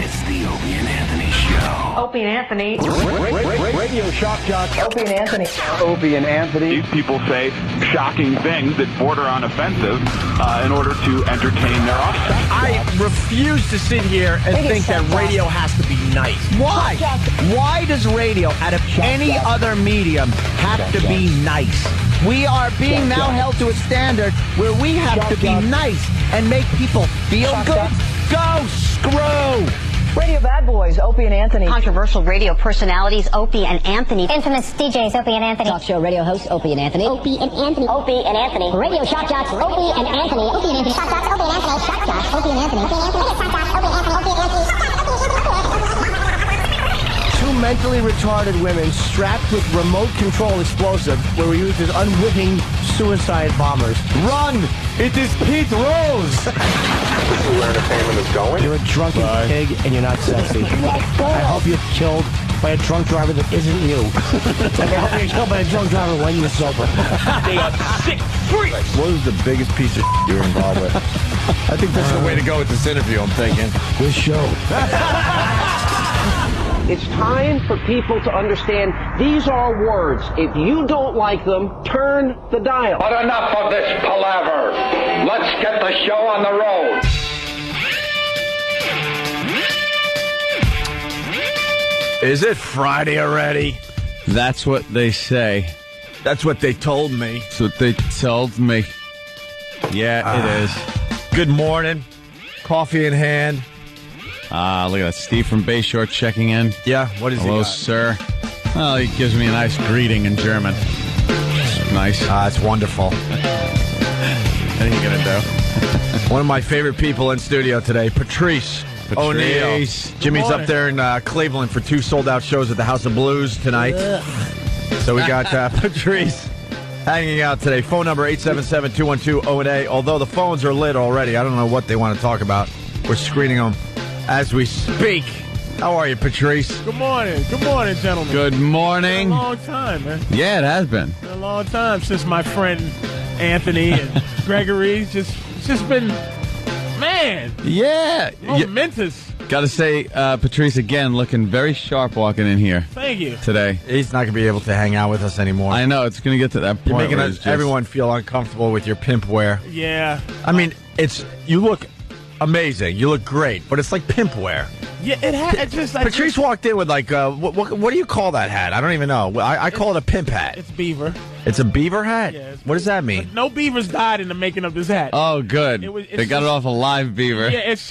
It's the Opie and Anthony Show. Opie and Anthony. Radio shock jock. Opie and Anthony. Opie and Anthony. These people say shocking things that border on offensive in order to entertain their audience. I refuse to sit here and think that radio has to be nice. Why? Why does radio, out of any other medium, have to be nice? We are being now held to a standard where we have to be nice and make people feel good. Go screw! Radio bad boys, Opie and Anthony. Controversial radio personalities, Opie and Anthony. Infamous DJs, Opie and Anthony. Talk show radio hosts, Opie and Anthony. Opie and Anthony. Opie and Anthony. Radio shock jocks, Opie and Anthony. Opie and Anthony. Shock jocks, Opie and Anthony. Shock jocks, Opie and Anthony. Opie and Anthony. Shock jocks, Opie and Anthony. Opie and Anthony. Two mentally retarded women strapped with remote control explosive were used as unwitting suicide bombers. Run! It is Pete Rose! Where entertainment is going. You're a drunken pig and you're not sexy. I hope you're killed by a drunk driver that isn't you. Like I hope you're killed by a drunk driver when you're sober. They are sick freaks. What is the biggest piece of you're involved with? I think that's the way to go with this interview, I'm thinking. This show. It's time for people to understand these are words. If you don't like them, turn the dial. But enough of this palaver. Let's get the show on the road. Is it Friday already? That's what they say. That's what they told me. That's what they told me. Yeah, it is. Good morning. Coffee in hand. Look at that. Steve from Bayshore checking in. Yeah, what is he Hello, got? sir. Well, he gives me a nice greeting in German. Nice. It's wonderful. What are you going to do? One of my favorite people in studio today, Patrice O'Neill. Jimmy's up there in Cleveland for 2 sold-out shows at the House of Blues tonight. So we got Patrice hanging out today. Phone number 877-212-ONA. Although the phones are lit already, I don't know what they want to talk about. We're screening them as we speak. How are you, Patrice? Good morning. Good morning, gentlemen. Good morning. It's been a long time, man. Yeah, it has been. It's been a long time since my friend Anthony and Gregory. It's just been, man. Yeah. Momentous. Got to say, Patrice, again, looking very sharp walking in here. Thank you. Today. He's not going to be able to hang out with us anymore. I know. It's going to get to that point. You're making where it's just... everyone feel uncomfortable with your pimp wear. Yeah. I mean, you look amazing. You look great, but it's like pimp wear. Yeah, it just like Patrice walked in with like what do you call that hat? I don't even know. I call it a pimp hat. It's beaver. It's a beaver hat? Yeah, what does that mean? No beavers died in the making of this hat. Oh, good. They got it off a live beaver. Yeah, it's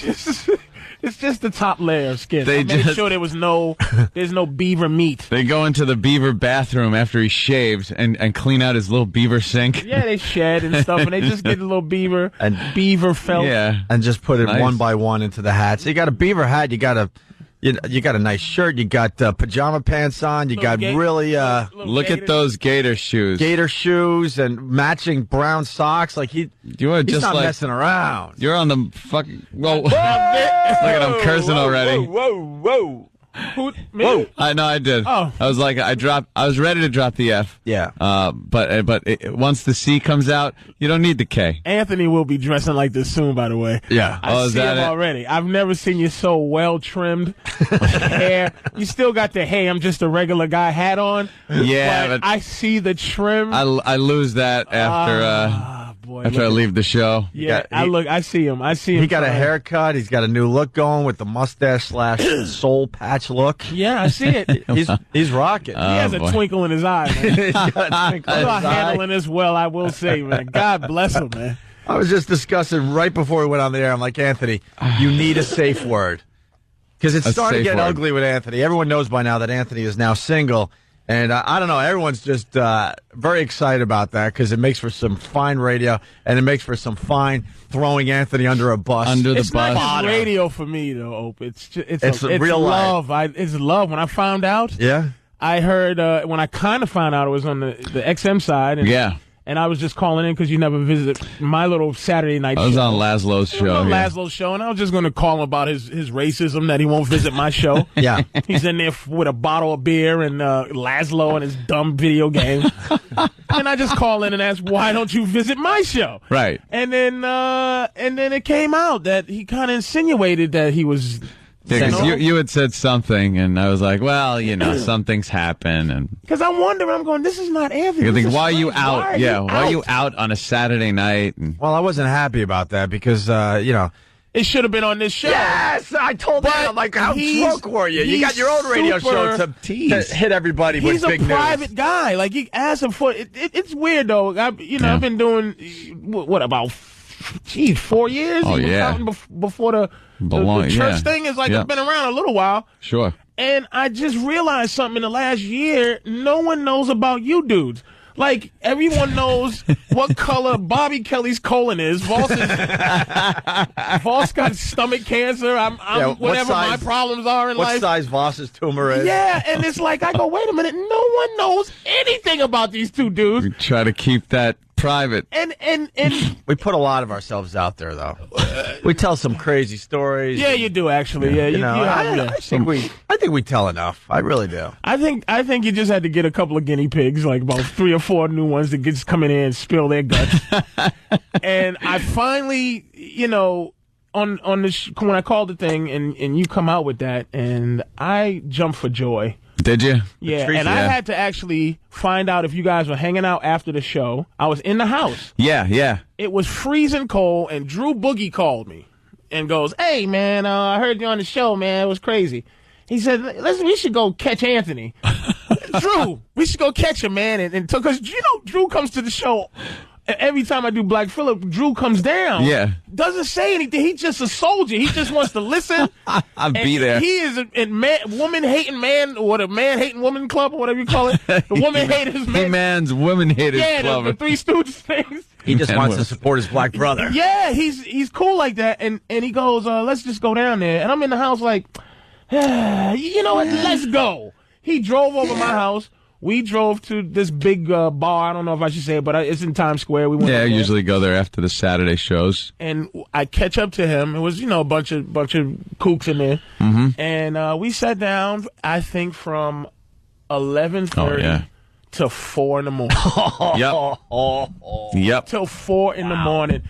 just the top layer of skin. They I made sure there's no beaver meat. They go into the beaver bathroom after he shaves and clean out his little beaver sink. Yeah, they shed and stuff, and they just get a little beaver beaver felt. Yeah, and just put it nice. one by one into the hat. So you got a beaver hat. You got a nice shirt. You got pajama pants on. You got really look at those gator shoes. Gator shoes and matching brown socks. Like he's not messing around. You're on the fucking. Whoa! Look at him cursing already. Whoa! Who, me? Whoa! I know I did. Oh. I was like, I was ready to drop the F. Yeah. But once the C comes out, you don't need the K. Anthony will be dressing like this soon, by the way. Yeah. I see him already. I've never seen you so well trimmed. Hair. You still got the "Hey, I'm just a regular guy" hat on. Yeah, but I see the trim. I lose that after. After I leave the show. Yeah, I see him. He got a haircut. He's got a new look going with the mustache / soul patch look. Yeah, I see it. He's rocking. He has a twinkle in his eye, man. He's got a twinkle in his I'm not handling this well, I will say, man. God bless him, man. I was just discussing right before we went on the air. I'm like, Anthony, you need a safe word. Because it's starting to get ugly with Anthony. Everyone knows by now that Anthony is now single. And I don't know, everyone's just very excited about that because it makes for some fine radio and it makes for some fine throwing Anthony under a bus. It's not just radio for me, though, Ope. It's real love. life. It's love. When I found out, I heard, when I kind of found out it was on the XM side. And, and I was just calling in because you never visit my little Saturday night show. I was on Laszlo's show. Laszlo's show, and I was just going to call him about his racism that he won't visit my show. Yeah. He's in there with a bottle of beer and Laszlo and his dumb video game. And I just call in and ask, why don't you visit my show? Right. And then it came out that he kind of insinuated that he was Because you had said something, and I was like, well, some things happen. And because I'm wondering, I'm going, this is not Anthony. You think, why are you out? Why are you out on a Saturday night? Well, I wasn't happy about that because, it should have been on this show. Yes, I told him. I'm like, how drunk were you? You got your own radio show to hit every with big news. He's a private guy. Like, you ask him for it. It's weird though. I've been doing about 4 years. Oh yeah. Before the church thing is like it's been around a little while. Sure. And I just realized something in the last year. No one knows about you dudes. Like, everyone knows what color Bobby Kelly's colon is. Voss got stomach cancer. I'm whatever my problems are in life. What size Voss's tumor is. Yeah, and it's like, I go, wait a minute. No one knows anything about these two dudes. We try to keep that private. And we put a lot of ourselves out there, though. We tell some crazy stories. Yeah, you do, actually. Yeah, I think we tell enough. I really do. I think you just had to get a couple of guinea pigs, like about 3 or 4 new ones that just come in and spill their guts. And I finally, on when I called the thing and you come out with that, and I jumped for joy. Did you? Yeah, and I had to actually find out if you guys were hanging out after the show. I was in the house. Yeah. It was freezing cold, and Drew Boogie called me and goes, "Hey, man, I heard you on the show, man. It was crazy." He said, we should go catch Anthony. Drew, we should go catch him, man. And because, Drew comes to the show. Every time I do Black Phillip, Drew comes down. Yeah. Doesn't say anything. He's just a soldier. He just wants to listen. I'll be there. He is a woman-hating man, or the man-hating woman club, or whatever you call it. The woman-haters man. He man's woman-haters club. Yeah, the Three Stooges things. He just wants to support his black brother. Yeah, he's cool like that. And he goes, let's just go down there. And I'm in the house like, you know what, let's go. He drove over my house. We drove to this big bar. I don't know if I should say it, but it's in Times Square. We went. Yeah, I usually go there after the Saturday shows. And I catch up to him. It was, a bunch of kooks in there. Mm-hmm. And we sat down, I think, from 11:30 to 4 in the morning. Yep. Till 4 in the morning.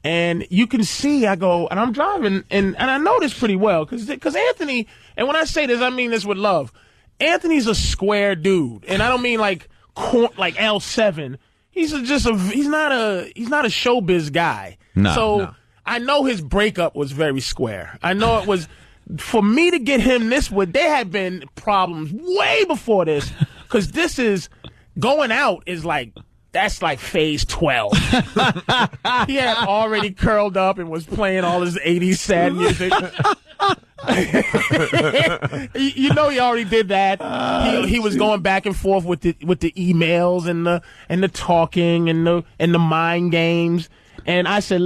And you can see, I go, and I'm driving, and I know this pretty well, because Anthony, and when I say this, I mean this with love. Anthony's a square dude, and I don't mean like L7. He's not a showbiz guy. No. I know his breakup was very square. I know it was for me to get him this. There had been problems way before this, because this is going out is like. That's like phase 12. He had already curled up and was playing all his 80s sad music. He already did that. He was going back and forth with the emails and the talking and the mind games. And I said,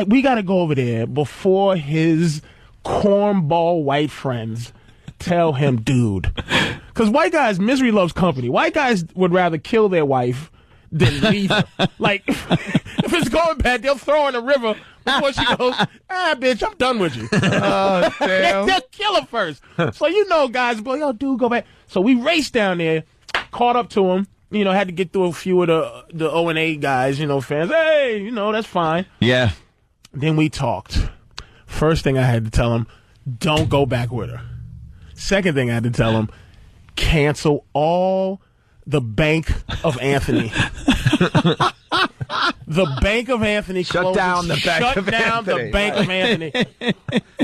we got to go over there before his cornball white friends tell him, dude. Because white guys, misery loves company. White guys would rather kill their wife than leave her. Like, if it's going bad, they'll throw her in the river before she goes, bitch, I'm done with you. Oh, damn. They'll kill her first. So, guys, go, yo, dude, go back. So we raced down there, caught up to him, had to get through a few of the O&A guys, fans. Hey, that's fine. Yeah. Then we talked. First thing I had to tell him, don't go back with her. Second thing I had to tell him, cancel all the Bank of Anthony. The Bank of Anthony Shut down the Bank of Anthony.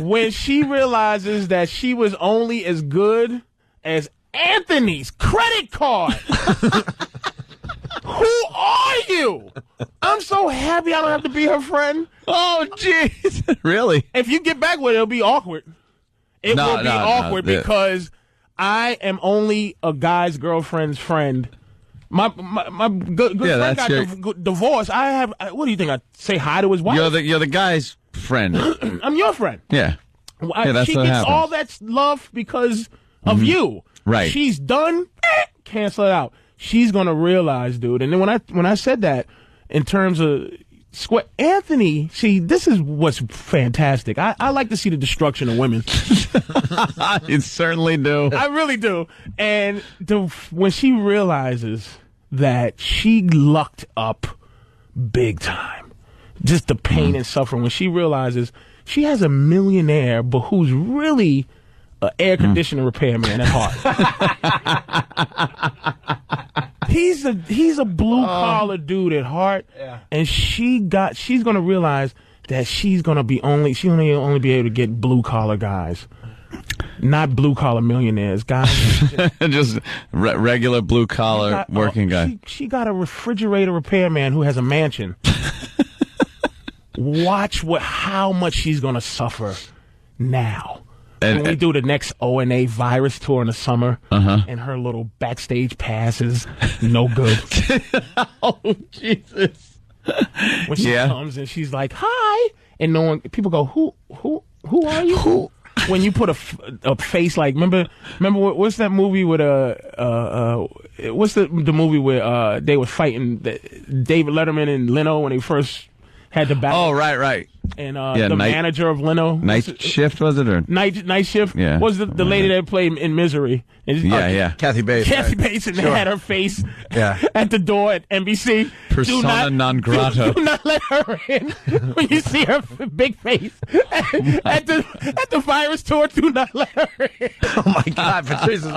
When she realizes that she was only as good as Anthony's credit card. Who are you? I'm so happy I don't have to be her friend. Oh, jeez. Really? If you get back with it, it'll be awkward. It will be awkward because I am only a guy's girlfriend's friend. My good friend got divorced. What do you think? I say hi to his wife? You're the guy's friend. I'm your friend. Yeah. She gets all that love because of you. Right. She's done. Cancel it out. She's gonna realize, dude. And then when I said that in terms of Square Anthony, see, this is what's fantastic. I like to see the destruction of women. You certainly do. I really do. And when she realizes that she lucked up big time, just the pain and suffering, when she realizes She has a millionaire, but who's really an air conditioner repairman at heart. He's a blue collar dude at heart, and she's gonna realize that she's only be able to get blue collar guys. Not blue collar millionaires, guys. Just regular blue collar working guy. She got a refrigerator repairman who has a mansion. Watch how much she's gonna suffer now. When we do the next O&A virus tour in the summer, and her little backstage pass is no good. Oh, Jesus. When she comes and she's like, "Hi," and people go, "Who are you?" Who? When you put a face like, remember what's that movie with what's the movie where they were fighting David Letterman and Leno when they first had the battle? Oh, right. And the manager of Leno. Night Shift, was it? Or? Night Shift? Yeah. Was the lady that played in Misery. Yeah. Kathy Bates. Kathy Bates, and they had her face at the door at NBC. Persona non grata. Do not let her in. When you see her big face at the virus tour, do not let her in. Oh, my God. Patrice is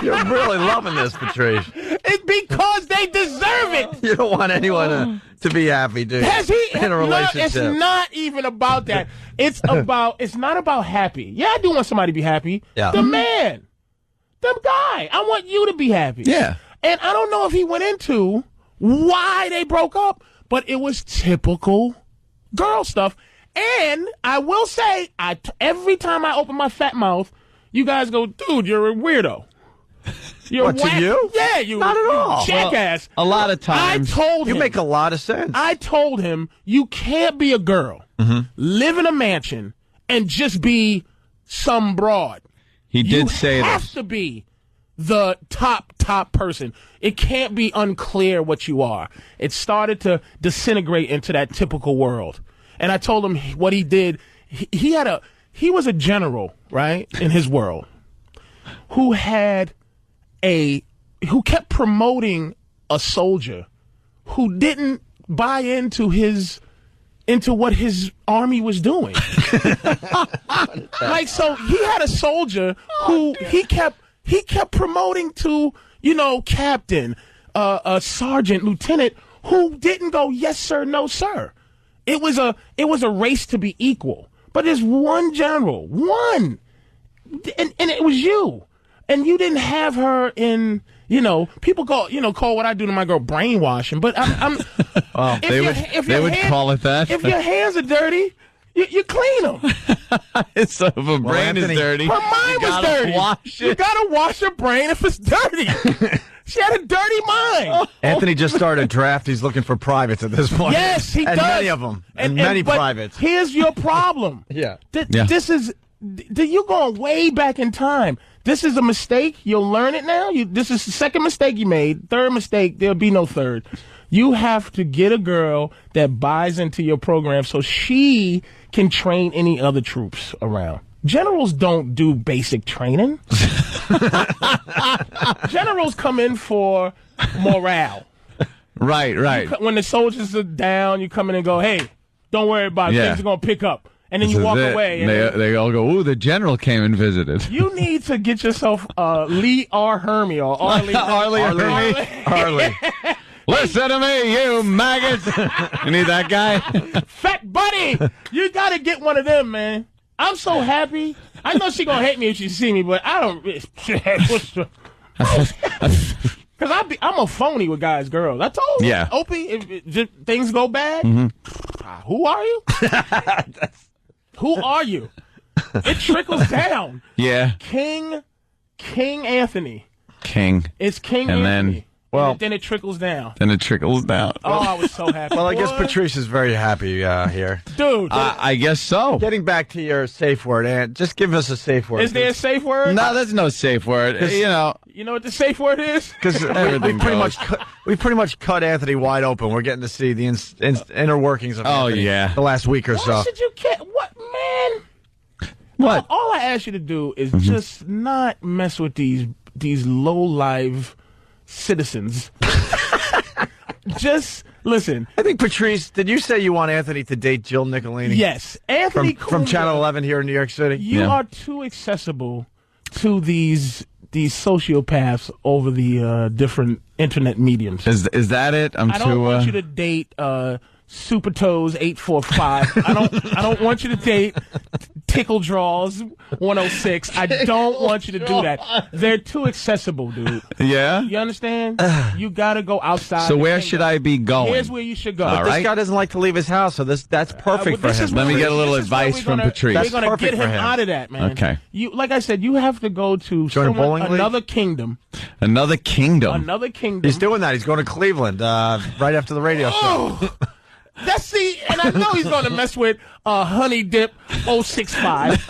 you're really loving this, Patrice. It's because they deserve it. You don't want anyone to be happy, do you? In a relationship. No, it's not even about that. It's not about happy. Yeah, I do want somebody to be happy. Yeah. The man. The guy. I want you to be happy. Yeah. And I don't know if he went into why they broke up, but it was typical girl stuff. And I will say, every time I open my fat mouth, you guys go, "Dude, you're a weirdo." You're to you? Yeah, you not at all. Jackass. Well, a lot of times. I told him. You make a lot of sense. I told him, you can't be a girl, live in a mansion, and just be some broad. He did say You that. have to be the top person. It can't be unclear what you are. It started to disintegrate into that typical world. And I told him what he did. He was a general, right, in his world, who kept promoting a soldier who didn't buy into what his army was doing. So he had a soldier who he kept promoting to, captain, sergeant, lieutenant, who didn't go, "Yes, sir, no, sir." It was a race to be equal. But there's one general, and it was you. And you didn't have her in, people call what I do to my girl brainwashing. But they would call it that. If your hands are dirty, you clean them. So if a brain is dirty, her mind was dirty. You gotta wash your brain if it's dirty. She had a dirty mind. Anthony just started a draft. He's looking for privates at this point. Yes, he and does. Many of them. And many privates. Here's your problem. This is you going way back in time. This is a mistake. You'll learn it now. This is the second mistake you made. Third mistake, there'll be no third. You have to get a girl that buys into your program so she can train any other troops around. Generals don't do basic training. Generals come in for morale. Right. When the soldiers are down, you come in and go, "Hey, don't worry about it. Things are going to pick up." And then you walk away. And they all go, "Ooh, the general came and visited." You need to get yourself Lee R. Hermie or Arlie. Arlie. Listen to me, you maggots. You need that guy? Fat Buddy. You got to get one of them, man. I'm so happy. I know she's going to hate me if she see me, but I don't. Because I'm a phony with guys, girls. I told you. Opie, if things go bad, who are you? Who are you? It trickles down. Yeah. King Anthony. It's King Anthony. Then it trickles down. Oh, I was so happy. Well, I guess Patrice is very happy here. Dude. I guess so. Getting back to your safe word, Ant, just give us a safe word. Is there a safe word? No, there's no safe word. You know what the safe word is? Because we pretty much cut Anthony wide open. We're getting to see the inner workings of Anthony the last week or so. Why should you care? What, man? What? All I ask you to do is just not mess with these low-life citizens. just listen. I think, Patrice, did you say you want Anthony to date Jill Nicolini? Yes. Anthony from Channel 11 here in New York City? You are too accessible to these sociopaths over the different internet mediums. Is that it? I don't want you to date Super Toes 845. I don't want you to date Tickle Draws 106. I don't want you to do that. They're too accessible, dude. Yeah? You understand? You got to go outside. So where should I be going? Here's where you should go. But this guy doesn't like to leave his house, so that's perfect for him. Let me get a little advice from Patrice. We're going to get him out of that, man. Okay. Like I said, you have to go to another kingdom. Another kingdom? Another kingdom. He's doing that. He's going to Cleveland right after the radio show. And I know he's going to mess with Honey Dip 065.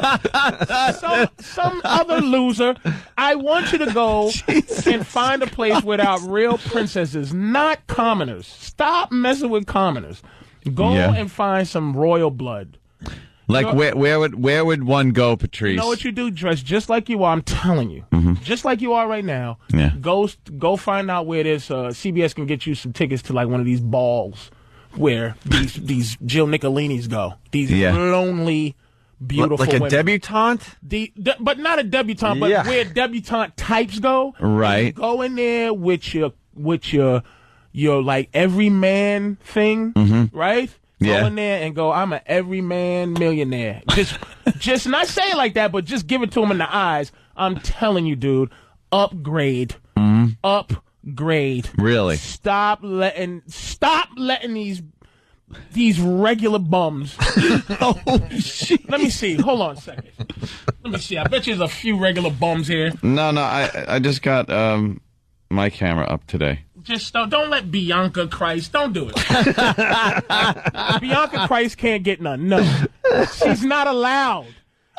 Some other loser. I want you to go and find a place without real princesses, not commoners. Stop messing with commoners. Go and find some royal blood. Like where would one go, Patrice? You know what you do? Dress just like you are. I'm telling you, just like you are right now. Yeah. Go find out where this CBS can get you some tickets to like one of these balls where these Jill Nicolinis go. These lonely, beautiful like a women. debutante? But not a debutante, but where debutante types go. Right. Go in there with your like everyman thing, right? Go in there and go, I'm an everyman millionaire. Just not say it like that, but just give it to him in the eyes. I'm telling you, dude, upgrade. Upgrade. Really? Stop letting these regular bums. Oh shit. Let me see. Hold on a second. Let me see. I bet you there's a few regular bums here. No, I just got my camera up today. Just don't let Bianca Christ. Don't do it. Bianca Christ can't get none. No. She's not allowed.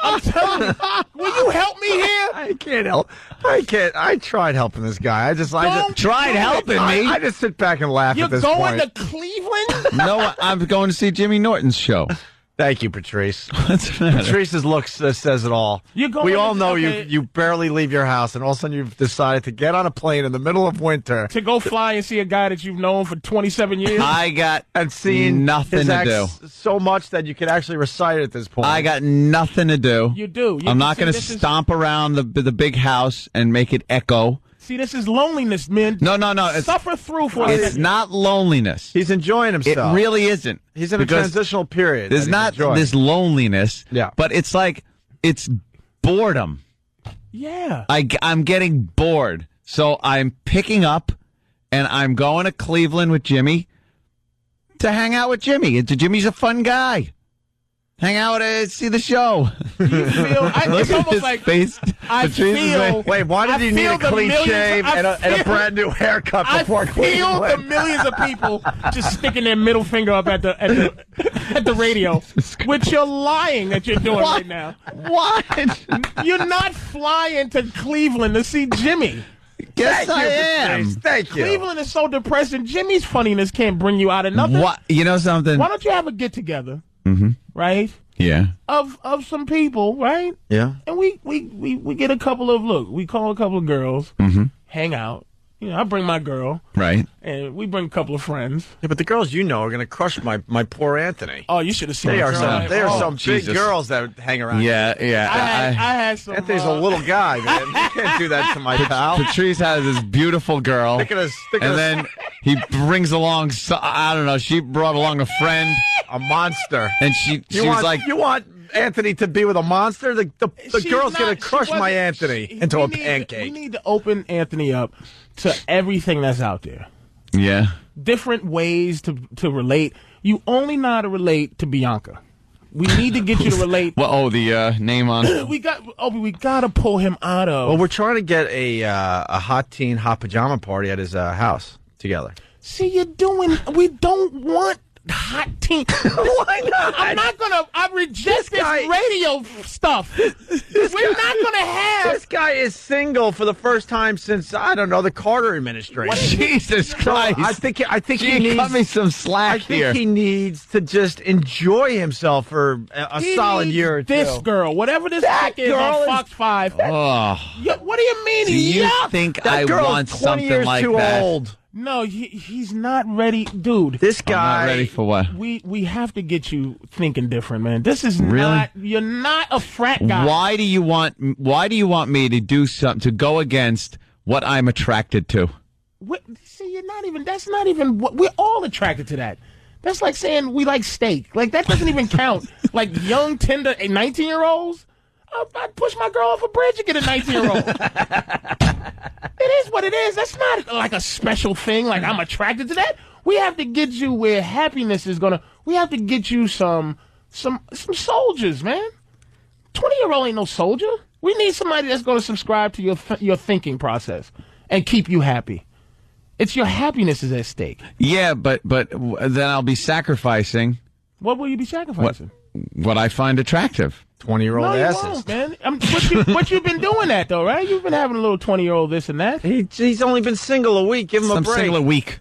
I'm telling you. Will you help me here? I can't help. I tried helping this guy. I just tried helping me. I just sit back and laugh at this point. You're going to Cleveland? No, I'm going to see Jimmy Norton's show. Thank you, Patrice. Patrice's looks says it all. We all know you barely leave your house, and all of a sudden you've decided to get on a plane in the middle of winter to go fly and see a guy that you've known for 27 years. I got seen nothing to do so much that you can actually recite it at this point. I got nothing to do. You do. I'm not going to stomp around the big house and make it echo. See, this is loneliness, man. No. Suffer through for it. It's not loneliness. He's enjoying himself. It really isn't. He's in a transitional period. There's not this loneliness. Yeah. But it's like, it's boredom. Yeah. I'm getting bored. So I'm picking up and I'm going to Cleveland with Jimmy to hang out with Jimmy. Jimmy's a fun guy. Hang out and see the show. You feel? It's almost like face. I feel. Wait, why did you need a clean shave and a brand new haircut before Cleveland? I feel the millions of people just sticking their middle finger up at the radio, which you're lying that you're doing right now. What? You're not flying to Cleveland to see Jimmy. Yes, I am. Thank you. Cleveland is so depressing. Jimmy's funniness can't bring you out of nothing. What? You know something? Why don't you have a get together? Right? Yeah. Of some people, right? Yeah. And we get a couple of we call a couple of girls, hang out. You know, I bring my girl. Right. And we bring a couple of friends. Yeah, but the girls you know are going to crush my poor Anthony. Oh, you should have seen They are some big Jesus. girls that hang around. Yeah. I had some. Anthony's a little guy, man. You can't do that to my pal. Patrice has this beautiful girl. Then he brings along, I don't know, she brought along a friend. A monster. And she was like... You want Anthony to be with a monster? The girl's going to crush my Anthony into a pancake. We need to open Anthony up to everything that's out there. Yeah. Different ways to relate. You only know how to relate to Bianca. We need to get you to relate. Well, the name on... we got to pull him out of... Well, we're trying to get a hot teen, hot pajama party at his house together. See, we don't want... hot teen. Why not? I reject this radio stuff. We're not gonna have. This guy is single for the first time since, I don't know, the Carter administration. Jesus Christ. I think he needs. Cut me some slack here. I think he needs to just enjoy himself for a solid year or two. This girl, whatever this chick is on Fox 5. Oh. What do you mean? Do you think I want something like that? Old. No, he's not ready, dude. This guy. I'm not ready for what? We have to get you thinking different, man. This is Really? not. You're not a frat guy. Why do you want me to do something to go against what I'm attracted to? See, you're not even. That's not even. We're all attracted to that. That's like saying we like steak. Like that doesn't even count. Like young, tender 19-year-olds. I'd push my girl off a bridge and get a 19-year-old. It is what it is. That's not like a special thing. Like I'm attracted to that. We have to get you where happiness is gonna. We have to get you some soldiers, man. 20-year-old ain't no soldier. We need somebody that's gonna subscribe to your thinking process and keep you happy. It's your happiness is at stake. Yeah, but then I'll be sacrificing. What will you be sacrificing? What I find attractive. 20-year-old no, you asses. won't, man. But you've been doing that, though, right? You've been having a little 20-year-old this and that. He's only been single a week. Give him a break. I'm single a week.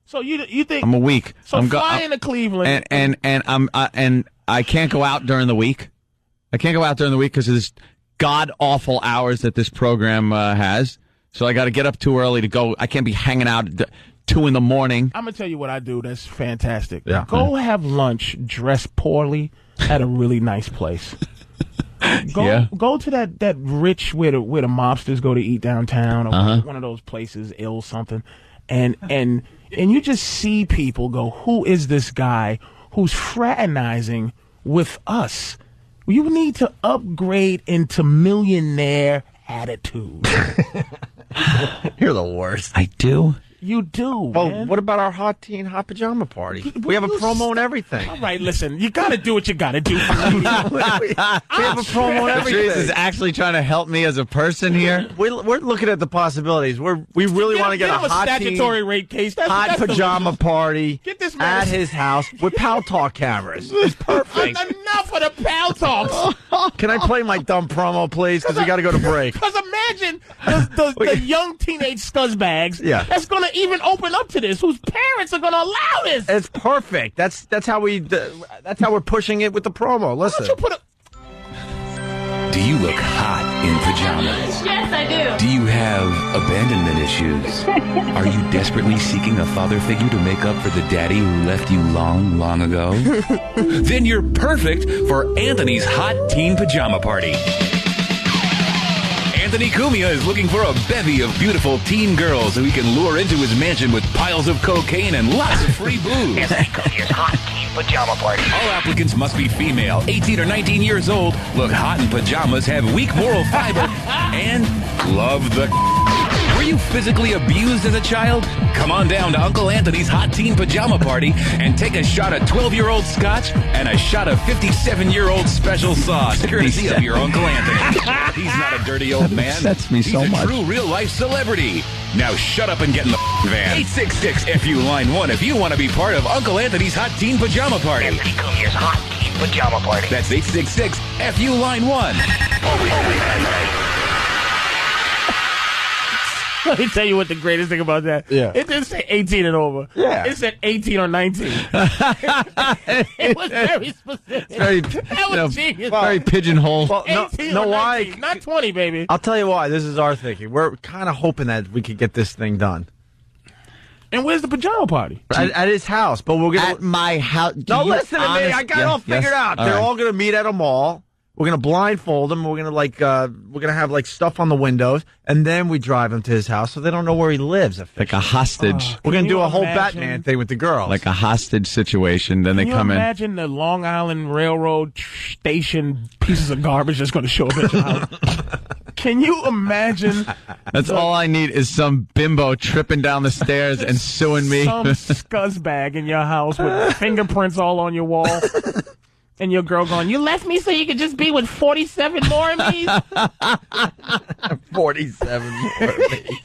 So you think I'm a week. So fly into Cleveland, and I can't go out during the week. I can't go out during the week because of this god awful hours that this program has. So I got to get up too early to go. I can't be hanging out at 2 in the morning. I'm gonna tell you what I do. That's fantastic. Yeah. Go have lunch, dress poorly, at a really nice place. Go to that rich where the mobsters go to eat downtown, or one of those places, ill something, and you just see people go, who is this guy who's fraternizing with us? You need to upgrade into millionaire attitude. You're the worst. I do. You do. Well, man. what about our hot teen hot pajama party? We have a promo and everything. All right, listen. You got to do what you got to do. we have a promo and everything. Patrice is actually trying to help me as a person here. We're looking at the possibilities. We really want to get a hot statutory teen, rape case. Hot pajama party Get this man at his house with Pal Talk cameras. It's perfect. Enough of the Pal Talks. Can I play my dumb promo, please? Because we got to go to break. Because imagine the young teenage scuzzbags that's going to even open up to this, whose parents are going to allow this. It's perfect. That's how we're pushing it with the promo. Listen. Do you look hot in pajamas? Yes, I do. Do you have abandonment issues? Are you desperately seeking a father figure to make up for the daddy who left you long, long ago? Then you're perfect for Anthony's Hot Teen Pajama Party. Anthony Cumia is looking for a bevy of beautiful teen girls who he can lure into his mansion with piles of cocaine and lots of free booze. Anthony Cumia's Hot Teen Pajama Party. All applicants must be female, 18 or 19 years old, look hot in pajamas, have weak moral fiber, and love the... Were you physically abused as a child? Come on down to Uncle Anthony's Hot Teen Pajama Party and take a shot of 12-year-old scotch and a shot of 57-year-old special sauce, courtesy of your Uncle Anthony. He's not a dirty old man. Upsets me so much. He's a true real-life celebrity. Now shut up and get in the van. 866-FU Line 1 if you want to be part of Uncle Anthony's Hot Teen Pajama Party. Anthony Cumia's Hot Teen Pajama Party. That's 866-FU Line 1. Let me tell you what the greatest thing about that. Yeah. It didn't say 18 and over. Yeah. It said 18 or 19. It was very specific. That was genius. Very pigeonhole. Well, 18 or 19, not 20, baby. I'll tell you why. This is our thinking. We're kind of hoping that we could get this thing done. And where's the pajama party? At his house. But we're gonna At my house. No, listen to me. I got it all figured out. They're all going to meet at a mall. We're going to blindfold them. We're going to have stuff on the windows, and then we drive them to his house so they don't know where he lives. Like a hostage. We're going to do a whole imagine- Batman thing with the girls. Like a hostage situation. Then they come in. Imagine the Long Island Railroad station pieces of garbage that's going to show up at your house. Can you imagine? That's all I need is some bimbo tripping down the stairs and suing me. Some scuzzbag in your house with fingerprints all on your wall. And your girl going, you left me so you could just be with 47 more of me? 47 more of me.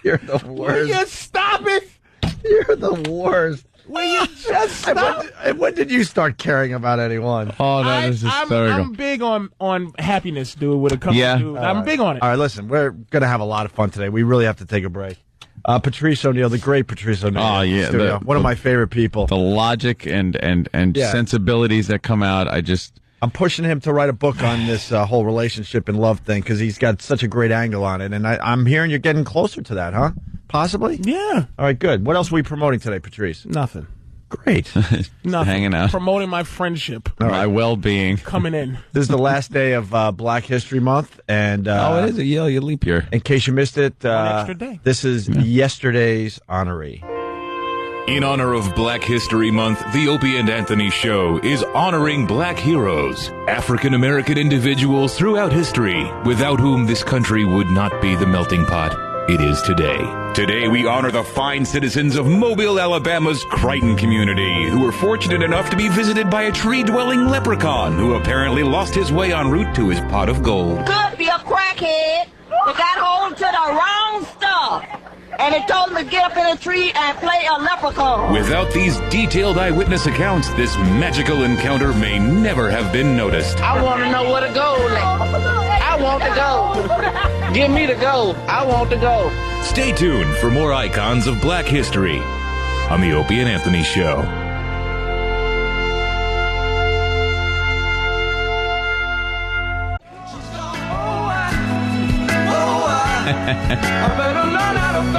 You're the worst. Will you stop it? You're the worst. Will you just stop? And when did you start caring about anyone? Oh, that is hysterical. I'm big on happiness, dude, when it comes to dudes. I'm big on it. All right, listen, we're going to have a lot of fun today. We really have to take a break. Patrice O'Neill, the great Patrice O'Neill. Oh, yeah. One of my favorite people. The logic and sensibilities that come out, I just I'm pushing him to write a book on this whole relationship and love thing because he's got such a great angle on it. And I'm hearing you're getting closer to that, huh? Possibly? Yeah. All right, good. What else are we promoting today, Patrice? Nothing. Great. Nothing. Hanging out. Promoting my friendship. My well-being. Coming in. This is the last day of Black History Month. And it is a leap year. In case you missed it, extra day. This is yesterday's honoree. In honor of Black History Month, the Opie and Anthony Show is honoring black heroes, African-American individuals throughout history, without whom this country would not be the melting pot it is today. Today, we honor the fine citizens of Mobile, Alabama's Crichton community, who were fortunate enough to be visited by a tree-dwelling leprechaun who apparently lost his way en route to his pot of gold. Could be a crackhead that got hold to the wrong stuff. And it told him to get up in a tree and play a leprechaun. Without these detailed eyewitness accounts, this magical encounter may never have been noticed. I want to know where to go. I want to go. Give me the go. I want to go. Stay tuned for more icons of black history on the Opie and Anthony Show.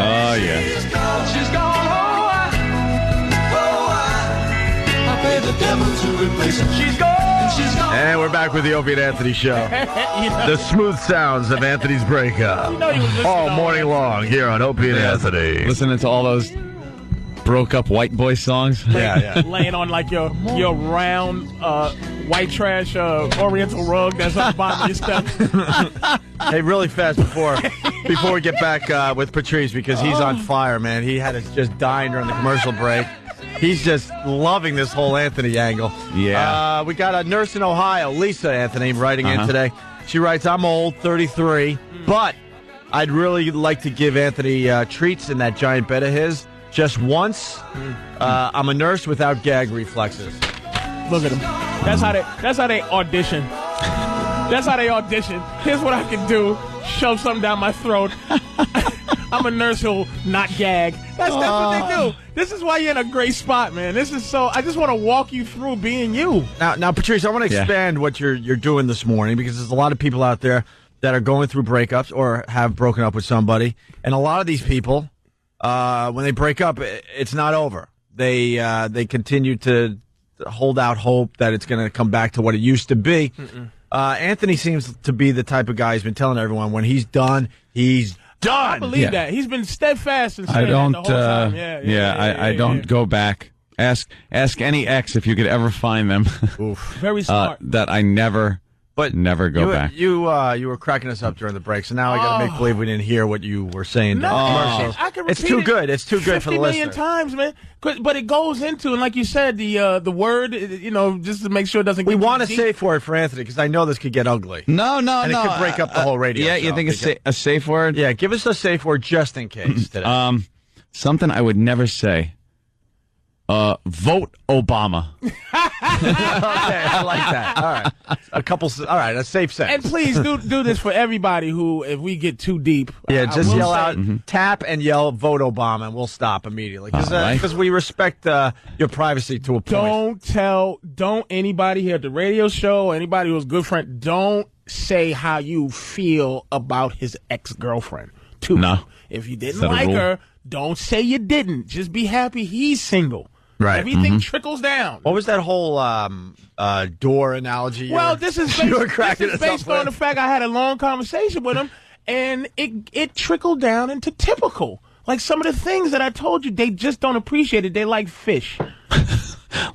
Oh, yeah. She's gone, I paid the devil to replace her. She's gone, she's gone. And we're back with the Opie and Anthony Show. The smooth sounds of Anthony's breakup. All morning long here on Opie and Anthony. Listening to all those broke up white boy songs. Yeah. Laying on like your round white trash oriental rug that's on the bottom of your steps. Hey, really fast before we get back with Patrice, because he's on fire, man. He had us just dying during the commercial break. He's just loving this whole Anthony angle. Yeah. We got a nurse in Ohio, Lisa Anthony, writing in today. She writes, I'm old, 33, but I'd really like to give Anthony treats in that giant bed of his. Just once. I'm a nurse without gag reflexes. Look at him. That's how they audition. That's how they audition. Here's what I can do. Shove something down my throat. I'm a nurse who'll not gag. That's what they do. This is why you're in a great spot, man. I just want to walk you through being you. Now, Patrice, I want to expand what you're doing this morning, because there's a lot of people out there that are going through breakups or have broken up with somebody. And a lot of these people, when they break up, it's not over. They continue to hold out hope that it's going to come back to what it used to be. Anthony seems to be the type of guy who's been telling everyone when he's done, he's done. I believe that. He's been steadfast and I don't. the whole time. I don't go back. Ask any ex if you could ever find them. Very smart. That I never go back. You were cracking us up during the break, so now I got to make believe we didn't hear what you were saying. No, I can repeat it's too good. It's too good for the 50 million listener. times, man. But it goes into, and like you said, the word, just to make sure it doesn't. We get want a too safe word for Anthony, because I know this could get ugly. No. And it could break up the whole radio. Yeah, show. you think a safe word? Yeah, give us a safe word just in case today. Something I would never say. Vote Obama. Okay, I like that. All right, a safe sentence. And please do this for everybody who, if we get too deep, just yell out, tap and yell, vote Obama, and we'll stop immediately, because we respect your privacy to a point. Don't anybody here at the radio show, anybody who's a good friend, don't say how you feel about his ex-girlfriend. No. If you didn't like her, don't say you didn't. Just be happy he's single. Right. Everything trickles down. What was that whole door analogy? This is based on the fact I had a long conversation with him, and it trickled down into typical. Like some of the things that I told you, they just don't appreciate it. They like fish.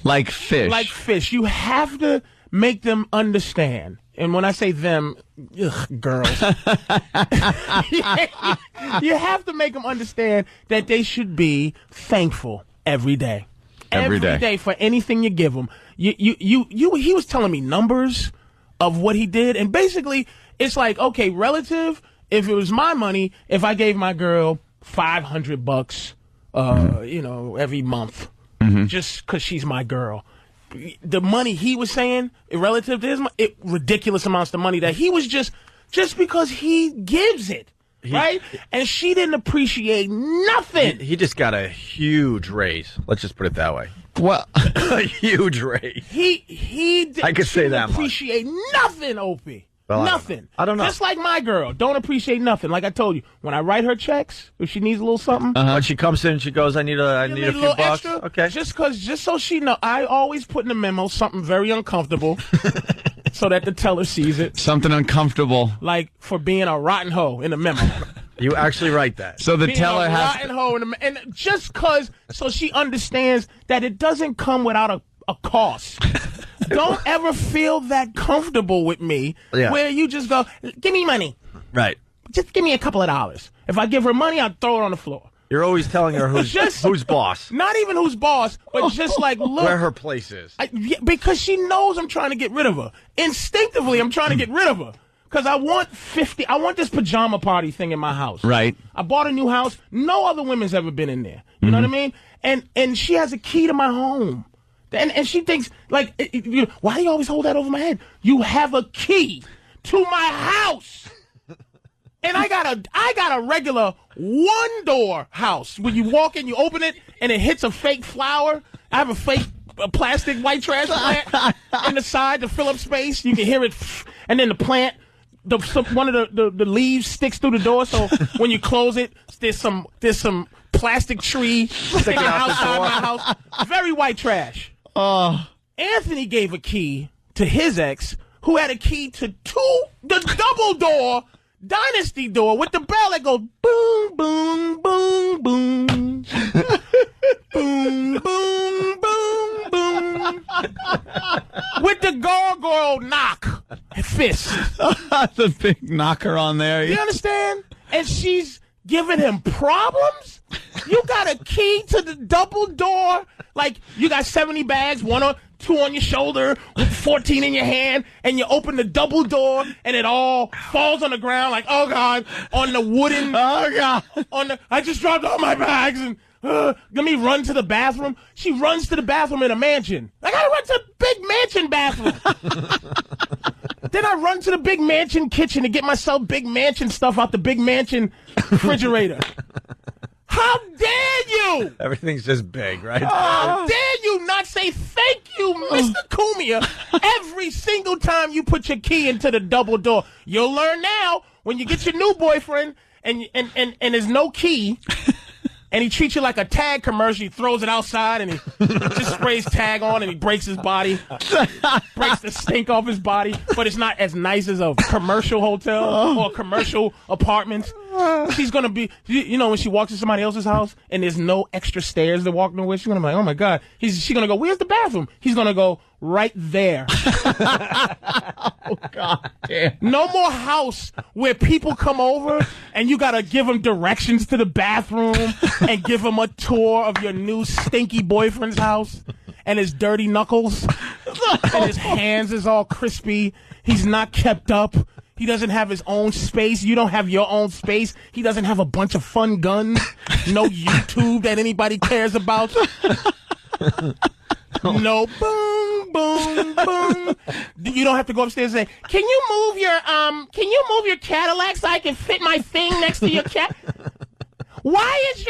Like fish. Like fish. You have to make them understand. And when I say them, girls, you have to make them understand that they should be thankful every day. Every day for anything you give him. He was telling me numbers of what he did, and basically it's like, okay, relative, if it was my money, if I gave my girl $500 every month, just because she's my girl, the money he was saying relative to his ridiculous amounts of money that he was just because he gives it. right? And she didn't appreciate nothing. He just got a huge raise. Let's just put it that way. Well, a huge raise. I could say that much. Appreciate nothing, Opie. Well, nothing. I don't know. Just like my girl, don't appreciate nothing. Like I told you, when I write her checks, if she needs a little something, when she comes in and she goes, I need a few bucks. Extra, okay. Just so she know, I always put in the memo something very uncomfortable, so that the teller sees it. Something uncomfortable, like for being a rotten hoe in the memo. You actually write that. So the being teller a has rotten hoe in the, and just cause, so she understands that it doesn't come without a cost. Don't ever feel that comfortable with me where you just go, give me money. Right. Just give me a couple of dollars. If I give her money, I'll throw it on the floor. You're always telling her who's boss. Not even who's boss, but just like, look. Where her place is. Because she knows I'm trying to get rid of her. Instinctively, I'm trying to get rid of her. Because I want this pajama party thing in my house. Right. I bought a new house. No other women's ever been in there. You know what I mean? And she has a key to my home. And she thinks, like, why do you always hold that over my head? You have a key to my house. And I got a regular one-door house where you walk in, you open it, and it hits a fake flower. I have a fake plastic white trash plant in the side to fill up space. You can hear it, and then the plant, one of the leaves sticks through the door, so when you close it, there's some plastic tree sticking outside my house. Very white trash. Anthony gave a key to his ex, who had a key to the double door Dynasty door with the bell that goes boom, boom, boom, boom. Boom, boom, boom, boom. With the gargoyle knock fist. The big knocker on there. You understand? And she's giving him problems? You got a key to the double door? Like, you got 70 bags, 1 or 2 on your shoulder, with 14 in your hand, and you open the double door, and it all falls on the ground like, oh, God, on the wooden... Oh, God. I just dropped all my bags, and let me run to the bathroom. She runs to the bathroom in a mansion. I gotta run to the big mansion bathroom. Then I run to the big mansion kitchen to get myself big mansion stuff out the big mansion refrigerator. How dare you? Everything's just big, right? How dare you not say thank you, Mr. Cumia, every single time you put your key into the double door. You'll learn now when you get your new boyfriend and there's no key. And he treats you like a tag commercial. He throws it outside and he just sprays tag on and he breaks his body. Breaks the stink off his body. But it's not as nice as a commercial hotel or a commercial apartment. She's going to be, you know, when she walks to somebody else's house and there's no extra stairs to walk nowhere, she's going to be like, oh my God. She's going to go, where's the bathroom? He's going to go, right there. Oh, God damn. No more house where people come over and you got to give them directions to the bathroom and give them a tour of your new stinky boyfriend's house and his dirty knuckles and his hands is all crispy. He's not kept up. He doesn't have his own space. You don't have your own space. He doesn't have a bunch of fun guns. No YouTube that anybody cares about. No boom, boom, boom. You don't have to go upstairs and say, can you move your Cadillac so I can fit my thing next to your cat? Why is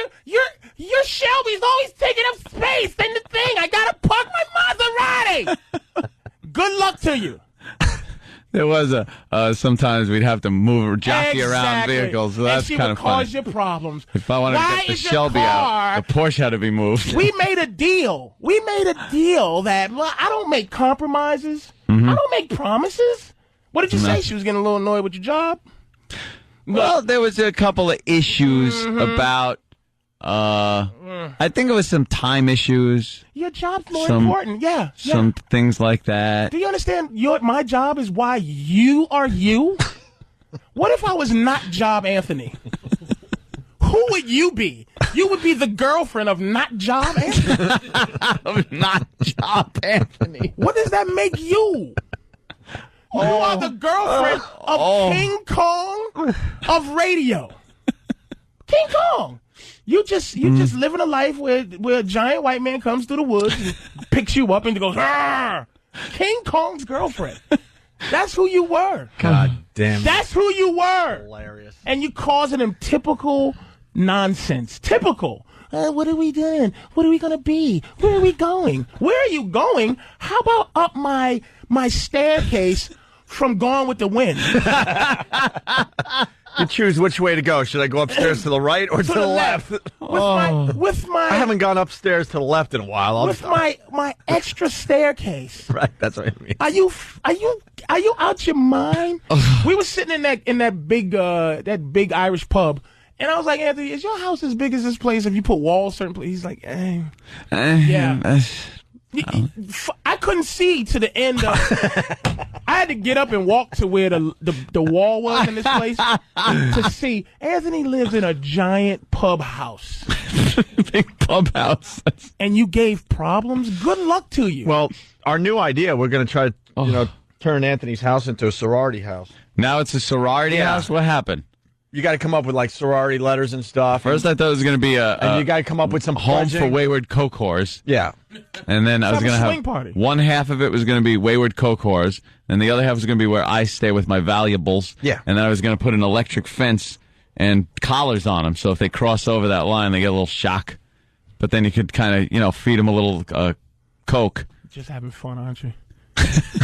your Shelby's always taking up space in the thing? I gotta park my Maserati. Good luck to you. There was sometimes we'd have to move or jockey around vehicles, so that's kind of fun. Cause you problems. If I wanted to get the Shelby out, the Porsche had to be moved. We made a deal. That I don't make compromises. Mm-hmm. I don't make promises. What did you say? She was getting a little annoyed with your job? Well, there was a couple of issues about. I think it was some time issues. Your job's more important, yeah. Some things like that. Do you understand? My job is why you are you. What if I was not Job Anthony? Who would you be? You would be the girlfriend of not Job Anthony. Of not Job Anthony. What does that make you? You are the girlfriend of King Kong of radio. King Kong. You just living a life where a giant white man comes through the woods and picks you up and goes, Arr! King Kong's girlfriend. That's who you were. God. Damn. That's who you were. Hilarious. And you causing him typical nonsense. Typical. What are we doing? What are we going to be? Where are we going? Where are you going? How about up my staircase from Gone with the Wind? You choose which way to go. Should I go upstairs to the right or to the left? With my I haven't gone upstairs to the left in a while. with my extra staircase. Right, that's what I mean. Are you out your mind? We were sitting in that big Irish pub, and I was like, Anthony, is your house as big as this place? If you put walls certain places, he's like, yeah. I couldn't see to the end of. I had to get up and walk to where the wall was in this place to see. Anthony lives in a giant pub house. Big pub house. And you gave problems? Good luck to you. Well, our new idea, we're going to try to turn Anthony's house into a sorority house. Now it's a sorority house? What happened? You got to come up with like sorority letters and stuff. First, I thought it was going to be and you got to come up with some home pledging. for wayward coke whores. Yeah. And then I was going to swing have party. one half of it was going to be wayward coke whores, and the other half was going to be where I stay with my valuables. Yeah. And then I was going to put an electric fence and collars on them, so if they cross over that line, they get a little shock. But then you could kind of, feed them a little coke. Just having fun, aren't you?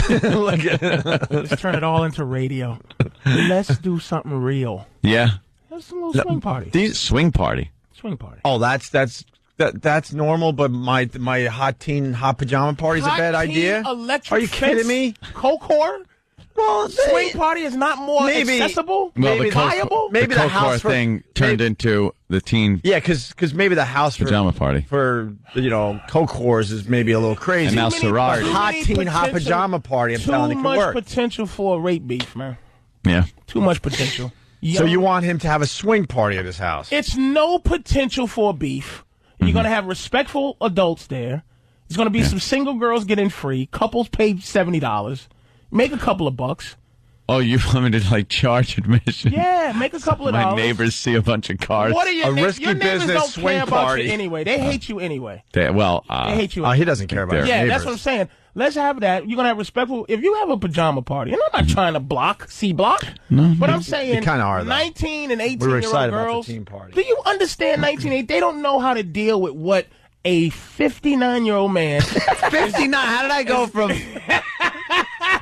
Look at Let's turn it all into radio. Let's do something real. Yeah. Let's do a little swing party. Swing party. Swing party. Oh, that's normal, but my hot pajama party is a bad idea. Electric Are you kidding me? Coke whore? Well, swing party is not more accessible? Well, maybe viable? Maybe the the house coke thing turned into the teen. Yeah, because maybe the house pajama party for coke whores is maybe a little crazy. And now sorority. Hot pajama party. I'm telling you, it could work. Too much potential for a rape beef, man. Yeah. Too much potential. So you want him to have a swing party at his house? It's no potential for beef. You're going to have respectful adults there. There's going to be some single girls getting free. Couples pay $70. Make a couple of bucks. Oh, you want me to charge admission? Yeah, make a couple of My dollars. neighbors see a bunch of cars. What are your risky your neighbors business don't swing care about party. you anyway. They hate you anyway. They hate you. He doesn't care about Yeah, his neighbors. that's what I'm saying. Let's have that. You're gonna have respectful. If you have a pajama party, and I'm not trying to block, but I'm saying You kinda are, though. 19 and 18 We were year excited old about the girls. teen party. Do you understand 19? They don't know how to deal with what a 59-year-old man. 59. How did I go from?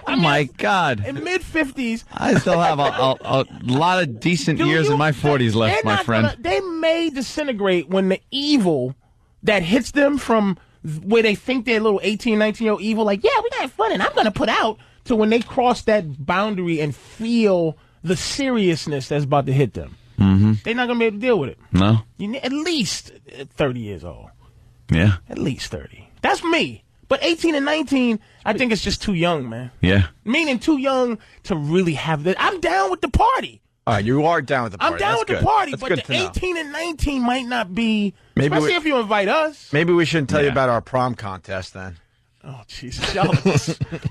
Oh my God! In mid-50s, I still have a lot of decent years in my 40s left, my friend. They may disintegrate when the evil that hits them from where they think they're little 18, 19-year-old evil, like, yeah, we got to have fun and I'm going to put out, to when they cross that boundary and feel the seriousness that's about to hit them. Mm-hmm. They're not going to be able to deal with it. No. You need at least 30 years old. Yeah. At least 30. That's me. But 18 and 19, I think it's just too young, man. Yeah. Meaning too young to really have that. I'm down with the party. All right, you are down with the party. I'm down That's with good. the party, That's but good the to know. 18 and 19 might not be, Maybe especially if you invite us. Maybe we shouldn't tell you about our prom contest then. Oh, Jesus.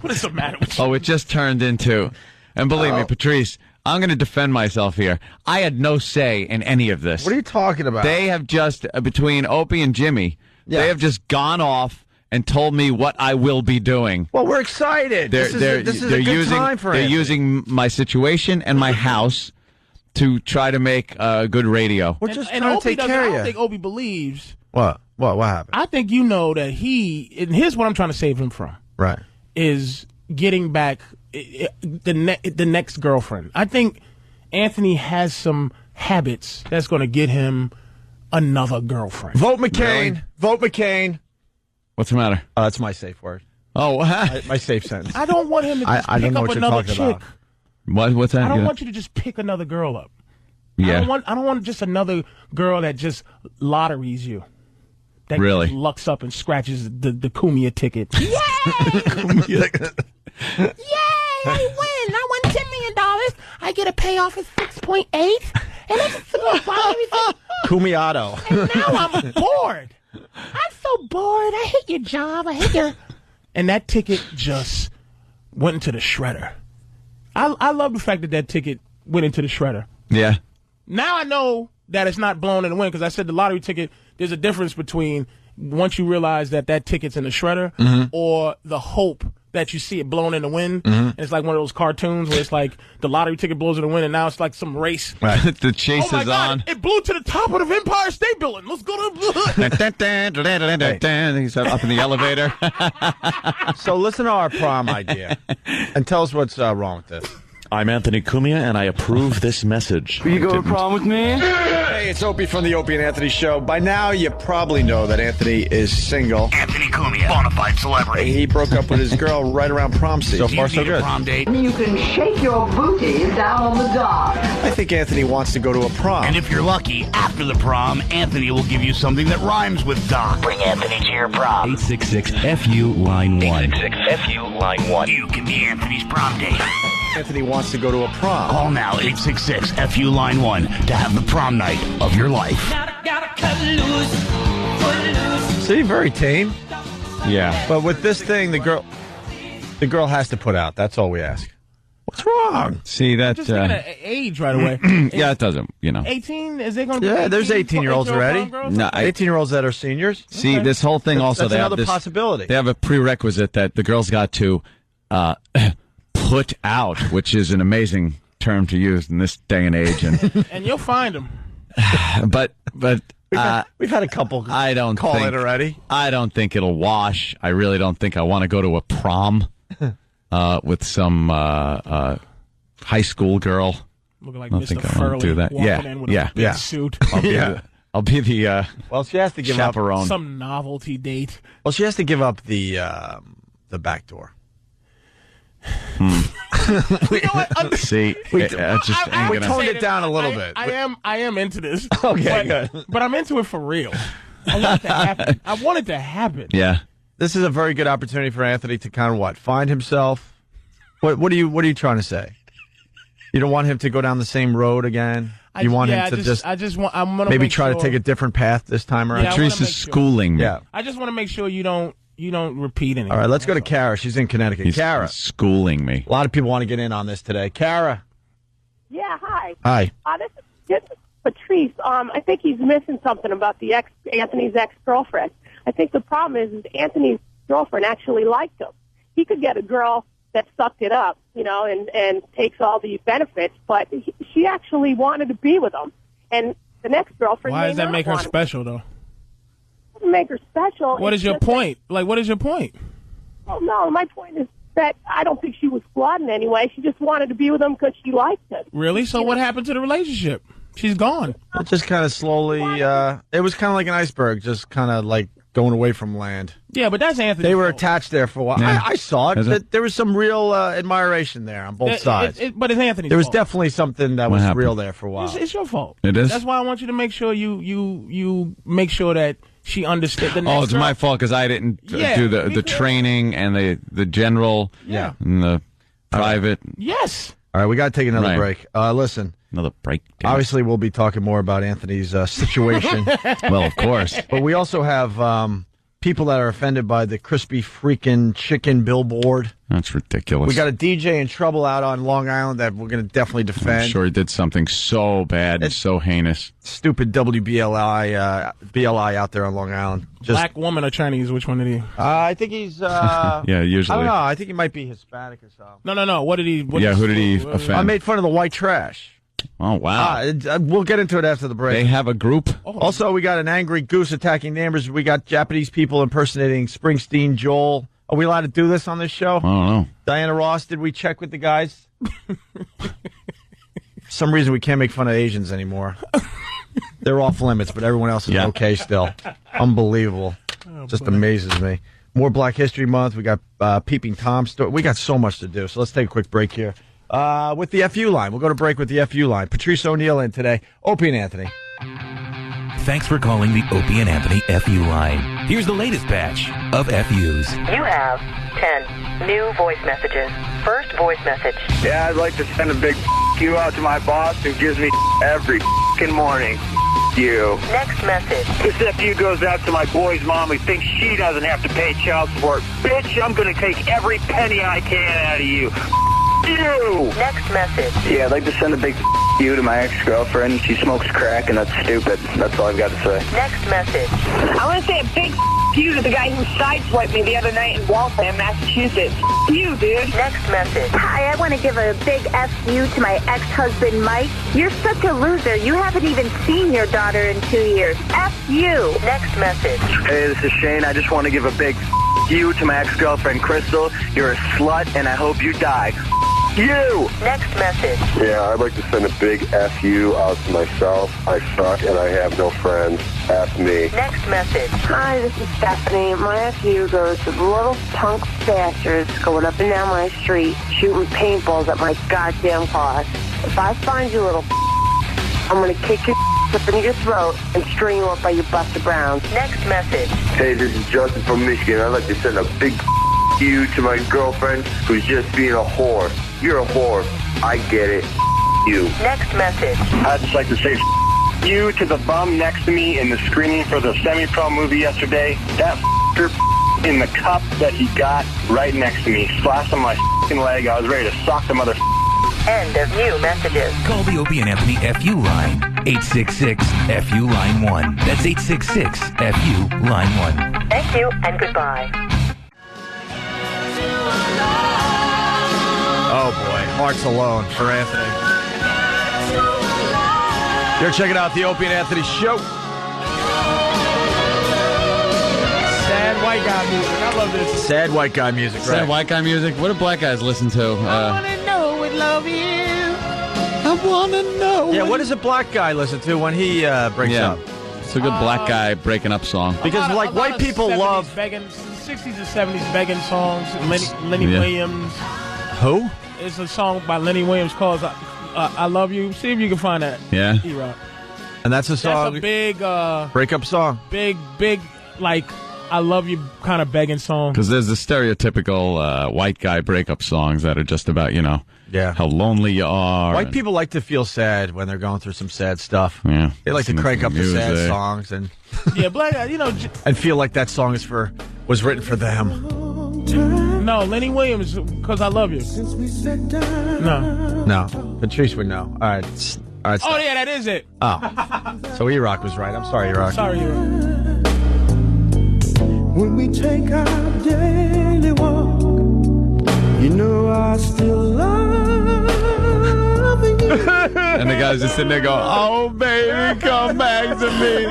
What is the matter with you? Oh, it just turned into, and believe me, Patrice, I'm going to defend myself here. I had no say in any of this. What are you talking about? They have just, between Opie and Jimmy, they have just gone off and told me what I will be doing. Well, we're excited. This is a good time for They're Anthony. using my situation and my house to try to make good radio. We're just and trying to Opie take doesn't- care I of don't you. think Opie believes. What happened? I think you know that and here's what I'm trying to save him from. Right. Is getting back the next girlfriend. I think Anthony has some habits that's going to get him another girlfriend. Vote McCain. Really? Vote McCain. What's the matter? That's my safe word. Oh, My safe sentence. I don't want him to just I don't pick know up what you're another talking chick. about. What's that? I don't want you to just pick another girl up. Yeah. I don't want just another girl that just lotteries you. That Really? just lucks up and scratches the Kumia ticket. Yay! Yay! I win! I won $10 million. I get a payoff of 6.8, and that's buy everything. Cumiato. And now I'm bored. I'm so bored. I hate your job. I hate your. And that ticket just went into the shredder. I love the fact that ticket went into the shredder. Yeah. Now I know that it's not blown in the wind, because I said the lottery ticket, there's a difference between once you realize that ticket's in the shredder or the hope that you see it blown in the wind. And it's like one of those cartoons where it's like the lottery ticket blows in the wind, and now it's like some race. Right. The chase Oh my is God, on. it blew to the top of the Empire State Building. Let's go to He's up in the elevator. So listen to our prom idea and tell us what's wrong with this. I'm Anthony Cumia, and I approve this message. Will you go to prom with me? Hey, it's Opie from the Opie and Anthony Show. By now, you probably know that Anthony is single. Anthony Cumia, bona fide celebrity. He broke up with his girl right around prom season. So far, so good. Prom date. You can shake your booty down on the dock. I think Anthony wants to go to a prom. And if you're lucky, after the prom, Anthony will give you something that rhymes with Doc. Bring Anthony to your prom. 866-FU line 1. 866-FU line 1. You can be Anthony's prom date. Anthony wants to go to a prom. Call now, 866-FU line 1, to have the prom night of your life. See, very tame. Yeah. But with this thing, the girl has to put out. That's all we ask. What's wrong? See, that... Just thinking of age right away. Yeah, it doesn't, 18? Is there going to be Yeah, there's 18-year-olds already. No, 18-year-olds that are seniors. See, this whole thing also... That's they have another this, possibility. They have a prerequisite that the girls got to put out, which is an amazing term to use in this day and age. And you'll find them. But we've had a couple I don't call think, it already. I don't think it'll wash. I really don't think I want to go to a prom with some high school girl. Looking like I don't Mr. think I want to do that. walking Yeah, in with yeah, a big suit. I'll be the well, she has to give chaperone. up Some novelty date. Well, she has to give up the back door. You know what? See, we toned it down a little bit. I am into this. Okay, good. But I'm into it for real. I want it to happen. I want it to happen. Yeah. This is a very good opportunity for Anthony to kind of find himself. What are you trying to say? You don't want him to go down the same road again? You want him to I'm gonna maybe try to take a different path this time around? Yeah, Patrice is schooling me. Yeah. I just want to make sure you don't repeat anything. All right, let's go to Kara. She's in Connecticut. He's Kara. schooling me. A lot of people want to get in on this today. Kara. Yeah, hi. Hi. This is Patrice. I think he's missing something about Anthony's ex-girlfriend. I think the problem is Anthony's girlfriend actually liked him. He could get a girl that sucked it up, and takes all the benefits, but she actually wanted to be with him. And the next girlfriend. Why does that make her special, though? Doesn't make her special. What is your point? What is your point? Well, no, my point is that I don't think she was flawed in any way. She just wanted to be with him because she liked him. Really? So what happened to the relationship? She's gone. It just kind of slowly, it was kind of like an iceberg, just kind of like going away from land. Yeah, but that's Anthony. They were attached there for a while. Yeah. I saw it. There was some real admiration there on both sides. But it's Anthony's There was fault. definitely something that was happened? real there for a while. It's your fault. It is? That's why I want you to make sure you make sure that she understood. Oh, it's my fault because I didn't do the training and the general and the private. Yes. All right, we got to take another break. Listen. Another break. Damn. Obviously, we'll be talking more about Anthony's situation. Well, of course. But we also have people that are offended by the crispy freaking chicken billboard. That's ridiculous. We got a DJ in trouble out on Long Island that we're going to definitely defend. I'm sure he did something so bad and so heinous. Stupid BLI out there on Long Island. Black woman or Chinese? Which one did he? I think he's. Yeah, usually. I don't know. I think he might be Hispanic or something. No. What did he? Who did he offend? I made fun of the white trash. Oh, wow. We'll get into it after the break. They have a group? Also, we got an angry goose attacking neighbors. We got Japanese people impersonating Springsteen, Joel. Are we allowed to do this on this show? I don't know. Diana Ross, did we check with the guys? For some reason, we can't make fun of Asians anymore. They're off limits, but everyone else is okay still. Unbelievable. Just amazes me. More Black History Month. We got Peeping Tom story. We got so much to do, so let's take a quick break here. With the FU line. We'll go to break with the FU line. Patrice O'Neill in today. Opie and Anthony. Thanks for calling the Opie and Anthony FU line. Here's the latest batch of FUs. You have 10 new voice messages. First voice message. Yeah, I'd like to send a big you out to my boss who gives me every morning. You. Next message. This FU goes out to my boy's mom who thinks she doesn't have to pay child support. Bitch, I'm going to take every penny I can out of you. You. Next message. Yeah, I'd like to send a big you to my ex-girlfriend. She smokes crack and that's stupid. That's all I've got to say. Next message. I want to say a big you to the guy who sideswiped me the other night in Waltham, Massachusetts. F you, dude. Next message. Hi, I want to give a big F you to my ex-husband, Mike. You're such a loser. You haven't even seen your daughter in 2 years. F you. Next message. Hey, this is Shane. I just want to give a big you to my ex-girlfriend, Crystal. You're a slut, and I hope you die. You! Next message. Yeah, I'd like to send a big F-U out to myself. I suck and I have no friends. F me. Next message. Hi, this is Stephanie. My FU goes to the little punk bastards going up and down my street shooting paintballs at my goddamn car. If I find you, little I'm going to kick your up in your throat and string you up by your Buster Browns. Next message. Hey, this is Justin from Michigan. I'd like to send a big you to my girlfriend who's just being a whore. You're a whore. I get it. You. Next message. I'd just like to say you to the bum next to me in the screening for the Semi-Pro movie yesterday. That in the cup that he got right next to me. Slashed on my leg. I was ready to sock the mother. End of new messages. Call the Opie and Anthony FU line. 866-FU line 1. That's 866-FU line 1. Thank you and goodbye. Oh, boy. Hearts Alone for Anthony. You're checking out the Opie and Anthony Show. Sad white guy music. I love this. Sad white guy music, right? Sad white guy music. What do black guys listen to? I want to know what love is. I want to know. Yeah, what does a black guy listen to when he breaks up? It's a good black guy breaking up song. Because, like, white people love... 60s and 70s begging songs. Lenny Williams. Who? It's a song by Lenny Williams called I Love You. See if you can find that. Yeah. E-Rock. And that's a song... That's a big... breakup song. Big, like, I love you kind of begging song. Because there's the stereotypical white guy breakup songs that are just about, how lonely you are. White people like to feel sad when they're going through some sad stuff. Yeah. They like to crank up the sad songs and... Yeah, black guy, and feel like that song was written for them. No, Lenny Williams, because I love you. No. Patrice would know. All right. Oh, yeah, that is it. Oh. So E-Rock was right. I'm sorry, E-Rock. Sorry, E-Rock. When we take our daily walk, I still love you. And the guys just sitting there going, oh, baby, come back to me.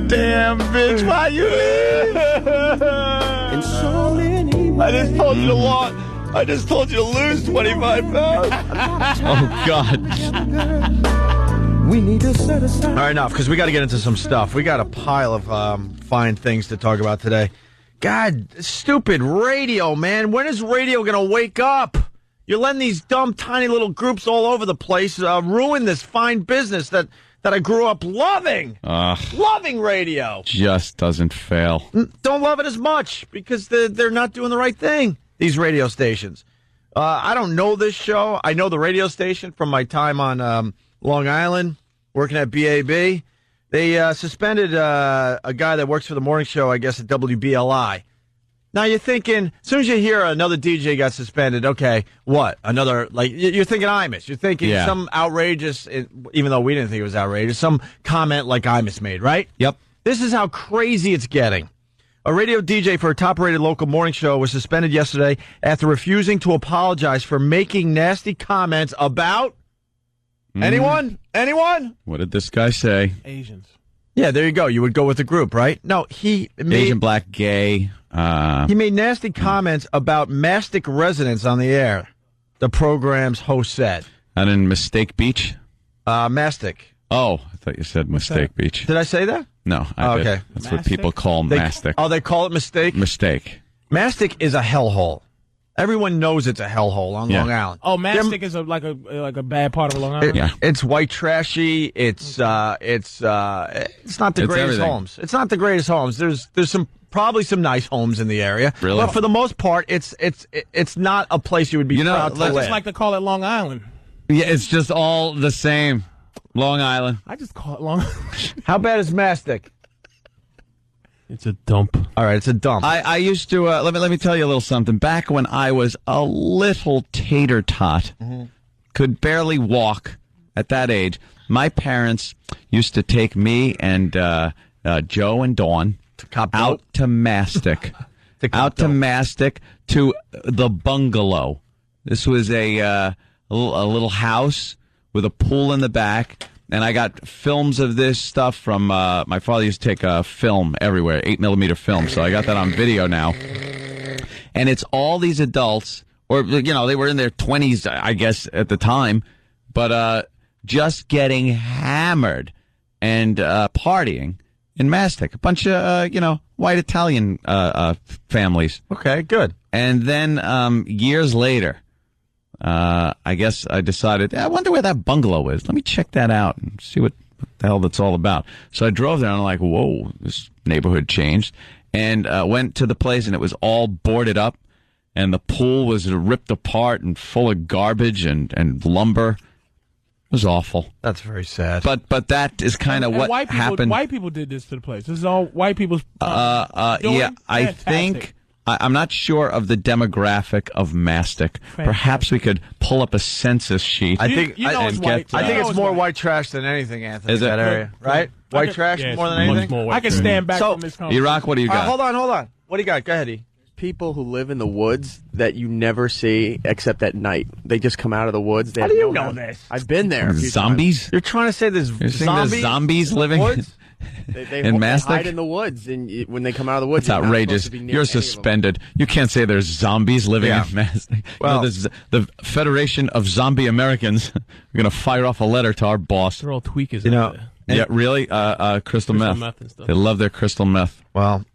Damn, bitch, why you leave? And so many I just told you to walk. I just told you to lose 25 pounds. Oh, God. We need to set aside. All right, enough, because we got to get into some stuff. We got a pile of fine things to talk about today. God, stupid radio, man. When is radio going to wake up? You're letting these dumb, tiny little groups all over the place ruin this fine business that I grew up loving. Loving radio. Just doesn't fail. Don't love it as much because they're not doing the right thing, these radio stations. I don't know this show. I know the radio station from my time on Long Island, working at BAB. They suspended a guy that works for the morning show, I guess, at WBLI. Now you're thinking, as soon as you hear another DJ got suspended, okay, what? Another, like, you're thinking Imus. You're thinking some outrageous, even though we didn't think it was outrageous, some comment like Imus made, right? Yep. This is how crazy it's getting. A radio DJ for a top-rated local morning show was suspended yesterday after refusing to apologize for making nasty comments about... Anyone? What did this guy say? Asians. Yeah, there you go. You would go with the group, right? No, he made... Asian, black, gay. He made nasty comments about Mastic residents on the air, the program's host said. And in Mistake Beach? Mastic. Oh, I thought you said Mistake Beach. Did I say that? No, I did. Okay. That's what people call Mastic. Oh, they call it Mistake? Mistake. Mastic is a hellhole. Everyone knows it's a hellhole on Long Island. Oh, Mastic is like a bad part of Long Island. It's white trashy. It's not the greatest everything. homes. It's not the greatest homes. There's probably some nice homes in the area. Really? But for the most part, it's not a place you would be proud to live. I just like to call it Long Island. Yeah, it's just all the same. Long Island. I just call it Long Island. How bad is Mastic? It's a dump. All right, it's a dump. I used to let me tell you a little something. Back when I was a little tater tot, could barely walk at that age, my parents used to take me and Joe and Dawn out to Mastic. Out to Mastic to the bungalow. This was a little house with a pool in the back, and I got films of this stuff from my father used to take film everywhere, 8mm film, so I got that on video now. And it's all these adults, or they were in their 20s, I guess, at the time, but just getting hammered and partying in Mastic. A bunch of white Italian families. Okay, good. And then years later, I guess I decided, I wonder where that bungalow is. Let me check that out and see what the hell that's all about. So I drove there and I'm like, whoa, this neighborhood changed. And went to the place and it was all boarded up. And the pool was ripped apart and full of garbage and lumber. It was awful. That's very sad. But that is kind of what happened. White people did this to the place. This is all white people's yeah, I think... I'm not sure of the demographic of Mastic. Perhaps we could pull up a census sheet. I think it's more white trash than anything, Anthony. Is it? That area, right? White trash more than anything. I can stand back from this conversation. Iraq, what do you got? Hold on. What do you got? Go ahead, E. People who live in the woods that you never see except at night. They just come out of the woods. How do you know this? I've been there. Zombies? You're trying to say there's zombies living in Mastic? They hide in the woods, and when they come out of the woods, it's outrageous. You're suspended. You can't say there's zombies living in Mastic. Well, this is the Federation of Zombie Americans. We're going to fire off a letter to our boss. They're all tweakers. Yeah, really? Crystal meth and stuff. They love their crystal meth. Well,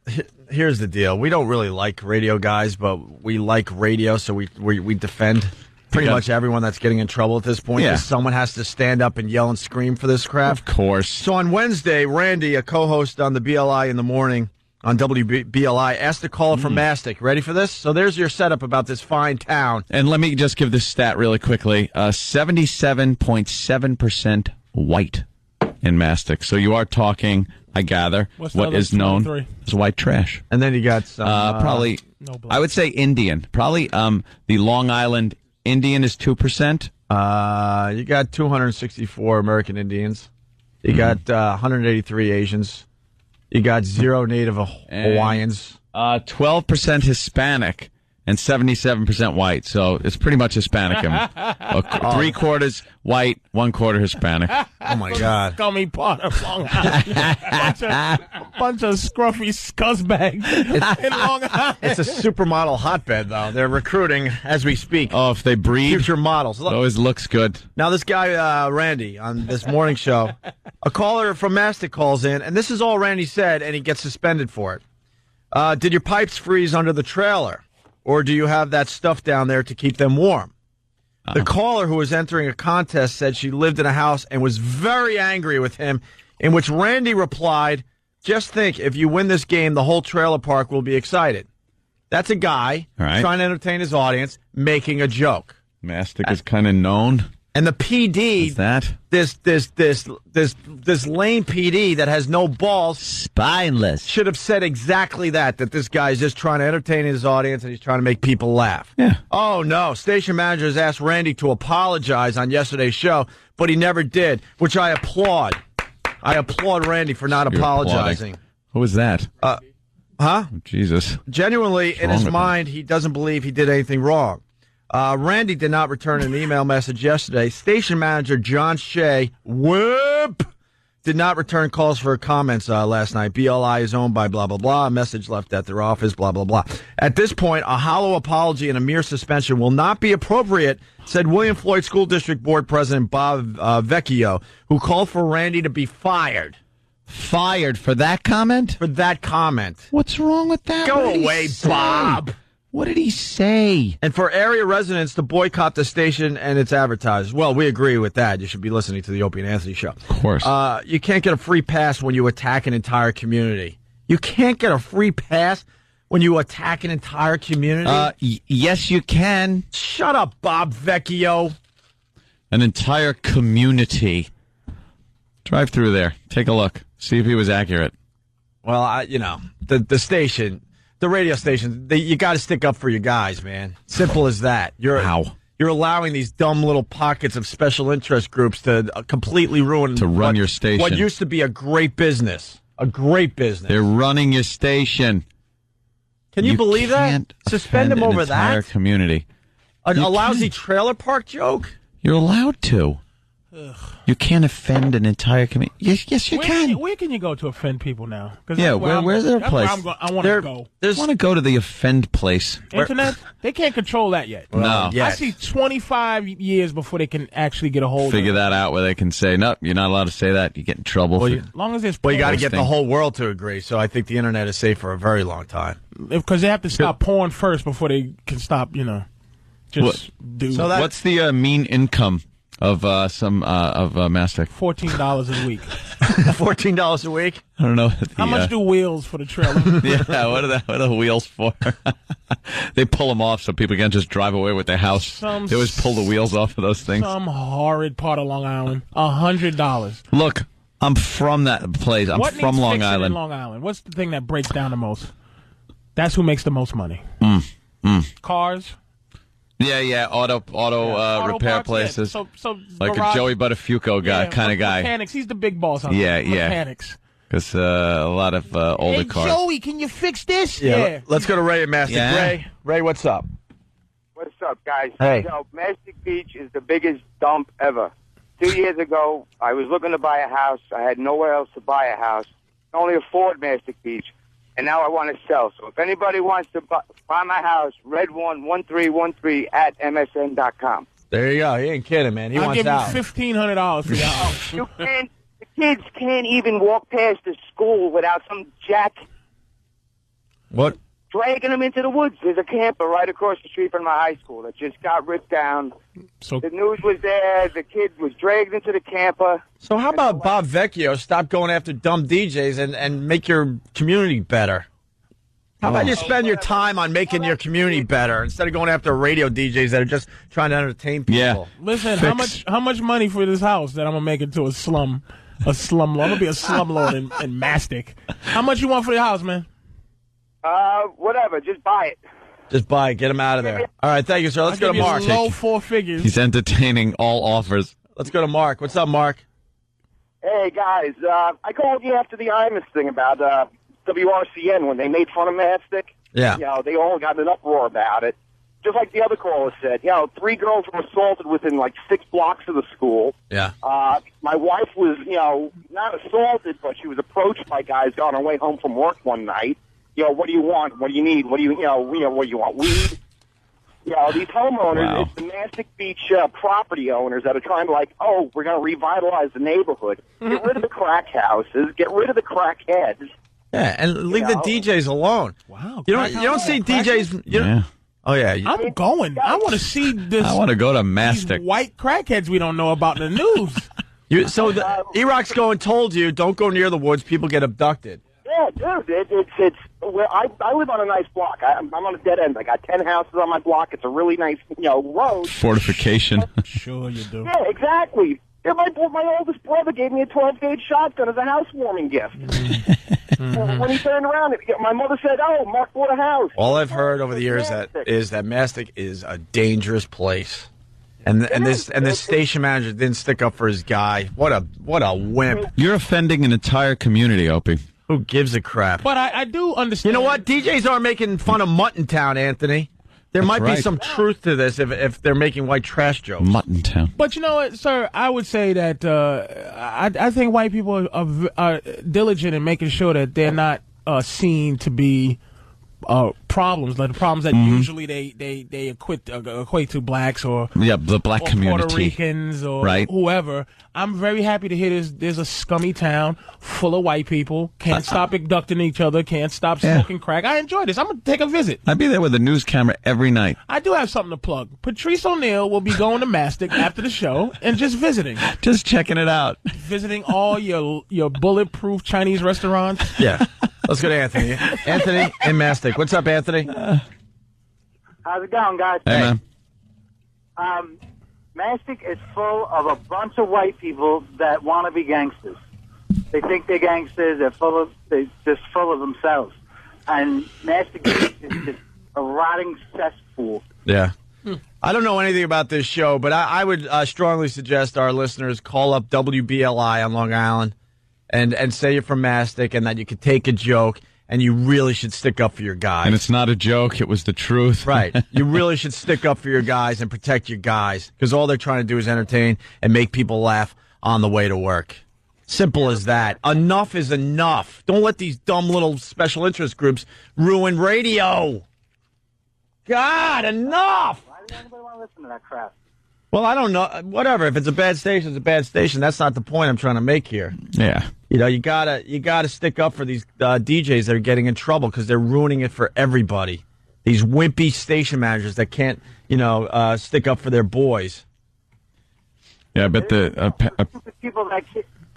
here's the deal. We don't really like radio guys, but we like radio, so we defend pretty much everyone that's getting in trouble at this point. Yeah. Because someone has to stand up and yell and scream for this crap. Of course. So on Wednesday, Randy, a co-host on the BLI in the morning on WBLI, asked a caller from Mastic. Ready for this? So there's your setup about this fine town. And let me just give this stat really quickly. 77.7% white in Mastic. So you are talking, I gather, what is known as white trash. And then you got some... probably, I would say Indian. Probably the Long Island Indian is 2%. You got 264 American Indians. You got 183 Asians. You got 0 Native Hawaiians. 12% Hispanic and 77% white. So it's pretty much Hispanic. 3/4 white, 1/4 Hispanic. Oh my God! Scummy part of Long Island. bunch of scruffy scuzzbags in Long Island. It's a supermodel hotbed, though. They're recruiting as we speak. Oh, if they breed future models. Look. It always looks good. Now this guy Randy on this morning show, a caller from Mastic calls in, and this is all Randy said, and he gets suspended for it. Did your pipes freeze under the trailer? Or do you have that stuff down there to keep them warm? The caller who was entering a contest said she lived in a house and was very angry with him, in which Randy replied, just think, if you win this game, the whole trailer park will be excited. That's a guy trying to entertain his audience, making a joke. Mastic is kind of known. And the PD, this lame PD that has no balls, spineless, should have said exactly that this guy's just trying to entertain his audience and he's trying to make people laugh. Yeah. Oh, no. Station managers asked Randy to apologize on yesterday's show, but he never did, which I applaud. I applaud Randy for not apologizing. Who was that? Huh? Jesus. Genuinely, in his mind, he doesn't believe he did anything wrong. Randy did not return an email message yesterday. Station manager John Shea, did not return calls for comments last night. BLI is owned by blah, blah, blah. A message left at their office, blah, blah, blah. At this point, a hollow apology and a mere suspension will not be appropriate, said William Floyd School District Board President Bob Vecchio, who called for Randy to be fired. Fired for that comment? For that comment. What's wrong with that? Go away, Bob. What did he say? And for area residents to boycott the station and its advertisers. Well, we agree with that. You should be listening to the Opie and Anthony show. Of course. You can't get a free pass when you attack an entire community. You can't get a free pass when you attack an entire community? Yes, you can. Shut up, Bob Vecchio. An entire community. Drive through there. Take a look. See if he was accurate. Well, the station... The radio station, you got to stick up for your guys, man. Simple as that. You're allowing these dumb little pockets of special interest groups to completely ruin run your station. What used to be a great business. A great business. They're running your station. Can you believe that? Can't Suspend them offend over an entire that? community. A You lousy can't. trailer park joke? You're allowed to. You can't offend an entire community. Yes, you can. Where can you go to offend people now? 'Cause Yeah, that's where where's their that's where place? I want to go. I want to go to the offend place. Internet, they can't control that yet. No. I see 25 years before they can actually get a hold Figure of it. that out where they can say, nope, you're not allowed to say that. You get in trouble. Well, for As long as there's Well, you got to porn. get the whole world to agree, so I think the internet is safe for a very long time. Because they have to stop porn first before they can stop, just do. So that- What's the mean income of Mastic? $14 a week. $14 a week? I don't know. How much do wheels for the trailer? Yeah, what are the wheels for? They pull them off so people can't just drive away with their house. They always pull the wheels off of those things. Some horrid part of Long Island. $100. Look, I'm from that place. I'm What from needs Long fixing Island. in Long Island? What's the thing that breaks down the most? That's who makes the most money. Cars. Yeah, auto repair parts, places. Yeah. So like garage, a Joey Buttafuoco guy, kind of guy. Mechanics. He's the big boss on Yeah. mechanics. Because a lot of older Hey, cars. Joey, can you fix this? Yeah. Let's go to Ray and Mastic. Yeah. Ray, what's up? What's up, guys? Hey. So, Mastic Beach is the biggest dump ever. 2 years ago, I was looking to buy a house. I had nowhere else to buy a house. I can only afford Mastic Beach. And now I want to sell. So if anybody wants to buy my house, Red11313 at MSN.com. There you go. He ain't kidding, man. He I'll wants give you out. $1,500 for your house. The kids can't even walk past the school without some jack What? dragging them into the woods. There's a camper right across the street from my high school that just got ripped down. So the news was there. The kid was dragged into the camper. So how about Bob Vecchio stop going after dumb DJs and make your community better? How about you spend your time on making your community better instead of going after radio DJs that are just trying to entertain people? Yeah. Listen, how much money for this house that I'm gonna make into a slum lord? I'm gonna be a slumlord in Mastic. How much you want for the house, man? Whatever. Just buy it. Just buy it. Get him out of there. All right, thank you, sir. Let's I'll go to give you Mark. low four figures. He's entertaining all offers. Let's go to Mark. What's up, Mark? Hey, guys. I called you after the Imus thing about WRCN when they made fun of Mastic. Yeah. They all got an uproar about it. Just like the other caller said, 3 girls were assaulted within like 6 blocks of the school. Yeah. My wife was, not assaulted, but she was approached by guys on her way home from work one night. What do you want? What do you need? What do you want? Weed? These homeowners, it's the Mastic Beach property owners that are trying to we're going to revitalize the neighborhood. Get rid of the crack houses. Get rid of the crackheads. Yeah, and leave the DJs alone. Wow. You don't see DJs. Yeah. Oh yeah. I'm going. I want to see this. I want to go to Mastic. White crackheads we don't know about in the news. E-Rock's told you don't go near the woods. People get abducted. Yeah, dude, it's where I live on a nice block. I'm on a dead end. I got 10 houses on my block. It's a really nice, road. Fortification. Sure you do. Yeah, exactly. Yeah, my oldest brother gave me a 12-gauge shotgun as a housewarming gift. When he turned around, my mother said, "Oh, Mark bought a house." All I've heard over the years is that Mastic is a dangerous place, and this station manager didn't stick up for his guy. What a wimp! You're offending an entire community, Opie. Who gives a crap? But I do understand. You know what? DJs are making fun of Mutton Town, Anthony. There might be some truth to this if they're making white trash jokes. Mutton Town. But you know what, sir? I would say that I think white people are diligent in making sure that they're not seen to be problems, like the problems that usually they equate to blacks or the black community, Puerto Ricans or right. whoever. I'm very happy to hear there's a scummy town full of white people, can't stop abducting each other, can't stop smoking crack. I enjoy this. I'm going to take a visit. I'd be there with a news camera every night. I do have something to plug. Patrice O'Neal will be going to Mastic after the show and just visiting. Just checking it out. Visiting all your bulletproof Chinese restaurants. Yeah. Let's go to Anthony. Anthony in Mastic. What's up, Anthony? How's it going, guys? Hey, man. Mastic is full of a bunch of white people that want to be gangsters. They think they're gangsters. They're just full of themselves. And Mastic is just a rotting cesspool. Yeah. I don't know anything about this show, but I would strongly suggest our listeners call up WBLI on Long Island and say you're from Mastic and that you could take a joke and you really should stick up for your guys. And it's not a joke. It was the truth. Right. You really should stick up for your guys and protect your guys because all they're trying to do is entertain and make people laugh on the way to work. Simple as that. Enough is enough. Don't let these dumb little special interest groups ruin radio. God, enough. Why does anybody want to listen to that crap? Well, I don't know. Whatever. If it's a bad station, it's a bad station. That's not the point I'm trying to make here. Yeah. You know, you gotta stick up for these DJs that are getting in trouble because they're ruining it for everybody. These wimpy station managers that can't, stick up for their boys. Yeah, but People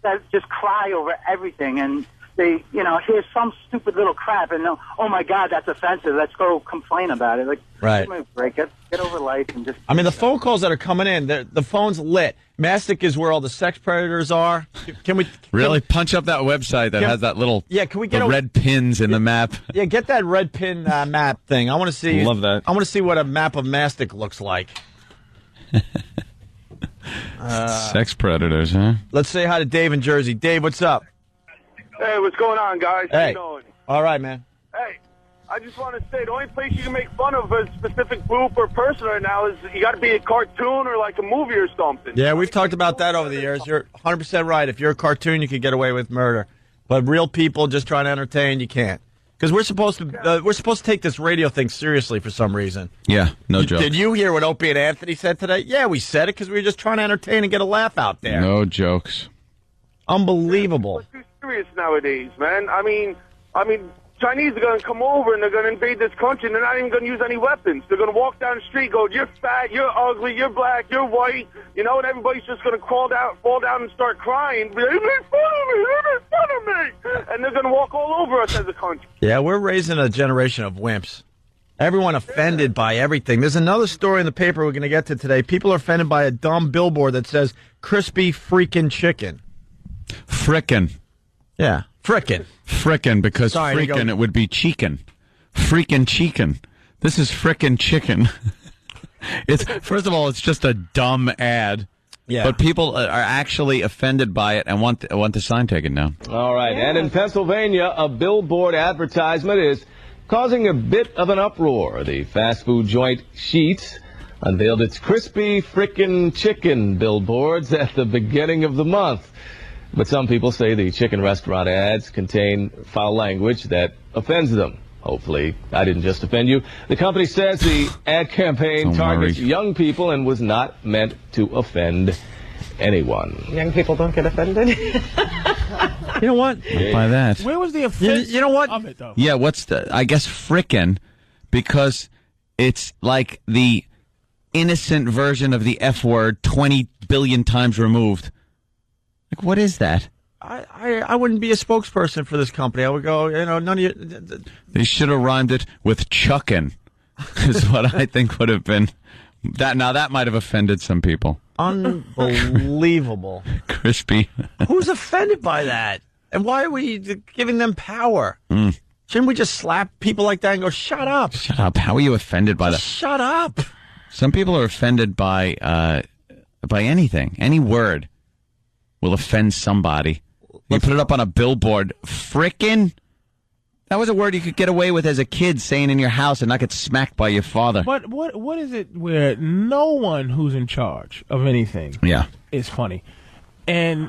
that just cry over everything, and they, hear some stupid little crap, and oh my God, that's offensive. Let's go complain about it. Like, right. Give me a break. Get over life and just. I mean, the phone calls that are coming in, the phone's lit. Mastic is where all the sex predators are. Can we really punch up that website that has that little can we get red pins in the map? Yeah, get that red pin map thing. I want to see. Love that. I want to see what a map of Mastic looks like. Sex predators, huh? Let's say hi to Dave in Jersey. Dave, what's up? Hey, what's going on, guys? How Hey. you doing? All right, man. Hey, I just want to say the only place you can make fun of a specific group or person right now is you got to be a cartoon or like a movie or something. Yeah, we've talked about that over the years. You're 100% right. If you're a cartoon, you could get away with murder. But real people just trying to entertain, you can't. Because we're supposed to take this radio thing seriously for some reason. Yeah, no joke. Did you hear what Opie and Anthony said today? Yeah, we said it because we were just trying to entertain and get a laugh out there. No jokes. Unbelievable. Too serious nowadays, man. I mean, Chinese are going to come over and they're going to invade this country and they're not even going to use any weapons. They're going to walk down the street, go, you're fat, you're ugly, you're black, you're white, and everybody's just going to fall down and start crying. They make fun of me, they make fun of me. And they're going to walk all over us as a country. Yeah, we're raising a generation of wimps. Everyone offended by everything. There's another story in the paper we're going to get to today. People are offended by a dumb billboard that says crispy freaking chicken. Frickin'. Yeah, frickin'. Frickin', because Sorry, frickin' it would be cheekin'. Freakin' cheekin'. This is frickin' chicken. First of all, it's just a dumb ad. Yeah. But people are actually offended by it and want the sign taken down. All right, and in Pennsylvania, a billboard advertisement is causing a bit of an uproar. The fast food joint Sheetz unveiled its crispy frickin' chicken billboards at the beginning of the month. But some people say the chicken restaurant ads contain foul language that offends them. Hopefully, I didn't just offend you. The company says the ad campaign targets young people and was not meant to offend anyone. Young people don't get offended. You know what? Not by that. Where was the offense you know what? of it, though? Yeah, I guess frickin', because it's like the innocent version of the F word 20 billion times removed. Like, what is that? I wouldn't be a spokesperson for this company. I would go, none of you. They should have rhymed it with chuckin', is what I think would have been. That might have offended some people. Unbelievable. Crispy. Who's offended by that? And why are we giving them power? Shouldn't we just slap people like that and go, shut up? Shut up. How are you offended by that? Shut up. Some people are offended by anything. Any word will offend somebody. You put it up on a billboard. Frickin'? That was a word you could get away with as a kid saying in your house and not get smacked by your father. But what is it where no one who's in charge of anything is funny? And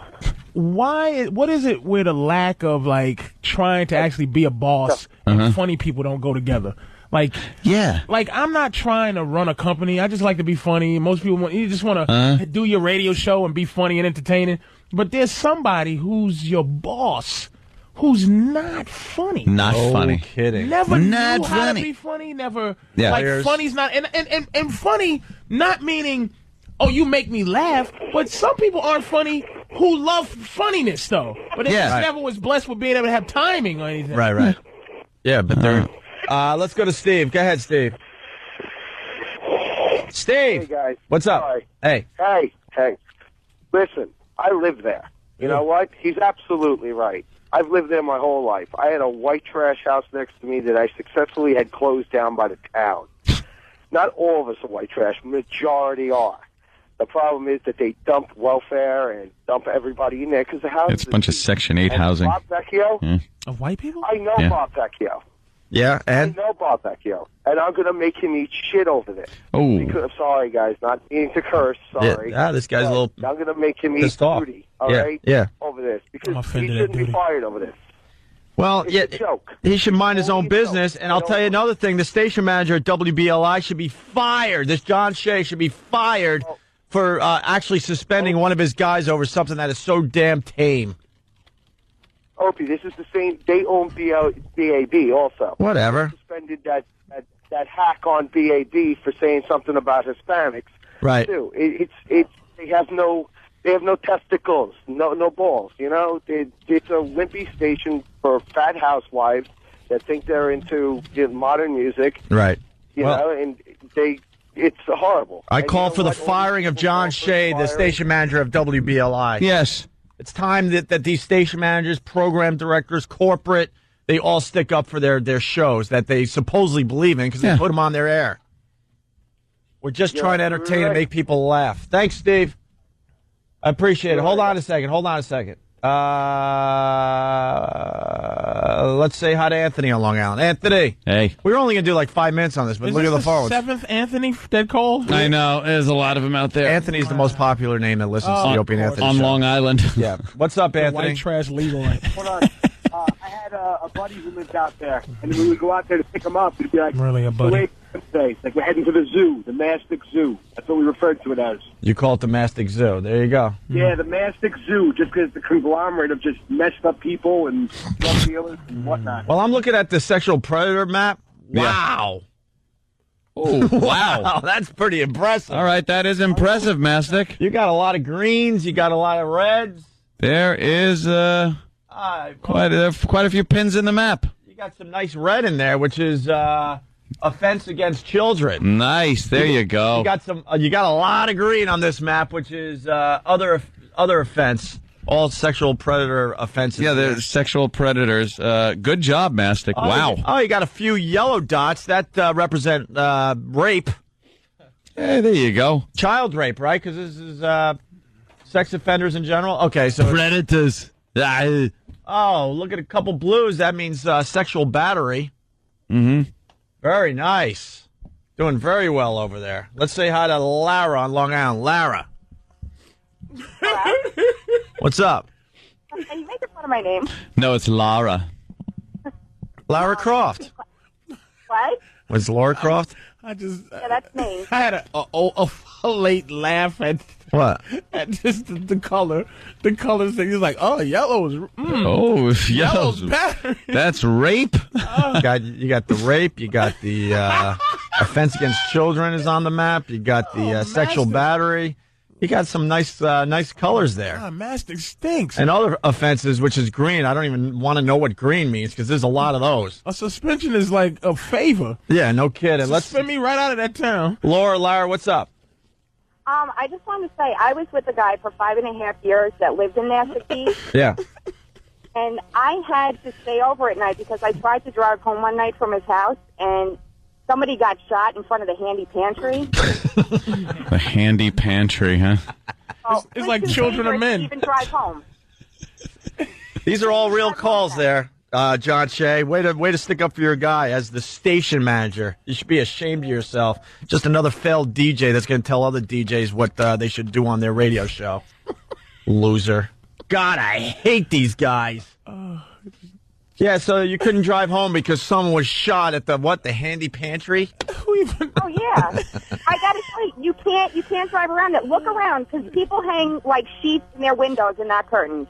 what is it where the lack of, like, trying to actually be a boss and funny people don't go together? Like, I'm not trying to run a company. I just like to be funny. Most people you just want to do your radio show and be funny and entertaining. But there's somebody who's your boss who's not funny. Not funny. Kidding. Never not knew how funny. to be funny. Never. Yeah. Like, funny's not, and funny not meaning, oh, you make me laugh. But some people aren't funny who love funniness, though. But they just never was blessed with being able to have timing or anything. Right. Yeah, but they're. Let's go to Steve. Go ahead, Steve. Steve. Hey, guys. What's up? Sorry. Hey. Hey. Listen, I live there. You know what? He's absolutely right. I've lived there my whole life. I had a white trash house next to me that I successfully had closed down by the town. Not all of us are white trash. Majority are. The problem is that they dump welfare and dump everybody in there because the house. It's a bunch of Section 8 housing. Bob Vecchio. Of white people? I know Yeah. Bob Vecchio. Yeah, and? I know Bob Vecchio, and I'm going to make him eat shit over this. Oh. Because, sorry, guys, not meaning to curse. Sorry. Yeah, this guy's a little I'm going to make him eat pissed off. booty. All right. Yeah. Over this because I'm he offended at shouldn't be duty. fired over this. Well, It's yeah, a joke. he should mind his own business. And I'll tell you another thing: the station manager at WBLI should be fired. This John Shea should be fired for actually suspending one of his guys over something that is so damn tame. Opie, this is the same. They own BAB also. Whatever. They suspended that hack on BAB for saying something about Hispanics. Right. Too. It's they have no testicles, no balls. You know, it's a wimpy station for fat housewives that think they're into modern music. Right. You know, and it's horrible. I And call you know for the what? firing of John Shea, the station manager of WBLI. Yes. It's time that these station managers, program directors, corporate, they all stick up for their shows that they supposedly believe in because they put them on their air. We're just trying to entertain and make people laugh. Thanks, Steve. I appreciate it. Hold on a second. Let's say hi to Anthony on Long Island. Anthony. Hey. We were only going to do like 5 minutes on this, but Is look this at the phones. seventh Anthony that called? I know. There's a lot of them out there. Anthony's the most popular name that listens to the Opie and Anthony on show. Long Island. Yeah. What's up, Anthony? White trash legal. Hold on. I had a buddy who lived out there, and when we would go out there to pick him up, it'd be like, Really, a buddy? Today. Like, we're heading to the zoo, the Mastic Zoo. That's what we referred to it as. You call it the Mastic Zoo. There you go. Yeah, the Mastic Zoo, just because it's the conglomerate of just messed up people and drug dealers and whatnot. Well, I'm looking at the sexual predator map. Wow. Oh, wow. That's pretty impressive. All right, that is impressive, Mastic. You got a lot of greens. You got a lot of reds. There is quite a few pins in the map. You got some nice red in there, which is offense against children. Nice. There you go. You got some. You got a lot of green on this map, which is other offense. All sexual predator offenses. Yeah, they're sexual predators. Good job, Mastic. Wow. Oh, you got a few yellow dots that represent rape. Hey, there you go. Child rape, right? Because this is sex offenders in general. Okay, so predators. Oh, look at a couple blues. That means sexual battery. Mm-hmm. Very nice. Doing very well over there. Let's say hi to Lara on Long Island. Lara. Hello? What's up? Are you making fun of my name? No, it's Lara. Lara Croft. What? Was Laura Croft? I just. Yeah, that's me. I had a late laugh at What? at just the color. The color thing. He's like, oh, yellow is. Oh, yellow's yellow's better. That's rape. You got the rape. You got the offense against children is on the map. You got the sexual battery. You got some nice colors there. Ah, Mastic stinks. And other offenses, which is green. I don't even want to know what green means because there's a lot of those. A suspension is like a favor. Yeah, no kidding. Let's Suspend me right out of that town. Lara, what's up? I just wanted to say I was with a guy for 5.5 years that lived in Mastic Beach, Yeah. and I had to stay over at night because I tried to drive home one night from his house, and somebody got shot in front of the handy pantry. The handy pantry, huh? Oh, It's like children of men. Even drive home. These are all real calls there, John Shea. Way to stick up for your guy as the station manager. You should be ashamed of yourself. Just another failed DJ that's going to tell other DJs what they should do on their radio show. Loser. God, I hate these guys. Yeah, so you couldn't drive home because someone was shot at the handy pantry? Oh yeah, I gotta say you can't drive around it. Look around because people hang like sheets in their windows and not curtains.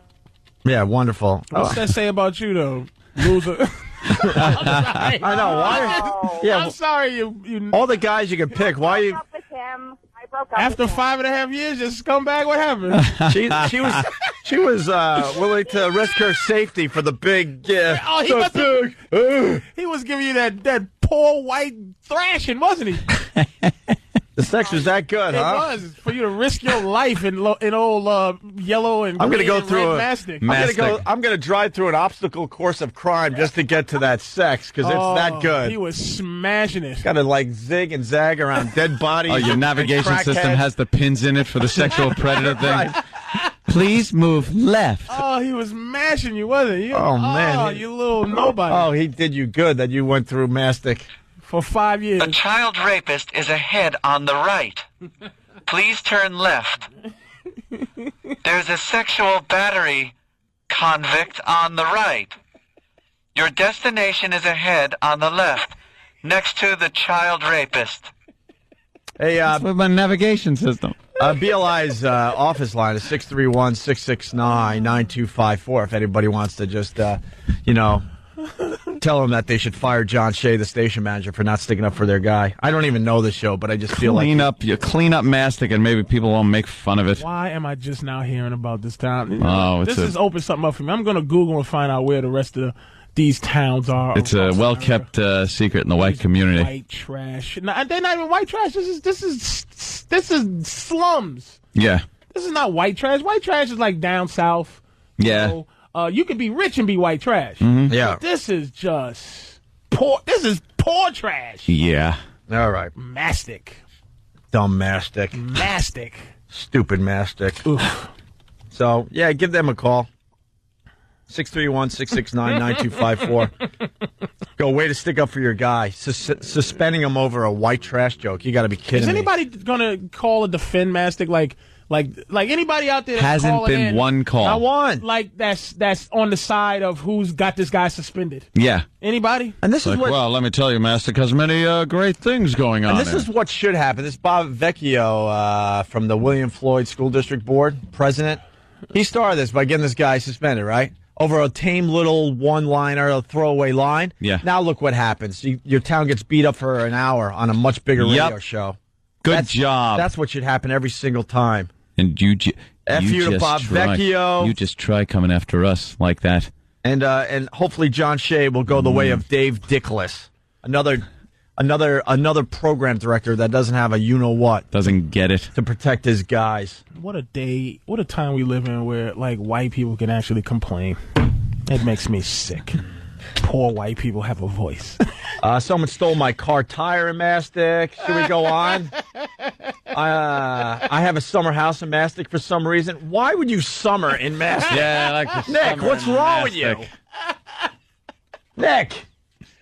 Yeah, wonderful. What's that say about you, though, loser? I know. Why? Yeah, I'm sorry. You. all the guys you can pick. Why you? Up with him. I broke up After with him. 5.5 years, you scumbag. What happened? She was willing to risk her safety for the big. Oh, he was giving you that poor white thrashing, wasn't he? The sex was that good, It huh? was for you to risk your life in old yellow and I'm green gonna go and through red a mastic. I'm gonna drive through an obstacle course of crime just to get to that sex because it's that good. He was smashing it. Got to like zig and zag around dead bodies. Oh, your and navigation system crackheads. has the pins in it for the sexual predator thing. Right. Please move left. Oh, he was mashing you, wasn't he? Oh, man. Oh, you little nobody. Oh, he did you good that you went through mastic. For 5 years. The child rapist is ahead on the right. Please turn left. There's a sexual battery convict on the right. Your destination is ahead on the left, next to the child rapist. Hey, with my navigation system. BLI's office line is 631-669-9254 if anybody wants to just, tell them that they should fire John Shea, the station manager, for not sticking up for their guy. I don't even know the show, but I just feel like... Clean up mastic and maybe people won't make fun of it. Why am I just now hearing about this town? Oh, this has opened something up for me. I'm going to Google and find out where the rest of these towns are. It's a well-kept secret in the white community. White trash. No, they're not even white trash. This is slums. Yeah. This is not white trash. White trash is like down south. Yeah. You can be rich and be white trash. Mhm. Yeah. But this is just poor. This is poor trash. Yeah. All right. Mastic. Dumb mastic. Mastic. Stupid mastic. Oof. So, yeah, give them a call. 631-669-9254. Go, way to stick up for your guy. Suspending him over a white trash joke. You got to be kidding Is me. anybody gonna call or defend mastic? Like anybody out there that's Hasn't calling been in, one call. Not one. Like that's on the side of who's got this guy suspended. Yeah. Anybody? And this is what... Well, let me tell you, Mastic has many great things going on. And this is what should happen. This Bob Vecchio from the William Floyd School District Board, president, he started this by getting this guy suspended, right? Over a tame little one-liner, a throwaway line. Yeah. Now look what happens. Your town gets beat up for an hour on a much bigger radio show. Good job. That's what should happen every single time. And you F you to just Bob try. Vecchio. You just try coming after us like that. And hopefully John Shea will go the way of Dave Dickless, another program director that doesn't have a you-know-what. Doesn't get it. To protect his guys. What a day! What a time we live in where like white people can actually complain. It makes me sick. Poor white people have a voice. Someone stole my car tire in Mastic. Should we go on? I have a summer house in Mastic for some reason. Why would you summer in Mastic? Yeah, I like the Nick, summer what's in wrong with you? Mastic. Nick.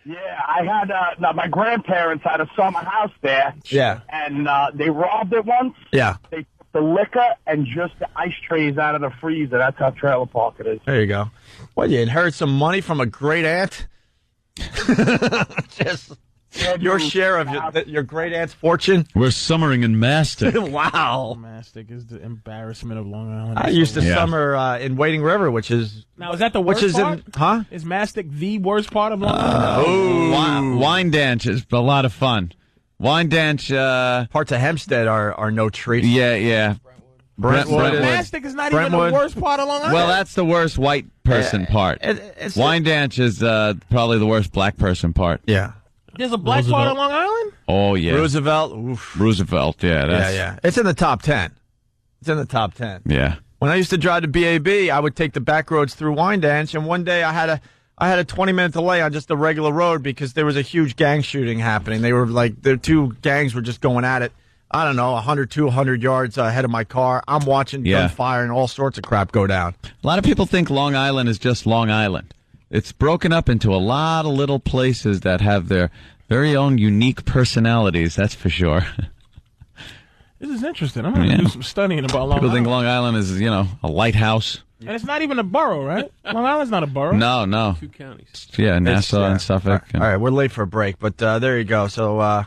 Yeah, I had my grandparents had a summer house there. Yeah. And they robbed it once. Yeah. They took the liquor and just the ice trays out of the freezer. That's how trailer park it is. There you go. What, you inherit some money from a great aunt? Just your share of your great aunt's fortune? We're summering in Mastic. Wow. Mastic is the embarrassment of Long Island. I used to summer in Wading River, which is... Now, is that the worst part? Huh? Is Mastic the worst part of Long Island? Wyandanch is a lot of fun. Wyandanch... parts of Hempstead are no treat. Yeah. Brentwood. Mastic is not even the worst part of Long Island. Well, that's the worst white person part. Wyandanch is probably the worst black person part. Yeah. There's a black part of Long Island? Oh, yeah. Roosevelt. Oof. Roosevelt, yeah. Yeah. It's in the top 10. It's in the top 10. Yeah. When I used to drive to BAB, I would take the back roads through Wyandanch, and one day I had a 20-minute delay on just a regular road because there was a huge gang shooting happening. They were like, the two gangs were just going at it. I don't know, 100, 200 yards ahead of my car. I'm watching gunfire and all sorts of crap go down. A lot of people think Long Island is just Long Island. It's broken up into a lot of little places that have their very own unique personalities, that's for sure. This is interesting. I'm going to do some studying about Long People Island. think Long Island is, a lighthouse. And it's not even a borough, right? Long Island's not a borough. No. 2 counties. Yeah, Nassau and Suffolk. All right, we're late for a break, but there you go. So,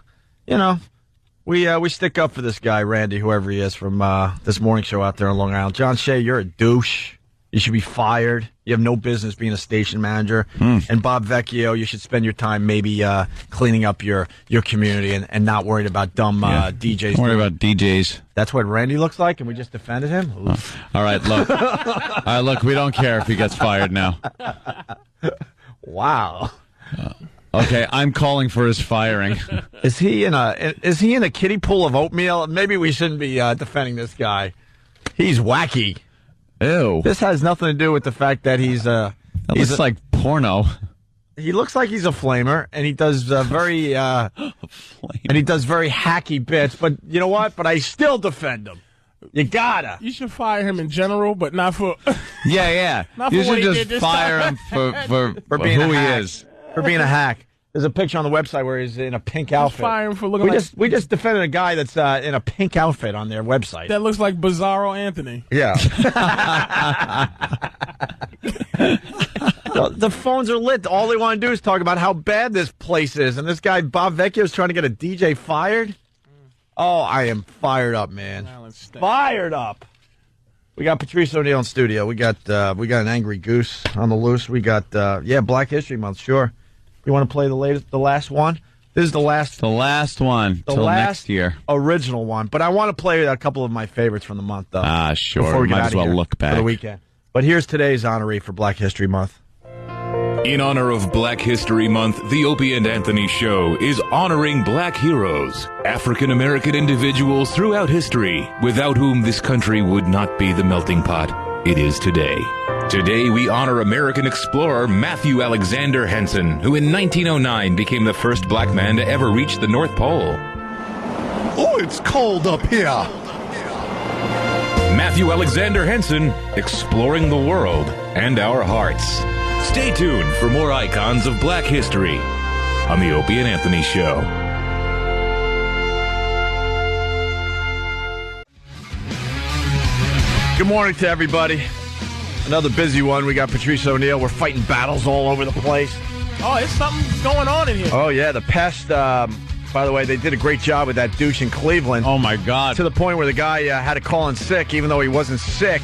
we stick up for this guy, Randy, whoever he is, from this morning show out there on Long Island. John Shea, you're a douche. You should be fired. You have no business being a station manager. And Bob Vecchio, you should spend your time maybe cleaning up your community and not worried about dumb DJs. Don't worry about DJs. That's what Randy looks like, and we just defended him? Oof. All right, look. We don't care if he gets fired now. Wow. Okay, I'm calling for his firing. Is he in a kiddie pool of oatmeal? Maybe we shouldn't be defending this guy. He's wacky. Ew. This has nothing to do with the fact that he's looks like porno. He looks like he's a flamer, and he does very hacky bits. But you know what? But I still defend him. You gotta. You should fire him in general, but not for. Yeah. Not You for what should he just did this fire time. him for being who a he hack. is. For being a hack. There's a picture on the website where he's in a pink outfit. Fire him for looking We just defended a guy that's in a pink outfit on their website. that looks like Bizarro Anthony. Yeah. The phones are lit. All they want to do is talk about how bad this place is. And this guy, Bob Vecchio, is trying to get a DJ fired. Oh, I am fired up, man. Fired up. We got Patrice O'Neill in studio. We got an angry goose on the loose. We got Black History Month. Sure. You want to play the last one? This is the last one. Till next year. Original one. But I want to play a couple of my favorites from the month, though. Sure. Before we get Might out as of well here look back for the weekend. But here's today's honoree for Black History Month. In honor of Black History Month, the Opie and Anthony Show is honoring black heroes, African-American individuals throughout history, without whom this country would not be the melting pot it is today. Today, we honor American explorer Matthew Alexander Henson, who in 1909 became the first black man to ever reach the North Pole. Oh, it's cold up here. Matthew Alexander Henson, exploring the world and our hearts. Stay tuned for more icons of black history on the Opie and Anthony Show. Good morning to everybody. Another busy one. We got Patrice O'Neill. We're fighting battles all over the place. Oh, it's something going on in here. Oh, yeah. The pest, by the way, they did a great job with that douche in Cleveland. Oh, my God. To the point where the guy had to call in sick, even though he wasn't sick.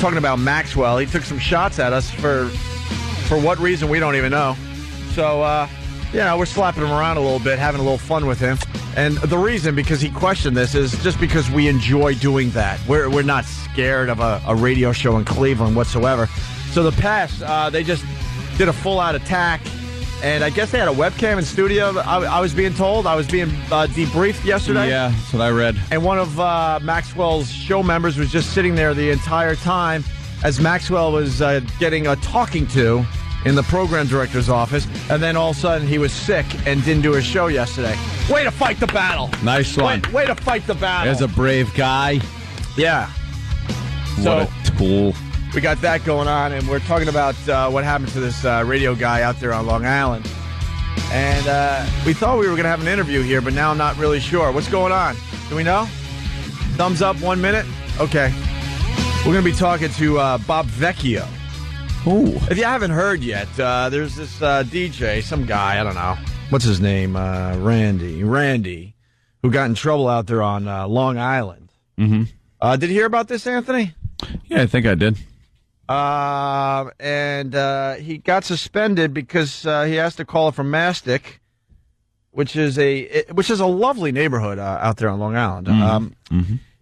Talking about Maxwell. He took some shots at us for what reason, we don't even know. So, we're slapping him around a little bit, having a little fun with him. And the reason, because he questioned this, is just because we enjoy doing that. We're not scared of a radio show in Cleveland whatsoever. So the past, they just did a full-out attack. And I guess they had a webcam in studio, I was being told. I was being debriefed yesterday. Yeah, that's what I read. And one of Maxwell's show members was just sitting there the entire time as Maxwell was getting a talking to in the program director's office. And then all of a sudden he was sick and didn't do his show yesterday. Way to fight the battle. Nice one. Way to fight the battle. There's a brave guy. Yeah. What a tool. We got that going on, and we're talking about what happened to this radio guy out there on Long Island. And we thought we were going to have an interview here, but now I'm not really sure. What's going on? Do we know? Thumbs up 1 minute? Okay. We're going to be talking to Bob Vecchio. Ooh. If you haven't heard yet, there's this DJ, some guy, I don't know. What's his name? Randy, who got in trouble out there on Long Island. Mm-hmm. Did you hear about this, Anthony? Yeah, I think I did. And he got suspended because he asked a caller from Mastic, which is a lovely neighborhood out there on Long Island.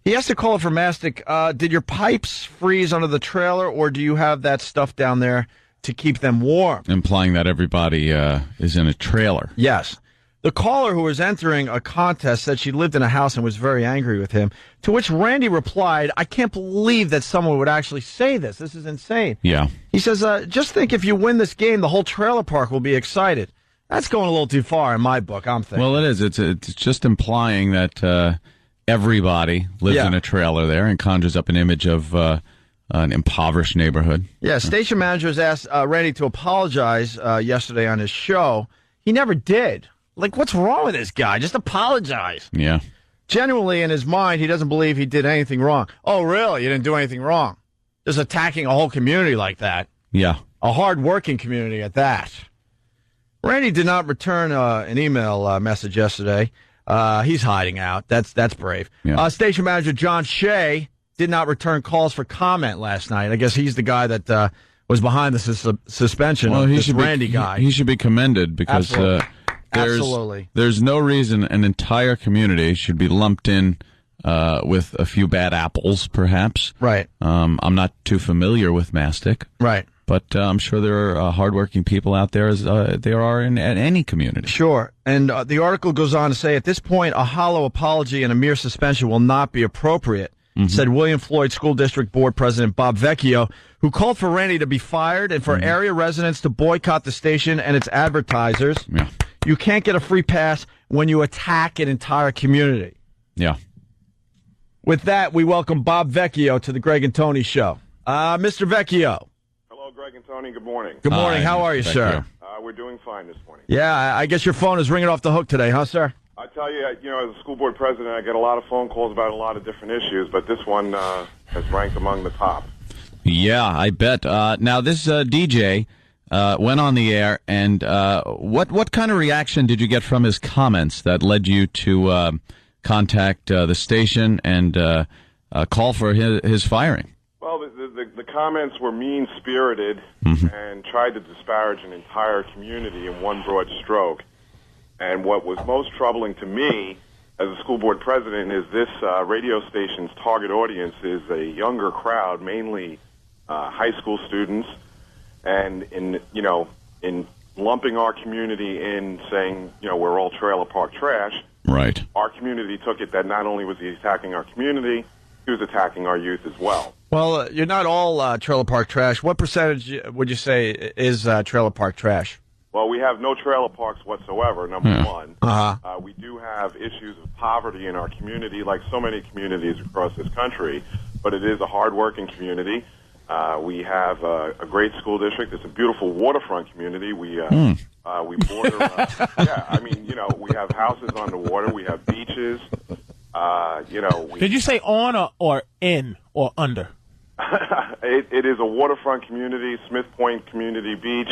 He asked a caller from Mastic, did your pipes freeze under the trailer, or do you have that stuff down there to keep them warm? Implying that everybody is in a trailer. Yes. The caller who was entering a contest said she lived in a house and was very angry with him, to which Randy replied, I can't believe that someone would actually say this. This is insane. Yeah. He says, just think if you win this game, the whole trailer park will be excited. That's going a little too far in my book, I'm thinking. Well, it is. It's just implying that everybody lives in a trailer there and conjures up an image of an impoverished neighborhood. Yeah, station managers asked Randy to apologize yesterday on his show. He never did. Like, what's wrong with this guy? Just apologize. Yeah. Genuinely, in his mind, he doesn't believe he did anything wrong. Oh, really? You didn't do anything wrong? Just attacking a whole community like that. Yeah. A hard-working community at that. Randy did not return an email message yesterday. He's hiding out. That's brave. Yeah. Station manager John Shea did not return calls for comment last night. I guess he's the guy that was behind the suspension of this Randy guy. He should be commended because there's no reason an entire community should be lumped in with a few bad apples, perhaps. Right. I'm not too familiar with Mastic. Right. But I'm sure there are hardworking people out there as there are in any community. Sure. And the article goes on to say, at this point, a hollow apology and a mere suspension will not be appropriate, said William Floyd School District Board President Bob Vecchio, who called for Randy to be fired and for area residents to boycott the station and its advertisers. Yeah. You can't get a free pass when you attack an entire community. Yeah. With that, we welcome Bob Vecchio to the Greg and Tony Show. Mr. Vecchio. Hello, Greg and Tony. Good morning. Good morning. How are you, sir? We're doing fine this morning. Yeah, I guess your phone is ringing off the hook today, huh, sir? I tell you, as a school board president, I get a lot of phone calls about a lot of different issues, but this one has ranked among the top. Yeah, I bet. Now, this DJ went on the air, and what kind of reaction did you get from his comments that led you to contact the station and call for his firing? Well, the comments were mean-spirited and tried to disparage an entire community in one broad stroke. And what was most troubling to me as a school board president is this radio station's target audience is a younger crowd, mainly high school students, and in lumping our community in saying, we're all trailer park trash. Right. Our community took it that not only was he attacking our community, he was attacking our youth as well. Well, you're not all trailer park trash. What percentage would you say is trailer park trash? Well, we have no trailer parks whatsoever, number one. We do have issues of poverty in our community, like so many communities across this country, but it is a hard-working community. We have a great school district. It's a beautiful waterfront community. We border, we have houses on the water. We have beaches. Did you say on or in or under? It is a waterfront community, Smith Point Community Beach.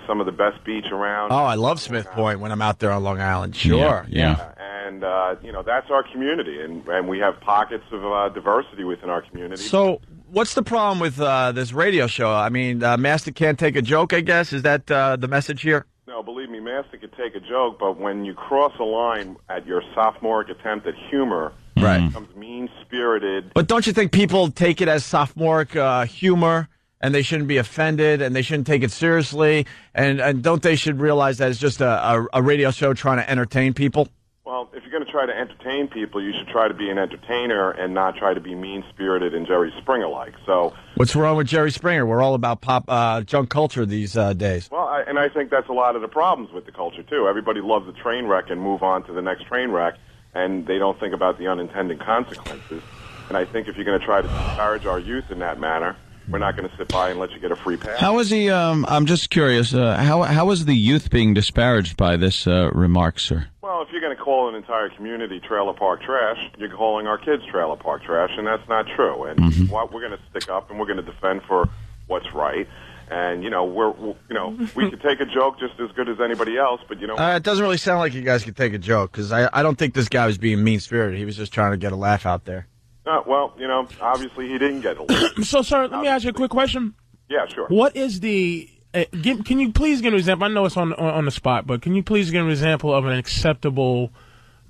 Some of the best beach around. Oh, I love Smith Point when I'm out there on Long Island. Sure. Yeah. And, that's our community, and we have pockets of diversity within our community. So what's the problem with this radio show? I mean, Mastic can't take a joke, I guess? Is that the message here? No, believe me, Mastic could take a joke, but when you cross a line at your sophomoric attempt at humor, right, it becomes mean-spirited. But don't you think people take it as sophomoric humor? And they shouldn't be offended, and they shouldn't take it seriously, and don't they should realize that it's just a radio show trying to entertain people? Well, if you're going to try to entertain people, you should try to be an entertainer and not try to be mean-spirited and Jerry Springer-like. So, what's wrong with Jerry Springer? We're all about pop junk culture these days. Well, I think that's a lot of the problems with the culture, too. Everybody loves a train wreck and move on to the next train wreck, and they don't think about the unintended consequences. And I think if you're going to try to disparage our youth in that manner, we're not going to sit by and let you get a free pass. How is he? I'm just curious. How is the youth being disparaged by this remark, sir? Well, if you're going to call an entire community trailer park trash, you're calling our kids trailer park trash, and that's not true. And we're going to stick up and we're going to defend for what's right. And we could take a joke just as good as anybody else, but it doesn't really sound like you guys could take a joke because I don't think this guy was being mean-spirited. He was just trying to get a laugh out there. Well, obviously he didn't get a laugh. So, sir, let me ask you a quick question. Yeah, sure. What is the can you please give an example? I know it's on the spot, but can you please give an example of an acceptable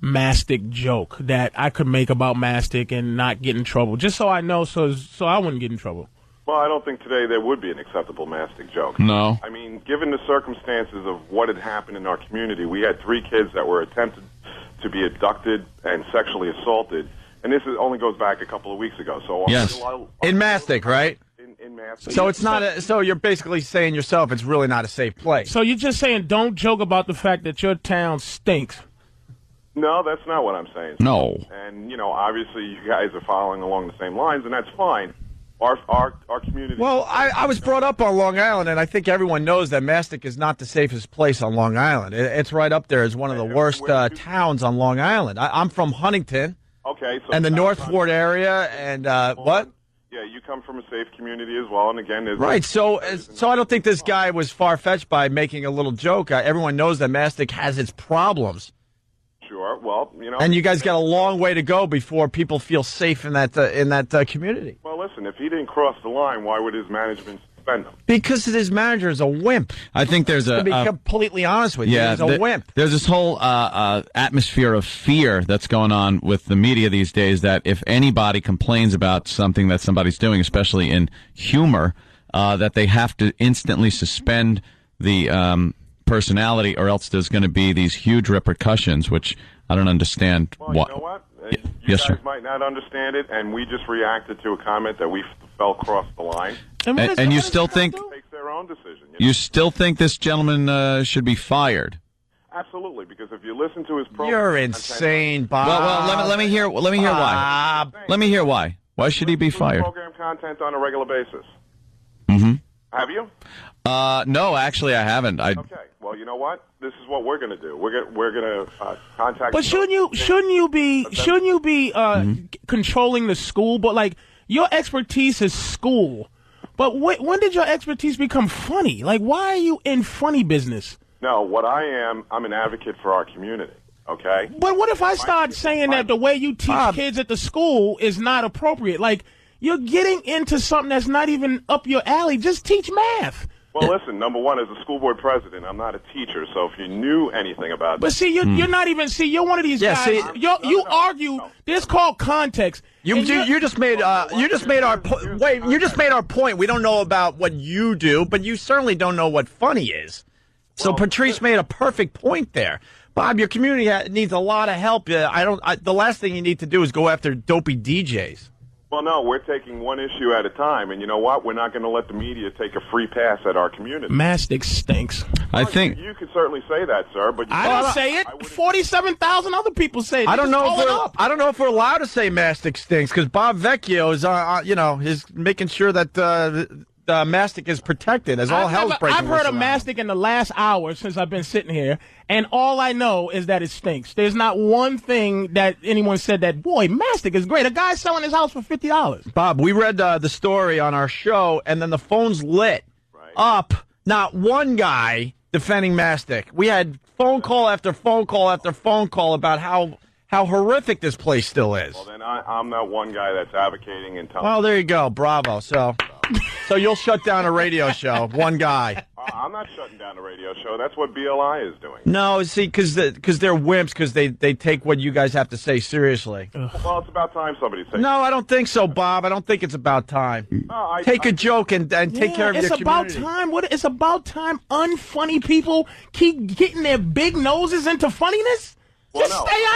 Mastic joke that I could make about Mastic and not get in trouble? Just so I know, so I wouldn't get in trouble. Well, I don't think today there would be an acceptable Mastic joke. No. I mean, given the circumstances of what had happened in our community, we had 3 kids that were attempted to be abducted and sexually assaulted. And this only goes back a couple of weeks ago. So yes, in Mastic, right? In Mastic. So it's not. So you're basically saying yourself, it's really not a safe place. So you're just saying, don't joke about the fact that your town stinks. No, that's not what I'm saying. No. And obviously, you guys are following along the same lines, and that's fine. Our community. Well, I was brought up on Long Island, and I think everyone knows that Mastic is not the safest place on Long Island. It's right up there as one of the worst towns on Long Island. I'm from Huntington. Okay, so and the North Fort area, and what? Yeah, you come from a safe community as well, and again, there's right. So I don't think this guy was far-fetched by making a little joke. Everyone knows that Mastic has its problems. Sure. Well, and you guys got a long way to go before people feel safe in that community. Well, listen, if he didn't cross the line, why would his management suspend him? Because his manager is a wimp. I think there's to be completely honest with you, he's a wimp. There's this whole atmosphere of fear that's going on with the media these days that if anybody complains about something that somebody's doing, especially in humor, that they have to instantly suspend the personality, or else there's going to be these huge repercussions, which I don't understand. Well, you know what? You guys might not understand it, and we just reacted to a comment that we felt crossed the line. And you still think Takes their own decision. you still think this gentleman should be fired? Absolutely, because if you listen to his program, You're insane, Bob. Well, let me hear why. Let me hear why. Why should he be fired? Program content on a regular basis. Mm-hmm. Have you? No, actually, I haven't. Okay. Well, you know what? This is what we're going to do. We're going to contact. But shouldn't you be controlling the school? But like your expertise is school. But when did your expertise become funny? Like, why are you in funny business? No, what I am, I'm an advocate for our community. Okay. But what if I start saying that the way you teach kids at the school is not appropriate? Like, you're getting into something that's not even up your alley. Just teach math. Well, listen, number one, as a school board president, I'm not a teacher, so if you knew anything about But this... see, you're not even... See, you're one of these guys... You argue... This called context. You just made our point. We don't know about what you do, but you certainly don't know what funny is. So Patrice made a perfect point there. Bob, your community needs a lot of help. The last thing you need to do is go after dopey DJs. Well, no, we're taking one issue at a time, and you know what? We're not going to let the media take a free pass at our community. Mastic stinks. I think you could certainly say that, sir, but I don't say it. 47,000 other people say it. I don't know if we're allowed to say Mastic stinks because Bob Vecchio is, is making sure that Mastic is protected as all hell's breaking loose. I've heard of Mastic in the last hour since I've been sitting here, and all I know is that it stinks. There's not one thing that anyone said that, boy, Mastic is great. A guy's selling his house for $50. Bob, we read the story on our show, and then the phones lit up. Not one guy defending Mastic. We had phone call after phone call after phone call about how horrific this place still is. Well, then I'm not one guy that's advocating and telling. Well, there you go. Bravo. So you'll shut down a radio show. One guy. I'm not shutting down a radio show. That's what BLI is doing. No, see, because they're wimps, because they take what you guys have to say seriously. Well, it's about time somebody says. No, I don't think so, Bob. I don't think it's about time. Take a joke and take care of your community. It's about time. It's about time unfunny people keep getting their big noses into funniness. Well, Stay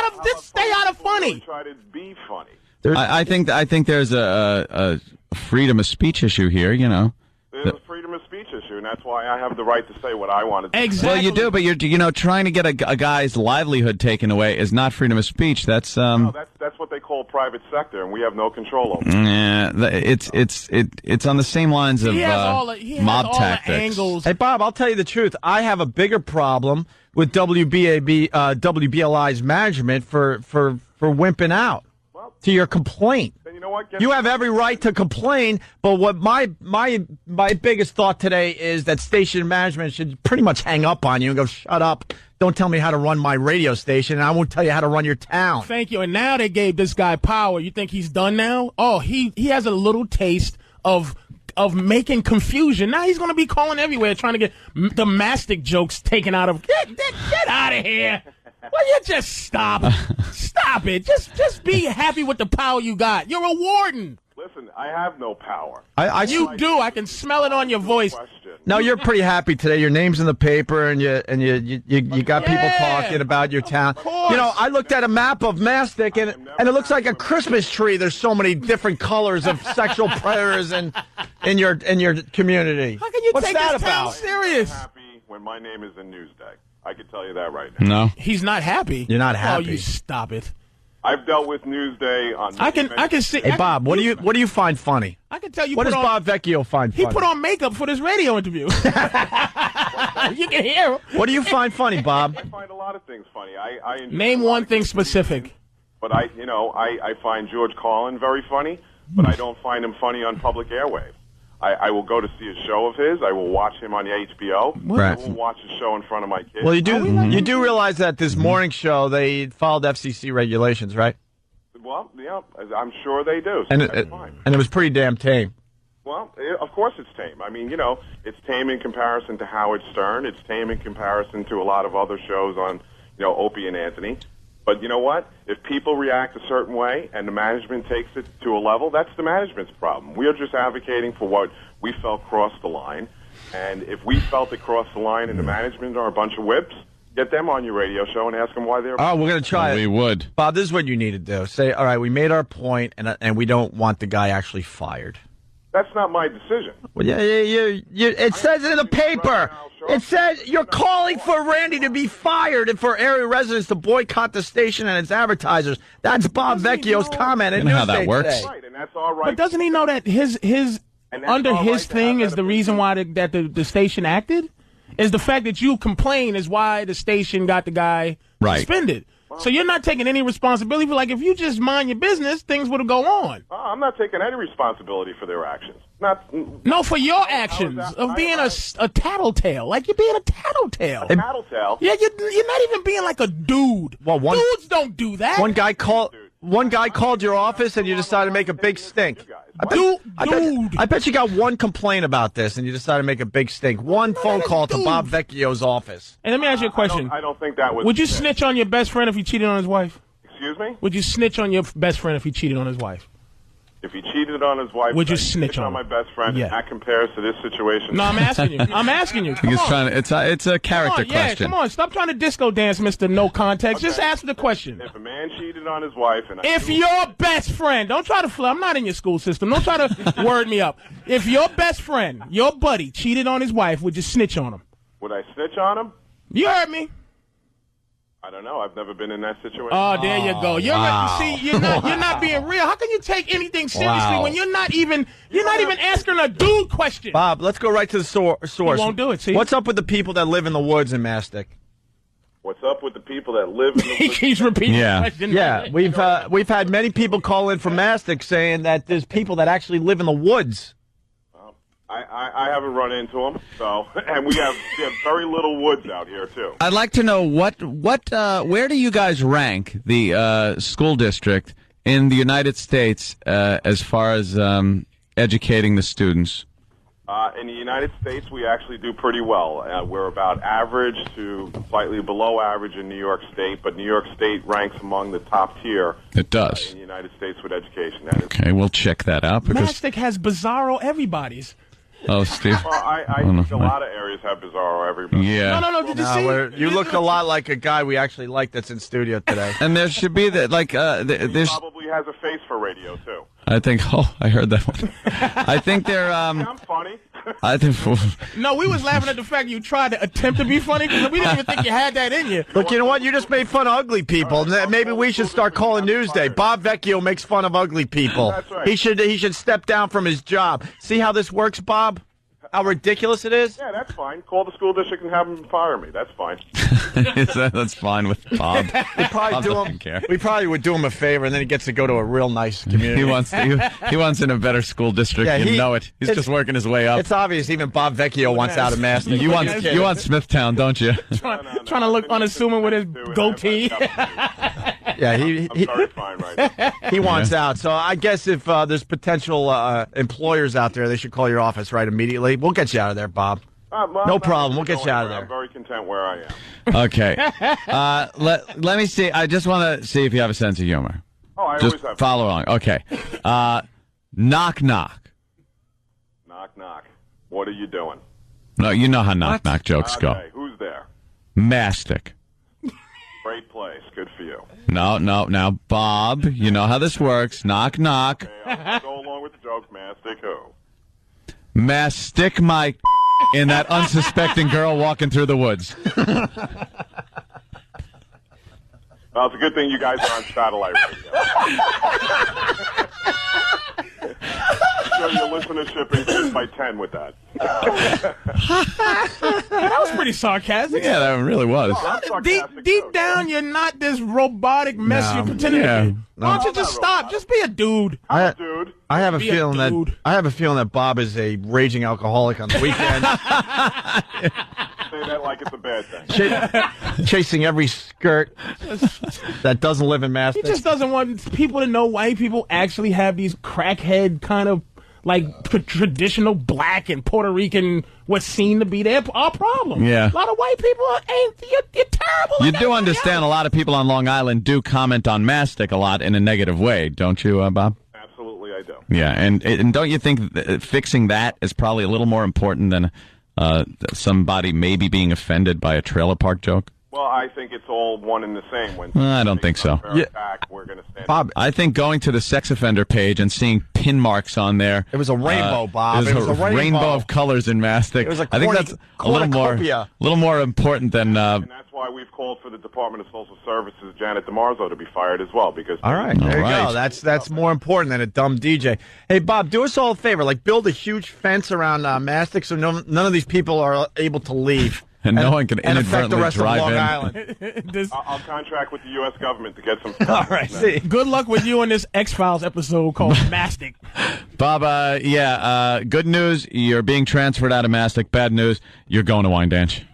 out of funny. Try to be funny. I think there's a freedom of speech issue here. You know, there's a freedom of speech issue, and that's why I have the right to say what I want to. Exactly. Well, you do, but you're trying to get a guy's livelihood taken away is not freedom of speech. That's No, that's what they call private sector, and we have no control over it. Yeah, it's on the same lines of mob tactics. Hey, Bob, I'll tell you the truth. I have a bigger problem with WBLI's management for wimping out to your complaint. Then you know what? You have every right to complain, but what my biggest thought today is that station management should pretty much hang up on you and go, shut up. Don't tell me how to run my radio station, and I won't tell you how to run your town. Thank you. And now they gave this guy power. You think he's done now? Oh, he has a little taste of making confusion. Now he's going to be calling everywhere trying to get the Mastic jokes taken out of. Get out of here. Well, you just stop. Stop it. Just be happy with the power you got. You're a warden. Listen, I have no power. You do. I can smell it on your voice. No, you're pretty happy today. Your name's in the paper, and you got people talking about your town. You know, I looked at a map of Mastic, and it looks like a Christmas tree. There's so many different colors of sexual predators in your community. How can you What's take that this town about? serious? I'm happy when my name is in Newsday. I can tell you that right now. No, he's not happy. You're not happy. Oh, you stop it. I've dealt with Newsday on. I can see. Hey, Bob, what do you find funny? I can tell you. What does Bob Vecchio find funny? He put on makeup for this radio interview. You can hear him. What do you find funny, Bob? I find a lot of things funny. I enjoy Name one thing specific. But I find George Carlin very funny, but I don't find him funny on public airwaves. I will go to see a show of his. I will watch him on the HBO. Right. I will watch a show in front of my kids. Well, you do realize that this morning show they followed FCC regulations, right? Well, yeah, I'm sure they do. So And that's fine. it was pretty damn tame. Well, of course it's tame. I mean, it's tame in comparison to Howard Stern. It's tame in comparison to a lot of other shows on, Opie and Anthony. But you know what? If people react a certain way and the management takes it to a level, that's the management's problem. We are just advocating for what we felt crossed the line. And if we felt it crossed the line and the management are a bunch of whips, get them on your radio show and ask them why they're... Oh, we're going to try it. We would. Bob, this is what you need to do. Say, all right, we made our point, and we don't want the guy actually fired. That's not my decision. Well, it says it in the paper. It says you're calling for Randy to be fired and for area residents to boycott the station and its advertisers. That's Bob Vecchio's comment. You know how that works. Right, and that's all right. But doesn't he know that his under his thing is the reason why the station acted? Is the fact that you complain is why the station got the guy suspended. So you're not taking any responsibility for, like, if you just mind your business, things would have go on. I'm not taking any responsibility for their actions. No, for your actions of being a tattletale. Like, you're being a tattletale. A tattletale? Yeah, you're not even being like a dude. Well, Dudes don't do that. One guy called your office and you decided to make a big stink. I bet you got one complaint about this and you decided to make a big stink. One phone call to Bob Vecchio's office. And let me ask you a question. I don't think that was... Would you snitch on your best friend if he cheated on his wife? Excuse me? Would you snitch on your best friend if he cheated on his wife? If he cheated on his wife, would you snitch on my best friend? Yeah. That compares to this situation. No, I'm asking you. Come on. It's a character question. Yeah, come on. Stop trying to disco dance, Mr. No Context. Okay. Just answer the question. If a man cheated on his wife, and if your best friend, don't try to I'm not in your school system. Don't try to word me up. If your best friend, your buddy, cheated on his wife, would you snitch on him? Would I snitch on him? You heard me. I don't know. I've never been in that situation. Oh, there you go. You're not being real. How can you take anything seriously when you're not even asking a dude question? Bob, let's go right to the source. He won't do it. See, what's up with the people that live in the woods in Mastic? What's up with the people that live in the woods? He keeps repeating the question. Yeah, we've had many people call in from Mastic saying that there's people that actually live in the woods. I haven't run into them, and we have very little woods out here too. I'd like to know where do you guys rank the school district in the United States as far as educating the students? In the United States, we actually do pretty well. We're about average to slightly below average in New York State, but New York State ranks among the top tier. It does. In the United States with education. Okay, we'll check that out. Mastic has bizarro everybody's. Oh, Steve. Well, I think a lot of areas have bizarro everybody. Yeah. No. Did you see? You look a lot like a guy we actually like that's in studio today. And there should be that, like, there's. He probably has a face for radio too. I think. Oh, I heard that one. I think they're. I'm funny. I think. No, we was laughing at the fact you tried to attempt to be funny because we didn't even think you had that in you. Look, you know what? You just made fun of ugly people. Maybe we should start calling Newsday. Bob Vecchio makes fun of ugly people. That's right. He should step down from his job. See how this works, Bob? How ridiculous it is? Yeah, that's fine. Call the school district and have them fire me. That's fine. That's fine with Bob. We probably would do him a favor, and then he gets to go to a real nice community. He wants in a better school district. Yeah, you know it. He's just working his way up. It's obvious. Even Bob Vecchio wants out of Mastic. You want Smithtown, don't you? Trying to look unassuming with his goatee. Yeah, I'm very fine right now. he wants out. So I guess if there's potential employers out there, they should call your office right immediately. We'll get you out of there, Bob. No problem. We'll get you out of there. I'm very content where I am. Okay. Let me see. I just want to see if you have a sense of humor. Oh, I just always have. Follow along. Okay. Knock, knock. Knock, knock. What are you doing? No, you know how knock, knock jokes go. Okay, who's there? Mastic. Great place. Good for you. No. Now, Bob, you know how this works. Knock, knock. Okay, I'll go along with the joke, Mastic who? Stick my in that unsuspecting girl walking through the woods. Well, it's a good thing you guys are on satellite radio. I'm sure your listenership increased by 10 with that. That was pretty sarcastic. Yeah, that really was. Oh, Deep down, you're not this robotic mess you're pretending to be. Why don't you just stop? Just be a dude. I have a feeling that Bob is a raging alcoholic on the weekend. Say that like it's a bad thing. Chasing every skirt that doesn't live in Mastic. He just doesn't want people to know white people actually have these crackhead kind of like traditional black and Puerto Rican, what's seen to be our problem. Yeah. A lot of white people you're terrible. You do understand a lot of people on Long Island do comment on mastic a lot in a negative way, don't you, Bob? Absolutely, I do. Yeah, and don't you think fixing that is probably a little more important than somebody maybe being offended by a trailer park joke? Well, I think it's all one and the same. When I don't think so. attack, we're going to stand. Bob, I think going to the sex offender page and seeing pin marks on there. It was a rainbow, Bob. It was a rainbow of colors in mastic. It was a I think that's a little more important than. And that's why we've called for the Department of Social Services, Janet DeMarzo, to be fired as well. Because all right, there you go. That's more important than a dumb DJ. Hey, Bob, do us all a favor. Like, build a huge fence around mastic so none of these people are able to leave. And no one can inadvertently drive in. I'll contract with the U.S. government to get some. All right. See. Good luck with you in this X-Files episode called Mastic. Bob, good news, you're being transferred out of mastic. Bad news, you're going to Wyandanch.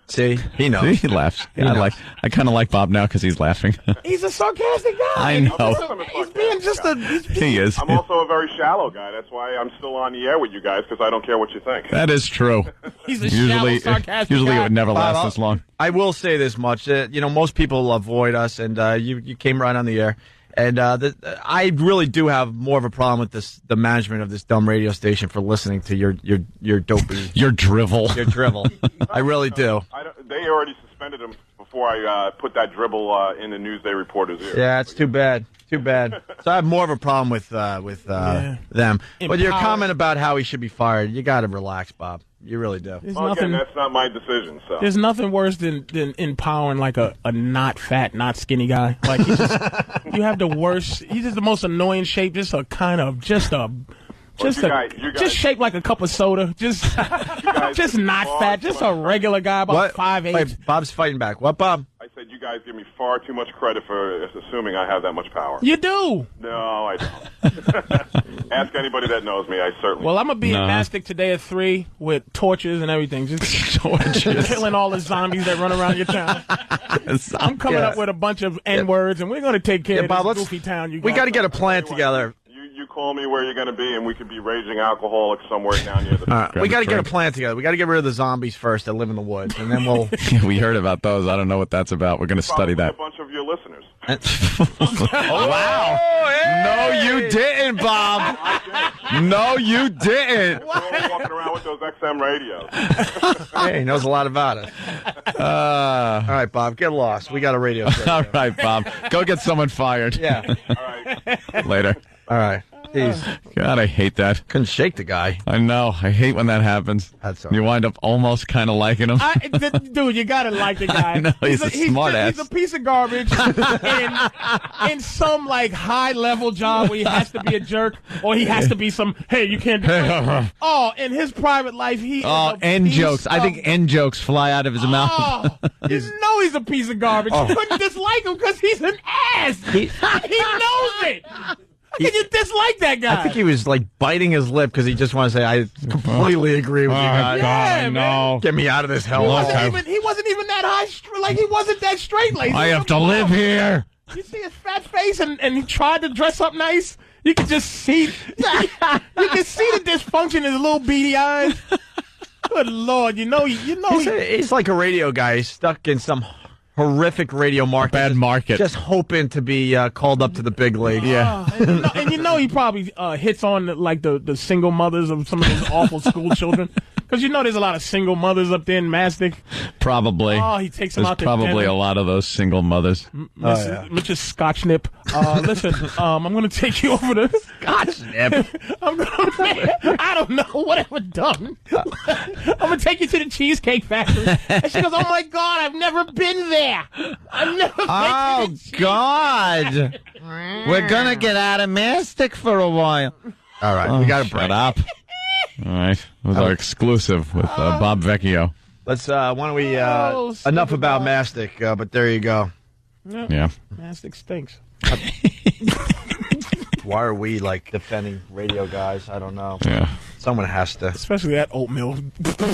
See, he knows. He laughs. I kind of like Bob now because he's laughing. He's a sarcastic guy. I know. He's being just He is. I'm also a very shallow guy. That's why I'm still on the air with you guys, because I don't care what you think. That is true. He's a shallow, sarcastic Usually guy. it would never Bob, last this long. I will say this much. Most people avoid us, and you came right on the air. And I really do have more of a problem with the management of this dumb radio station for listening to your dopey... Your drivel. Your drivel. I really do. They already suspended him before I put that dribble in the Newsday reporter's ear. Yeah, it's too bad. Too bad. So I have more of a problem with them. But your comment about how he should be fired, you got to relax, Bob. You really do. Well, again, that's not my decision. So there's nothing worse than empowering like a not fat, not skinny guy. Like you have the worst. He's just the most annoying shape. Just a kind of just shaped like a cup of soda. Just not fat. Just a regular guy about 5'8". Wait, Bob's fighting back. What, Bob? I said you guys give me far too much credit for assuming I have that much power. You do. No, I don't. Ask anybody that knows me. I certainly. Well, I'm gonna be in Mastic today at 3 with torches and everything, just killing all the zombies that run around your town. I'm coming up with a bunch of N-words, and we're gonna take care of this goofy town. We got to get a plan together. You call me where you're going to be, and we could be raging alcoholics somewhere down near the... Right, we got to get a plan together. We got to get rid of the zombies first that live in the woods, and then we'll... We heard about those. I don't know what that's about. We're going to study that. A bunch of your listeners. Wow. Hey. No, you didn't, Bob. No, you didn't. We're all walking around with those XM radios. Hey, he knows a lot about it. All right, Bob, get lost. We got a radio show. All right, Bob. Go get someone fired. Yeah. All right. Later. All right. Jeez. God, I hate that. Couldn't shake the guy. I know. I hate when that happens. That's all You wind up almost kind of liking him. Dude, you gotta like the guy. I know, he's a smart ass. He's a piece of garbage in some like high level job where he has to be a jerk or he has to be some. Hey, you can't do that. Oh, in his private life, he. End jokes. I think end jokes fly out of his mouth. You know he's a piece of garbage. You couldn't dislike him because he's an ass. He knows it. How can you dislike that guy? I think he was like biting his lip because he just wanted to say, I completely agree with you guys. Yeah, no. Get me out of this hell. He wasn't even that high, like he wasn't that straight-laced. I have to live here. You see his fat face and he tried to dress up nice? You could just see, you can see the dysfunction in his little beady eyes. Good Lord, he's like a radio guy. He's stuck in some horrific radio market. Bad market. Just hoping to be called up to the big league. Yeah. And he probably hits on like the single mothers of some of those awful school children. Because there's a lot of single mothers up there in Mastic. Probably. Oh, he takes them out to probably dinner. a lot of those single mothers. Mrs. Scotchnip. Listen, I'm going to take you over to... Scotchnip? I don't know, whatever done. I'm going to take you to the Cheesecake Factory. And she goes, oh my God, I've never been there. I've never been Oh, to the God. We're going to get out of Mastic for a while. All right, we got to break. Shut up. All right. It was our exclusive with Bob Vecchio. Let's, why don't we, enough about Mastic, but there you go. Yeah. Mastic stinks. Why are we, like, defending radio guys? I don't know. Yeah. Someone has to. Especially that oatmeal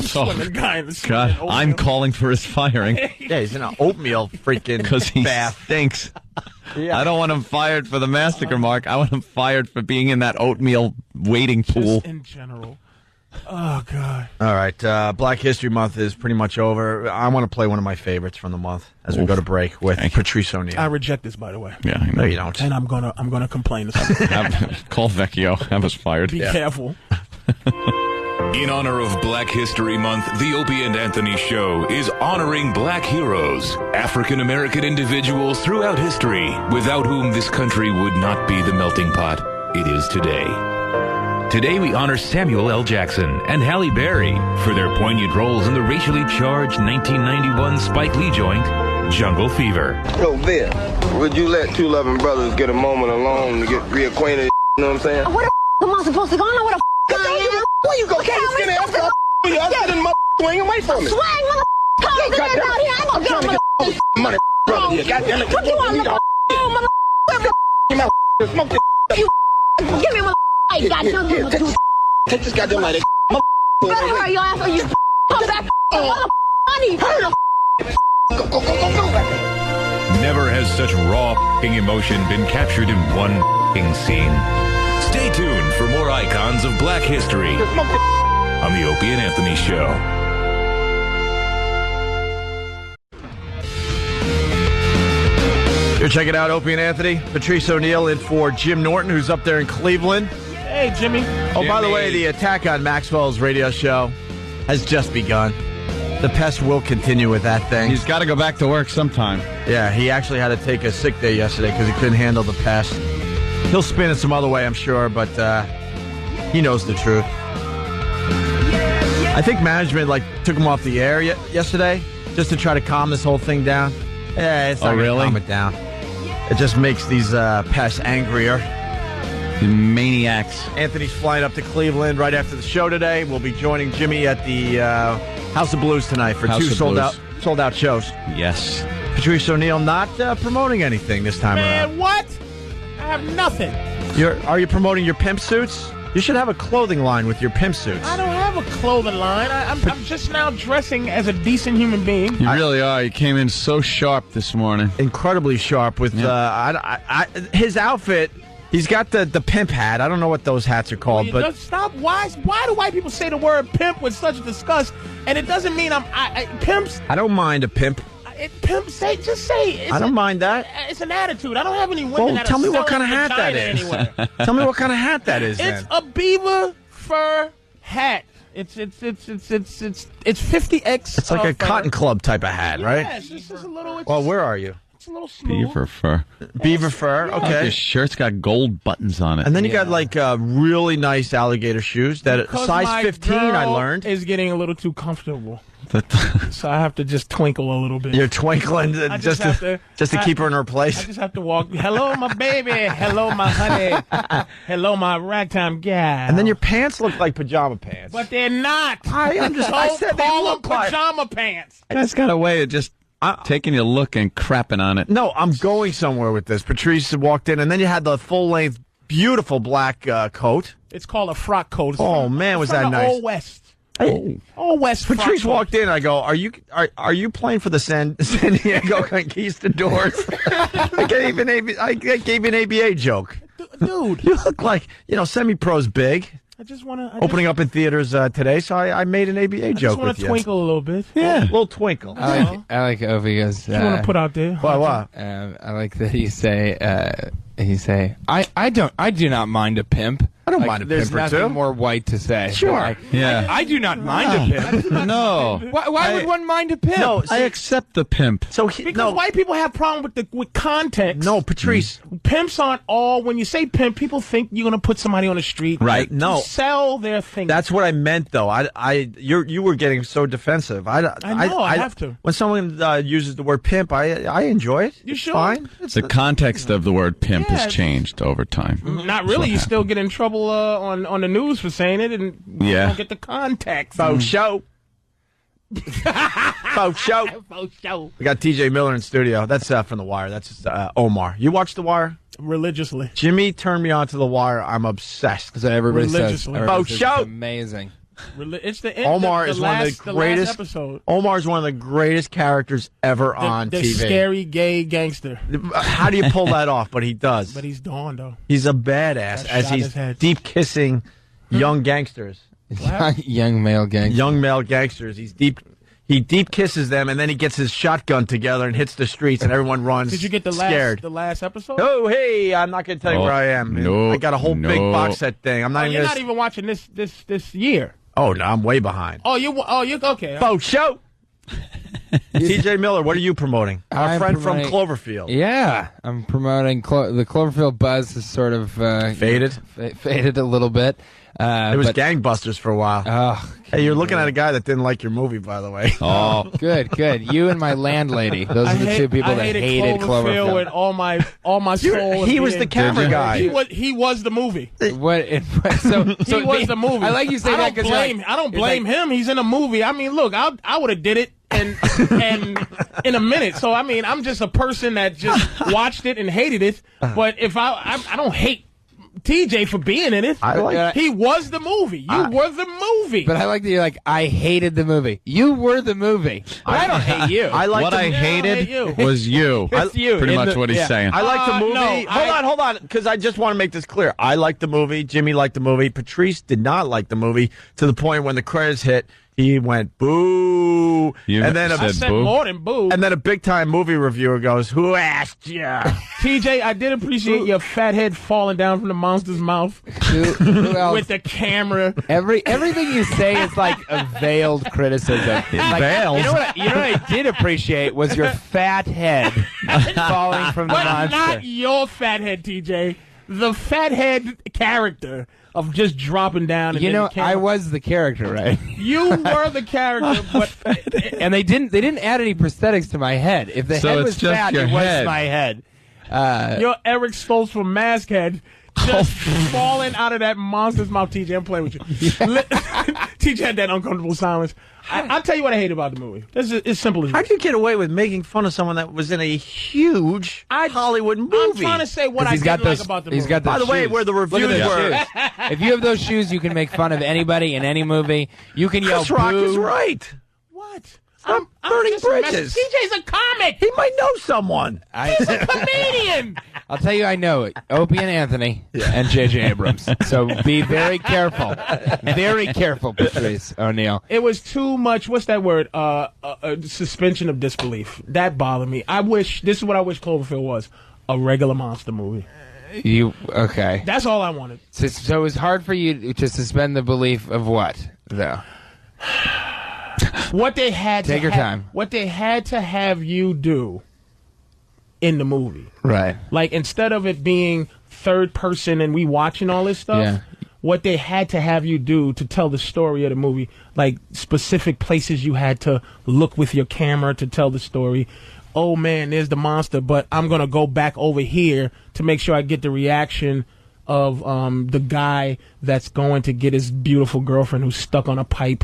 swimming guy in the God, oatmeal. I'm calling for his firing. Yeah, he's in an oatmeal freaking Because he bath. stinks. Yeah. I don't want him fired for the Mastic remark. I want him fired for being in that oatmeal wading pool. Just in general. Oh, God. All right. Black History Month is pretty much over. I want to play one of my favorites from the month as we go to break with Patrice O'Neal. I reject this, by the way. Yeah, no, you don't. And I'm gonna complain to somebody. Call Vecchio. Have us fired. Be careful. In honor of Black History Month, the Opie and Anthony Show is honoring black heroes, African-American individuals throughout history, without whom this country would not be the melting pot it is today. Today we honor Samuel L. Jackson and Halle Berry for their poignant roles in the racially charged 1991 Spike Lee joint, Jungle Fever. Yo, Vic, would you let two loving brothers get a moment alone to get reacquainted? You know what I'm saying? Where the am I supposed to go? I know where the I am. Where you go? Can't you skinny ass up? You sitting swing away from me. Swing, mother. Come out here. I'm gonna get on money, brother. Here, goddamn it. What you want, mother? Smoke this. Give me one. I got you. Take this goddamn light. Better hurry your ass or you come back. Money. Go. Never has such raw emotion been captured in one scene. Stay tuned for more icons of black history on the Opie and Anthony Show. You're checking out Opie and Anthony. Patrice O'Neal in for Jim Norton, who's up there in Cleveland. Hey, Jimmy. Oh, by the way, the attack on Maxwell's radio show has just begun. The pest will continue with that thing. He's got to go back to work sometime. Yeah, he actually had to take a sick day yesterday because he couldn't handle the pest. He'll spin it some other way, I'm sure, but he knows the truth. I think management took him off the air yesterday just to try to calm this whole thing down. Yeah, it's not going to calm it down. It just makes these pests angrier. The maniacs. Anthony's flying up to Cleveland right after the show today. We'll be joining Jimmy at the House of Blues tonight for two sold out shows. Yes. Patrice O'Neal not promoting anything this time around. Man, what? I have nothing. Are you promoting your pimp suits? You should have a clothing line with your pimp suits. I don't have a clothing line. I'm just now dressing as a decent human being. You really are. You came in so sharp this morning. Incredibly sharp with his outfit. He's got the pimp hat. I don't know what those hats are called, but stop. Why do white people say the word pimp with such disgust? And it doesn't mean pimps. I don't mind a pimp. Just say. I don't mind that. It's an attitude. I don't have any women that tell are me what selling kind of hat that is. Anywhere. Tell me what kind of hat that is. It's a beaver fur hat. It's 50X. It's like a Cotton Club type of hat, right? Yes, it's just a little. Well, where are you? It's a little smooth. Beaver fur. Beaver fur, okay. His shirt's got gold buttons on it. And then you got really nice alligator shoes that because size 15. I learned is getting a little too comfortable. So I have to just twinkle a little bit. You're twinkling just to keep her in her place. I just have to walk. Hello, my baby. Hello, my honey. Hello, my ragtime gal. And then your pants look like pajama pants. But they're not. I said they look like pajama pants. That's got a way of just taking your look and crapping on it. No, I'm going somewhere with this. Patrice walked in, and then you had the full-length, beautiful black coat. It's called a frock coat. Man, was that nice. Old West. Old West. Patrice walked in. I go, are you playing for the San Diego Conquistadors? I gave you an ABA joke. Dude. You look like, semi-pro's big. I just want to... Opening up in theaters today, so I made an ABA joke with you. I just want to twinkle a little bit. Yeah. A little twinkle. I like Opie goes... What you want to put out there? What? I like that you say, I do not mind a pimp. I don't mind a There's pimp or nothing two. more white to say. Sure. I do not mind a pimp. No. Why would one mind a pimp? No, I accept the pimp. Because white people have problem with context. No, Patrice. Pimps aren't all. When you say pimp, people think you're going to put somebody on the street. Right. To sell their thing. That's what I meant, though. You were getting so defensive. I know. I have to. When someone uses the word pimp, I enjoy it. You sure? Fine. The context of the word pimp has changed over time. Not really. You still get in trouble on the news for saying it, and you don't get the context. Faux show. Faux show. Faux show. We got TJ Miller in studio. That's from The Wire. That's Omar. You watch The Wire? Religiously. Jimmy turned me on to The Wire. I'm obsessed. So everybody says Faux show. amazing. It's the end. Omar the is last, one of the last greatest. episode. Omar is one of the greatest characters ever on The TV. scary gay gangster. How do you pull that off? But he does. But he's Dawn, though. He's a badass as shot he's his head. deep kissing young gangsters. Young male gangsters. Young male gangsters. He deep kisses them, and then he gets his shotgun together and hits the streets, and everyone runs. Did you get the last episode? Oh, hey! I'm not going to tell you where I am. No, I got a whole big box set thing. I'm not even. You're not even watching this year. Oh no, I'm way behind. You okay? Bo show. TJ Miller, what are you promoting? Our I'm friend from promoting- Cloverfield. Yeah, I'm promoting the Cloverfield buzz is sort of Faded? Faded a little bit. It was but- gangbusters for a while. Oh, Hey, you're looking at a guy that didn't like your movie, by the way. Oh, good. You and my landlady. Those are the two people that hated Cloverfield. with all my soul. He was the camera guy. He was the movie. So He was the movie. I like you say that because I don't blame him. He's in a movie. I mean, look, I would have did it and in a minute. So I mean, I'm just a person that just watched it and hated it. But if I don't hate TJ for being in it. He was the movie. You were the movie. But I like that you're like, I hated the movie. You were the movie. But I don't hate you. What I hated was you. It's you. Pretty much what he's saying. I like the movie. no, hold on, because I just want to make this clear. I liked the movie. Jimmy liked the movie. Patrice did not like the movie to the point when the credits hit, he went boo. And then I said more than boo. And then a big time movie reviewer goes, "Who asked you?" TJ, I did appreciate your fat head falling down from the monster's mouth Who else? with the camera. Everything you say is like a veiled criticism. Like, Veiled? You know what I did appreciate was your fat head falling from the But monster. not your fat head, TJ. The fat head character of just dropping down. And You then know, the camera. I was the character, right? You were the character, but And they didn't add any prosthetics to my head. If the So head it's was just fat, your it was head. my head. you're Eric Stoltz from Mask Head. Just falling out of that monster's mouth, TJ. I'm playing with you. TJ had that uncomfortable silence. I'll tell you what I hate about the movie. It's simple as How'd you get away with making fun of someone that was in a huge Hollywood movie? I'm trying to say what I didn't like about the movie. He's got those By the way, shoes. where the Look at reviews those were. shoes. If you have those shoes, you can make fun of anybody in any movie. You can yell Chris Rock boo. is right. What? Stop burning just messing- bridges. TJ's a comic. He might know someone. He's a comedian. I'll tell you, I know it. Opie and Anthony and J.J. Abrams. So be very careful. Very careful, Patrice O'Neill. It was too much. What's that word? Suspension of disbelief. That bothered me. This is what I wish Cloverfield was. A regular monster movie. Okay. That's all I wanted. So it was hard for you to suspend the belief of what, though? What they had Take to your ha- time. What they had to have you do in the movie. Right. Like, instead of it being third person and we watching all this stuff, Yeah. what they had to have you do to tell the story of the movie, like specific places you had to look with your camera to tell the story. Oh man, there's the monster, but I'm going to go back over here to make sure I get the reaction of the guy that's going to get his beautiful girlfriend who's stuck on a pipe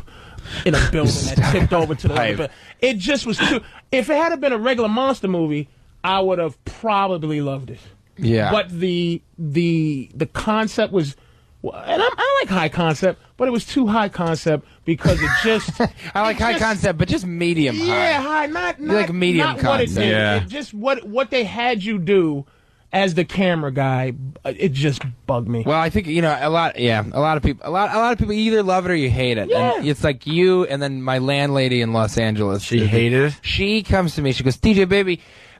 in a building that tipped over to the Pipe. other. It just was too. If it had been a regular monster movie, I would have probably loved it. Yeah. But the concept was, and I like high concept, but it was too high concept because it just. I like high concept, but just medium high. Yeah, high, not like medium not what it concept. did. Yeah. It just what they had you do as the camera guy. It just bugged me. Well, I think a lot of people you either love it or you hate it. Yeah. And it's like you and then my landlady in Los Angeles. She hated it? She comes to me. She goes, "TJ, baby,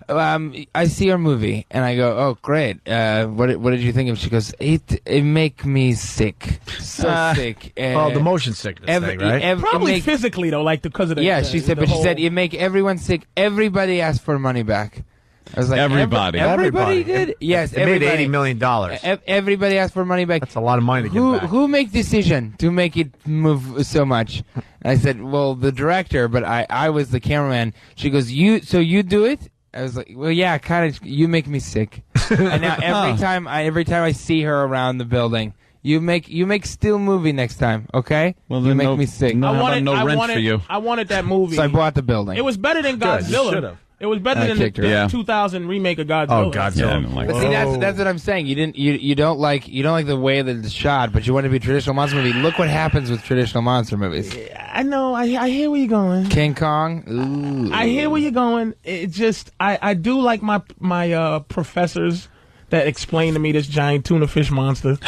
I see your movie," and I go, "Oh, great. What did you think of?" She goes, "It make me sick, so sick." Oh, the motion sickness thing, right? Probably physically though, like because of the. Yeah, she said, the but she whole- said it make everyone sick. Everybody asked for money back. I was like, Everybody. everybody did. Yes, It made everybody. $80 million. Everybody asked for money back. That's a lot of money to get back. Who make decision to make it move so much? And I said, well, the director, but I was the cameraman. She goes, you do it? I was like, well, yeah, kind of. You make me sick. And now every time I see her around the building, you make still movie next time, okay? Well, you then make me sick. no rent for you. I wanted that movie. So I bought the building. It was better than Good, you Godzilla. should've. It was better I than kicked her the out. 2000 remake of Godzilla. Oh, Godzilla. But see, that's what I'm saying. You don't like the way that it's shot, but you want to be a traditional monster movie. Look what happens with traditional monster movies. I know. I hear where you're going. King Kong. Ooh. I hear where you're going. It just I do like my professors that explain to me this giant tuna fish monster.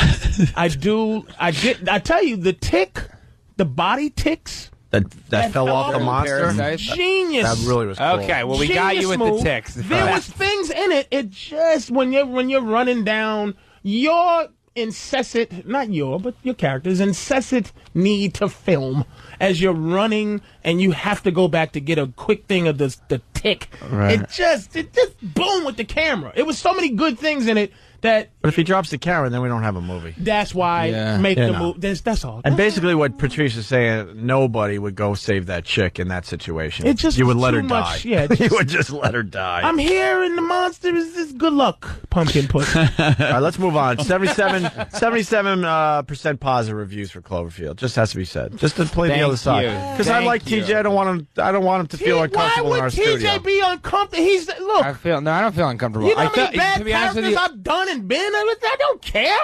I tell you, the body ticks. That fell off the monster. Genius. That really was cool. Okay, well, we got you with the ticks. There was things in it. It just when you're running down your incessant, not but your character's incessant need to film as you're running, and you have to go back to get a quick thing of the tick. Right. It just boom with the camera. It was so many good things in it that. But if he drops the camera, then we don't have a movie. That's why make the movie. That's all. And basically, what Patrice is saying, nobody would go save that chick in that situation. It just you would was let her too die. much, yeah, You would just let her die. I'm here, and the monster is this. Good luck, pumpkin pussy. All right, let's move on. 77% positive reviews for Cloverfield. Just has to be said. Just to play the other side. Because I like TJ. I don't want him to feel uncomfortable in our studio. Why would TJ be uncomfortable? Look. I don't feel uncomfortable. You know how many to bad be honest with characters you, I've done and been? I don't care.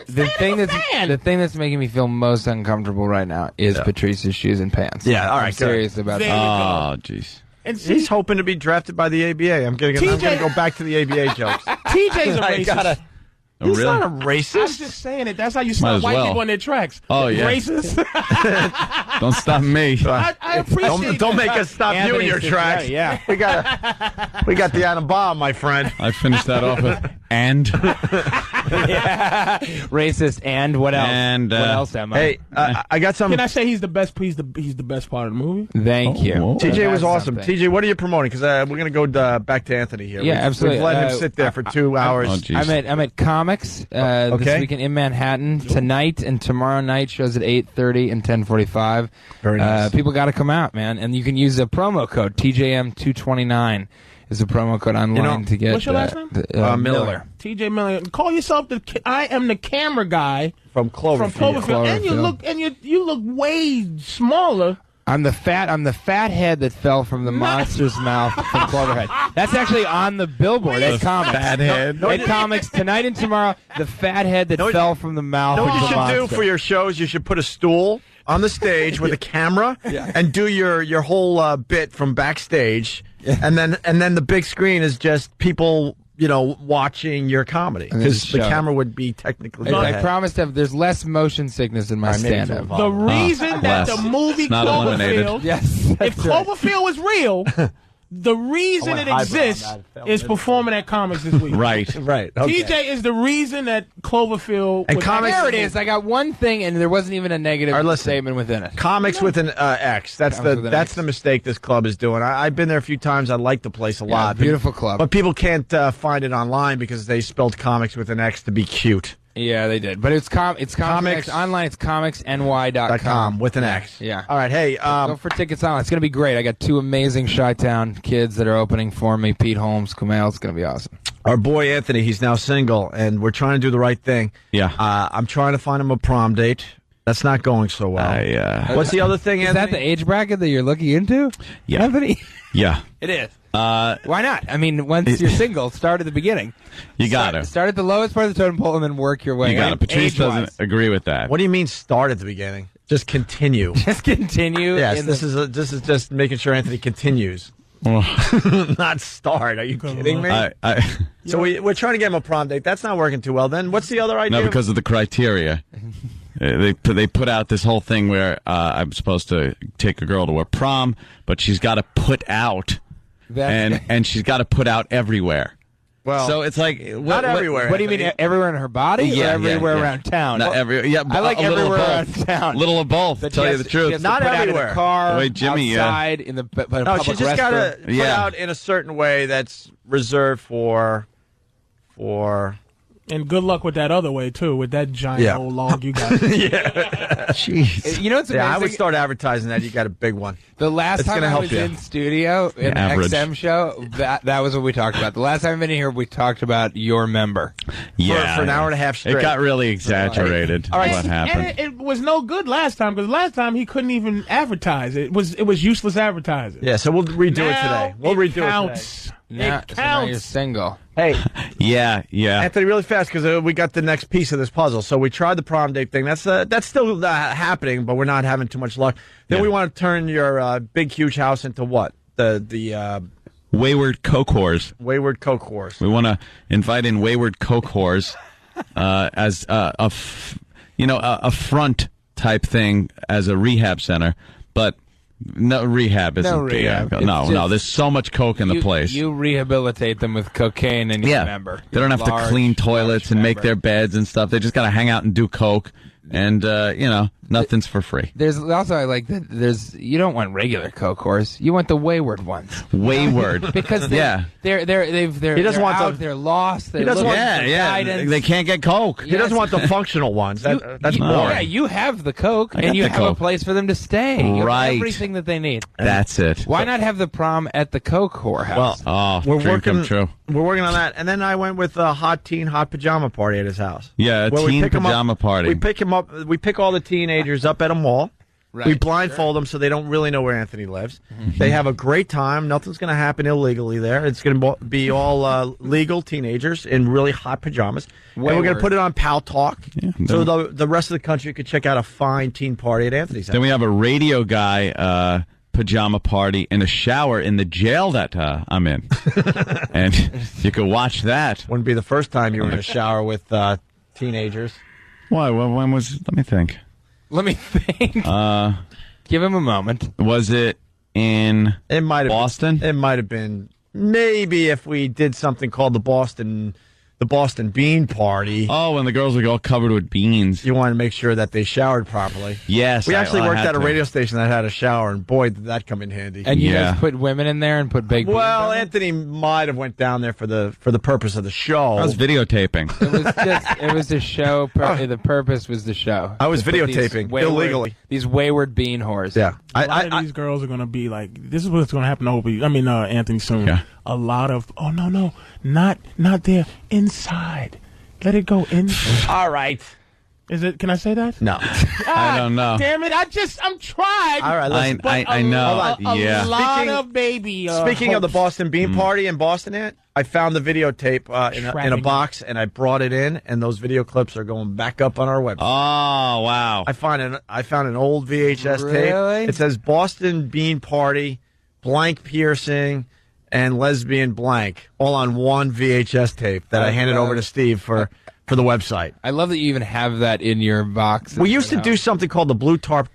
the thing that's making me feel most uncomfortable right now is Patrice's shoes and pants. Yeah, all right, I'm good. serious about There that. you go. Oh, jeez. And He's hoping to be drafted by the ABA. I'm going to go back to the ABA jokes. TJ's a racist. He's really? not a racist. I'm just saying it. That's how you Might stop as white well. people in their tracks. Oh, yeah. Racist. Don't stop me. I appreciate Don't make that. us stop you in Anthony your said tracks. right, yeah. We got the atom bomb, my friend. I finished that off with and. Yeah. Racist and what else? And, what else am I? Hey, I got some. Can I say he's the best? He's the best part of the movie. Thank you. whoa. TJ was That's awesome. something. TJ, what are you promoting? Because we're going to go back to Anthony here. Yeah, absolutely. We've let him sit there for 2 hours. Oh, geez. I'm at Comics this Okay. weekend in Manhattan tonight and tomorrow night. Shows at 8:30 and 10:45. Very nice. People got to come out, man, and you can use a promo code TJM229 is a promo code online to get. What's your last name? Miller. TJ Miller. Call yourself I am the camera guy from Cloverfield. And you look way smaller. I'm the fat head that fell from the monster's mouth from Cloverhead. That's actually on the billboard at Comics. Fat head. At Comics tonight and tomorrow. The fat head that fell from the mouth You know of what you the should monster. do for your shows? You should put a stool on the stage with a camera and do your whole bit from backstage, and then the big screen is just people watching your comedy because the camera would be technically. I promise there's less motion sickness in my stand-up. The reason that the movie not eliminated. Cloverfield, Yes, if that's right. Cloverfield was real, the reason it exists is performing at Comics this week. Right. Right. Okay. TJ is the reason that Cloverfield. And was Comics- There it is. I got one thing, and there wasn't even a negative statement within it. Comics with an X. That's Comics with an that's X. the mistake this club is doing. I've been there a few times. I like the place a lot. beautiful club. But people can't find it online because they spelled comics with an X to be cute. Yeah, they did. But it's Comics online. It's comicsny.com with an X. Yeah. All right. Hey. Go for tickets online. It's going to be great. I got 2 amazing Chi-Town kids that are opening for me. Pete Holmes, Kumail. It's going to be awesome. Our boy Anthony, he's now single, and we're trying to do the right thing. Yeah. I'm trying to find him a prom date. That's not going so well. What's the other thing, Is Anthony? that the age bracket that you're looking into? Yeah. Anthony? Yeah. It is. Why not? I mean, once you're single, start at the beginning. You got to. Start at the lowest part of the totem pole and then work your way. You got to. Patrice age-wise. doesn't agree with that. What do you mean start at the beginning? Just continue. Just continue. Yes, this is just making sure Anthony continues. Not start. Are you kidding me? So we're trying to get him a prom date. That's not working too well. Then what's the other idea? No, because of the criteria. They put out this whole thing where I'm supposed to take a girl to a prom, but she's got to put out, and she's got to put out everywhere. Well, so it's like not everywhere. What do you mean? Everywhere in her body? Yeah, or everywhere yeah. around town? Not every. Yeah, I like a little everywhere of both. around town. Little of both. But Tell she you has- the truth. she has to Not put out in everywhere. a car, The way Jimmy, outside in the No, she just got to put Yeah. out in a certain way that's reserved for And good luck with that other way, too, with that giant old log you got. Jeez. You know what's amazing? Yeah, I would start advertising that. You got a big one. The last It's time gonna I help was you. in studio, in the Average. XM show, that was what we talked about. The last time I've been in here, we talked about your member. Yeah. For an hour and a half straight. It got really exaggerated. All right, What happened? And it was no good last time, because last time he couldn't even advertise. It was useless advertising. Yeah, so we'll redo it Now today. We'll redo counts. it today. Now, It so now you're counts. single. Hey, Yeah. Anthony, really fast, because we got the next piece of this puzzle. So we tried the prom date thing. That's still happening, but we're not having too much luck. Then we want to turn your big, huge house into what? The Wayward Coke whores. Wayward Coke whores. We want to invite in wayward Coke whores as a front type thing as a rehab center, but no rehab isn't. No rehab. It's No. just- There's so much coke in the place. You rehabilitate them with cocaine and your member. They don't have to Large, clean toilets and make member. their beds and stuff. They just got to hang out and do coke, and nothing's for free. There's also I like that. You don't want regular Coke whores. You want the wayward ones. Wayward, because yeah. They're He doesn't want out, the- they're lost. They're He doesn't looking want- for Yeah. guidance. They can't get coke. He doesn't want the functional ones. That's boring. Yeah, you have the Coke, I got and you the have a Coke. place for them to stay. You have Right. everything that they need. That's it. Why not have the prom at the Coke whorehouse? We're dream come working. true. We're working on that, and then I went with a hot pajama party at his house. Yeah, a Where we teen pick 'em up- pajama party. We pick him up. We pick all the teenagers up at a mall. Right, We blindfold them so they don't really know where Anthony lives. They have a great time. Nothing's going to happen illegally there. It's going to be all legal teenagers in really hot pajamas. And we're going to Wayward. put it on Pal Talk, so then- the rest of the country could check out a fine teen party at Anthony's house. Then we have a radio guy pajama party in a shower in the jail that I'm in, and you could watch that. Wouldn't be the first time you were in a shower with teenagers. Why? When was? Let me think. Let me think. Give him a moment. Was it in It might have Boston? It might have been maybe if we did something called the Boston Bean Party. Oh, when the girls were all covered with beans. You want to make sure that they showered properly. Yes, We actually I worked had at a to. radio station that had a shower, and boy, did that come in handy. And you Yeah. guys put women in there and put baked beans Well, in them? Anthony might have went down there for the purpose of the show. I was videotaping. It was a show. The purpose was the show. I was To put these videotaping illegally. These wayward bean whores. Yeah, A lot of these girls are going to be like, this is what's going to happen to Opie. I mean, Anthony soon. Yeah. A lot of, oh, no, not there, inside. Let it go in. All right. Is it? Can I say that? No. I don't know. Damn it! I'm trying. All right, listen. I know. A lot Speaking- of baby. Speaking of the hopes. Boston Bean Party in Boston, Ant, I found the videotape in a box, and I brought it in, and those video clips are going back up on our website. Oh wow! I found an old VHS Really? tape. It says Boston Bean Party, blank piercing, and lesbian blank, all on one VHS tape that I handed over to Steve for the website. I love that you even have that in your box. We used to do something called the Blue Tarp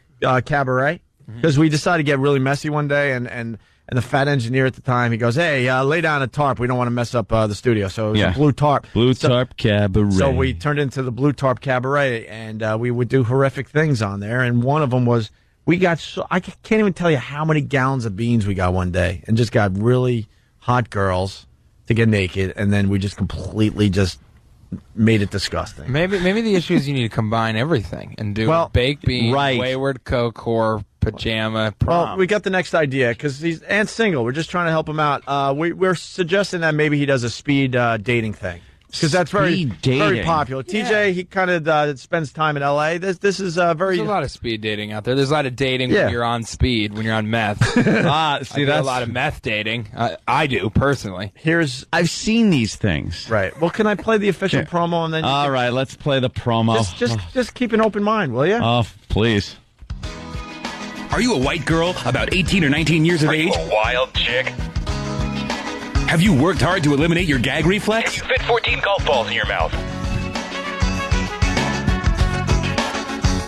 Cabaret because we decided to get really messy one day, and the fat engineer at the time, he goes, "Hey, lay down a tarp. We don't want to mess up the studio." So it was a Blue Tarp. Tarp Cabaret. So we turned into the Blue Tarp Cabaret, and we would do horrific things on there. And one of them was I can't even tell you how many gallons of beans we got one day, and just got really hot girls to get naked, and then we just completely just made it disgusting. Maybe the issue is you need to combine everything and do a baked bean, wayward Coke whore, pajama prom. Well, we got the next idea because he's single. We're just trying to help him out. We're suggesting that maybe he does a speed dating thing because that's very popular. TJ, he kind of spends time in L.A. This is very. There's a lot of speed dating out there. There's a lot of dating when you're on speed, when you're on meth. See, I do that's a lot of meth dating. I do personally. I've seen these things. Right. Well, can I play the official promo and then? All right, let's play the promo. Just keep an open mind, will you? Oh, please. Are you a white girl about 18 or 19 years of age? A wild chick. Have you worked hard to eliminate your gag reflex? You fit 14 golf balls in your mouth.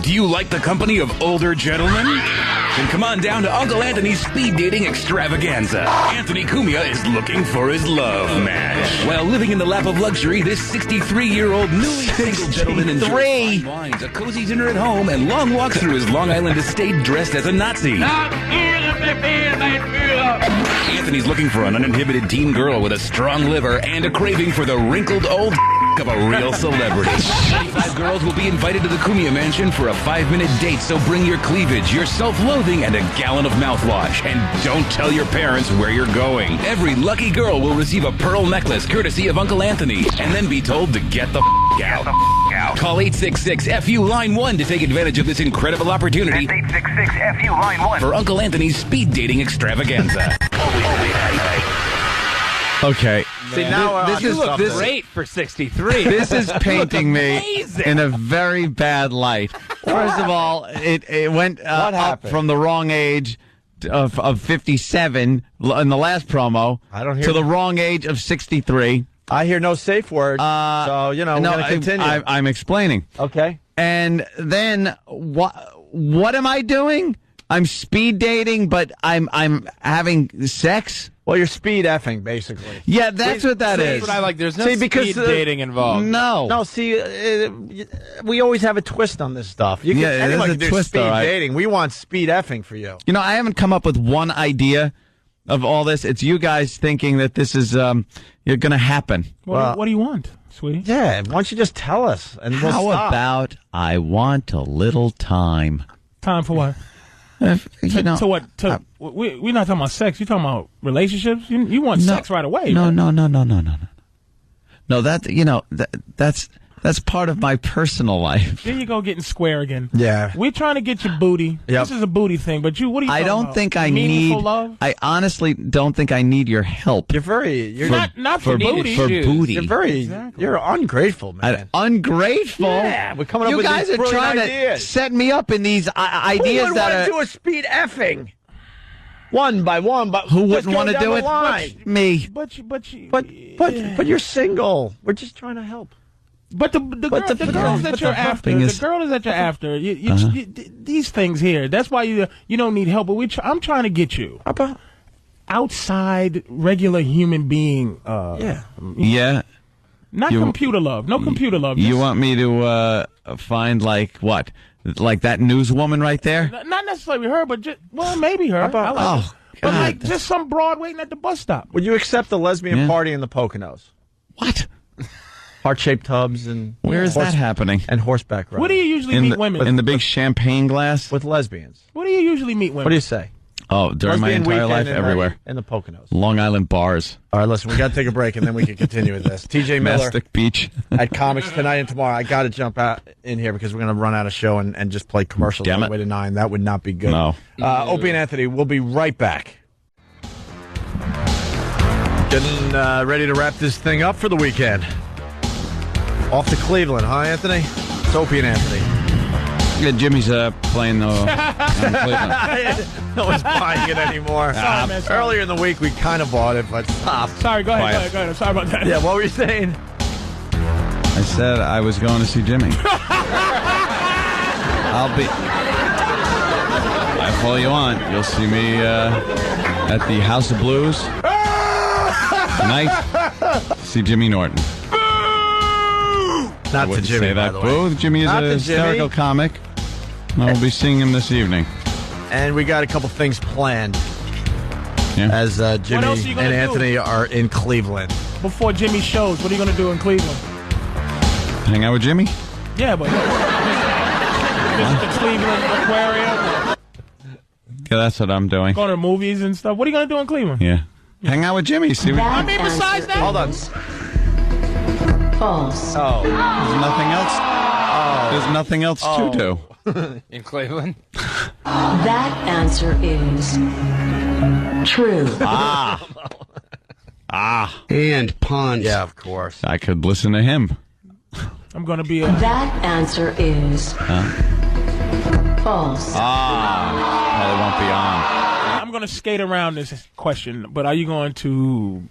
Do you like the company of older gentlemen? Then come on down to Uncle Anthony's speed dating extravaganza. Anthony Cumia is looking for his love match. While living in the lap of luxury, this 63-year-old newly single gentleman enjoys fine wines, a cozy dinner at home, and long walks through his Long Island estate dressed as a Nazi. Anthony's looking for an uninhibited teen girl with a strong liver and a craving for the wrinkled old of a real celebrity. 95 girls will be invited to the Cumia Mansion for a 5-minute date, so bring your cleavage, your self-loathing, and a gallon of mouthwash. And don't tell your parents where you're going. Every lucky girl will receive a pearl necklace courtesy of Uncle Anthony, and then be told to get the out. Call 866-FU Line 1 to take advantage of this incredible opportunity. That's 866-FU Line 1. For Uncle Anthony's speed dating extravaganza. Okay. See, now this is look great for 63. This is painting me in a very bad light. First of all, it went up from the wrong age of 57 in the last promo to the wrong age of 63. I hear no safe word, so, we're going to continue. I'm explaining. Okay. And then what am I doing? I'm speed dating, but I'm having sex? Well, you're speed effing, basically. Yeah, that's what that is. That's what I like. There's no speed dating involved. No, see, we always have a twist on this stuff. Anyone can do speed dating. We want speed effing for you. You know, I haven't come up with one idea of all this. It's you guys thinking that this is going to happen. What do you want, sweetie? Yeah, why don't you just tell us? And we'll How stop. about I want a little time? Time for what? We're not talking about sex. You're talking about relationships. You want sex right away. No. No, that's part of my personal life. There you go, getting square again. Yeah. We're trying to get your booty. Yep. This is a booty thing, but what are you I talking don't about? think I Meaningful need. love? I honestly don't think I need your help. You're not for booty. For booty. You're ungrateful, man. Ungrateful? Yeah, we're coming up with these these guys are trying ideas. to set me up in these ideas Who would that want are. to do a speed effing? One by one, but Who wouldn't want to do it? Line. Me. But you're single. We're just trying to help. But the girls that you're after, these things here. That's why you don't need help. But I'm trying to get you outside regular human being. Yeah. Not computer love. No computer love. You want me to find like what? Like that newswoman right there? Not necessarily her, but maybe her. But like just some broad waiting at the bus stop. Would you accept the lesbian party in the Poconos? What? Heart-shaped tubs and where is that happening? And horseback riding. Where do you usually meet women? In the big champagne glass? With lesbians. Where do you usually meet women? What do you say? Oh, during my entire life, everywhere. In the Poconos. Long Island bars. All right, listen, we got to take a break, and then we can continue with this. TJ Miller. Mastic Beach. At Comics Tonight and Tomorrow. I got to jump out in here because we're going to run out of show and just play commercials all the way to 9. That would not be good. No. Opie and Anthony, we'll be right back. Getting ready to wrap this thing up for the weekend. Off to Cleveland, huh, Anthony? It's Opie and Anthony. Yeah, Jimmy's playing Cleveland. No one's buying it anymore. Sorry, man, sorry. Earlier in the week, we kind of bought it, but stop. Sorry, go ahead. I'm sorry about that. Yeah, what were you saying? I said I was going to see Jimmy. I'll be. If all you want, you'll see me at the House of Blues tonight. See Jimmy Norton. Not to Jimmy, say that. by the way. Boo. Jimmy is Not a to hysterical Jimmy. comic. I will be seeing him this evening. And we got a couple things planned as Jimmy else are you and gonna do? Anthony are in Cleveland. Before Jimmy shows, what are you going to do in Cleveland? Hang out with Jimmy? Yeah, but visit the Cleveland Aquarium. Yeah, that's what I'm doing. Go to movies and stuff. What are you going to do in Cleveland? Yeah. Hang out with Jimmy. See what I mean, besides that. Hold on. False. Oh. There's nothing else. There's nothing else to do. In Cleveland? That answer is true. And punch. Yeah, of course. I could listen to him. I'm going to be That answer is false. Probably won't be on. I'm going to skate around this question, but are you going to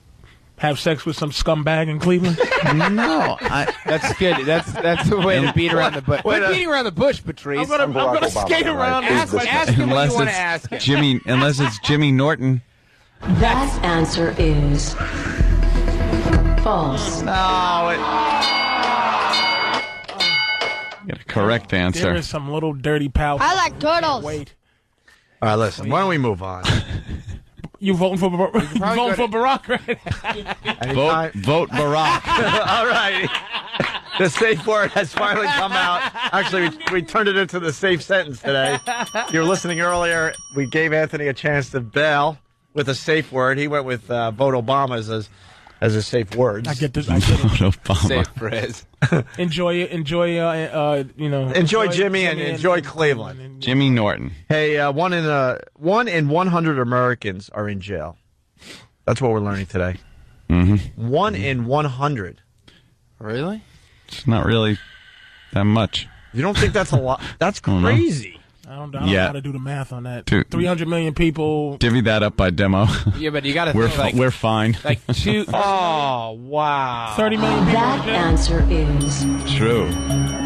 have sex with some scumbag in Cleveland? No. That's good. That's the way to beat around the bush. We're beating around the bush, Patrice. I'm gonna skate around. Ask him what you want to ask him. Jimmy, unless it's Jimmy Norton. That answer is false. No, Get a correct There answer. is some little dirty pal. I like turtles. Wait. All right, listen. Why don't we move on? You voting for Barack, right? Vote Barack. All right. The safe word has finally come out. Actually, we turned it into the safe sentence today. You were listening earlier. We gave Anthony a chance to bail with a safe word. He went with vote Obama as a safe word. I get this. Vote Obama. Safe phrase. Enjoy Jimmy and enjoy Cleveland. Jimmy Norton. Hey, 1 in 100 Americans are in jail. That's what we're learning today. Mm-hmm. 1 in 100. Really? It's not really that much. You don't think that's a lot? That's crazy. I don't know how to do the math on that. 300 million people. Divvy that up by demo. Yeah, but you got to think we're fine. Like Oh, wow. 30 million people. That answer is True.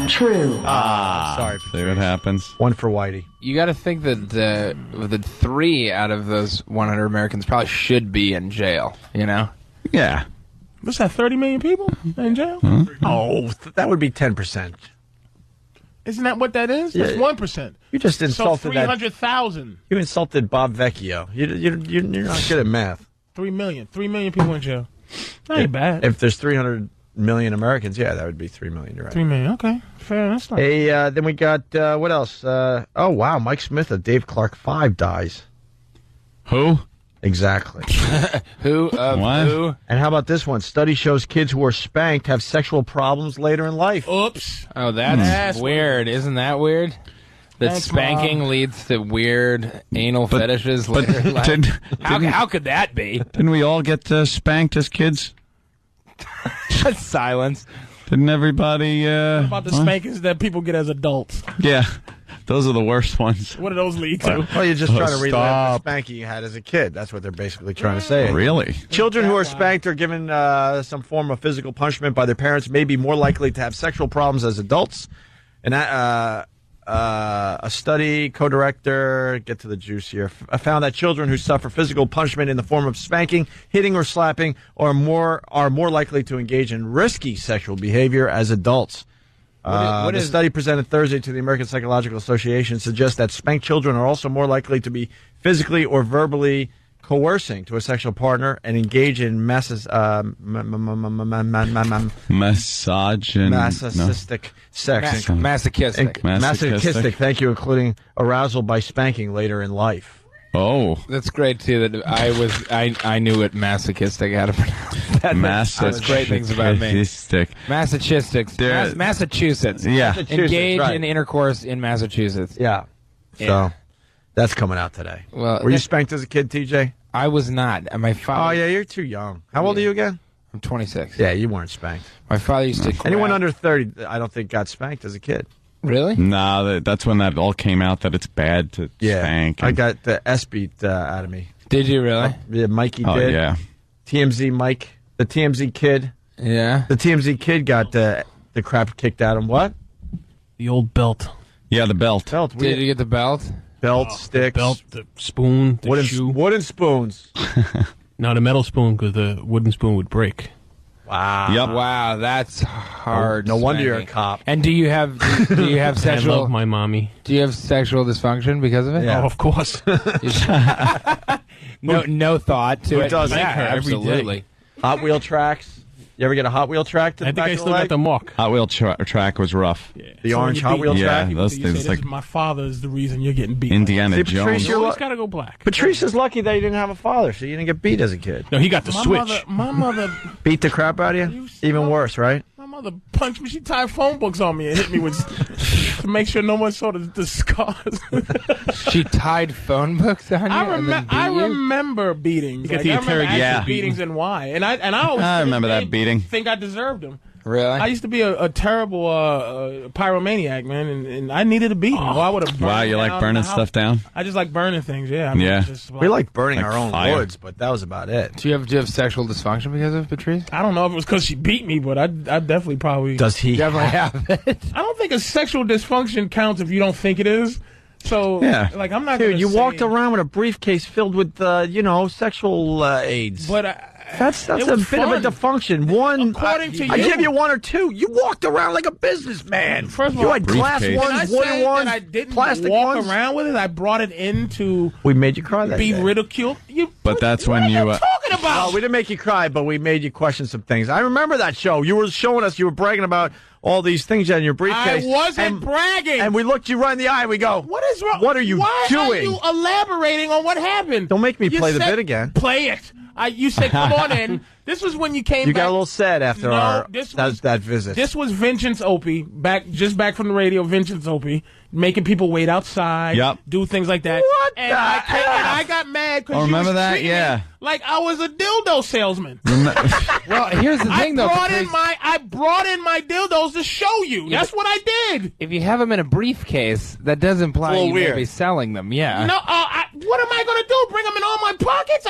true. Sorry. See what happens. One for Whitey. You got to think that the 3 out of those 100 Americans probably should be in jail. You know? Yeah. What's that? 30 million people in jail? Oh, that would be 10%. Isn't that what that is? That's 1%. You just insulted so 300,000. You insulted Bob Vecchio. You're not good at math. 3 million. 3 million people in jail. That ain't bad. If there's 300 million Americans, yeah, that would be 3 million. You're right. 3 million. Okay. Fair. That's not. Hey, then we got, what else? Oh, wow. Mike Smith of Dave Clark 5 dies. Who? Exactly. Who? What? Who? And how about this one? Study shows kids who are spanked have sexual problems later in life. Oops. Oh, that's weird. Isn't that weird? That Thanks, spanking Mom. leads to weird anal fetishes later in life. How could that be? Didn't we all get spanked as kids? Silence. Didn't everybody? What about the spankings that people get as adults? Yeah. Those are the worst ones. What do those lead to? Well, you're just trying to relive the stop. spanking you had as a kid. That's what they're basically trying to say. Really? Children who are spanked or given some form of physical punishment by their parents may be more likely to have sexual problems as adults. And that, a study co-director, get to the juice here, found that children who suffer physical punishment in the form of spanking, hitting, or slapping are more likely to engage in risky sexual behavior as adults. The study presented Thursday to the American Psychological Association suggests that spanked children are also more likely to be physically or verbally coercing to a sexual partner and engage in masochistic sex. Masochistic, thank you, including arousal by spanking later in life. Oh, that's great too. That I knew what masochistic had to pronounce. That's great things about me. Massachusetts. Massachusetts. Yeah. Engage in intercourse in Massachusetts. Yeah. So that's coming out today. Well, were you spanked as a kid, TJ? I was not. My father. Oh yeah, you're too young. How old are you again? I'm 26. Yeah, you weren't spanked. My father used to. Anyone under 30, I don't think, got spanked as a kid. Really? Nah, that's when that all came out that it's bad to spank. I got the S beat out of me. Did you really? Yeah, Mikey Oh, did. yeah. TMZ Mike, the TMZ kid. Yeah. The TMZ kid got the crap kicked out of him. What? The old belt. Yeah, the belt. Did you get the belt? Belt, sticks. The belt, the spoon, the shoe. Wooden spoons. Not a metal spoon because the wooden spoon would break. Wow. Yep. Wow, that's hard. No wonder you're a spanking. cop. And do you have sexual? I love my mommy. Do you have sexual dysfunction because of it? Yeah. Oh, of course. No thought to it. Who doesn't? Yeah, Every day. absolutely. Hot wheel tracks. You ever get a Hot Wheel track to the I think back I of still the got leg? the mark. Hot Wheel track was rough. Yeah. The So orange when Hot you Wheel beat- Yeah, track? those You things say, like this is my father is the reason you're getting beat. Indiana See, Jones. Patrice, You always gotta go black. Patrice is lucky that he didn't have a father, so you didn't get beat as a kid. No, he got the My switch. Beat the crap out of you? Even worse, right? My mother punched me. She tied phone books on me and hit me with to make sure no one saw the scars. She tied phone books on you. I remember beatings. You got Like, the I remember interrogation. actual Yeah. beatings and why. And I always I remember that I beating. think I deserved them. Really? I used to be a terrible pyromaniac, man, and I needed a beating. I would have. Wow, you like burning stuff down? I just like burning things. Yeah. I mean, Yeah. just We like burning Like our own fire. woods, but that was about it. Do you have sexual dysfunction because of Patrice? I don't know if it was because she beat me, but I definitely probably. Does he Definitely have it. I don't think a sexual dysfunction counts if you don't think it is. So, Yeah. like, I'm not Dude, gonna you say- walked around with a briefcase filled with, sexual aids. But That's It a was bit of a fun. diffunction. One, According to I you. give you one or two. You walked around like a businessman. First of you all, had glass Can I ones, say wooden ones, that I didn't plastic walk ones. around with it? I brought it in to We made you cry that be day. ridiculed. But that's when you. Talking about. Well, we didn't make you cry, but we made you question some things. I remember that show. You were showing us, you were bragging about all these things you had in your briefcase. I wasn't and, bragging. And we looked you right in the eye and we go, What is wrong? What are you Why doing? are you elaborating on what happened? Don't make me You play the said- bit again. Play it. You said, come on in. This was when you came You back. got a little sad after that visit. This was Vengeance Opie, back from the radio, Vengeance Opie, making people wait outside, Yep. do things like that. What and I got mad because Oh, you remember was that? treating Yeah. me like I was a dildo salesman. Well, here's the thing, though. I brought in my dildos to show you. That's what I did. If you have them in a briefcase, that does imply It's a little you may weird. be selling them. Yeah. No, what am I going to do? Bring them in all my pockets?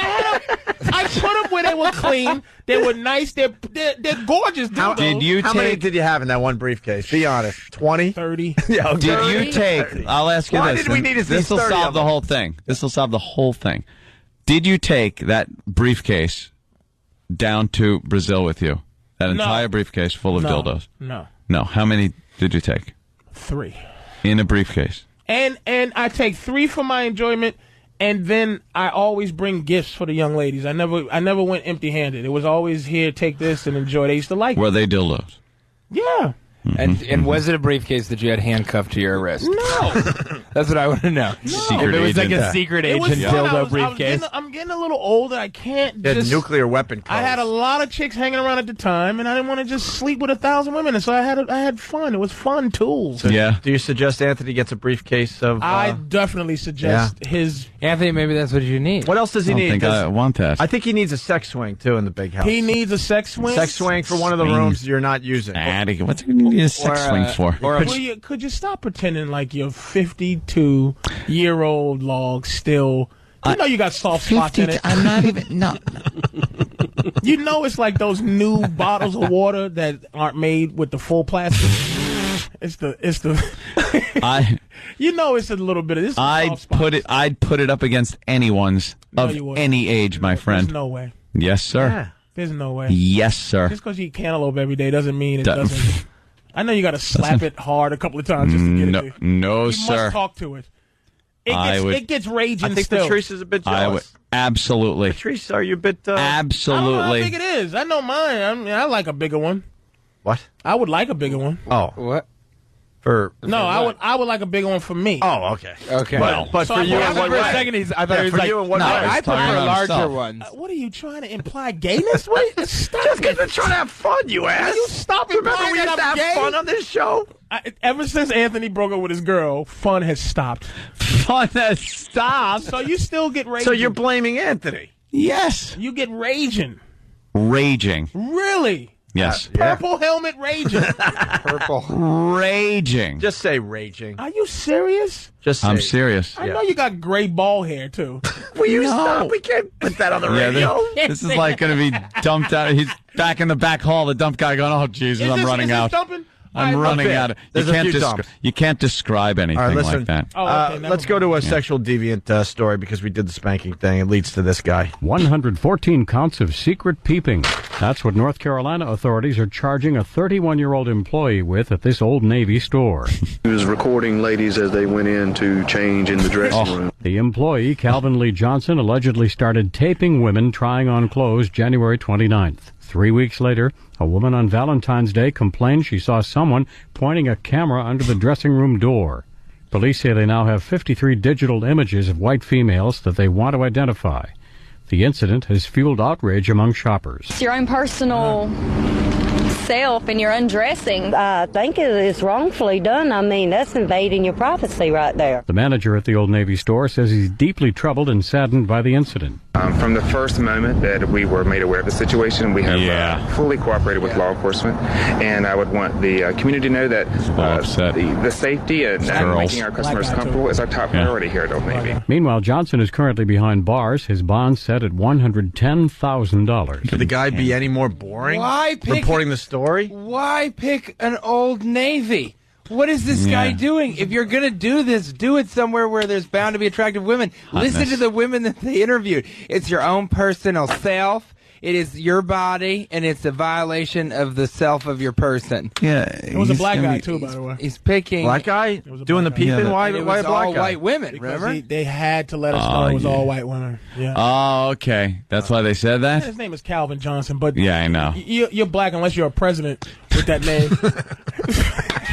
I put them where they were clean. They were nice. They're gorgeous dildos. How many did you have in that one briefcase? Be honest. 20? 30. Yeah, okay. Did you take? 30. I'll ask you Why this. did we and need to see this will 30 solve of the them? whole thing. This will solve the whole thing. Did you take that briefcase down to Brazil with you? That No. entire briefcase full of No. dildos? No. No. How many did you take 3. in a briefcase? And I take 3 for my enjoyment, and then I always bring gifts for the young ladies. I never went empty-handed. It was always, here, take this and enjoy. They used to like it. Were they dildos? Yeah. And was it a briefcase that you had handcuffed to your wrist? No. That's what I want to know. Secret if it was like agent. a secret It was agent fun. dildo briefcase. I'm getting a little older. I can't You had just... nuclear weapon I had a lot of chicks hanging around at the time, and I didn't want to just sleep with 1,000 women, and so I had fun. It was fun tools. Yeah. Do you suggest Anthony gets a briefcase of... I definitely suggest his... Anthony, maybe that's what you need. What else does he I don't need? think I want that. I think he needs a sex swing, too, in the big house. He needs a sex swing. Sex swing for one of the Swing. rooms you're not using. What's he need a sex swing for? Could you stop pretending like you're 52-year-old log still? You know you got soft spots in it. I'm not even. No. You know it's like those new bottles of water that aren't made with the full plastic. It's the. You know it's a little bit of this. I'd put it up against anyone's No, of you wouldn't. any age, my friend. There's no way. Yes, sir. Yeah. There's no way. Yes, sir. Just because you eat cantaloupe every day doesn't mean it That- doesn't. I know you got to slap it hard a couple of times just to get No, it. no, You sir. must talk to it. I would- It gets raging I think still. Patrice is a bit I would jealous. absolutely, Patrice, are you a bit... I don't know how absolutely. big it is. I know mine. I mean, I like a bigger one. What? I would like a bigger one. Oh. What? No, I would like a bigger one for me. Oh, okay. Okay. But So for I you, thought- in what for a way? second, I thought he was for like, you in what no, way? I He's talking prefer about larger himself. ones. What are you trying to imply? Gayness? What? Stop Just it. because we're trying to have fun, you ass. Will you stop Remember implying we used that to I'm have gay? fun on this show? Ever since Anthony broke up with his girl, fun has stopped. Fun has stopped. So you still get raging. So you're blaming Anthony? Yes. You get raging. Raging. Really? Yes. Purple helmet raging. Purple. Raging. Just say raging. Are you serious? Just say I'm serious. I know you got gray ball hair too. Will you stop? We can't put that on the Yeah, radio. this is like going to be dumped out. He's back in the back hall. The dump guy going, "Oh Jesus, I'm running out. I'm running out." You There's a can't few dumps. you can't describe anything All right, listen. like that. Let's go to a sexual deviant story because we did the spanking thing. It leads to this guy. 114 counts of secret peeping. That's what North Carolina authorities are charging a 31-year-old employee with at this Old Navy store. He was recording ladies as they went in to change in the dressing room. The employee, Calvin Lee Johnson, allegedly started taping women trying on clothes January 29th. 3 weeks later, a woman on Valentine's Day complained she saw someone pointing a camera under the dressing room door. Police say they now have 53 digital images of white females that they want to identify. The incident has fueled outrage among shoppers. It's your own personal self and you're undressing. I think it is wrongfully done. I mean, that's invading your privacy right there. The manager at the Old Navy store says he's deeply troubled and saddened by the incident. From the first moment that we were made aware of the situation, we have fully cooperated with law enforcement, and I would want the community to know that the safety and making our customers comfortable is our top priority here at Old Navy. Meanwhile, Johnson is currently behind bars. His bond set at $110,000. Could the guy be any more boring? Why pick reporting the story? Why pick an Old Navy? What is this guy doing? If you're going to do this, do it somewhere where there's bound to be attractive women. Hotness. Listen to the women that they interviewed. It's your own personal self. It is your body, and it's a violation of the self of your person. Yeah, It was a black guy, too, by the way. He's picking Black guy doing the peeping. Why and it a was black all guy? white women, Because remember? they had to let us know it was all white women. Yeah. Oh, okay. That's why they said that? His name is Calvin Johnson, but Yeah, I know. you're black unless you're a president with that name.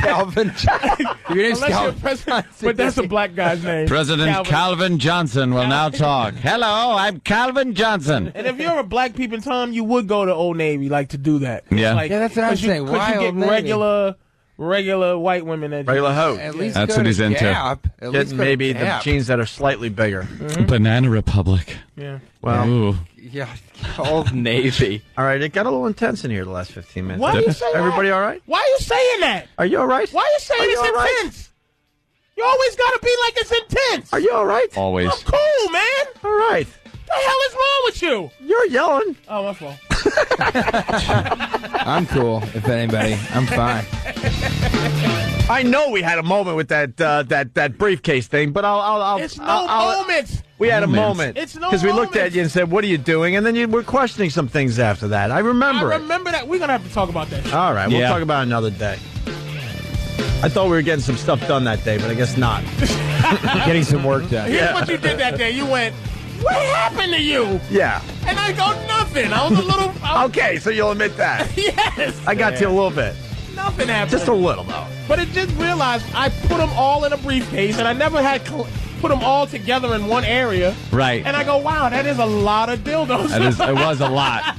Calvin Johnson. Your name's Unless you're a Calvin president, but that's a black guy's name. President Calvin Johnson will now talk. Hello, I'm Calvin Johnson. And if you're a black peeping Tom, you would go to Old Navy like to do that. Yeah. Like, Yeah, that's what I'm 'cause saying. Because Why you get Old Navy? regular white women that Regular hoe. At least That's go what to he's into. Gap. At least Getting go to maybe the Gap. jeans that are slightly bigger. Banana Republic. Yeah. Well, Ooh. Yeah, Old Navy. all right. It got a little intense in here the last 15 minutes. Why are you saying Everybody that? all right? Why are you saying that? Are you all right? Why are you saying Are you it's all right? intense? You always got to be like it's intense. Are you all right? Always. I'm cool, man. All right. What the hell is wrong with you? You're yelling. Oh, my fault. I'm cool, if anybody. I'm fine. I know we had a moment with that briefcase thing, but I'll It's no moment. We had a Moments. moment. It's no because we looked moment. at you and said, "What are you doing?" And then you were questioning some things after that. I remember I it. remember that. We're going to have to talk about that. All right, we'll Yeah. talk about it another day. I thought we were getting some stuff done that day, but I guess not. Getting some work done. Here's what you did that day. You went, what happened to you? Yeah. And I go, nothing. I was a little... Okay, so you'll admit that. Yes. I got to you a little bit. Nothing happened. Just a little, though. But it just realized I put them all in a briefcase, and I never had put them all together in one area. Right. And I go, wow, that is a lot of dildos. It was a lot.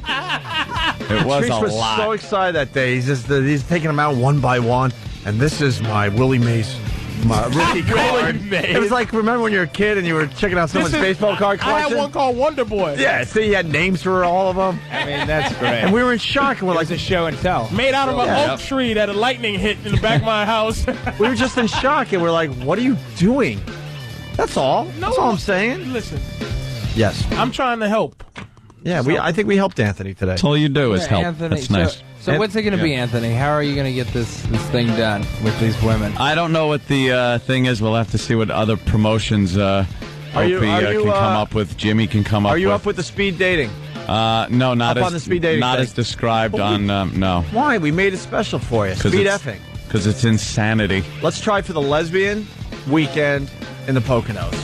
It was Trish a was lot. so excited that day. He's taking them out one by one, and this is my Willie Mays, my rookie card. It was like, remember when you were a kid and you were checking out someone's baseball card I collection? had one called Wonder Boy. Yeah, see, he had names for all of them. I mean, that's great. And we were in shock, and we're like, a show and tell. Made out of an Yeah. oak tree that a lightning hit in the back of my house. we were just in shock, and we're like, what are you doing? That's all. That's all I'm saying. Listen, Yes. I'm trying to help. Yeah, I think we helped Anthony today. That's all you do is Yeah, help. Anthony, That's nice. So what's it going to be, Anthony? How are you going to get this thing done with these women? I don't know what the thing is. We'll have to see what other promotions Are you- Opie are you, can come up with. Jimmy can come up Are with. you up with the speed dating? No, not Up as on the speed dating not thing? as described Well, on. No, Why? We made it special for you. Speed effing. because it's insanity. Let's try for the lesbian weekend in the Poconos.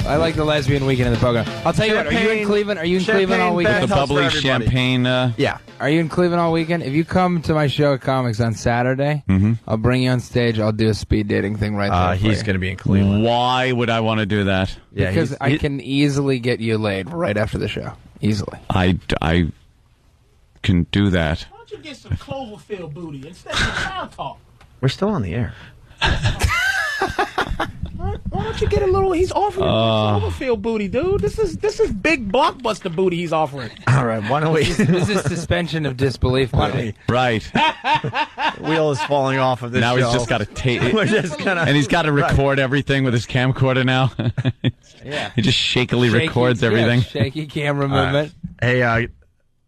I like the lesbian weekend in the Pocono. I'll tell you what. Are you in Champagne- Cleveland? Are you in Cleveland all champagne weekend? The bathhouse for bubbly everybody. champagne. Yeah. Are you in Cleveland all weekend? If you come to my show at Comics on Saturday, I'll bring you on stage. I'll do a speed dating thing right there. He's going to be in Cleveland. Why would I want to do that? Yeah, because I can easily get you laid right after the show. Easily. I can do that. Why don't you get some Cloverfield booty instead of child talk? We're still on the air. Why don't you get a little? He's offering Cloverfield booty, dude. This is big blockbuster booty he's offering. All right, why don't we? This is suspension of disbelief, buddy. Right. Wheel is falling off of this Now show. he's just got to take. We're just gonna, And he's got to record everything with his camcorder now. Yeah. He just shakily records everything. Shaky camera All right. movement. Hey,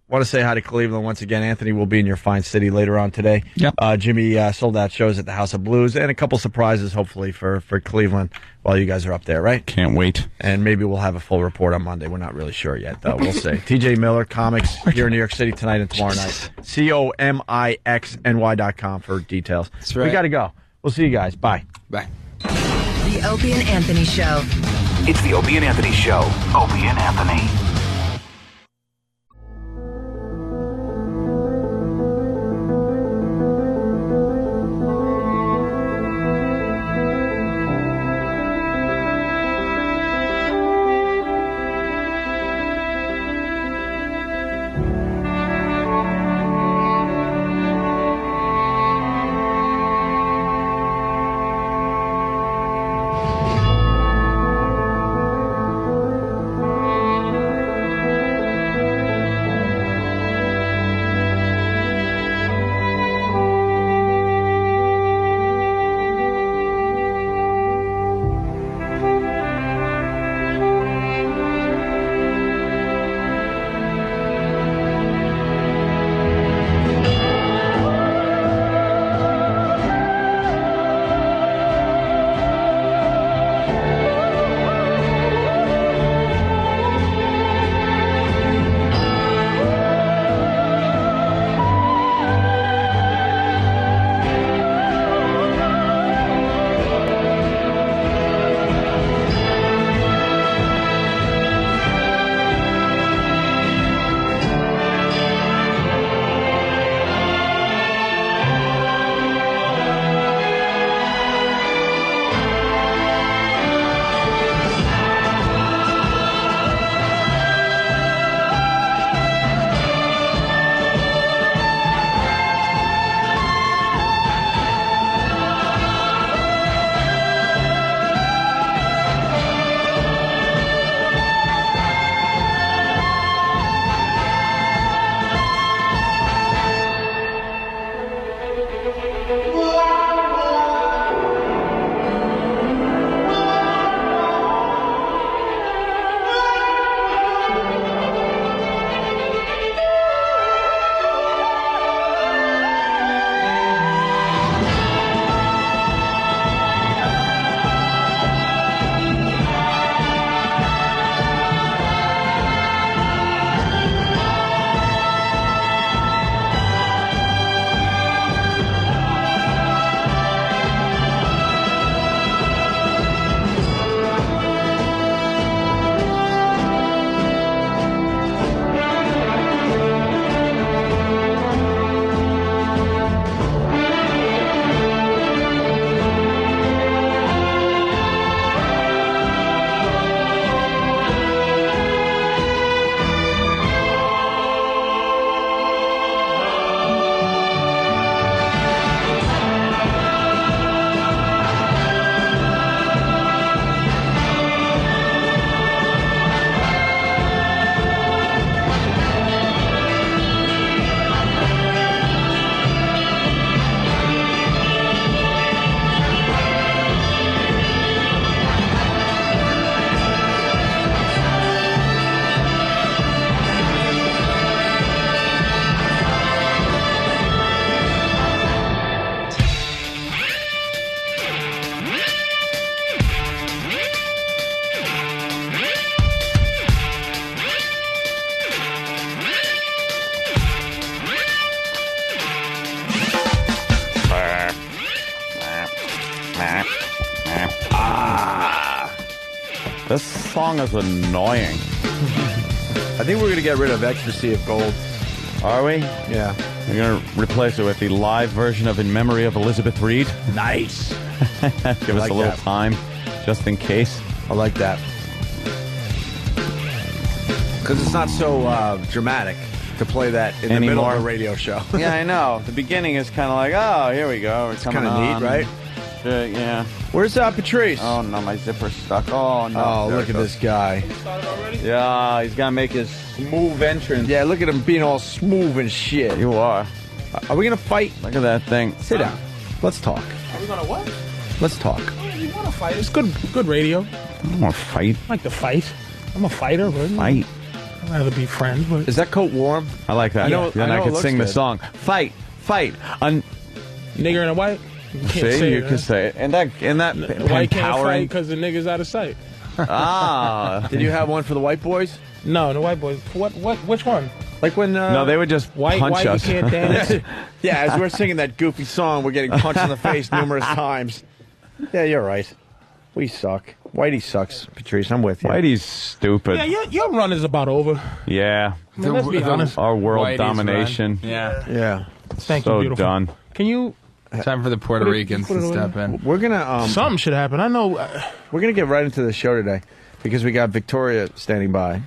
want to say hi to Cleveland once again. Anthony will be in your fine city later on today. Yep. Jimmy sold out shows at the House of Blues and a couple surprises, hopefully, for Cleveland while you guys are up there, right? Can't wait. And maybe we'll have a full report on Monday. We're not really sure yet, though. We'll see. TJ Miller, comics here in New York City tonight and tomorrow night. COMIXNY.com for details. That's right. We got to go. We'll see you guys. Bye. Bye. The Opie and Anthony Show. It's the Opie and Anthony Show. Opie and Anthony. This song is annoying. I think we're going to get rid of Ecstasy of Gold. Are we? Yeah. We're going to replace it with the live version of In Memory of Elizabeth Reed. Nice. Give us a little time, just in case. I like that. Because it's not so dramatic to play that in the middle of a radio show. Yeah, I know. The beginning is kind of like, oh, here we go. It's kind of neat, right? Yeah. Where's Patrice? Oh, no, my zipper's stuck. Oh, no. Oh, look at this guy. Yeah, he's got to make his smooth entrance. Yeah, look at him being all smooth and shit. You are. Are we going to fight? Look at that thing. Sit down. Let's talk. Are we going to what? Let's talk. Oh, you want to fight? It's good radio. I don't want to fight. I like to fight. I'm a fighter. But Fight. I'd rather be friends. But Is that coat warm? I like that. Then I could sing the song. Fight. Nigger and a white? You can't See, say you it, can say it. And that white can't fight empowering. because the nigger's out of sight. Did you have one for the white boys? No, the white boys. Which one? Like when... no, they would just punch us. You can't dance. Yeah, as we're singing that goofy song, we're getting punched in the face numerous times. Yeah, you're right. We suck. Whitey sucks, Patrice. I'm with you. Whitey's stupid. Yeah, your run is about over. Yeah. I mean, let's be honest. Our world Whitey's domination. run. Yeah. Yeah. Thank So you, beautiful. done. Can you... Time for the Puerto Ricans to step in. We're going to... Something should happen. I know... we're going to get right into the show today because we got Victoria standing by.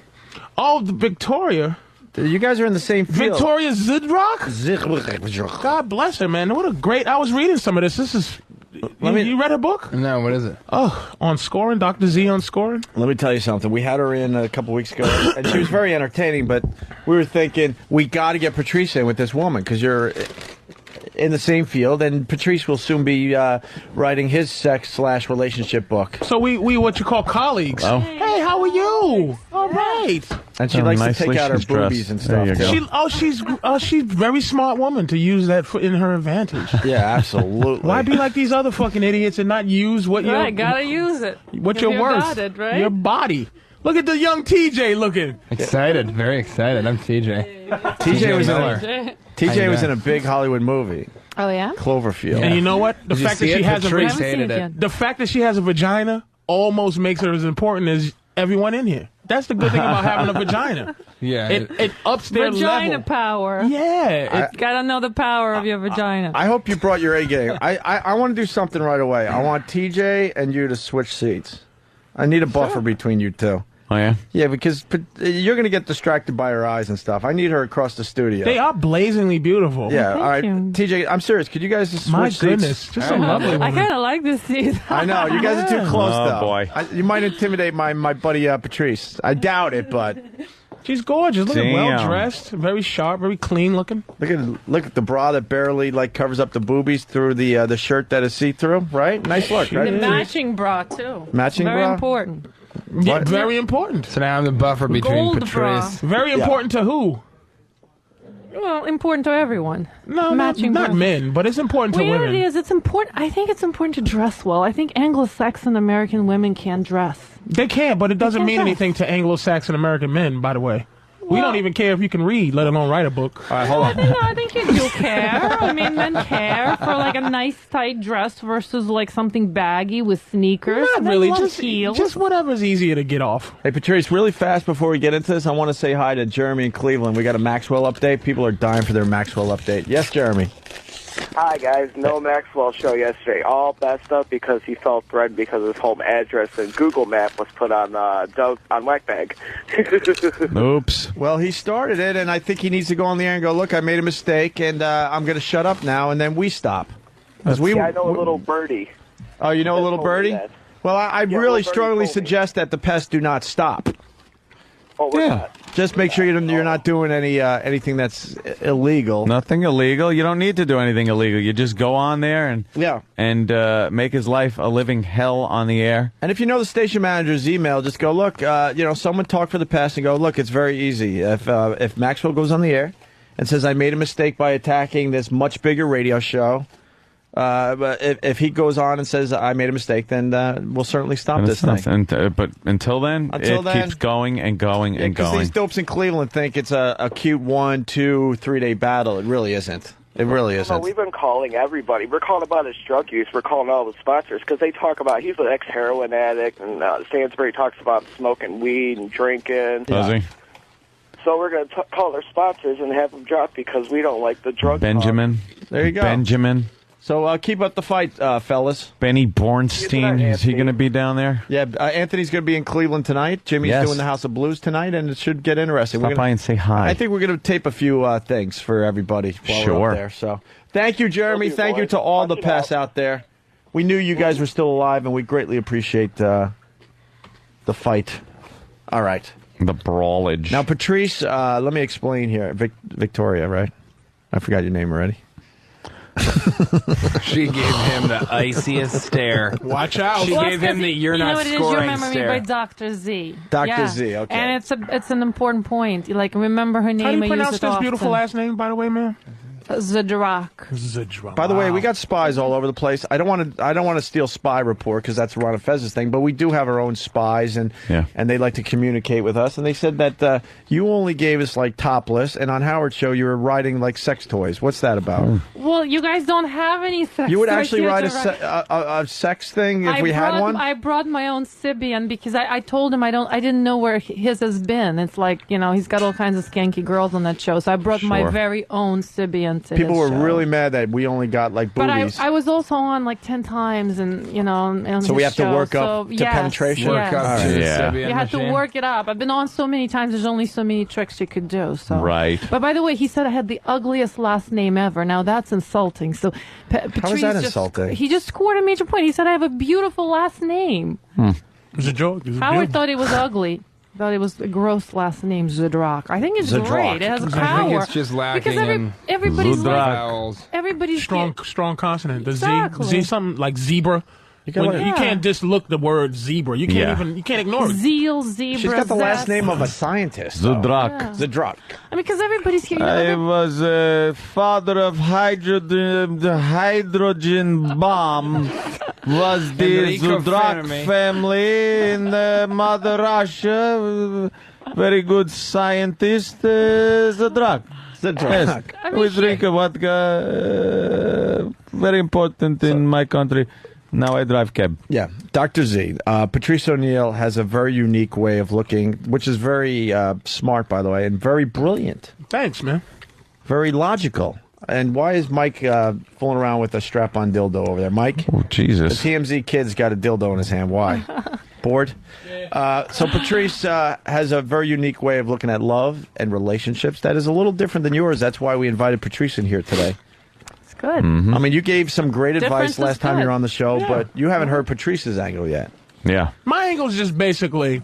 the Victoria... You guys are in the same field. Victoria Zidrock? God bless her, man. What a great... I was reading some of this. This is... You read her book? No, what is it? Oh, on Scoring, Dr. Z on Scoring. Let me tell you something. We had her in a couple weeks ago, and she was very entertaining, but we were thinking, we got to get Patrice in with this woman, because you're in the same field, and Patrice will soon be writing his sex/relationship book. So we what you call colleagues. Oh. Hey, how are you? All right. And she likes to take out her boobies and stuff. She's a very smart woman to use that in her advantage. Yeah, absolutely. Why be like these other fucking idiots and not use what you Right, gotta use it. What you're worth? Got it, right? Your body. Look at the young TJ looking. Excited, very excited. I'm TJ. TJ was in a big Hollywood movie. Oh yeah. Cloverfield. And you know what? The fact that she has a the fact that she has a vagina almost makes her as important as everyone in here. That's the good thing about having a vagina. Yeah. It ups their vagina level. power. Yeah. Gotta know the power of your vagina. I hope you brought your A game. I want to do something right away. I want TJ and you to switch seats. I need a buffer between you two. Oh, yeah? Yeah, because you're going to get distracted by her eyes and stuff. I need her across the studio. They are blazingly beautiful. Yeah, all right. TJ, I'm serious. Could you guys just switch My seats? goodness. Just a lovely woman. I kind of like this seat. I know. You guys are too close, though. Oh, boy. You might intimidate my buddy Patrice. I doubt it, but... She's gorgeous. Look at Damn. well dressed, very sharp, very clean looking. Look at the bra that barely covers up the boobies through the shirt that is see through. Right, nice look. The Right? matching bra too. Matching very bra? important. Yeah, very important. So now I'm the buffer between Gold Patrice. Very important to who? Well, important to everyone. No, matching not bra. men, but it's important to Well, you know women. what it is? It's important. I think it's important to dress well. I think Anglo-Saxon American women can dress. They can, but it doesn't can't mean dress. anything to Anglo-Saxon American men. By the way, we don't even care if you can read, let alone write a book. All right, hold on. I think you do care. I mean, men care for like a nice tight dress versus like something baggy with sneakers. Not Men really, love just heels. whatever's easier to get off. Hey, Patrice, really fast before we get into this, I want to say hi to Jeremy in Cleveland. We got a Maxwell update. People are dying for their Maxwell update. Yes, Jeremy. Hi, guys. No Maxwell show yesterday. All messed up because he felt threatened because his home address and Google Map was put on Whackbag. Oops. Well, he started it, and I think he needs to go on the air and go, look, I made a mistake, and I'm going to shut up now, and then we stop. I know a little birdie. Oh, you know a little birdie? that. Well, I Yeah, really little birdie strongly told me. suggest that the pests do not stop. Oh, what's that? Just make sure you're not doing anything that's illegal. Nothing illegal. You don't need to do anything illegal. You just go on there and make his life a living hell on the air. And if you know the station manager's email, just go, look, someone talk for the pest and go, look, it's very easy. If Maxwell goes on the air and says, I made a mistake by attacking this much bigger radio show, but if he goes on and says, I made a mistake, then we'll certainly stop this thing. But until then, keeps going and going and Because going. these dopes in Cleveland think it's a cute 1, 2, 3 day battle. It really isn't. It really is. Well, we've been calling everybody. We're calling about his drug use. We're calling all the sponsors because they talk about he's an ex-heroin addict, and Stansbury talks about smoking weed and drinking. Does he? So we're going to call their sponsors and have them drop because we don't like the drug. Benjamin. There you go. Benjamin. So keep up the fight, fellas. Benny Bornstein, is he going to be down there? Yeah, Anthony's going to be in Cleveland tonight. Jimmy's doing the House of Blues tonight, and it should get interesting. Stop by and say hi. I think we're going to tape a few things for everybody while we're up there. So thank you, Jeremy. Thank you to all the pests out there. We knew you guys were still alive, and we greatly appreciate the fight. All right. The brawlage. Now, Patrice, let me explain here. Victoria, right? I forgot your name already. She gave him the iciest stare. Watch out. She gave him the "you're not scoring" You remember stare. me by Dr. Z. Dr. Z, okay. And it's an important point. Like, remember her name. How do you I pronounce use it this beautiful often. last name, by the way, man? Zadrak. By the way, we got spies all over the place. I don't want to steal Spy Report because that's Ron and Fez's thing, but we do have our own spies, and they like to communicate with us. And they said that you only gave us like topless, and on Howard's show you were writing like sex toys. What's that about? Well, you guys don't have any sex. You would toys actually here write to a sex thing if we had one? I brought my own Sybian because I told him I didn't know where his has been. It's like, he's got all kinds of skanky girls on that show, so I brought my very own Sybian to People his were show. really mad that we only got like boobies. But I was also on like 10 times, and on so we have his to show. work up to penetration. Work up to the You Sybian had to machine. work it up. I've been on so many times. There's only so many tricks you could do. So Right. But by the way, he said I had the ugliest last name ever. Now that's insulting. So How is that insulting? He just scored a major point. He said I have a beautiful last name. It's a joke. Howard thought it was ugly. Thought it was a gross last name, Zadrak. I think it's Zadrak. great. It has a power. I think it's just lacking because in everybody's vowels. everybody's Strong consonant. The Exactly. Z something like zebra. You can't just look the word zebra. You can't you can't ignore it. Zeal, zebra. She's got the last zest. name of a scientist. though. Zadrak. Zadrak. I mean, because everybody's here. I was a father of the hydrogen bomb. Was the Enrico Zadrak Fermi. family in Mother Russia? Very good scientist, Zadrak. Zadrak. Yes. We drink a vodka. Very important in my country. Now I drive cab. Yeah, Dr. Z. Patrice O'Neill has a very unique way of looking, which is very smart, by the way, and very brilliant. Thanks, man. Very logical. And why is Mike fooling around with a strap-on dildo over there? Mike? Oh, Jesus. The TMZ kid's got a dildo in his hand. Why? Bored? So Patrice has a very unique way of looking at love and relationships that is a little different than yours. That's why we invited Patrice in here today. It's good. Mm-hmm. I mean, you gave some great Difference advice last is time good. you were on the show, Yeah. but you haven't heard Patrice's angle yet. Yeah. My angle is just basically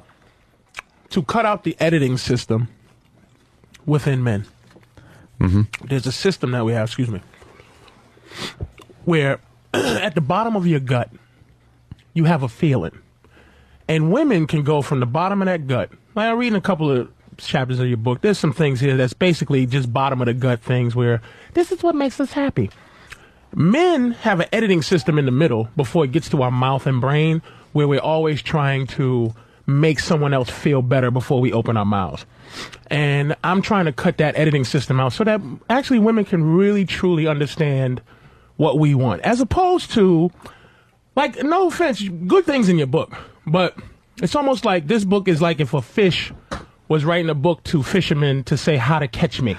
to cut out the editing system within men. There's a system that we have, where at the bottom of your gut, you have a feeling. And women can go from the bottom of that gut. Like, I'm reading a couple of chapters of your book. There's some things here that's basically just bottom of the gut things where this is what makes us happy. Men have an editing system in the middle before it gets to our mouth and brain where we're always trying to make someone else feel better before we open our mouths. And I'm trying to cut that editing system out so that actually women can really truly understand what we want. As opposed to, like, no offense, good things in your book, but it's almost like this book is like if a fish was writing a book to fishermen to say how to catch me.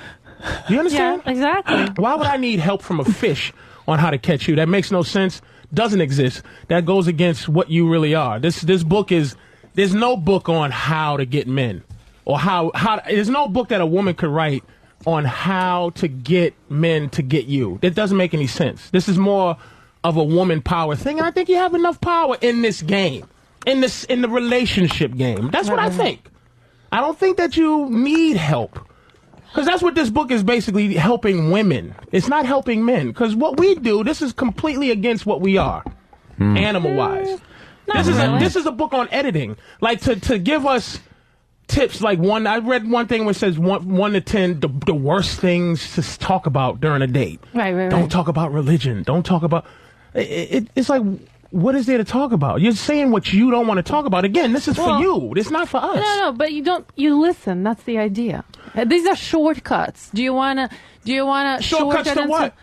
Do you understand? Yeah, exactly. Why would I need help from a fish on how to catch you? That makes no sense. Doesn't exist. That goes against what you really are. This book is, there's no book on how to get men. Or how there's no book that a woman could write on how to get men to get you. It doesn't make any sense. This is more of a woman power thing. And I think you have enough power in this game. In the relationship game. That's what I think. I don't think that you need help. Because that's what this book is basically helping women. It's not helping men. Because what we do, this is completely against what we are, animal-wise. This is a book on editing. Like, to give us tips, like I read one thing where it says 1 to 10, the worst things to talk about during a date. Right. Don't talk about religion. Don't talk about... It's like, what is there to talk about? You're saying what you don't want to talk about. Again, this is for you. It's not for us. No, but you listen. That's the idea. These are shortcuts. Do you wanna Shortcuts to what?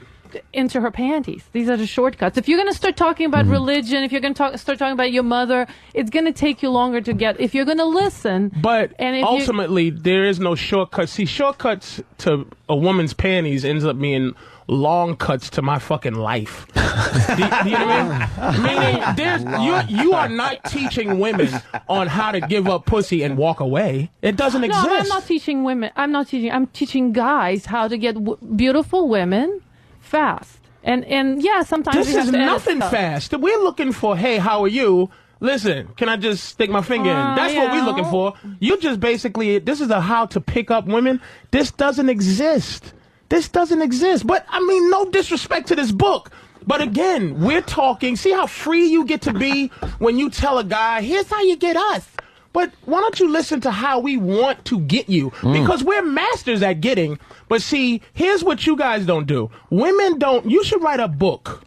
Into her panties. These are the shortcuts. If you're going to start talking about religion, if you're going to start talking about your mother, it's going to take you longer to get. If you're going to listen, but ultimately there is no shortcut. See, shortcuts to a woman's panties ends up being long cuts to my fucking life. Do you know what I mean? You are not teaching women on how to give up pussy and walk away. It doesn't exist. No, I'm not teaching women. I'm teaching guys how to get beautiful women fast. And yeah, sometimes this we have is to edit nothing stuff. fast. We're looking for, hey, how are you? Listen, can I just stick my finger in? That's what we're looking for. You just basically, this is a how to pick up women. This doesn't exist. This doesn't exist. But, I mean, no disrespect to this book. But again, we're talking, see how free you get to be when you tell a guy, here's how you get us. But why don't you listen to how we want to get you? Because we're masters at getting. But see, here's what you guys don't do. Women don't. You should write a book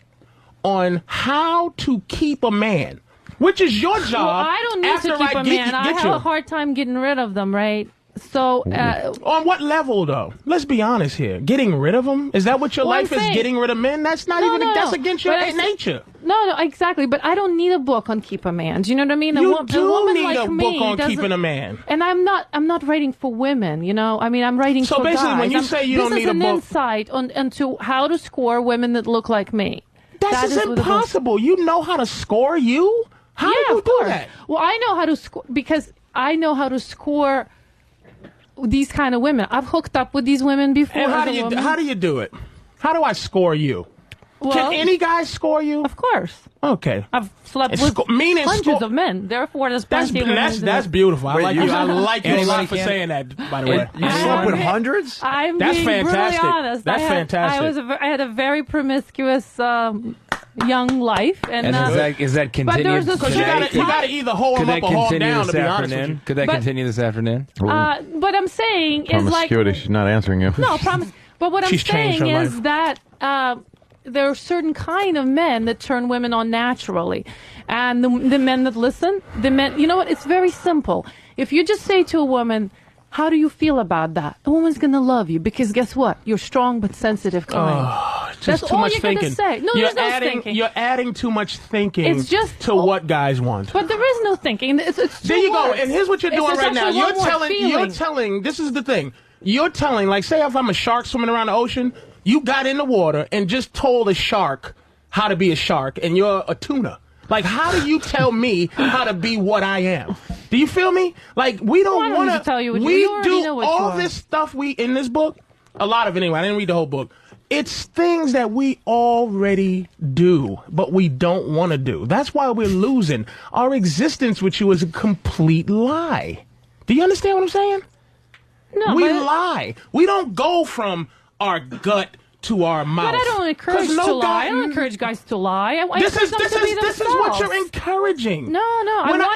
on how to keep a man, which is your job. Well, I don't need to keep a man. I have a hard time getting rid of them, right? So, on what level, though? Let's be honest here. Getting rid of them? Is that what your life is? Getting rid of men? That's not that's against your nature. No, exactly. But I don't need a book on keep a man. Do you know what I mean? You a do woman need like a book on keeping a man. And I'm not writing for women. You know, I mean, I'm writing for guys. So basically, when you say you don't need a book, this is an insight into how to score women that look like me. That is impossible. You know how to score you? How do you do that? Well, I know how to score because I know how to score these kind of women. I've hooked up with these women before. And how do you do it? How do I score you? Well, can any guy score you? Of course. Okay. I've slept with hundreds of men. Therefore, there's plenty of women. That's beautiful. I like you. I like you a lot for saying that. By the way, you slept with hundreds. I'm that's being fantastic. Brutally honest. That's fantastic. I had a very promiscuous young life, and is that continued? Because you got to either hold them up or hold them down. To be honest with you. Could that continue this afternoon? What I'm saying is like she's not answering you. No, promise. But what I'm saying is that there are certain kind of men that turn women on naturally, and the men that listen, the men. You know what? It's very simple. If you just say to a woman, how do you feel about that? A woman's going to love you because guess what? You're strong but sensitive kind. That's too all much you're going thinking. to say. No, there's no thinking. You're adding too much thinking it's just to what guys want. But there is no thinking. It's there you go. words. And here's what you're doing right now. You're telling, this is the thing. You're telling, like, say if I'm a shark swimming around the ocean, you got in the water and just told a shark how to be a shark, and you're a tuna. Like, how do you tell me how to be what I am? Do you feel me? Like, we don't want to tell you what we you do know what all you are. this stuff in this book, a lot of it anyway. I didn't read the whole book. It's things that we already do, but we don't want to do. That's why we're losing. Our existence with you is a complete lie. Do you understand what I'm saying? No, we lie. We don't go from our gut to our mouth. But I don't encourage to lie. I don't encourage guys to lie. This is what you're encouraging. No.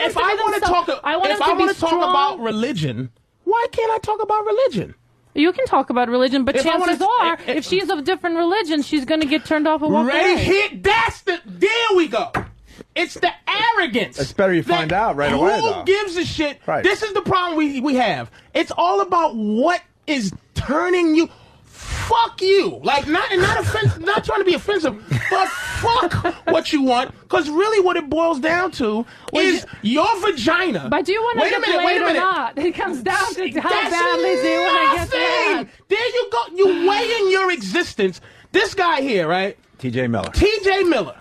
If I want to talk about religion, why can't I talk about religion? You can talk about religion, but chances are, if she's of different religion, she's going to get turned off and walk away. There we go. It's the arrogance. It's better you find out right away, though. Who gives a shit? Right. This is the problem we have. It's all about what is turning you. Fuck you. Like, not trying to be offensive, but fuck what you want. Because really what it boils down to is your vagina. But do you want to get laid or not? It comes down to how badly do you want to get laid. There you go. You weighing your existence. This guy here, right? T.J. Miller. T.J. Miller.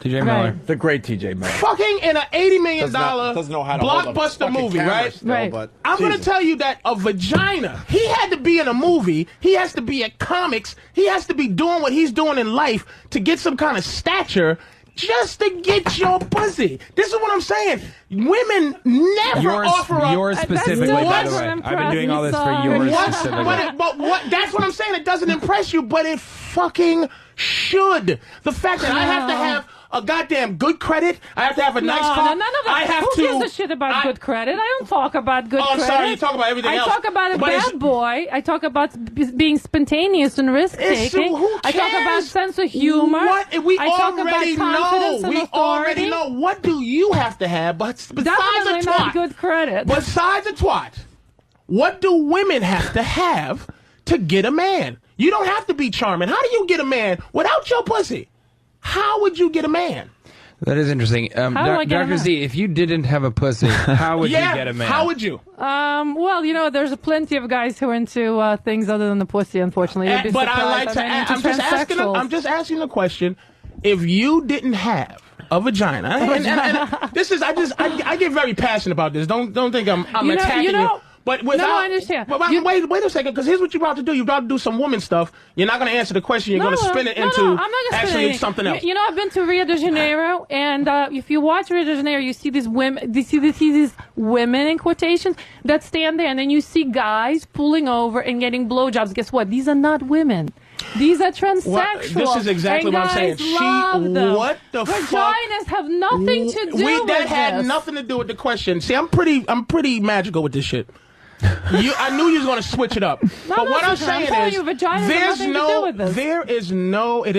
The great T.J. Miller. Fucking in an $80 million doesn't know how to blockbuster movie, right? Still, but I'm going to tell you that a vagina, he had to be in a movie, he has to be at comics, he has to be doing what he's doing in life to get some kind of stature just to get your pussy. This is what I'm saying. Women never offer up. Yours specifically, by the way. I've been doing all this for yours specifically. That's what I'm saying. It doesn't impress you, but it fucking should. The fact that I have to have a goddamn good credit. I have to have a nice car. No, I have Who gives a shit about good credit? I don't talk about good credit. Oh, sorry, you talk about everything else. I talk about a bad boy. I talk about being spontaneous and risk-taking. I talk about sense of humor. We already know. What do you have to have besides a twat? Not good credit. Besides a twat, what do women have to have to get a man? You don't have to be charming. How do you get a man without your pussy? How would you get a man? That is interesting. Dr. Z, if you didn't have a pussy, how would you get a man? How would you? Well, there's plenty of guys who are into things other than the pussy, unfortunately. But I like to I'm just asking the question. If you didn't have a vagina, and this is I get very passionate about this. Don't think I'm attacking you. But without, I understand. But wait a second, because here's what you're about to do. You're about to do some woman stuff. You're not going to answer the question. You're going to spin it into actually something else. I've been to Rio de Janeiro, and if you watch Rio de Janeiro, you see these women. You see these women in quotations that stand there, and then you see guys pulling over and getting blowjobs. Guess what? These are not women. These are transsexual. This is exactly what I'm saying. What the fuck? Vaginas have nothing to do with that. Had nothing to do with the question. See, I'm pretty magical with this shit. I knew you was going to switch it up. But what I'm saying is,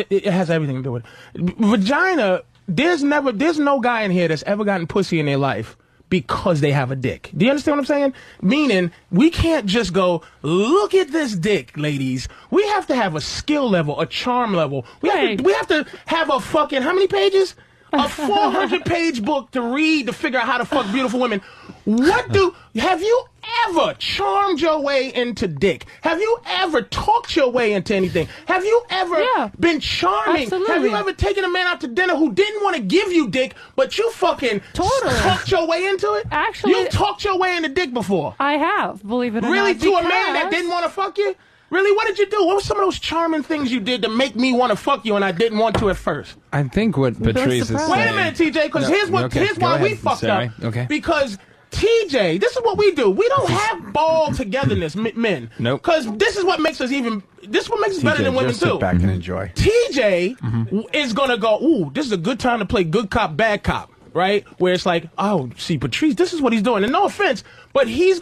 it has everything to do with it. Vagina, there's no guy in here that's ever gotten pussy in their life because they have a dick. Do you understand what I'm saying? Meaning, we can't just go, look at this dick, ladies. We have to have a skill level, a charm level. We have to have a fucking, how many pages? A 400-page book to read to figure out how to fuck beautiful women. Have you ever charmed your way into dick? Have you ever talked your way into anything? Have you ever been charming? Absolutely. Have you ever taken a man out to dinner who didn't want to give you dick, but you fucking talked your way into it? Actually, you talked your way into dick before. I have, believe it or not. Really, to a man that didn't want to fuck you? Really, what did you do? What were some of those charming things you did to make me want to fuck you and I didn't want to at first? I think what Patrice is saying... Wait a minute, TJ, because here's why we fucked up. Okay. Because TJ, this is what we do. We don't have ball togetherness, men. Nope. Because this is what makes us better than women, just too. Sit back and enjoy. TJ is going to go, ooh, this is a good time to play good cop, bad cop, right? Where it's like, oh, see, Patrice, this is what he's doing. And no offense, but he'll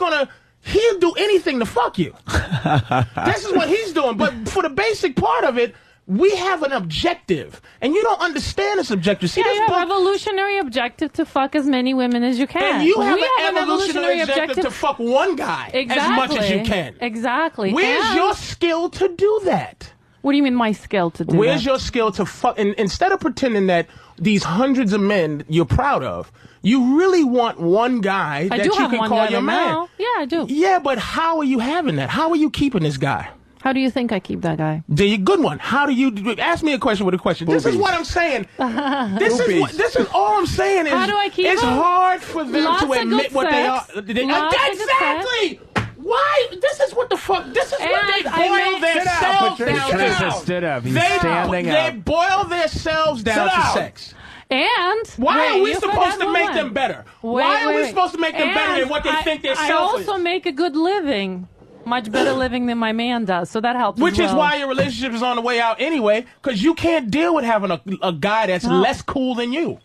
do anything to fuck you. This is what he's doing. But for the basic part of it, we have an objective. And you don't understand this objective. See, you have an evolutionary objective to fuck as many women as you can. And you have an evolutionary objective to fuck one guy as much as you can. Exactly. Where's your skill to do that? What do you mean my skill to do that? Where's your skill to fuck? And instead of pretending that these hundreds of men you're proud of, you really want one guy that you can call your man. Yeah, I do. Yeah, but how are you having that? How are you keeping this guy? How do you think I keep that guy? Good one. How do you ask me a question with a question? Boobies. This is what I'm saying. This is all I'm saying is how do I keep it's him? Hard for them Lots to admit what they are. Exactly. Why? This is what the fuck. This is what they boil themselves down to. Stood up. He's standing up. They boil themselves down to sex. And why are we supposed to make them better? Why are we supposed to make them better than what they think they're selfish? I also make a good living. Much better living than my man does, so that helps. Which is why your relationship is on the way out anyway, because you can't deal with having a guy that's less cool than you.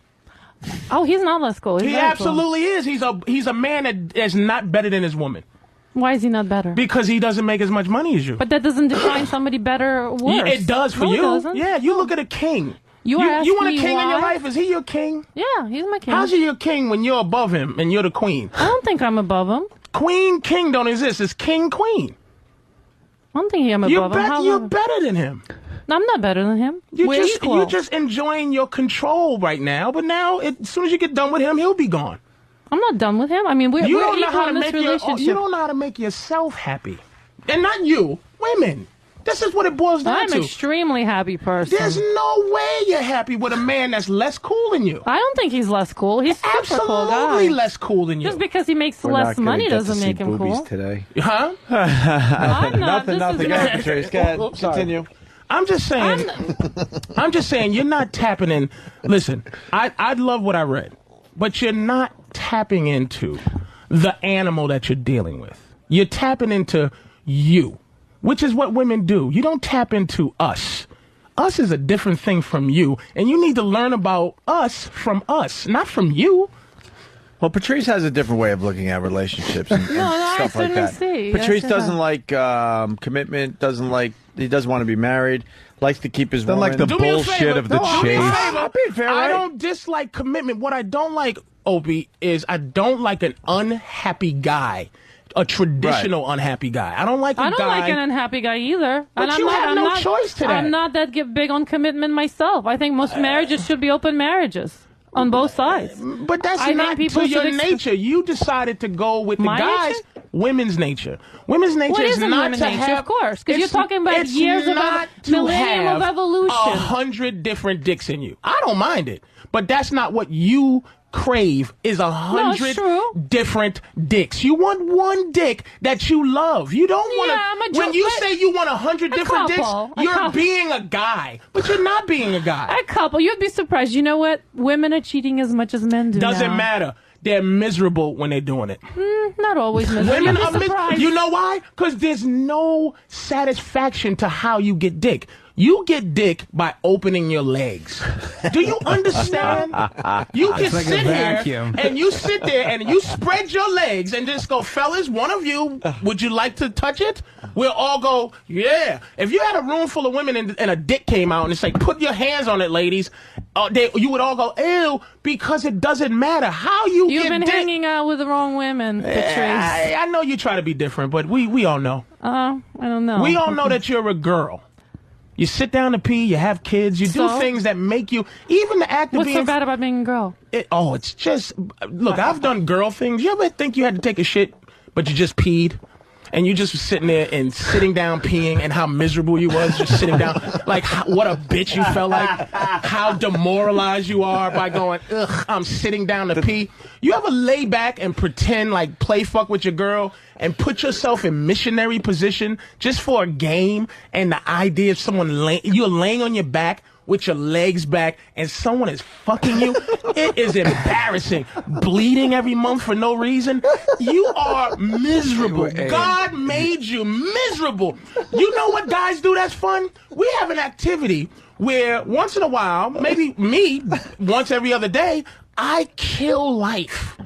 Oh, he's not less cool. He absolutely is. He's a man that's not better than his woman. Why is he not better? Because he doesn't make as much money as you. But that doesn't define somebody better or worse. Yeah, it does for you. Yeah, you look at a king. You want a king in your life? Is he your king? Yeah, he's my king. How's he your king when you're above him and you're the queen? I don't think I'm above him. Queen, king don't exist. It's king, queen. I don't think I'm above him. You're better than him. I'm not better than him. You're just enjoying your control right now, but now, as soon as you get done with him, he'll be gone. I'm not done with him. I mean, we're equal in this relationship. You don't know how to make yourself happy. And not you, women. This is what it boils down to. I'm an extremely happy person. There's no way you're happy with a man that's less cool than you. I don't think he's less cool. He's super cool guy. Absolutely less cool than you. Just because he makes less money doesn't make him cool. Today. Huh? Nothing. Go ahead, Patrice. Go ahead. Continue. I'm just saying, you're not tapping in. Listen, I love what I read, but you're not tapping into the animal that you're dealing with. You're tapping into you. Which is what women do. You don't tap into us. Us is a different thing from you, and you need to learn about us from us, not from you. Well, Patrice has a different way of looking at relationships and stuff like that. Patrice doesn't like commitment, he doesn't want to be married, likes to keep his woman. Like the bullshit of the chase. I don't dislike commitment. What I don't like, Opie, is I don't like an unhappy guy. A traditional unhappy guy. I don't like a guy. I don't like an unhappy guy either. But and you have no choice to that. I'm not that big on commitment myself. I think most marriages should be open marriages. On both sides. But that's not to your nature. You decided to go with the guys. Women's nature. Women's nature is not to have. Of course, because you're talking about years of millennium of evolution. 100 different dicks in you. I don't mind it, but that's not what you crave. Is 100 different dicks. You want one dick that you love. You don't want to. When you say you want 100 different dicks, you're being a guy, but you're not being a guy. A couple. You'd be surprised. You know what? Women are cheating as much as men do. Doesn't matter. They're miserable when they're doing it. Not always miserable. Women are miserable. You know why? Because there's no satisfaction to how you get dick. You get dick by opening your legs. Do you understand? You can sit here and you sit there and you spread your legs and just go, fellas, one of you, would you like to touch it? We'll all go, yeah. If you had a room full of women and a dick came out and it's like, put your hands on it, ladies, you would all go, ew, because it doesn't matter how you get dick. You've been hanging out with the wrong women, Patrice. I know you try to be different, but we all know. I don't know. We all know that you're a girl. You sit down to pee, you have kids, you do things that make you, even the act of What's so bad about being a girl? It's just, look, I've done girl things. You ever think you had to take a shit, but you just peed? And you just sitting there and sitting down peeing and how miserable you was just sitting down. Like, what a bitch you felt like. How demoralized you are by going, ugh, I'm sitting down to pee. You ever lay back and pretend like play fuck with your girl and put yourself in missionary position just for a game and the idea of someone you're laying on your back with your legs back and someone is fucking you? It is embarrassing. Bleeding every month for no reason. You are miserable. God made you miserable. You know what guys do that's fun? We have an activity where once in a while, maybe me, once every other day, I kill life.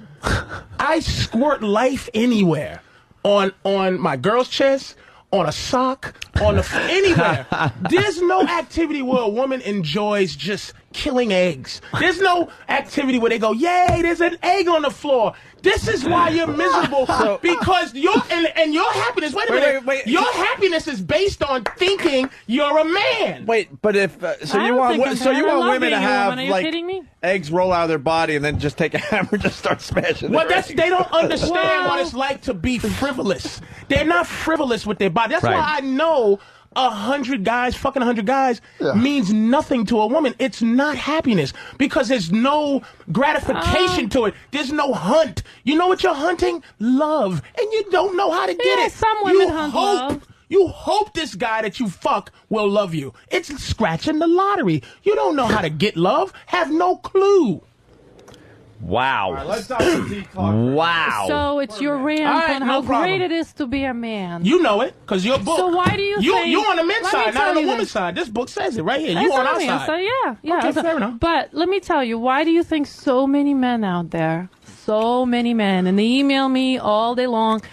I squirt life anywhere. On my girl's chest, on a sock, anywhere. There's no activity where a woman enjoys just killing eggs. There's no activity where they go, yay, there's an egg on the floor. This is why you're miserable, because your happiness. Wait a minute. Your happiness is based on thinking you're a man. Wait, but if you want women to have like eggs roll out of their body and then just take a hammer and just start smashing. Well, they don't understand what it's like to be frivolous. They're not frivolous with their body. That's why I know 100 guys, fucking 100 guys, means nothing to a woman. It's not happiness because there's no gratification to it. There's no hunt. You know what you're hunting? Love. And you don't know how to get it. Some women hunt love. You hope this guy that you fuck will love you. It's scratching the lottery. You don't know how to get love. Have no clue. Wow. Right, let's talk some talk. Wow. So it's your rant on how great it is to be a man. You know it, because your book. So why do you think... You're on the men's side, not on the woman's side. This book says it right here. You on our side. Yeah. Okay, fair enough. But let me tell you, why do you think so many men out there, and they email me all day long,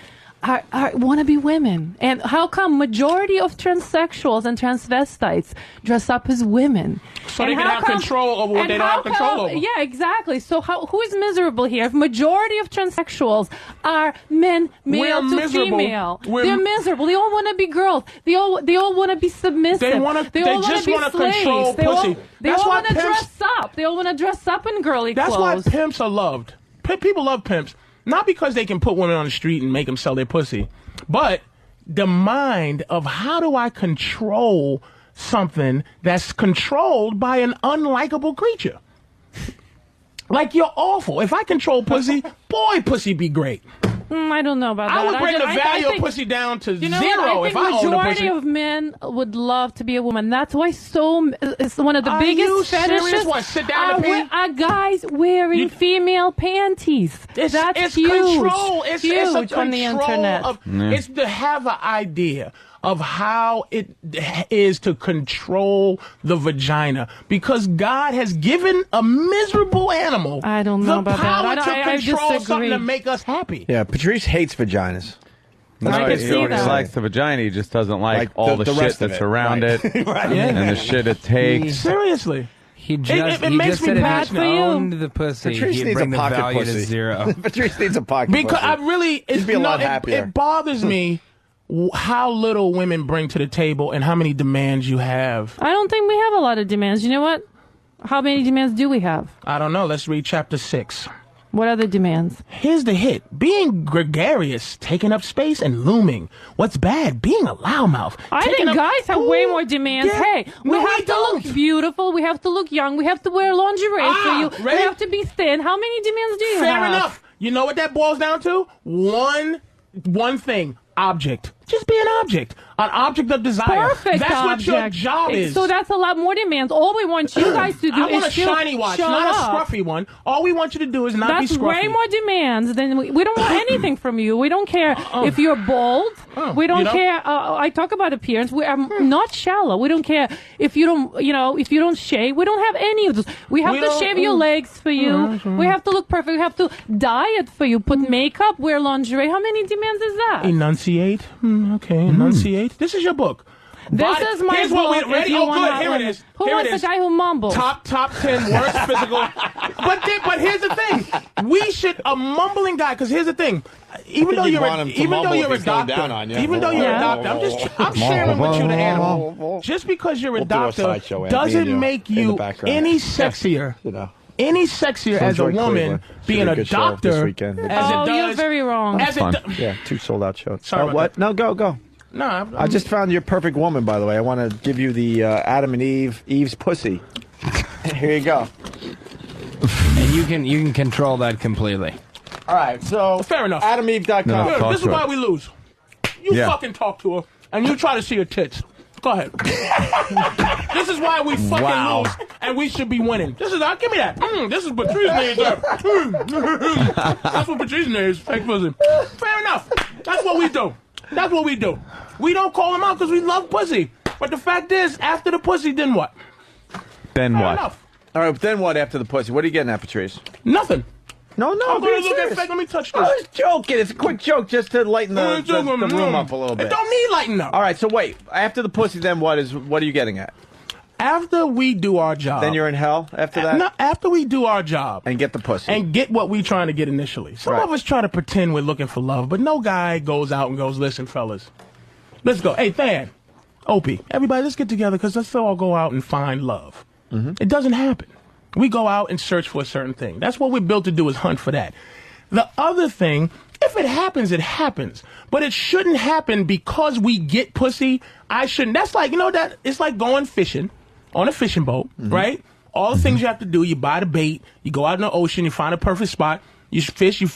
want to be women? And how come majority of transsexuals and transvestites dress up as women? So they can have control over what they don't have control over. Yeah, exactly. So who is miserable here? If majority of transsexuals are men, male to female, they're miserable. They all want to be girls. They all want to be submissive. They just want to control pussy. They all want to dress up. They all want to dress up in girly clothes. That's why pimps are loved. People love pimps. Not because they can put women on the street and make them sell their pussy, but the mind of how do I control something that's controlled by an unlikable creature? Like, you're awful. If I control pussy, boy, pussy be great. I don't know about that. I would bring the value of pussy down to zero if I owned a pussy. I think majority of men would love to be a woman. That's why it's one of the biggest fetishes. Are you serious? What, sit down and pee? Are guys wearing female panties. That's it's huge. Control. It's huge a on the internet. It's to have an idea of how it is to control the vagina, because God has given a miserable animal I don't know the about power that. to I control disagree. something to make us happy. Yeah, Patrice hates vaginas. I can see He that. likes the vagina. He just doesn't like all the the shit rest of that's it. around Right. it Right. and the shit it takes. Seriously. He It just makes me said if passionate. he owned the pussy, Patrice he'd needs bring a the pocket value pussy. to zero. Patrice needs a pocket Because pussy. I really, He'd be a lot it happier. bothers me how little women bring to the table and how many demands you have. I don't think we have a lot of demands. You know what? How many demands do we have? I don't know. Let's read chapter 6. What are the demands? Here's the hit. Being gregarious, taking up space, and looming. What's bad? Being a loudmouth. I taking think up- guys have way more demands. Yeah. Hey, we No, have we to look beautiful. We have to look young. We have to wear lingerie for you. ready? We have to be thin. How many demands do you have? Fair enough. You know what that boils down to? One thing. Object. Just be an object. An object of desire. Perfect That's what object. your job is. So that's a lot more demands. All we want you guys to do I is want a show- shiny watch, show not up. a scruffy one. All we want you to do is not That's be scruffy. way more demands than we don't want anything from you. We don't care if you're bald. We don't you know? care. I talk about appearance. We are not shallow. We don't care if you don't, if you don't shave. We don't have any of those. We have We to don't- shave your legs for you. We have to look perfect. We have to diet for you. Put makeup, wear lingerie. How many demands is that? Enunciate. Okay, enunciate. This is your book. This is my Here's book. what we ready. if you Oh, want good. hot Here it women. is. Who Here wants it is. the guy who mumbles? Top 10 worst physical. But here's the thing. We should a mumbling guy. Because here's the thing. Even though you'd you're want him to even though mumble you're if a he's going doctor, down on you. even though you're a Yeah. doctor, I'm sharing with you the animal. Just because you're a We'll do a doctor sideshow, Andy, and doesn't you make in the you background. any sexier. You know. Any sexier So as a enjoy woman Cleveland. Should being be a good show this doctor weekend. as Oh, it you're does. very wrong. As it Fun. do- Yeah, 2 sold-out shows. Sorry about what? that. No, go. No, I just found your perfect woman, by the way. I want to give you the Adam and Eve's pussy. Here you go. And you can control that completely. All right, so fair enough. AdamEve.com. No, Look, talk this is to her. why we lose. You Yeah. fucking talk to her, and you try to see her tits. Go ahead. This is why we fucking Wow. lose, and we should be winning. This is give me that. This is Patrice needs that. That's what Patrice needs. Fake pussy. Fair enough. That's what we do. That's what we do. We don't call them out because we love pussy. But the fact is, after the pussy, then what? Then Fair what? enough. All right, but then what after the pussy? What are you getting at, Patrice? Nothing. No, I'm be going to look at serious. fake. Let me touch I this. was joking. It's a quick joke just to lighten the Joke, room up a little bit. It don't need lighten up. All right, so wait. After the pussy, then what are you getting at? After we do our job. Then you're in hell after that? No, after we do our job. And get the pussy. And get what we trying to get initially. Some Right. of us try to pretend we're looking for love, but no guy goes out and goes, listen, fellas, let's go. Hey, Than, Opie, everybody, let's get together because let's all go out and find love. It doesn't happen. We go out and search for a certain thing. That's what we're built to do, is hunt for that. The other thing, if it happens, it happens. But it shouldn't happen because we get pussy. I shouldn't. That's like, that it's like going fishing on a fishing boat, right? All the things you have to do, you buy the bait, you go out in the ocean, you find a perfect spot, you fish, you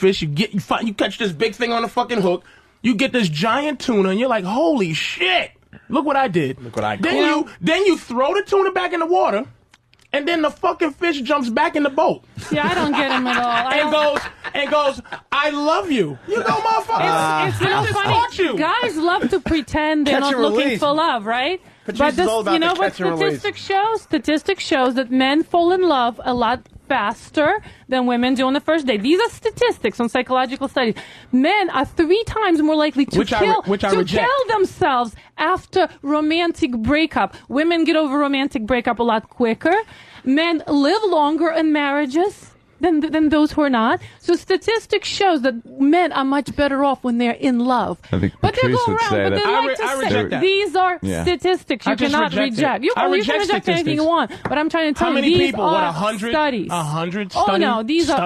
catch this big thing on a fucking hook, you get this giant tuna, and you're like, holy shit, look what I did. Look what I did. Then you throw the tuna back in the water, and then the fucking fish jumps back in the boat. Yeah, I don't get him at all. And goes, I love you. You go, motherfucker. It's not funny. Guys love to pretend they're Catch not and looking release. for love, right? Patrice is all about the what catch and release. statistics shows that men fall in love a lot faster than women do on the first date. These are statistics on psychological studies. Men are 3 times more likely to kill themselves after romantic breakup. Women get over romantic breakup a lot quicker. Men live longer in marriages than those who are not. So statistics shows that men are much better off when they're in love. I think But they Patrice go would around, say but that. they like I to reject say that. these are Yeah. statistics. You I just cannot reject reject. it. You I can reject reject anything statistics. you want, but I'm trying to tell How you many these people? are 100 studies. 100 Oh studies? no, these are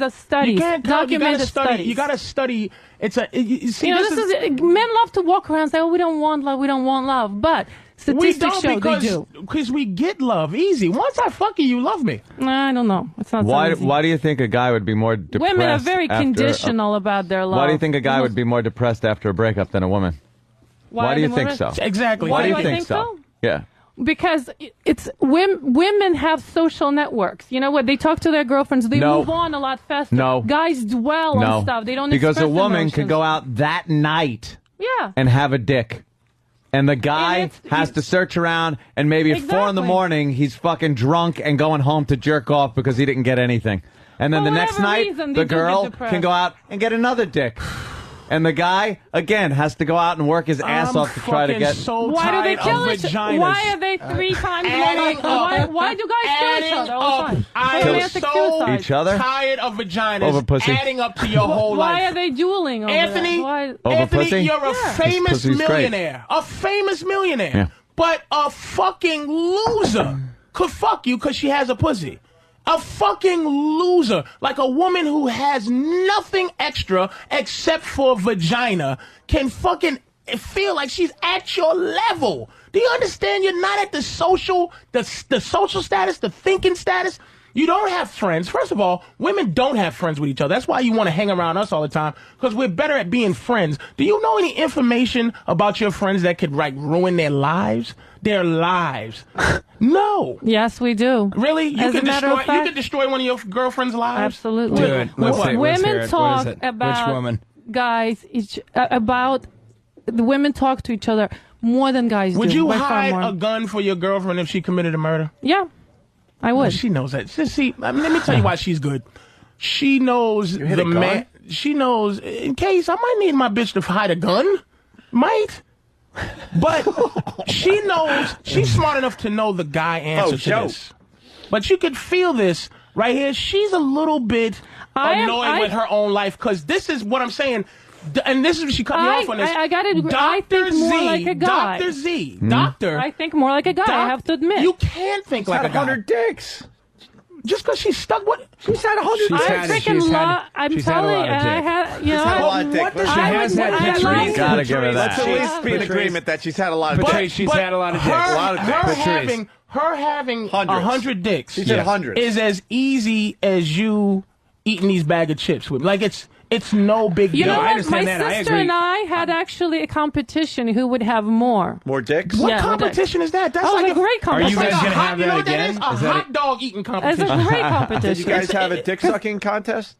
studies. You can't Documented study. You got to study. It's a. You see, this is men love to walk around and say, "Oh, we don't want love. We don't want love," but we statistics don't show they do. because we get love easy. Once I fuck you, you love me. I don't know. It's not. Why so easy. do you think a guy would be more depressed? Women are very after conditional about their love. Why do you think a guy would be more depressed after a breakup than a woman? Why do you think so? Exactly. Why do you I think so? Yeah. Because it's women have social networks. You know what? They talk to their girlfriends. They No. move on a lot faster. No. Guys dwell No. on stuff. They don't because a express woman emotions. could go out that night Yeah. and have a dick. And the guy has to search around, and maybe at 4 in the morning, he's fucking drunk and going home to jerk off because he didn't get anything. And then the next night, the girl can go out and get another dick. And the guy, again, has to go out and work his ass off to try to get... Why do they kill each other? Why are they 3 times longer? Why do guys kill each other all the time? I am so each other? tired of vaginas Over pussy. adding up to your whole life. Why are they dueling over Anthony, that? Anthony, you're a famous pussy's great. millionaire. A famous millionaire. Yeah. But a fucking loser could fuck you because she has a pussy. A fucking loser. Like a woman who has nothing extra except for vagina can fucking feel like she's at your level. Do you understand? You're not at the social status, the thinking status. You don't have friends. First of all, women don't have friends with each other. That's why you want to hang around us all the time, because we're better at being friends. Do you know any information about your friends that could, like, ruin their lives? Their lives. No. Yes, we do. Really? You As could a matter of fact, destroy one of your girlfriend's lives? Absolutely. Do it. Women talk about Which woman? guys, about the women talk to each other more than guys do. Would you by far hide more. a gun for your girlfriend if she committed a murder? Yeah, I would. She knows that. See, let me tell you why she's good. She knows the man. She knows, in case I might need my bitch to hide a gun. Might. But she knows, she's smart enough to know the guy answer to this. But you could feel this right here. She's a little bit annoyed with her own life, because this is what I'm saying. And this is, she cut me off on this. I got it. I think more like a guy. Dr. Z. Doctor. I think more like a guy, I have to admit. You can think like a guy. 100 dicks. Just because she's stuck with... She's had 100 I'm telling you, I had, you know... She's had a lot of dick. She has had Patrice. Gotta give her that. Let's at least be in agreement that she's had a lot of Patrice, dicks. she's had a lot of dicks. Her having 100 dicks She said hundreds. is as easy as you eating these bag of chips with. Like, it's no big deal. You know I what? My sister and I had actually a competition who would have more. More dicks? What competition is that? That's like like a great competition. Are you guys going to have you know that what that again? is? A hot dog eating competition. It's a great competition. Did you guys have a dick sucking contest?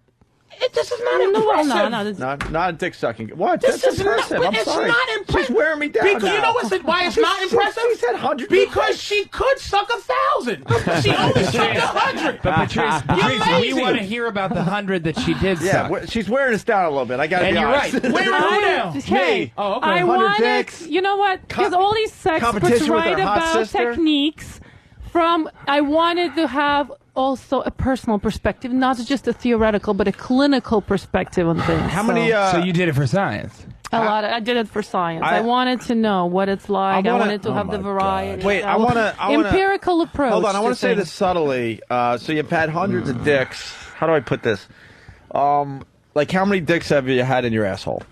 This is not impressive. No. Not a dick sucking. What? This That's is impressive. not, I'm it's sorry. not impressive. She's wearing me down Because now. you know why it's not impressive? She's had 100 Because she could suck 1,000. She only sucked 100. But Patrice, we want to hear about the 100 that she did suck. Yeah, she's wearing us down a little bit. I got to be honest. And you're right. Wearing who down? Hey, Oh, okay. I 100 wanted, dicks. you know what? Because all these experts Competition with write our hot about sister. techniques I wanted to have also a personal perspective, not just a theoretical, but a clinical perspective on things. How many? So you did it for science? A lot. I did it for science. I wanted to know what it's like. I wanted to have the variety. Wait, I want to empirical approach. Hold on, I want to say things. this subtly. So you've had hundreds of dicks. How do I put this? Like how many dicks have you had in your asshole?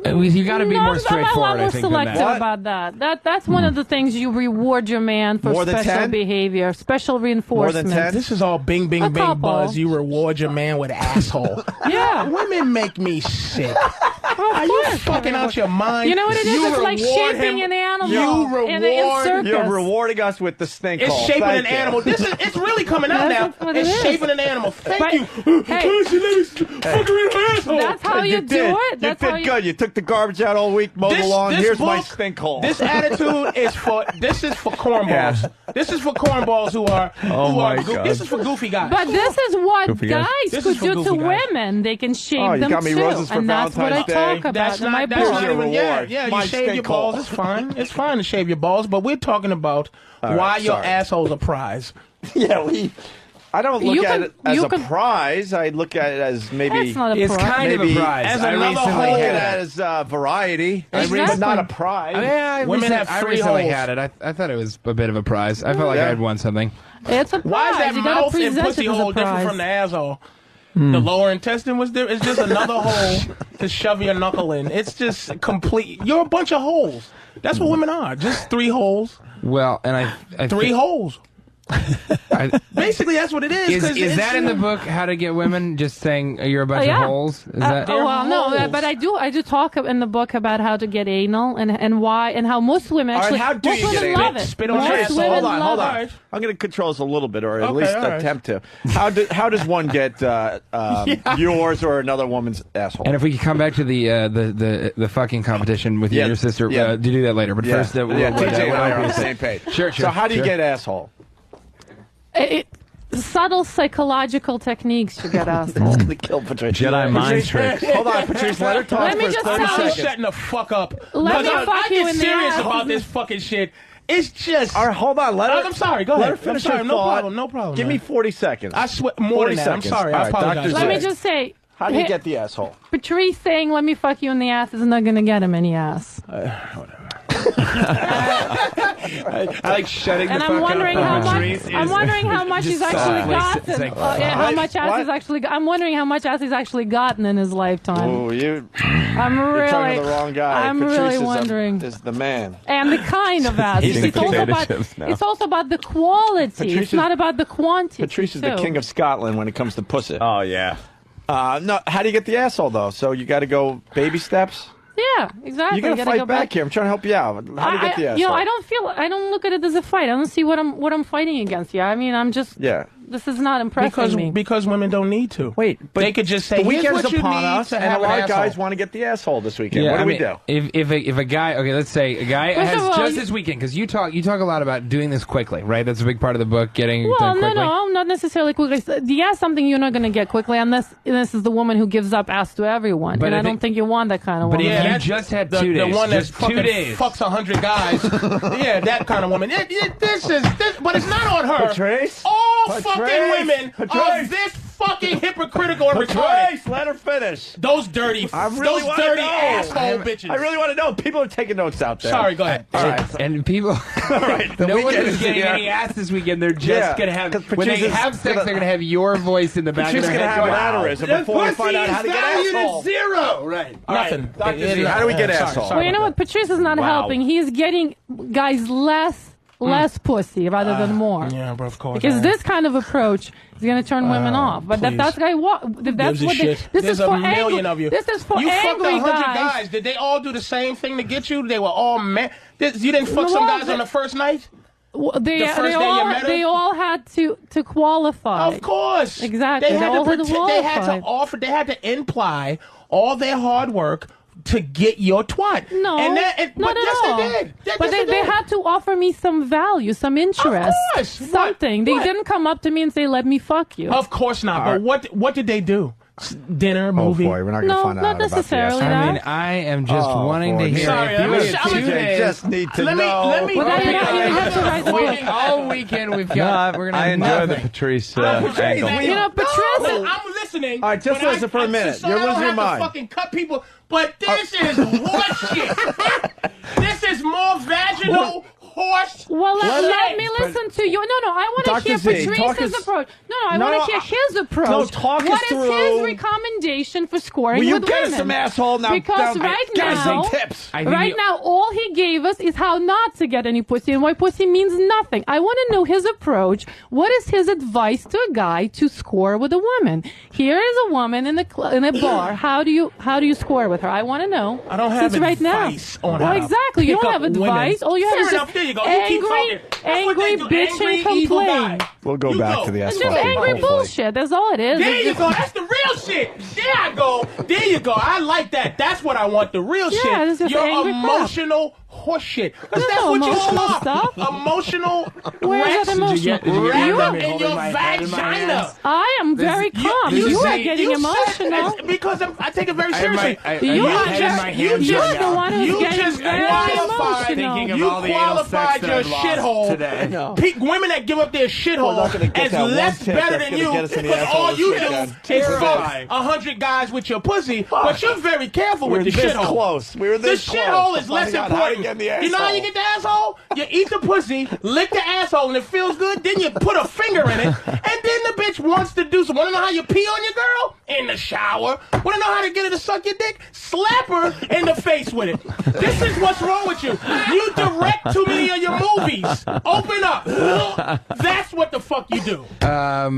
You got to be more straightforward. I'm a lot more selective about that. That's one of the things you reward your man for More than special 10? behavior, special reinforcement. More than 10? This is all bing, bing, bing, buzz. You reward your man with asshole. Yeah. Women make me sick. Are you fucking out your mind? You know what it is? It's like shaping an animal in a circus. You're rewarding us with the stink hole. It's shaping Thank an you. animal. It's really coming out now. That's what it It's is. shaping an animal. Thank you. Hey, She let me fuck her in her asshole. that's how you do it. That's You how did good. You took the garbage out all week, mowed the lawn. Here's my stink hole. This attitude is for cornballs. Yeah. This is for cornballs who are my God. This is for goofy guys. But this is what Goofy guys. guys This could is for do goofy to guys. women. They can shape Oh, you them got me too, roses for and that's what I Valentine's Day. talk about That's in my not book. your even. Yeah, reward. yeah. My You shave your stink hole. balls. It's fine. It's fine to shave your balls, but we're talking about All why right, your sorry. asshole's a prize. Yeah, I don't look You at can- it as you a can- prize. I look at it as maybe. It's not a It's prize. kind of a Maybe prize. as I another recently whole- look had at it. it as variety, Exactly. but not a prize. Women have I three recently holes. had it. I thought it was a bit of a prize. I felt like Yeah. I had won something. It's a prize. Why is that you gotta mouth and present pussy it as a hole different prize. from the asshole? The lower intestine was there. It's just another hole to shove your knuckle in. It's just complete. You're a bunch of holes. That's what women are. Just 3 holes. Well, and I 3 holes. Basically, that's what it is. Is that in the book? How to Get Women? Just saying you're a bunch of holes. Is that? No, but I do talk in the book about how to get anal and why and how most women actually how do you get love it. Spit on Most asshole. women Hold on. love it. I'm going to control this a little bit, or at Okay, least all right. attempt to. How does one get yours or another woman's asshole? And if we could come back to the fucking competition with you and your sister, to do that later. But first, TJ and I are on the same page. Sure. So how do you get asshole? Subtle psychological techniques to get asshole. Kill Patrice. Jedi mind tricks. Hold on, Patrice. Let her talk Let me for just 30 tell you- seconds. Shutting the fuck up. Let me I fuck you get in the serious ass. about this fucking shit. It's just. All right, hold on. Let her. I'm sorry. Go ahead. Let her finish I'm sorry. her No thought. problem. No problem. Give man. me 40 seconds. I swear more 40 than that. I'm seconds. sorry. All I right, apologize. Let me Zay. just say. How do you get the asshole? Patrice saying "Let me fuck you in the ass" is not going to get him any ass. I like shutting And the I'm fuck wondering up. how much. Patrice I'm is- wondering how much he's actually gotten. saying, How much ass he's actually. I'm wondering how much ass he's actually gotten in his lifetime. Oh, you're I'm talking to really. the wrong guy. I'm Patrice really is wondering. is the man. And the kind of ass. He's It's eating also potato about. chips now. It's also about the quality. Patrice It's is- not about the quantity. Patrice is the too. king of Scotland when it comes to pussy. Oh, yeah. No, how do you get the asshole though? So you got to go baby steps. Yeah, exactly. You got to gotta fight go back here. I'm trying to help you out. How do you get the asshole? You know, I don't look at it as a fight. I don't see what I'm fighting against. Yeah, I mean, I'm just. Yeah. This is not impressing me. Because women don't need to. Wait, but they could just say, the "Here's weekend's what you upon need us, to and a have an lot of guys asshole." want to get the asshole this weekend. Yeah, What do I we mean, do? If a guy, okay, let's say a guy First has of all, just this weekend, because you talk a lot about doing this quickly, right? That's a big part of the book, getting it done quickly. No, not necessarily quickly. Yeah, something you're not going to get quickly unless this is the woman who gives up ass to everyone. But and if I don't it- think you want that kind of But woman. if you just had 2 days, The one that's just 2 fucking days. fucks 100 guys. Yeah, that kind of woman. This, but it's not on her. Patrice? All Patrice? fucking women are Patrice? this fucking hypocritical and retarded. Patrice, let her finish. Those dirty, I really those want to dirty know. asshole bitches. I really want to know. People are taking notes out there. Sorry, go ahead. All right. And people, All right. The no one weekend is is getting here. any ass this weekend. They're just Yeah, going to have, 'cause when they Patrice is have sex, gonna- they're going to have your voice in the back Patrice of is their going to head. have an aneurysm before we find out how to get asshole. zero. Right. Nothing. Dr. Z, how do we get asshole? Well, you know what? Patrice is not Wow. helping. He's getting guys less pussy rather than more. Yeah, bro, of course. Because this kind of approach is going to turn women off. But please. that's Gives a what shit. this There's is for a million angry, of you. This is for you fucked angry 100 guys. Did they all do the same thing to get you? They were all men. You didn't fuck No, some guys they- on the first night? Well, The first day you met them? they all had to qualify. Of course. Exactly. They had all to had to pretend, they had to qualify. offer, they had to imply all their hard work to get your twat. No, but not at yes, all. they did. But they had to offer me some value, some interest, course. something. They What? didn't come up to me and say, "Let me fuck you." Of course not. But what did they do? Dinner, movie? Oh, boy, we're not going to No, find out not about the necessarily asshole. I mean, that. I am just wanting to hear. Sorry, if you I'm had just- 2 I'm days, just need to Let me- know. let me- Well, then you have to write the book. all weekend we've got. We're gonna I have enjoy the nothing. Patrice Patrice, angle. You know, Patrice. I'm listening. All right, just but listen for a minute. So You're I don't losing your have to mind. fucking cut people. But this is horseshit. This is more vaginal horse. Well, let shit. me listen to you. No, I want to Dr. hear Z, talk Patrice's us- approach. No, I No, want to no, hear his approach. no, talk us What is through- his recommendation for scoring Will you with get women? us some asshole now? Because now, right give us now, some tips. I think right you- now, all he gave us is how not to get any pussy and why pussy means nothing. I want to know his approach. What is his advice to a guy to score with a woman? Here is a woman in a bar. How do you score with her? I want to know. I don't have Since right now. advice on Well, how to exactly. You pick don't up have advice. women. All you have Fair is enough. just There you go. You keep angry, talking. That's what they do. bitching, Angry, evil complain. guy. We'll go You back go. to the It's asshole. just angry hopefully. bullshit. That's all it is. There It's you just- go. That's the real shit. There I go. There you go. I like that. That's what I want. The real Yeah, shit. it's just Your angry crap. emotional horse shit. Because There's that's no what you emotional all are. stuff. Emotional Where's rats that emotional? Did you get wrapped up me in holding your my head in my vagina. hands? I am very calm. this You is are me. getting You said- emotional. because I take it very I have my- seriously. I- You my are head in my very- hands you're right the now. one who's You getting just very qualified emotional. thinking of You all the anal sex qualified that your I've lost shithole. today. No. Women that give up their shithole asshole not gonna get as that one less tick better that's than gonna you get us in the because asshole all this you weekend. do is fuck Terrific. 100 guys with your pussy, but you're very careful with We're the this shithole. close. We were this the close shithole to is less finding out how to important. get in the You know how you asshole. get the asshole? You eat the pussy, lick the asshole, and it feels good. Then you put a finger in it, and then the bitch wants to do some. Want to know how you pee on your girl? In the shower. Want to know how to get her to suck your dick? Slap her in the face with it. This is what's wrong with you. You direct too many of your movies. Open up. That's what the fuck you do. All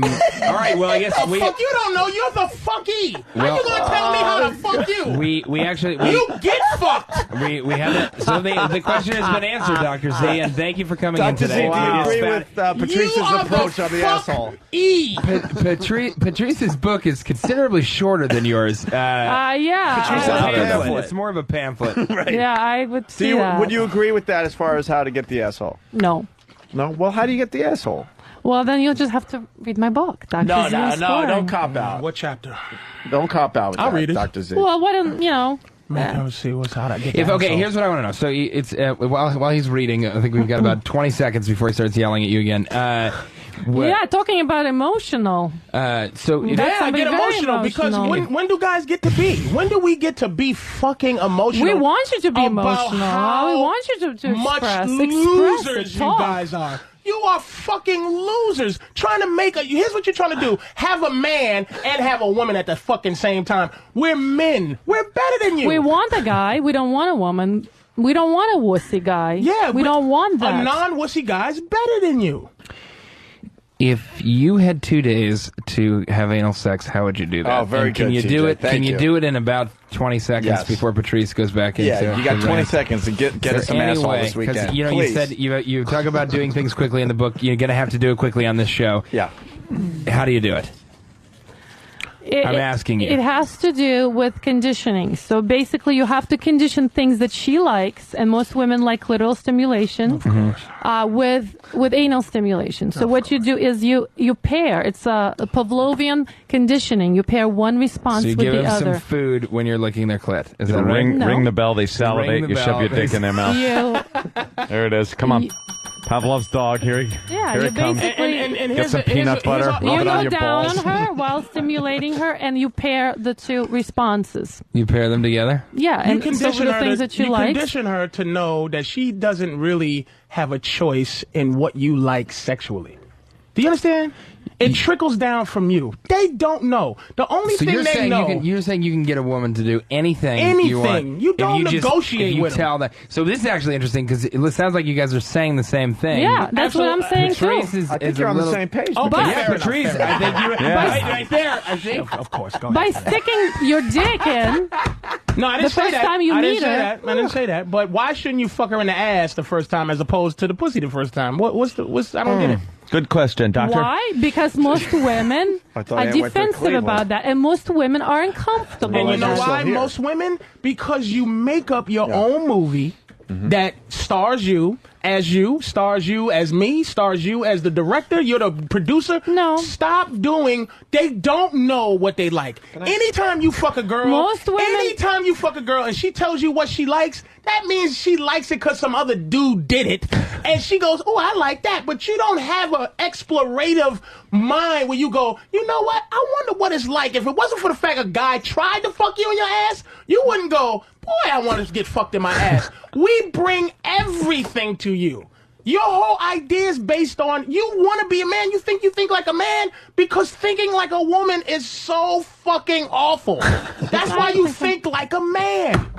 right. Well, I guess the fuck you don't know. You're the fucky. How you gonna tell me how to fuck you? We actually you get fucked. We haven't. So the question has been answered, Dr. Z, and thank you for coming in Dr. Z, today. do you agree with Patrice's approach on the asshole? Patrice's book is considerably shorter than yours. Yeah. Patrice's I- pamphlet. It's more of a pamphlet. Right. Yeah, I would see that. Would you agree with that as far as how to get the asshole? No. No? Well, how do you get the asshole? Well, then you'll just have to read my book, Dr. No, Z. no, Scoring. don't cop out. What chapter? Don't cop out with I'll that, read it. Dr. Z. Well, what, you know. Let's see what's how to get If, the okay, asshole. here's what I want to know. So it's while he's reading, I think we've got about 20 seconds before he starts yelling at you again. Yeah, talking about emotional. So That's Yeah, I somebody get very emotional because emotional. when do guys get to be? When do we get to be fucking emotional? We want you to be about emotional. How We want you to much express losers it, you talk. guys are. You are fucking losers. Trying to make here's what you're trying to do. Have a man and have a woman at the fucking same time. We're men. We're better than you. We want a guy. We don't want a woman. We don't want a wussy guy. Yeah, we don't want that. A non-wussy guy is better than you. if you had 2 days to have anal sex, how would you do that? Oh, very and can good, you TJ. do it? Thank Can you you. do it in about 20 seconds Yes. before Patrice goes back into? Yeah, you got the 20 rant? seconds to get us some asshole this weekend. You know, Please. you said you talk about doing things quickly in the book. You're going to have to do it quickly on this show. Yeah. How do you do it? I'm asking you. It has to do with conditioning. So basically, you have to condition things that she likes, and most women like clitoral stimulation, with anal stimulation. So what you do is you pair. It's a Pavlovian conditioning. You pair one response So you with give the them other. some food when you're licking their clit. Is that ring, right? ring the bell, they salivate, Ring the you shove bell. your dick in their mouth. There it is. Come on. Pavlov's dog. Here Yeah, here you it comes. basically Get some peanut butter. Rub you it on go your down balls. on her while stimulating her, and you pair the two responses. You pair them together? Yeah, and you so condition the her things to, that she you likes. condition her to know that she doesn't really have a choice in what you like sexually. Do you understand? It trickles down from you. They don't know. The only So thing you're they saying know. you're saying you can get a woman to do anything you want. Anything. You if don't just- negotiate if you with 'em. tell that. So this is actually interesting because it sounds like you guys are saying the same thing. Yeah, that's what I'm saying, too. Patrice is, I think is you're a on the little- same page. Oh, Patrice. but Yeah, Patrice, I think you. Right there. I think. Of course. Go ahead. By sticking your dick in. No, I didn't The say first that. time you I didn't meet say her. that. I didn't say that. But why shouldn't you fuck her in the ass the first time as opposed to the pussy the first time? What's I don't get it. Good question, doctor. Why? Because most women I thought are Ann went to defensive Cleveland. about that, and most women are uncomfortable And you with know that. why? here. Most women? Because you make up your own movie that stars you stars you as me, stars you as the director, you're the producer. No. Stop doing, they don't know what they like. Anytime you fuck a girl, Most women- anytime you fuck a girl and she tells you what she likes, that means she likes it because some other dude did it. And she goes, oh, I like that. But you don't have an explorative mind where you go, you know what? I wonder what it's like. If it wasn't for the fact a guy tried to fuck you in your ass, you wouldn't go, boy, I want to get fucked in my ass. We bring everything to you. Your whole idea is based on you want to be a man. You think like a man because thinking like a woman is so fucking awful. That's why you think like a man.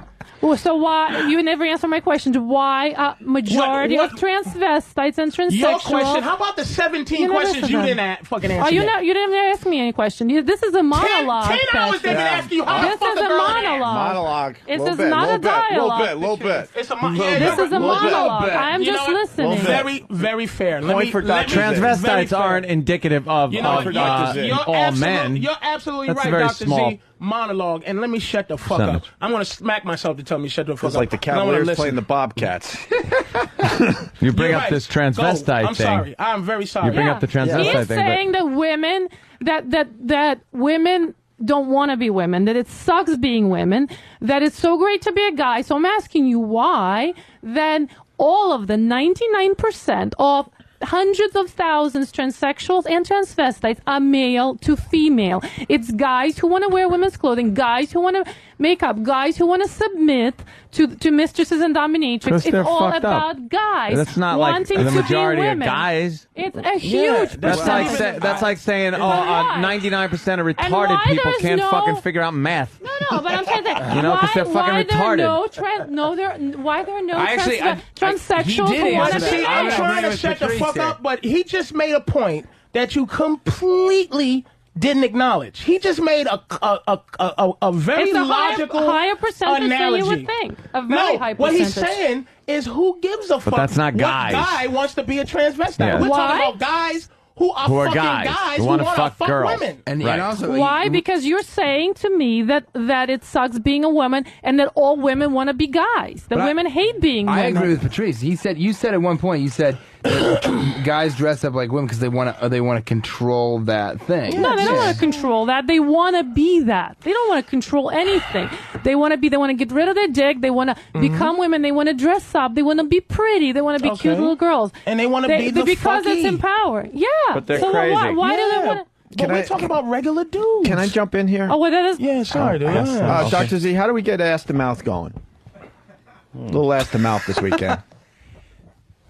Well, so why you never answer my question? Why majority What- of transvestites and transsexuals? Your question. How about the 17 You never questions said you that. didn't fucking answer? Oh, you yet? you didn't ask me any question. This is a monologue. 10 hours they've been Patrick. asking you how to This fuck is a girl in the ass. monologue. Little This is bit, not little a bit, dialogue. little bit. It's a This is a monologue. I'm You just know what? listening. Very, very fair. Point for Dr. Z. Transvestites aren't indicative of You know, Dr. all men. You're absolutely That's a right, very Dr. small Z. Monologue, and let me shut the fuck percentage. up. I'm going to smack myself to tell me shut the fuck It's up. like the And I wanna Cavaliers listen. playing the Bobcats. You bring You're up right. this Go. transvestite I'm thing. sorry. I'm very sorry. You bring up the transvestite He's thing. saying that women that women don't want to be women, that it sucks being women, that it's so great to be a guy. So I'm asking you why then all of the 99% of hundreds of thousands transsexuals and transvestites are male to female. It's guys who want to wear women's clothing, guys who want to make up, guys who want to submit to mistresses and dominatrix. It's all about guys. That's not like wanting the to majority be of women. guys. It's a huge percentage. That's like saying, 99% of retarded people can't fucking figure out math. No, but I'm saying that. You know, because they're fucking retarded. Why there are no Actually, transsexuals who want to be? I'm trying to shut the fuck up, but he just made a point that you completely didn't acknowledge. He just made a very It's a logical higher percentage analogy. than you would think. A very high percentage. What he's saying is, who gives a fuck? But that's not guys. What guy wants to be a transvestite? Yeah. We're Why? talking about guys who are fucking guys who wanna want to fuck girls. women. And also, why? Because you're saying to me that it sucks being a woman and that all women want to be guys. That women hate being women. I agree with Patrice. You said at one point, you said guys dress up like women because they want to control that thing. No, they don't want to control that. They want to be that. They don't want to control anything. They want to be. They want to get rid of their dick. They want to become women. They want to dress up. They want to be pretty. They want to be cute little girls. And they want to be the because fucky. it's empowering. Yeah. But they're so crazy. Why do they want to? But we're talking about regular dudes. Can I jump in here? Oh, well, that is. Yeah, sorry, dude. Okay. Dr. Z, how do we get ass to mouth going? A little ass to mouth this weekend.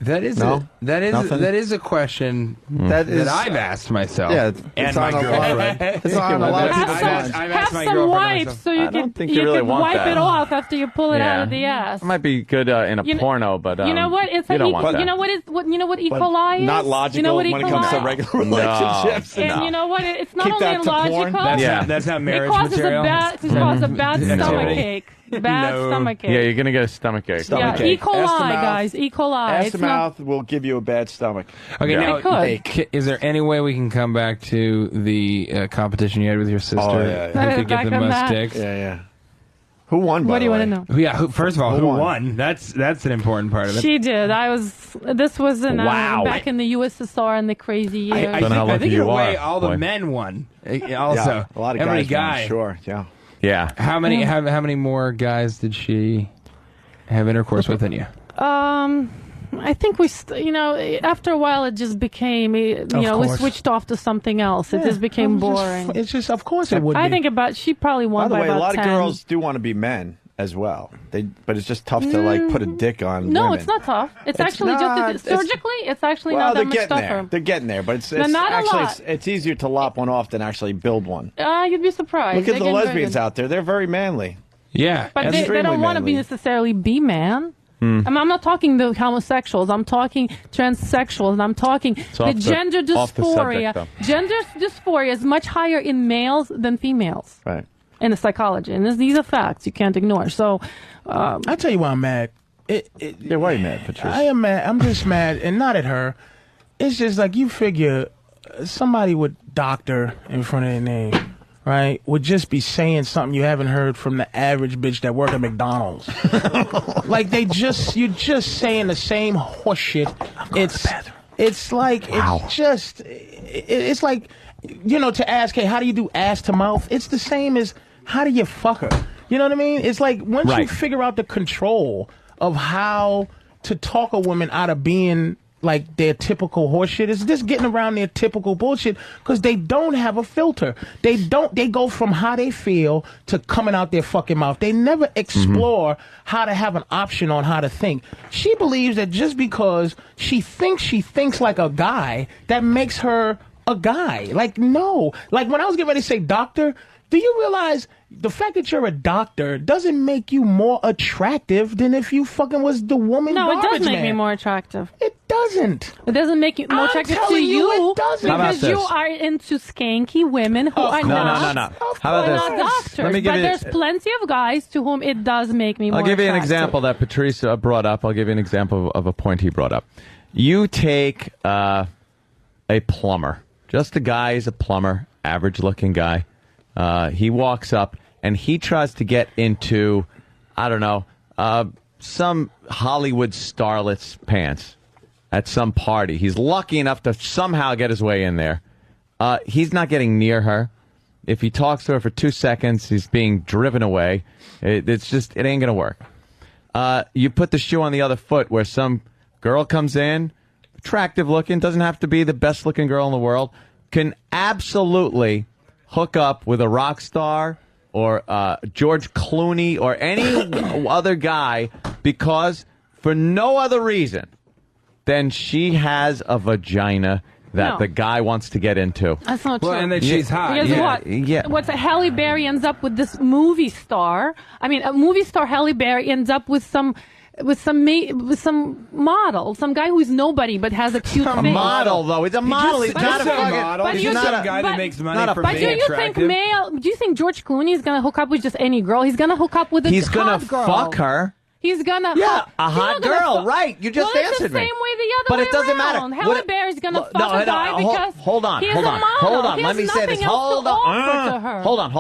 That is No? Nothing? that is a question That is- I've asked myself. Yeah, it's on a lot. It's on a lot of people's minds. Have some wipes so you can think you really can want wipe that. it off after you pull it out of the Yeah. ass. It might be good in a You know- porno, but you know what? It's you like don't want that. you know what E. coli is. Not logical You know what E. when it comes to coli? regular relationships. And you know what? It's not Keep only that to porn? illogical. That's not marriage it causes material. it causes a bad No. stomach ache. Bad No. stomach ache. Yeah, you're gonna get a stomach ache. Yeah, E. coli, Ass to mouth. guys. E. coli. Ass It's to not- mouth will give you a bad stomach. Okay, Yeah. now, It could. is there any way we can come back to the competition you had with your sister? Oh, yeah, yeah. Who could get Back the on most that. dicks? Yeah. Who won? By What do you the want way? to know? Yeah. First of all, who won? won? That's an important part of it. She did. This was in Wow. back in the USSR in the crazy years. I Don't know how think lucky in a you way are, all boy. the men won. Also, Yeah, a lot of how many guys. won, guys? Sure. Yeah. Yeah. How many? How many more guys did she have intercourse with than you? I think we, after a while, it just became, we course. switched off to something else. It just became boring. It's just, of course, it would be. I think she probably won By the by way, a about lot 10. of girls do want to be men as well. But it's just tough to put a dick on. No, women. it's not tough. It's actually not. just surgically. It's actually Well, not they're that much getting tougher. there. They're getting there, but it's But not a actually lot. it's easier to lop one off than actually build one. You'd be surprised. Look at They're the getting very lesbians good. out there; they're very manly. Yeah, But they Extremely don't want to be manly. necessarily be man. I'm not talking the homosexuals. I'm talking transsexuals. I'm talking the off the- gender off the dysphoria. subject, though. Gender dysphoria is much higher in males than females Right. in the psychology, and these are facts you can't ignore. So, I tell you why I'm mad. Yeah, why are you mad, Patrice? I am mad. I'm just mad, and not at her. It's just like you figure somebody with doctor in front of their name, right, would just be saying something you haven't heard from the average bitch that work at McDonald's. Like you're just saying the same horse shit. It's like it's like to ask, hey, how do you do ass to mouth? It's the same as how do you fuck her? You know what I mean? It's like once you figure out the control of how to talk a woman out of being like their typical horseshit, it's just getting around their typical bullshit because they don't have a filter. They go from how they feel to coming out their fucking mouth. They never explore how to have an option on how to think. She believes that just because she thinks like a guy, that makes her a guy. Like, no. Like when I was getting ready to say doctor, do you realize the fact that you're a doctor doesn't make you more attractive than if you fucking was the woman no, it garbage does make man? me more attractive. It doesn't. It doesn't make you more I'm attractive to telling you it doesn't. How about because you this? are into skanky women who are not. No. How about not this? doctors, Let me give but you. there's plenty of guys to whom it does make me more I'll give you an attractive. example that Patrice brought up. I'll give you an example of a point he brought up. You take a plumber, just a guy. He's a plumber, average-looking guy. He walks up and he tries to get into, I don't know, some Hollywood starlet's pants at some party. He's lucky enough to somehow get his way in there. He's not getting near her. If he talks to her for 2 seconds, he's being driven away. It ain't going to work. You put the shoe on the other foot where some girl comes in, attractive looking, doesn't have to be the best looking girl in the world, can absolutely hook up with a rock star or George Clooney or any other guy because for no other reason than she has a vagina that the guy wants to get into. That's not true. Well, and that she's hot. Because what? Yeah. What's Halle Berry ends up with this movie star. I mean, a movie star Halle Berry ends up with some model, some guy who's nobody but has a cute face. A model, though. It's a model. He's not a model. He's just some guy that makes money for being attractive. Do you think George Clooney is going to hook up with just any girl? He's going to hook up with a hot girl. He's going to fuck her. He's gonna a hot girl, right? You just answered me. It's the same way the other but way it doesn't around. matter. Halle Berry's gonna fuck a guy because hold on. He's a model. Let me say this. Hold on.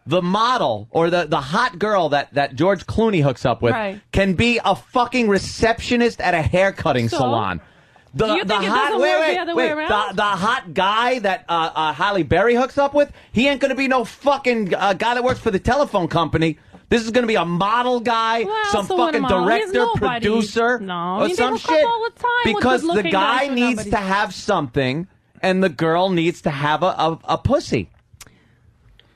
The model or the hot girl that George Clooney hooks up with can be a fucking receptionist at a haircutting salon. The hot guy that Halle Berry hooks up with, he ain't gonna be no fucking guy that works for the telephone company. This is going to be a model guy, some fucking director, producer, or some shit. Because the guy needs to have something, and the girl needs to have a pussy.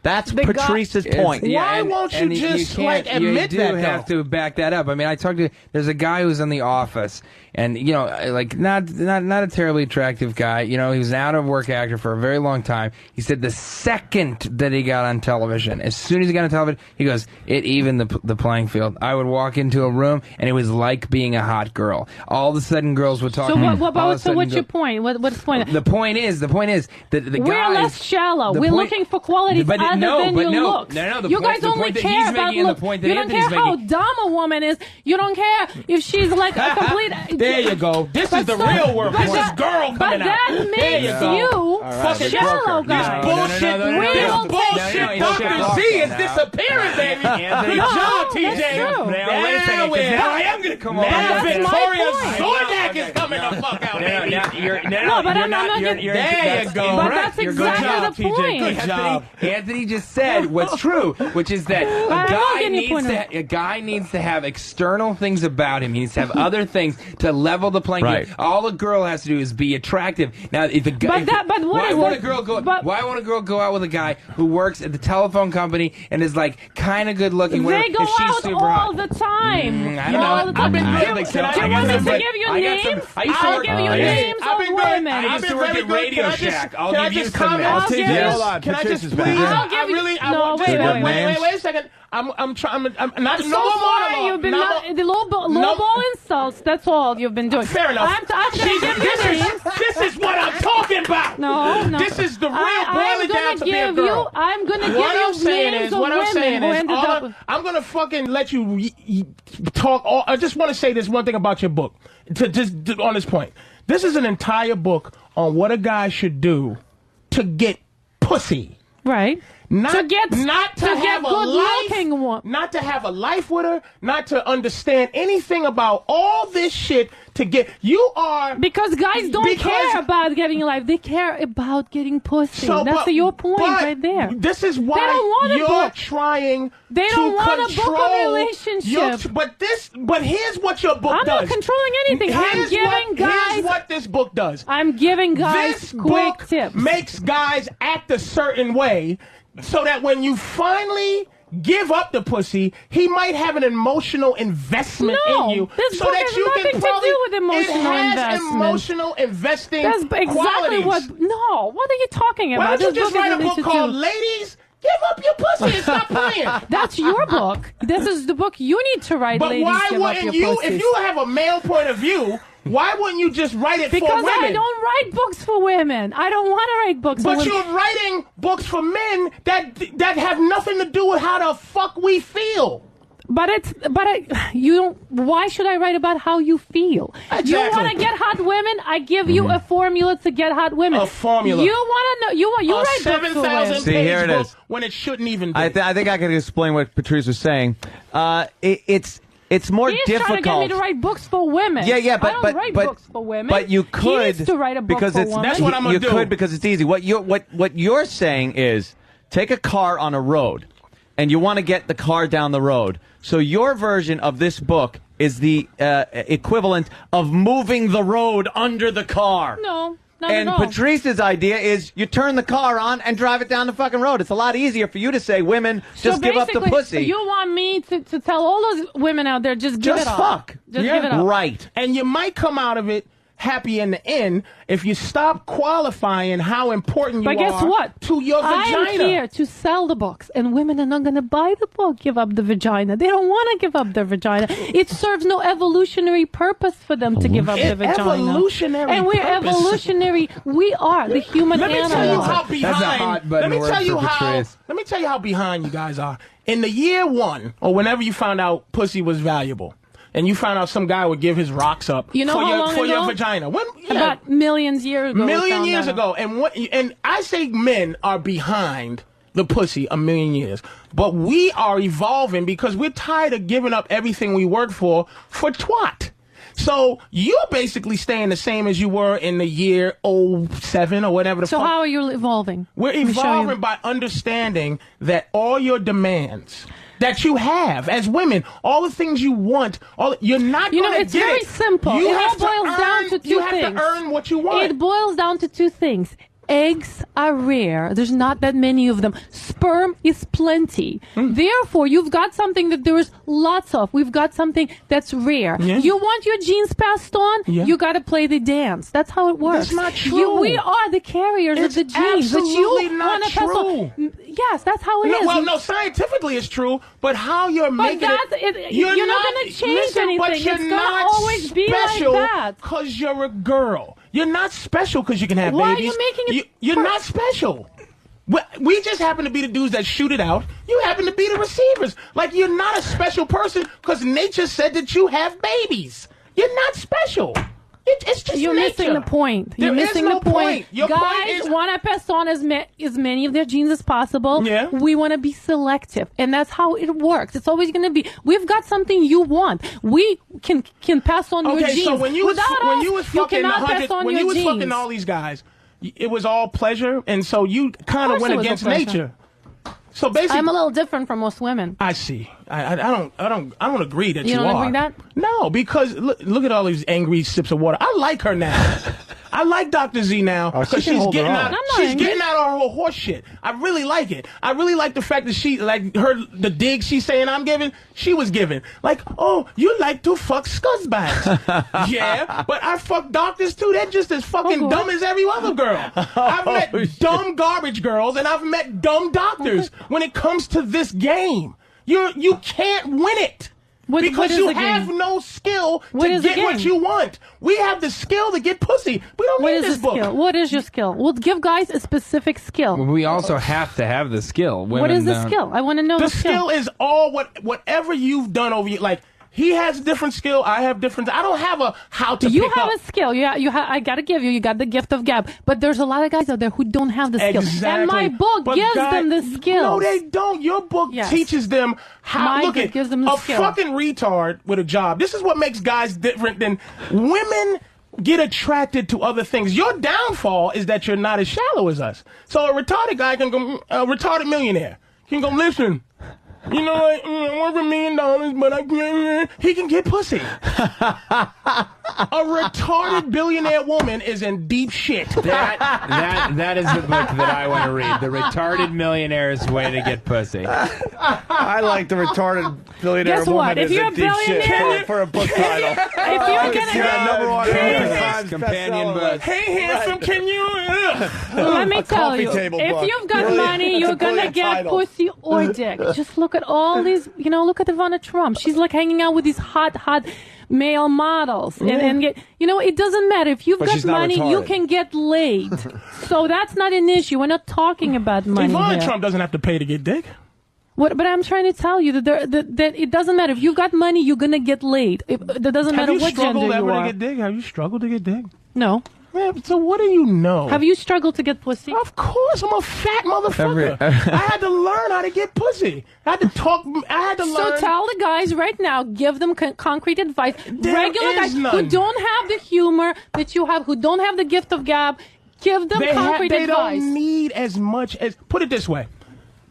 That's Patrice's point. Why won't you just admit that? You do have to back that up. I mean, there's a guy who's in The Office, and like not a terribly attractive guy. He was an out of work actor for a very long time. He said the second that he got on television, as soon as he got on television, he goes, it evened the playing field. I would walk into a room, and it was like being a hot girl. All of a sudden, girls would talk. So what's your point? What's the point? The point is that the guys. We're less shallow. We're looking for qualities other than your looks. You guys only care about looks. You don't care how dumb a woman is. You don't care if she's like a complete. There you go. This is the real word. This is girl coming out. But that makes you shallow, guy. This bullshit Dr. Z is disappearing, baby. Good job, TJ. Now, wait a second. Now I am going to come on. Now Victoria Zordak is coming the fuck out, baby. There you go. But that's exactly the point. Good job. Anthony just said what's true, which is that a guy needs to have external things about him. He needs to have other things to level the playing field. All a girl has to do is be attractive. Now, if a guy, why won't a girl go out with a guy who works at the telephone company and is like kind of good looking? They go out all the time. I don't know. Do you want me to give you names? I'll give you names of women. I used to work at Radio Shack. I'll give you some names. Hold on. Can I just please? Wait a second. I'm trying. I'm not. So far, you've been the low ball insults. That's all you've been doing. Fair enough. This is what I'm talking about. No. This is the real boiling down to be a girl. I'm going to give you names of women who ended up. I'm going to fucking let you talk. I just want to say this one thing about your book. On this point, this is an entire book on what a guy should do to get pussy. Right. Not to have good-looking one. Not to have a life with her, not to understand anything about all this shit to get because guys don't care about getting a life. They care about getting pussy. That's your point right there. This is why you're trying They don't want to book a relationship. But here's what your book does. I'm not controlling anything. Here's what this book does. I'm giving guys quick tips. Makes guys act a certain way so that when you finally give up the pussy, he might have an emotional investment in you. This book has nothing to do with emotional investment. Emotional investing. That's exactly qualities. What are you talking about? Why don't you just write a book called Ladies, Give Up Your Pussy and Stop Playing? That's your book. This is the book you need to write, but Ladies, Give Up Your Pussies. If you have a male point of view, why wouldn't you just write it for women? Because I don't write books for women. I don't want to write books for women. But you're writing books for men that have nothing to do with how the fuck we feel. You don't. Why should I write about how you feel? Exactly. You want to get hot women? I give you a formula to get hot women. A formula. You want to know? You write books for women. 7,000 page book when it shouldn't even be. I think I can explain what Patrice was saying. It's more difficult. He's trying to get me to write books for women. Yeah, but I don't write books for women. But you could. He needs to write a book for women. That's what I'm gonna do. You could because it's easy. What you're saying is take a car on a road, and you want to get the car down the road. So your version of this book is the equivalent of moving the road under the car. No. Not And at all. Patrice's idea is you turn the car on and drive it down the fucking road. It's a lot easier for you to say, women, just give up the pussy. You want me to tell all those women out there, just give it up. fuck. Just give it up. Right. And you might come out of it happy in the end if you stop qualifying how important you But guess are what? to your vagina. I'm here to sell the books, and women are not going to buy the book, give up the vagina. They don't want to give up their vagina. It serves no evolutionary purpose for them to give up their vagina. Evolutionary And we're purpose. evolutionary. We are the human Let me animal. tell you how behind. That's a hot button word for Patrice. Let me tell you how behind you guys are. In the year one, or whenever you found out pussy was valuable, and you found out some guy would give his rocks up You know for how your long for ago? your vagina. When, About millions years ago. we million found years that out. ago, and I say men are behind the pussy a million years, but we are evolving because we're tired of giving up everything we worked for twat. So you're basically staying the same as you were in the year 07 or whatever the So fuck. how are you evolving? We're Let me show you. evolving by understanding that all your demands that you have as women, all the things you want, you're not You going know, to it's get very it. simple. You It all have to boils down earn- to two You have things. to earn what you want. It boils down to two things. Eggs are rare. There's not that many of them. Sperm is plenty. Therefore, you've got something that there is lots of. We've got something that's rare. Yeah. You want your genes passed on? Yeah. You got to play the dance. That's how it works. That's not true. We are the carriers It's of the genes. But you absolutely not wanna pass on. true. Yes, that's how it is. No, scientifically it's true, but how you're But making that's it, you're not gonna change listen, But anything. you're It's gonna not always be like special that. because you're a girl. You're not special because you can have Why are babies. you making it You're not special. We just happen to be the dudes that shoot it out. You happen to be the receivers. Like, you're not a special person because nature said that you have babies. You're not special. It's just You're nature. missing the point. You're There is missing no the point. Your point Guys is want to pass on as many of their genes as possible. Yeah. We want to be selective, and that's how it works. It's always going to be. We've got something you want. We can pass on your Okay, genes. so when you was Without when us, you was you fucking cannot pass 100, on when your you was genes. fucking all these guys, it was all pleasure, and so you kind of Of course went it was against all pleasure. nature. So basically, I'm a little different from most women. I see. I don't agree that You you, don't are. agree that? No, because look at all these angry sips of water. I like her now. I like Dr. Z now Oh, she because can she's hold her getting own. out. I'm not She's angry. getting out of her whole horse shit. I really like it. I really like the fact that she the dig she's saying I'm giving. She was giving like, oh, you like to fuck scuzzbags. Yeah, but I fuck doctors too. They're just as fucking dumb as every other girl. I've met dumb garbage girls and I've met dumb doctors. When it comes to this game, you can't win it. What Because is you the game? have no skill What to is the get what game? you want. We have the skill to get pussy. We don't What need is this the book. skill? What is your skill? We'll give guys a specific skill. We also have to have the skill. What Women is the don't. skill? I want to know The the skill is all whatever you've done over your like. He has different skill. I have different. I don't have a how to. You pick have up. a skill. I gotta give you. You got the gift of gab. But there's a lot of guys out there who don't have the skill. Exactly. And my book But gives guy- them the skills. No, they don't. Your book Yes. teaches them how. My look book at gives them the a skill. fucking retard with a job. This is what makes guys different than women. Get attracted to other things. Your downfall is that you're not as shallow as us. So a retarded guy can go. A retarded millionaire can go. Listen. You know, I want $1 million, but I can't. He can get pussy. A retarded billionaire woman is in deep shit. That is the book that I want to read. The Retarded Millionaire's Way to Get Pussy. I like the retarded billionaire Guess woman what? If is you're in a deep shit billionaire- for a book title. If you're gonna see that number one New York Yes, Times companion bestseller. book. Hey, handsome, can you? Let me A tell coffee you, table if book. you've got Brilliant. money, That's you're a gonna brilliant get title. pussy or dick. Just look at all these, look at Ivana Trump. She's like hanging out with these hot male models. And get, it doesn't matter. If you've But got she's not money, you retarded. can get laid. So that's not an issue. We're not talking about money Ivanka here. Trump doesn't have to pay to get dick. But I'm trying to tell you that it doesn't matter. If you've got money, you're gonna get laid. That doesn't Have matter you what struggled gender ever you are. to get dick? Have you struggled to get dick? No. Man, so what do you know? Have you struggled to get pussy? Of course, I'm a fat motherfucker. I had to learn how to get pussy. I had to talk. I had to So learn. tell the guys right now, give them concrete advice. There Regular is guys who none. don't have the humor that you have, who don't have the gift of gab, give them concrete they advice. don't need as much as. Put it this way: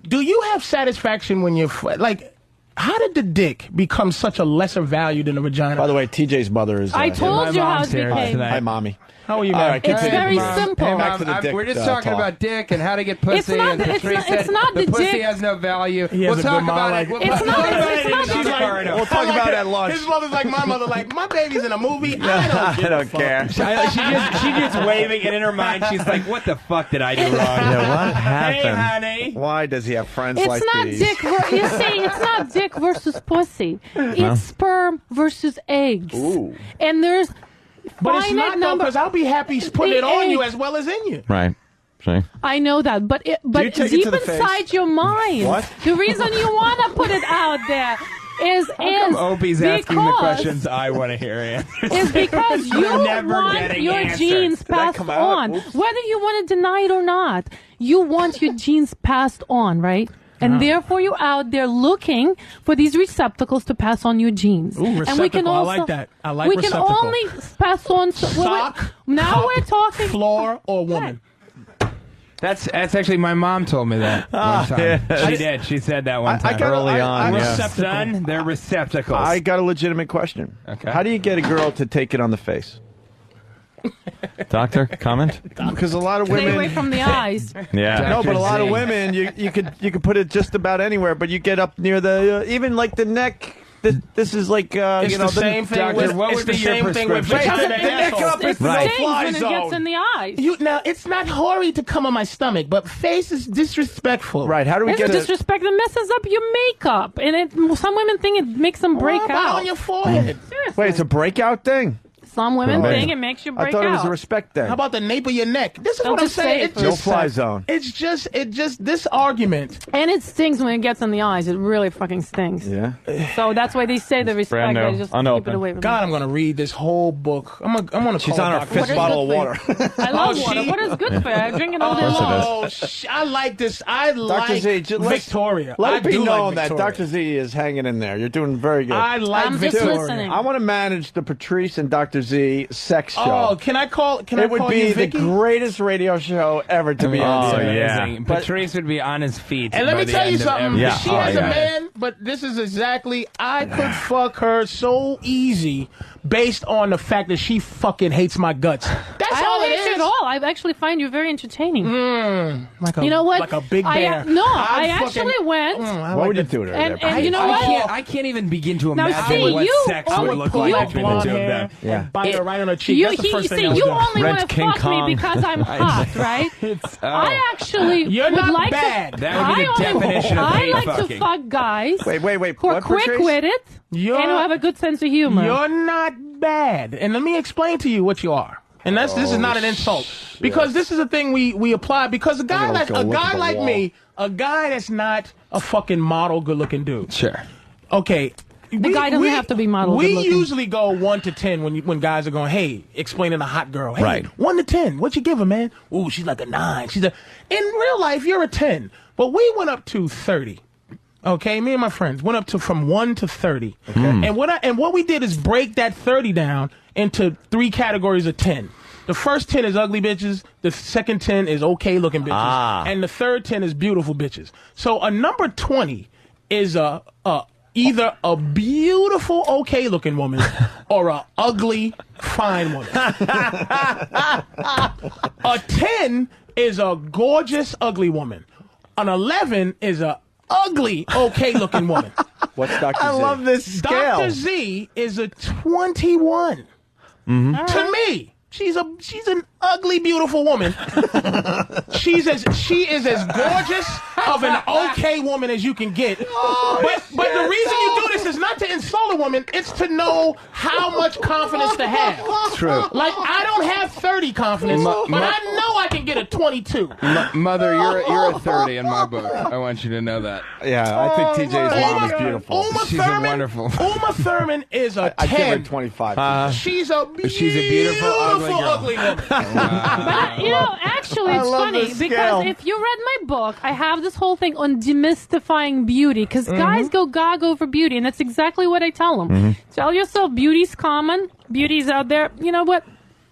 do you have satisfaction when you're like? How did the dick become such a lesser value than the vagina? By the way, TJ's mother is. I told you how it became. Hi, mommy. How are you, All man? right, It's very Mom. simple. Hey, Back Mom, to the dick, we're just talking talk. about dick and how to get pussy. It's not and the- it's Patrice not- said it's not the pussy dick. has no value. He has We'll a talk good mom, about like- it. We'll It's talk not- about it's it. not She's the- like, We'll talk about it at lunch. His mother's like my mother. Like my baby's in a movie. I don't care. She gets waving, and in her mind, she's like, "What the fuck did I do wrong?" Yeah, what happened? Hey, honey. Why does he have friends It's like not these? dick. You see, it's not dick versus pussy. It's sperm versus eggs. Ooh. And there's But it's finite not though, number. because I'll be happy putting it on you as well as in you. Right. See? I know that, but you take it deep to the face? inside your mind, What? the reason you want to put it out there is Opie's asking the questions I want to hear answered. is because you We're never want getting your answers. genes Did that passed come out? on. Oops. Whether you want to deny it or not, you want your genes passed on, right? And therefore, you're out there looking for these receptacles to pass on your genes. Ooh, and we receptacle. can I also, like that. I like we receptacle. can only pass on. Sock, now cup, we're talking floor or woman. That's actually my mom told me that one time. Yeah. She did. She said that one time. Early on, yeah. Son, they're receptacles. I got a legitimate question. Okay. How do you get a girl to take it on the face? Doctor, comment? Because a lot of Stay women. away from the eyes. Yeah. No, but a lot of Z. women, you could put it just about anywhere, but you get up near the even like the neck. This is like It's you know the same thing. Doctor, With, what it's would the be your same thing with prescription? vagina Because and the neck up asshole. is It the Right. stings no-fly when it gets zone. in the eyes. Now it's not horrid to come on my stomach, but face is disrespectful. Right? How do we It's get a disrespect that messes up your makeup, and some women think it makes them break What about out. on your forehead? Seriously. Wait, it's a breakout thing. Some women Right. think it makes you I break thought out. it was a respect thing. How about the nape of your neck? This is Don't what I'm just saying. say It's it. No just fly zone. It's just this argument. And it stings when it gets in the eyes. It really fucking stings. Yeah. So that's why they say the respect. brand new, They just keep unopened. it away from God, me. I'm gonna read this whole book. I'm gonna. She's call on her Dr. fifth is bottle of good water. I love Oh, water. she- What is good for you? I drink it all day course it long. is. I like this. I like Z, just Victoria. Let I it be do known like that Victoria. Dr. Z is hanging in there. You're doing very good. I like I'm just Victoria. listening. I want to manage the Patrice and Dr. Z sex show. Oh, can I call? Can I it would call be you the Vicky? greatest radio show ever to be on. Oh, the air. yeah. Amazing. Patrice would be on his feet. And let by me the tell you end of something. every Yeah. She Oh, has yeah. a man, but this is exactly. I could fuck her so easy based on the fact that she fucking hates my guts. That's I all don't it hate you is. at all. I actually find you very entertaining. Like a, You know what? Like a big bear. I I'd actually fucking- went. I What like would you that. do to her? And- there? and you know what? I can't even begin to Now, imagine see, what you- sex I would would look pull like that between the blonde two of hair them. Yeah. and bite her right on her cheek. You, That's the first thing I would you do. only Rent want to King fuck Kong. me because I'm hot, right? I actually You're would not like bad. to. That would be the I only- definition of I hate like to fucking. fuck guys Wait. who are What, quick Patrice? witted You're- and who have a good sense of humor. You're not bad. And let me explain to you what you are. And this is not an insult. Because this is a thing we apply because a guy gonna like go look at the like wall. me, a guy that's not a fucking model good looking dude. Sure. Okay. The guy doesn't have to be model We good-looking. usually go 1 to 10 when guys are going, hey, explaining a hot girl. Hey, Right. 1 to 10. What you give her, man? Ooh, she's like a 9. In real life, you're a 10. But we went up to 30. Okay, me and my friends went up to from 1 to 30. Okay. And what we did is break that 30 down into 3 categories of 10. The first 10 is ugly bitches. The second 10 is okay looking bitches. And the third 10 is beautiful bitches. So a number 20 is either a beautiful okay looking woman or a ugly fine woman. A 10 is a gorgeous ugly woman. An 11 is a ugly okay looking woman. What's Dr. Z? I love this scale. Dr. Z is a 21. To me, she's an ugly, beautiful woman. She is as gorgeous of an okay woman as you can get. But the reason you do this is not to insult a woman; it's to know how much confidence to have. True. Like I don't have 30 confidence, but I know I can get a 22. Mother, you're a 30 in my book. I want you to know that. Yeah, I think TJ's mom is beautiful. She's a wonderful. Uma Thurman is a 10. I give her 25. She's a beautiful, ugly girl. woman. But, actually, I it's love funny this because scale. if you read my book, I have this whole thing on demystifying beauty because guys go gaga over beauty, and that's exactly what I tell them. Tell yourself beauty's common, beauty's out there. You know what?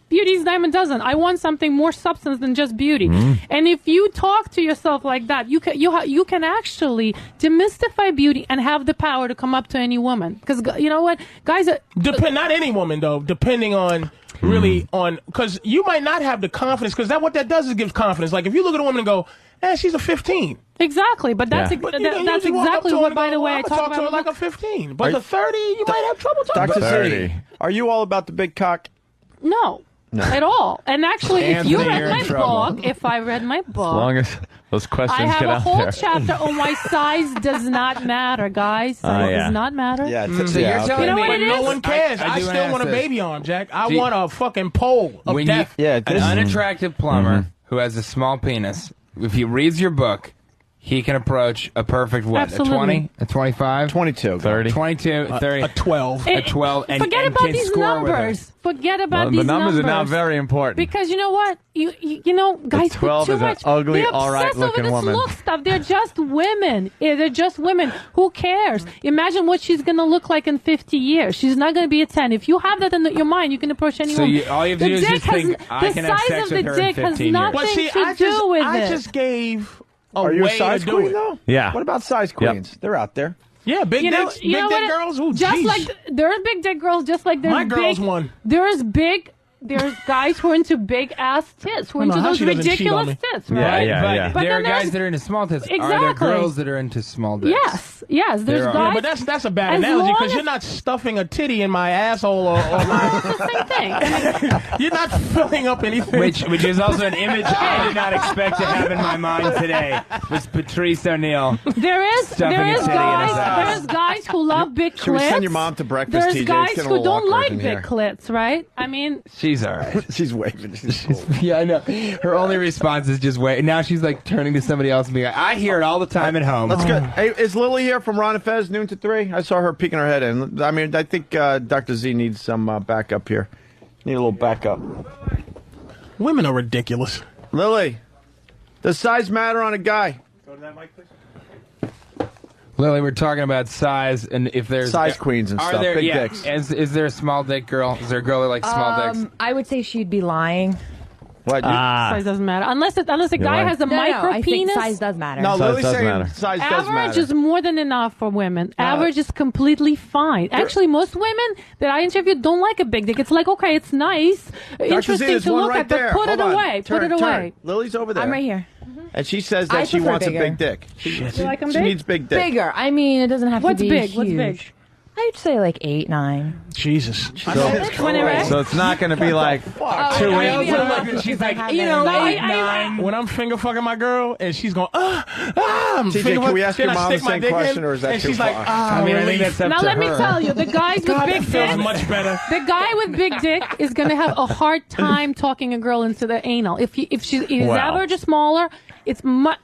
Beauty's dime a dozen. I want something more substance than just beauty. And if you talk to yourself like that, you can actually demystify beauty and have the power to come up to any woman. Because you know what, guys, not any woman though. Depending on really on, because you might not have the confidence. Because what that does is gives confidence. Like if you look at a woman and go, she's a 15. Exactly, but that's that's exactly what. By the way, I talk to her like a 15. But the 30, you might have trouble talking to. Dr. Z, are you all about the big cock? No. At all. And actually, if you read my book, as long as those questions I have get a out whole there. chapter on why size does not matter, guys. Size does not matter. Yeah, so you're telling me, but no one cares. I still want a baby arm, Jack. I want a fucking pole of death. An unattractive plumber who has a small penis, if he reads your book, he can approach a perfect what? Absolutely. A 20? A 25? 22. 30. 22, 30. A 12. A 12. And, Forget and about can these score with her. numbers. Forget about these The numbers numbers. are not very important. Because you know what? You know, guys put 12 too is an much. ugly, They're all right obsessed over looking this woman. look stuff. They're just women. They're just women. Who cares? Imagine what she's going to look like in 50 years. She's not going to be a 10. If you have that in your mind, you can approach any woman. all you have to do is just think, I can have sex with her in 15 years. The size of the dick has nothing to do with it. I just gave Are you a way size to do queen it. though? Yeah. What about size queens? They're out there. Yeah, big dicks, big dick girls. Ooh, just geez. like there's big dick girls, just like there's My girl's big, one. There's guys who are into big ass tits, who are I don't know into how those she doesn't cheat on ridiculous me. tits, right? But there then are guys there's- that are into small tits. Are there Exactly. girls that are into small dicks? Yes, there's There are. guys. Yeah, but that's a bad As analogy long because as- you're not stuffing a titty in my asshole or my. It's the same thing. You're not filling up anything. Which is also an image I did not expect to have in my mind today. Was Patrice O'Neill. There is Stuffing a titty in his ass. there's guys who love big clits. Should we send your mom to breakfast, There's TJ? It's guys getting a who little don't awkward like in big here. clits, right? I mean, She's all right. She's waving. Yeah, I know. Her only response is just wait. Now she's like turning to somebody else and being like, I hear it all the time at home. Let's go. Hey, is Lily here from Ron and Fez, noon to 3? I saw her peeking her head in. I mean, I think Dr. Z needs some backup here. Need a little backup. Women are ridiculous. Lily, does size matter on a guy? Go to that mic, please. Lily, we're talking about size and if there's Size queens and are stuff, There, big yeah, dicks. Is there a small dick girl? Is there a girl that likes small dicks? I would say she'd be lying. What? size doesn't matter unless a guy right. has a micro I penis. think size does matter. No, Size Lily's does saying matter. size does Average matter. is more than enough for women. Average is completely fine. Actually, most women that I interviewed don't like a big dick. It's like, okay, it's nice, Dr. Z, interesting there's to one look right at, but there. put it Hold on. away. Turn, Put it turn. away. Lily's over there. I'm right here. And she says I that she prefer wants bigger. a big dick. She like 'em she big? needs big dick. Bigger. I mean, it doesn't have What's to be big? huge. What's big? I'd say like 8, 9. Jesus. So it's not going to be like 2 inches. She's like, you know, 8, 9. When I'm finger fucking my girl and she's going, I'm TJ, finger can we fuck- ask then your I mom the stick my same dick question, in, or is that and too she's like, far? I mean, I think that's up Now to let me her. tell you, the guys with God, big that feels dicks, much better. the guy with big dick is going to have a hard time talking a girl into the anal. If his Wow. average is smaller, it's much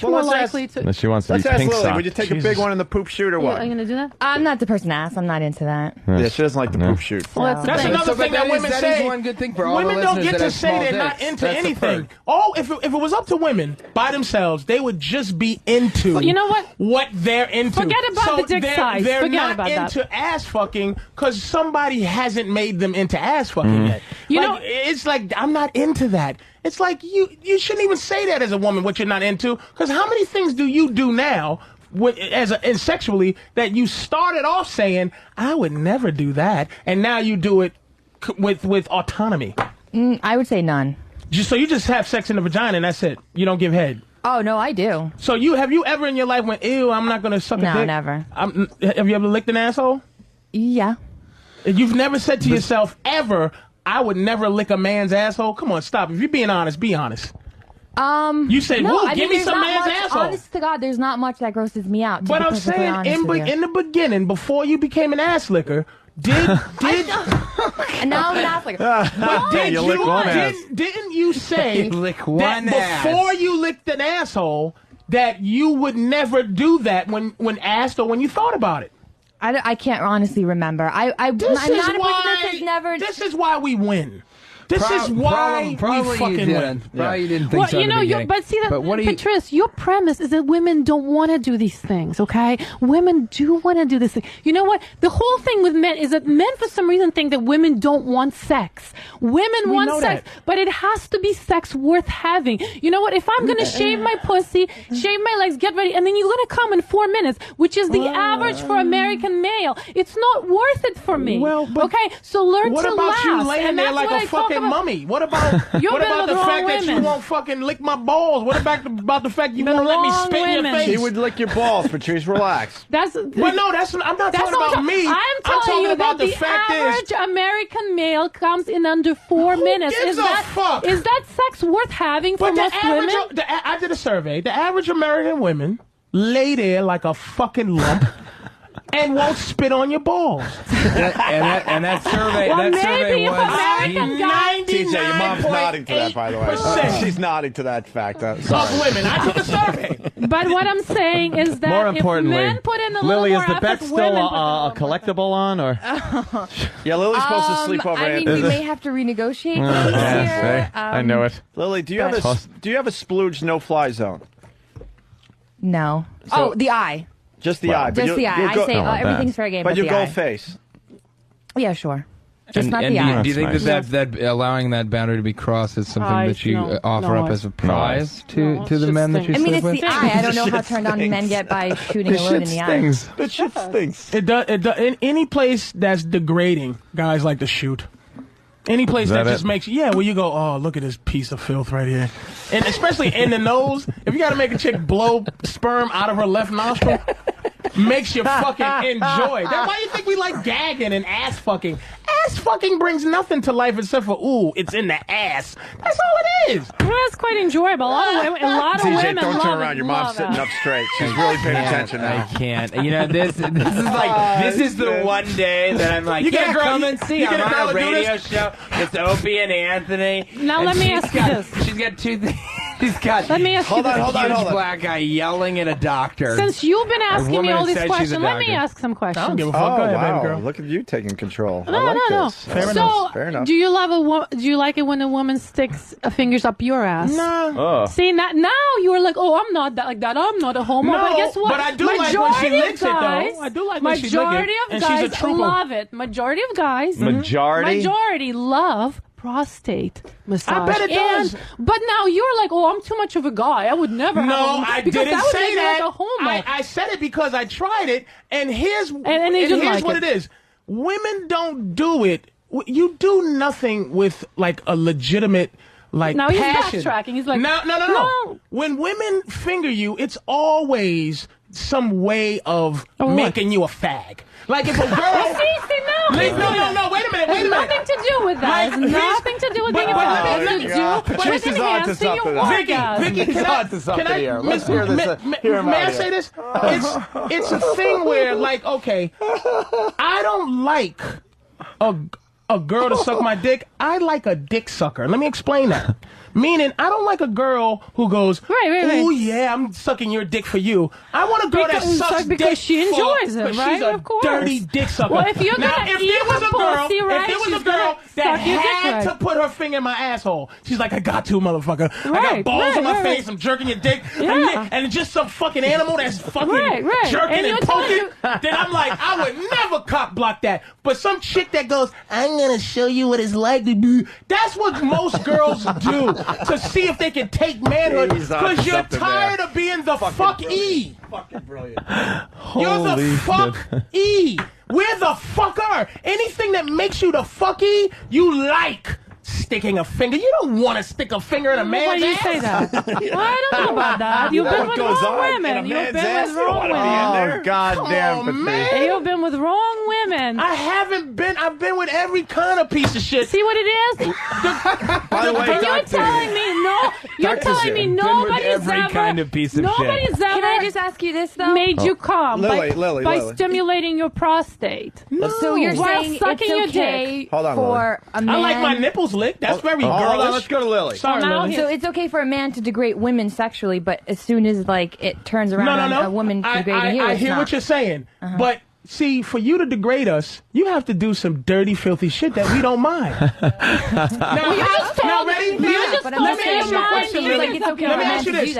Well, more let's likely ask- to. No, she wants to Let's be ask pink Lily. sock. Would you take a big one in the poop shoot or Yeah, what? are you going to do that? I'm not the person to ask. I'm not into that. Yeah, she doesn't like the poop shoot. Well, that's the That's thing. another So, but thing that women that say. is one good thing for all women the don't listeners get that to have say small they're dicks. not into That's the anything. perk. Oh, if it was up to women by themselves, they would just be into. You know what? What they're into. Forget about So the dick they're, size. They're Forget not about that. into ass fucking because somebody hasn't made them into ass fucking yet. You Like, know- it's like I'm not into that. It's like you shouldn't even say that as a woman what you're not into because how many things do you do now? And sexually, that you started off saying, I would never do that, and now you do it with autonomy. I would say none. So you just have sex in the vagina and that's it. You don't give head. Oh, no, I do. So have you ever in your life went, ew, I'm not going to suck a dick? No, never. Have you ever licked an asshole? Yeah. You've never said to yourself, ever, I would never lick a man's asshole? Come on, stop. If you're being honest, be honest. You said, no, whoa, I give mean, me there's some not man's much, asshole. honest to God, there's not much that grosses me out. To But be I'm perfectly saying honest with you. in the beginning, before you became an ass licker, did and now I'm an ass licker. But you lick one ass. didn't you say You lick that one ass. before you licked an asshole that you would never do that when asked or when you thought about it? I can't honestly remember. I'm not a person that says never. This is why we win. This is why probably we fucking you didn't. win. Probably you didn't think Well, so. you know, but see, Patrice, your premise is that women don't want to do these things, okay? Women do want to do this thing. You know what? The whole thing with men is that men, for some reason, think that women don't want sex. Women want sex, but it has to be sex worth having. You know what? If I'm going to shave my pussy, shave my legs, get ready, and then you're going to come in 4 minutes, which is the average for American male, it's not worth it for me. Well, okay? So learn to laugh. What about you laying and there that's like what a I talk fucking about. mummy? What about the fact that you won't fucking lick my balls? What about the fact you won't let me spit in your face? She would lick your balls, Patrice. Relax. That's. But no, I'm not talking about me. I'm telling you about that the fact average American male comes in under 4 minutes. gives a fuck? Is that sex worth having for But most women? I did a survey. The average American women lay there like a fucking lump and won't spit on your balls. and that survey. Well, that survey maybe if was. American guys. TJ, your mom's nodding to that, by the way. She's nodding to that fact. Sorry. Of women. I took a survey. But what I'm saying is that More if importantly, men put in a little Lily, more is the bet effort, still women a collectible on, or? Yeah, Lily's supposed to sleep over. I mean, we may have to renegotiate things here. I know it. Lily, do you have a splooge no-fly zone? No. The eye. Just the eye. Just the eye. I say everything's fair game. But your the goal eye. face. Yeah, sure. Just And, not and the eye. do you think that allowing that boundary to be crossed is something that you offer up as a prize to the men that you I mean, sleep it's with? the eye. I don't know how turned on men get by shooting a load in the eye. The shit stinks. It does. In any place that's degrading, guys like to shoot. Any place that just makes where you go, oh, look at this piece of filth right here, and especially in the nose. If you got to make a chick blow sperm out of her left nostril, makes you fucking enjoy. That's why you think we like gagging and ass fucking. Ass fucking brings nothing to life except for it's in the ass. That's all it is. Well, that's quite enjoyable. A lot of TJ, women don't love turn it, around. Your love mom's sitting it. up straight. She's really paying attention now. I can't. You know, this is like this is the one day that I'm like, You get a girl- come and see. you I'm get a girl on a to do radio this? show. It's Opie and Anthony. Now and let me she's ask you got- this. She's got two things. She's got Let me ask you hold on, this. hold on. Black guy yelling at a doctor. Since you've been asking me woman all these said she's a questions, let me doctor. ask some questions. I don't give a fuck. Go ahead, wow. baby girl. Look at you taking control. No, I like no. this. So, Fair enough. do you like it when a woman sticks fingers up your ass? No. Oh. See, now you were like, oh, I'm not that like that. I'm not a homo. No, but guess what? but I do like when she Majority licks of it, though. guys, I do like when she lick it, Majority of and she's a guys trooper. love it. Majority of guys. Majority love prostate massage. I bet it does. But now you're like, oh, I'm too much of a guy. I would never. No, have a, I because didn't that would say make me that. like a homo. I said it because I tried it, and here's you didn't here's like what it. it is. Women don't do it. You do nothing with like a legitimate like Now he's passion. backtracking. He's like, no. When women finger you, it's always some way of making you a fag. Like if a girl. See, no. Wait a minute. It's nothing to do with that. It's nothing to do with being a fag. It's to do Patrice with is on to enhancing your something. orgasm. Vicky, He's on to something here. Let's hear this. Hear him may out I here. say this? It's a thing where, like, okay, I don't like a girl to suck my dick. I like a dick sucker. Let me explain that. Meaning, I don't like a girl who goes, right. oh, yeah, I'm sucking your dick for you. I want a girl that sucks because dick she enjoys for, it, but right? she's a Of course. dirty dick sucker. Well, if you're now, gonna if eat there was her a girl, pussy, right, if there was she's a girl gonna that suck your dick, had right. to put her finger in my asshole, she's like, I got to, motherfucker. I Right, got balls right, in my right, face. right. I'm jerking your dick. Yeah. And just some fucking animal that's fucking Right. jerking And and you're poking. telling Then I'm like, I would never cock block that. But some chick that goes, I'm gonna show you what it's like to be. That's what most girls do to see if they can take manhood. He's on Because you're something tired there. of being the fuck-e. Fucking brilliant. You're the fuck-e. We're the fucker. Anything that makes you the fuck-e, you like. Sticking a finger. You don't want to stick a finger in a man's Why do you ass. say that? Well, I don't know about that. You've been with wrong women. You've been with wrong women. Oh, goddamn, Patrice. You've been with wrong women. I haven't been. I've been with every kind of piece of shit. See what it is? By the way, And you're telling me no. You're telling me nobody's every ever. kind of piece of nobody's shit. ever. Can I just ask you this though? Made you come Lily, by Lily. stimulating your prostate. So you're While saying sucking your it's okay dick. Hold on, for a man? I like my nipples licked. That's very girlish. Hold on, let's go to Lily. Sorry, Well, now Lily. So it's okay for a man to degrade women sexually, but as soon as like it turns around on a woman degrading you, I it's hear not. what you're saying, but See, for you to degrade us, you have to do some dirty, filthy shit that we don't mind. Now, ready? Let me ask you a question, Lily. Let me ask you this.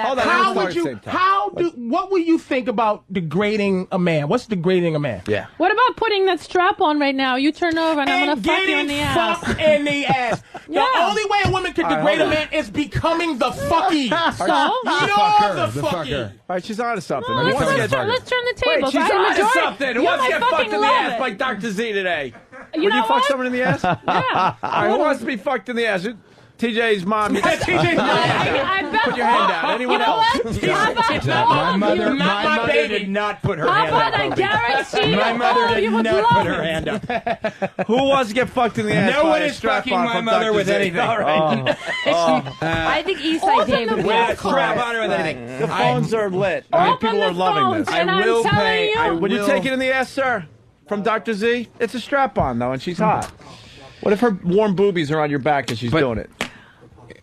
What would you think about degrading a man? What's degrading a man? Yeah. What about putting that strap on right now? You turn over and I'm going to fuck you in the ass. Fucked in the ass. Yeah. The only way a woman can degrade a man is becoming the fucky. So? You're the fucky. All right, she's on to something. Let's turn the tables. Wait, she's on to Majority- something. Who Yeah, wants to I get fucked fucking in the love ass it. by Dr. Z today? You Would know you fuck what? someone in the ass? Yeah. All right, who wants to be fucked in the ass? TJ's mom. TJ's mom. I bet. Put your hand down. Anyone You know else? what? How about My mother, Not my baby. did not put her How hand about up. I Opie. guarantee My you mother all did you would not love put her it. hand up. Who wants to get fucked in the ass? No by one a is strap fucking on my from mother Dr. with Z? anything. All right. I think Eastside Dave would be With a up for strap it. on her with anything. The phones are lit. Open People the are loving phones, this. and I'm telling you. Would you take it in the ass, sir? From Dr. Z? It's a strap on, though, and she's hot. What if her warm boobies are on your back and she's doing it?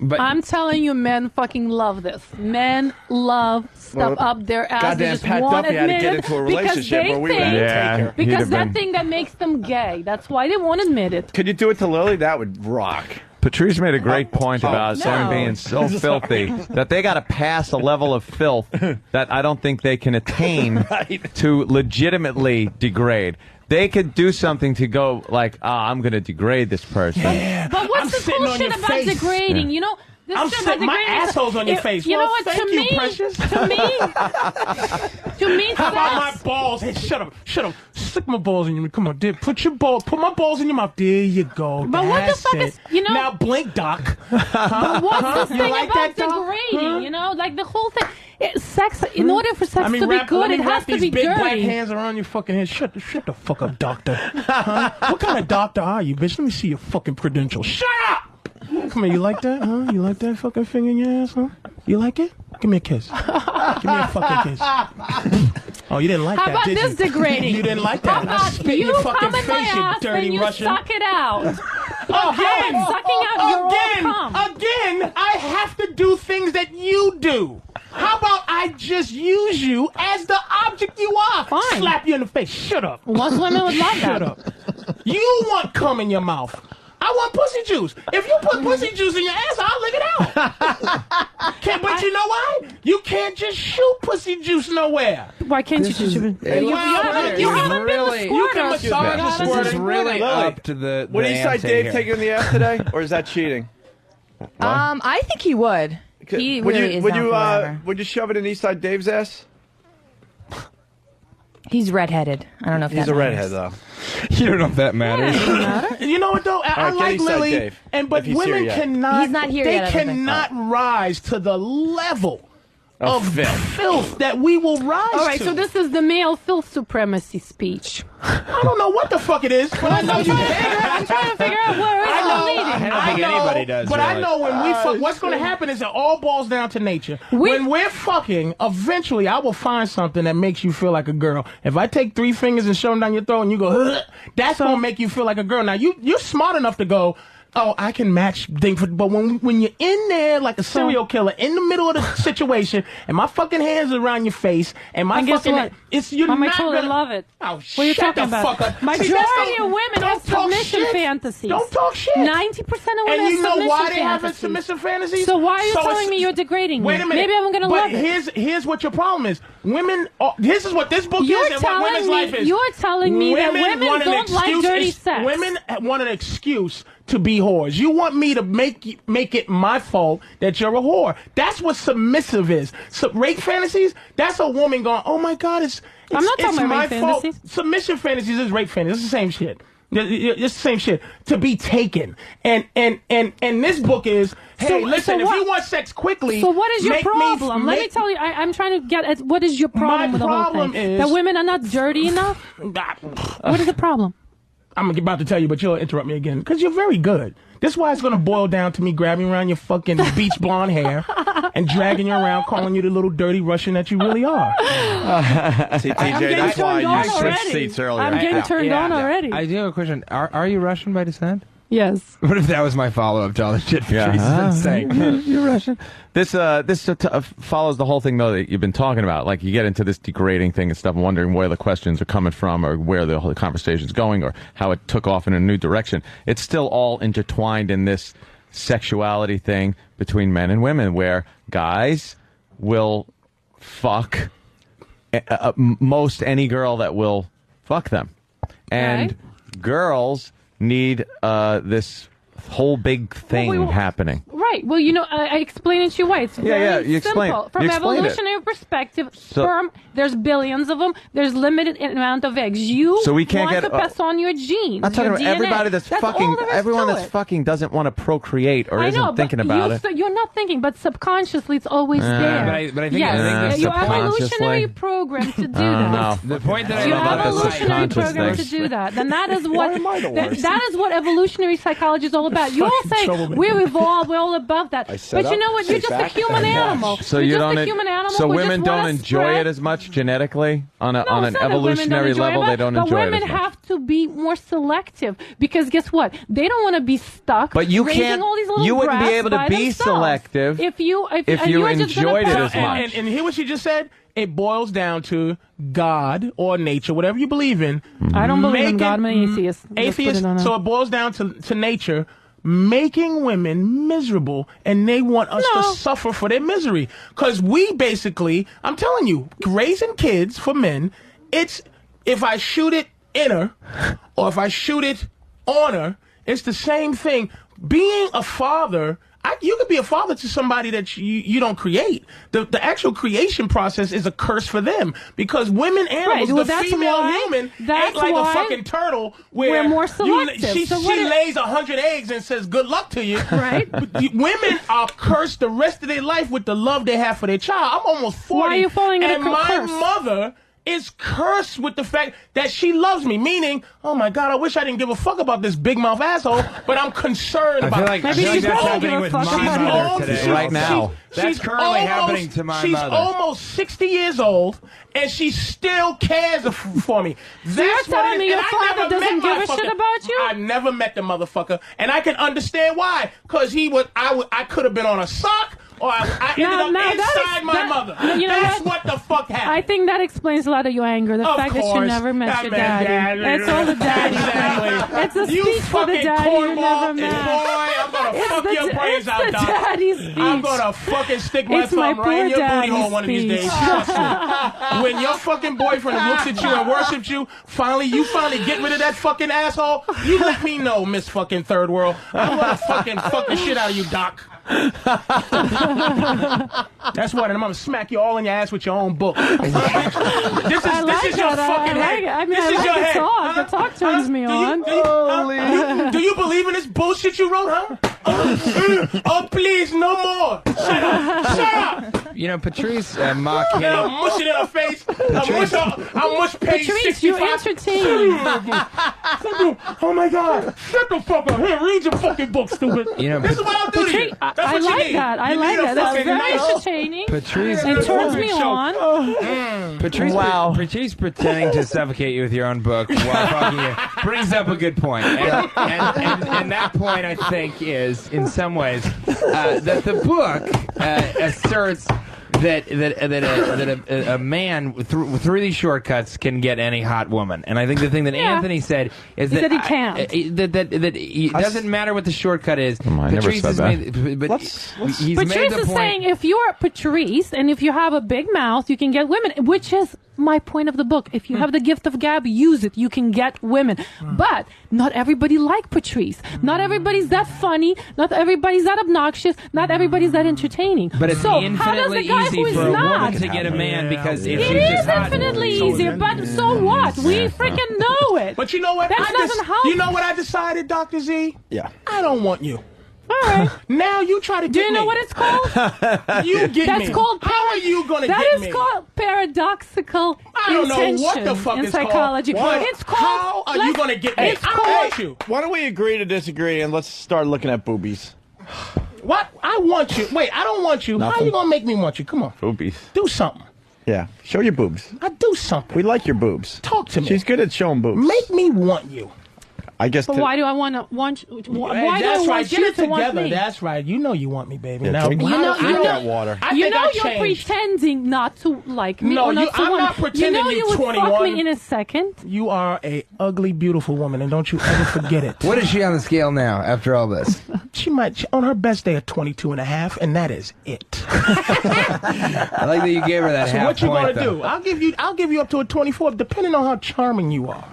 But I'm telling you, men fucking love this. Men love stuff up their ass. They Goddamn just Pat won't Duffy had to admit get it into a because relationship they where we would think- have to take her. Because that thing that makes them gay. That's why they won't admit it. Could you do it to Lily? That would rock. Patrice made a great point about no. someone being so filthy that they got to pass a level of filth that I don't think they can attain to legitimately degrade. They could do something to go like, I'm going to degrade this person. But what's the cool shit about degrading? You know, this I'm shit sitting, about my degrading is- asshole's on your face. You know Well, what? thank To you, me, precious. to me, How about my sex- balls? Hey, shut up. Stick my balls in your mouth. Come on, dude. Put my balls in your mouth. There you go. But what the That's fuck it. is- you know- Now blink, Doc. But what's the You thing like about that, Doc? degrading? You know, like the whole thing. Sex. In order for sex to be let good, me it wrap has to these be big black dirty. hands around your fucking head. Shut the fuck up, doctor. Huh? What kind of doctor are you, bitch? Let me see your fucking credentials. Shut up! Come here, you like that, huh? You like that fucking finger in your ass, huh? You like it? Give me a kiss. Give me a fucking kiss. Oh, you didn't like How that, about did this you? degrading? You didn't like How that. about Spit in you your fucking come in my face, you ass dirty and you Russian. suck it out? Again, sucking out your own cum. again, I have to do things that you do. How about I just use you as the object you are? Fine. Slap you in the face. Shut up. Most women would love that. Shut up. You want cum in your mouth. I want pussy juice. If you put pussy juice in your ass, I'll lick it out. But you know why? You can't just shoot pussy juice nowhere. Why can't you just? You haven't been the You can squirter. massage the This is squirter. really up to the. Would the Eastside ante Dave here. take it in the ass today, or is that cheating? I think he would. He really is down for whatever. Would you shove it in Eastside Dave's ass? He's redheaded. I don't know if He's that a matters. redhead, though. You don't know if that matters. You know what though? I right, like get Eastside Lily, Dave, but if he's women here yet. cannot. He's not here they yet, I don't think. cannot rise to the level Of of filth. filth that we will rise All right, to. so this is the male filth supremacy speech. I don't know what the fuck it is, but I know you can. I'm trying to figure out where it's all leading. I don't think anybody does. But I really. know when we fuck, what's going to happen is it all boils down to nature. When we're fucking, eventually I will find something that makes you feel like a girl. If I take 3 fingers and shove them down your throat and you go, ugh, that's going to make you feel like a girl. Now, you're smart enough to go, oh, I can match things, but when you're in there like a serial killer in the middle of the situation, and my fucking hands are around your face, and my And guess fucking what? you're I not totally gonna love it. Oh, What are you shut talking the about? fuck up. Majority See, that's of women don't have talk submission shit. fantasies. Don't talk shit. 90% of women And you have know why submission they have fantasies. submissive fantasies? So why are you So telling it's- me you're degrading Wait me? a minute. Maybe I'm going to but love it. here's what your problem is. Women, this is what this book You're is and what women's telling me- life is. you're telling me that women want an don't like excuse- dirty sex. Women want an excuse to be whores. You want me to make it my fault that you're a whore. That's what submissive is. So, rape fantasies, that's a woman going, oh my God, it's I'm not talking about my rape fault. fantasies. Submission fantasies is rape fantasies. It's the same shit. It's the same shit. To be taken. And this book is, hey, listen, if you want sex quickly, So what is your make problem? Let me tell you, I'm trying to get at what is your problem My with the whole problem thing? is- That women are not dirty enough? What is the problem? I'm about to tell you, but you'll interrupt me again because you're very good. This is why it's going to boil down to me grabbing around your fucking beach blonde hair and dragging you around, calling you the little dirty Russian that you really are. See, I'm TJ, getting that's why turned on you switched already. seats earlier. I'm getting turned on already. I do have a question. Are you Russian by descent? Yes. What if that was my follow-up to all the shit Patrice has been saying? You're Russian. This follows the whole thing, though, that you've been talking about. Like, you get into this degrading thing and stuff and wondering where the questions are coming from or where the whole conversation's going or how it took off in a new direction. It's still all intertwined in this sexuality thing between men and women where guys will fuck most any girl that will fuck them. And girls need this whole big thing happening. Right. Well, you know, I explain it to you why. It's very you simple. explain. From You explain evolutionary perspective, sperm, there's billions of them. There's limited amount of eggs. You So we can't want get, to pass on your genes, I'm talking your about DNA. everybody that's fucking, all there is everyone to that's it. fucking doesn't want to procreate or I isn't know, thinking but about it. you're not thinking, but subconsciously it's always there. But I think yes, it's your subconsciously. evolutionary program to do that. The point that I Your love about the evolutionary subconscious program thing. to do that. Then that is what am I the worst? that is what evolutionary psychology is all about. You all say we're evolved, we're all above that, set but you up, know what? You're sit just a back, human and watch. animal. So You're you just don't. a human animal. So We women just don't wanna enjoy spread- it as much genetically on No, an it's not that women don't evolutionary enjoy level. it, They don't but enjoy it women as much. have to be more selective because guess what? They don't want to be stuck. But you raising can't. All these little You wouldn't be brats able to by be themselves. selective if you you just gonna enjoyed it pass as on. much. And hear what she just said? It boils down to God or nature, whatever you believe in. I don't believe in God. I'm an atheist. Just put Atheist. it on So a- it boils down to nature making women miserable, and they want us to suffer for their misery. Because we basically, I'm telling you, raising kids for men, it's if I shoot it in her or if I shoot it on her, it's the same thing. Being a father, you could be a father to somebody that you don't create. The actual creation process is a curse for them because women animals, Right, well, the that's female why- human, that's ain't like why a fucking turtle where we're more selective. she So what lays 100 eggs and says good luck to you. Right. Women are cursed the rest of their life with the love they have for their child. I'm almost 40. Why are you falling into and my curse? mother is cursed with the fact that she loves me, meaning, oh my God, I wish I didn't give a fuck about this big mouth asshole, but I'm concerned about I feel like that's happening with my mother today. Right now. That's currently happening to my she's mother. almost 60 years old, and she still cares for me. So you're That's what telling it me is. your And I father never doesn't met give my a shit fucking- about you? I never met the motherfucker, and I can understand why. Because I could have been on a sock, or I ended up inside my mother. You know That's what the fuck happened. I think that explains a lot of your anger. The Of fact that you course. never met I your met daddy. Dad. It's all the daddy Exactly. thing. It's a You speech for the fucking daddy you cornball, never met. and boy, I'm gonna It's fuck the- your brains it's out, the Doc. daddy speech. I'm gonna fucking stick my It's my thumb right in your poor booty daddy hole one of these speech. days. Trust me. When your fucking boyfriend looks at you and worships you, you finally get rid of that fucking asshole, you let me know, Miss fucking Third World. I'm gonna fuck the shit out of you, Doc. That's what, and I'm gonna smack you all in your ass with your own book. This is your fucking head. I mean, This I is like your the head. talk. The talk turns me on. Do you believe in this bullshit you wrote, huh? Oh, please, no more. Shut up. You know, Patrice mocking. I'll mush it in her face. I'll mush page Patrice, 65. you're entertaining. Oh my God! Shut the fuck up! Here, read your fucking book, stupid. You know, this is what I'll do to you. That's I what you like need. that. I You like need a that. That's fucking very nice- entertaining. Patrice, It turns me on. Patrice, Patrice pretending to suffocate you with your own book while talking to you brings up a good point. And that point, I think, is, in some ways, that the book asserts that a man through these shortcuts can get any hot woman, and I think the thing that Anthony said is He that said he can't. that it doesn't matter what the shortcut is. I never Patrice said has that. made, but he's Patrice made the is point. saying if you're Patrice and if you have a big mouth, you can get women, which is my point of the book. If you have the gift of gab, use it. You can get women. But not everybody like Patrice. Not everybody's that funny. Not everybody's that obnoxious. Not everybody's that entertaining. But it's so how infinitely does the guy easy who is for a not? woman to get a man because if It she's is just hot, infinitely easier, but so what? We freaking know it. But you know what? That doesn't help. You know what I decided, Dr. Z? Yeah. I don't want you. All right. Now you try to get me. Do you know what it's called? You get That's me. called How are you going to get That me? is called paradoxical I don't know intention what the fuck in it's psychology. called. It's called. How are you going to get me? It's I called. want you. Why don't we agree to disagree and let's start looking at boobies? What? I want you. Wait, I don't want you. How Nothing. you going to make me want you? Come on. Boobies. Do something. Yeah, show your boobs. I do something. We like your boobs. Talk to me. She's good at showing boobs. Make me want you. I guess. But why do I want you? Why do I want you to want me? That's right. You know you want me, baby. Yeah, now, drink that water. You're pretending not to like me. No, or not to I'm want not pretending. You know you would 21. fuck me in a second. You are a ugly, beautiful woman, and don't you ever forget it. What is she on the scale now after all this? She might on her best day at 22.5, and that is it. I like that you gave her that so half what you point, gonna do? I'll give you up to a 24, depending on how charming you are.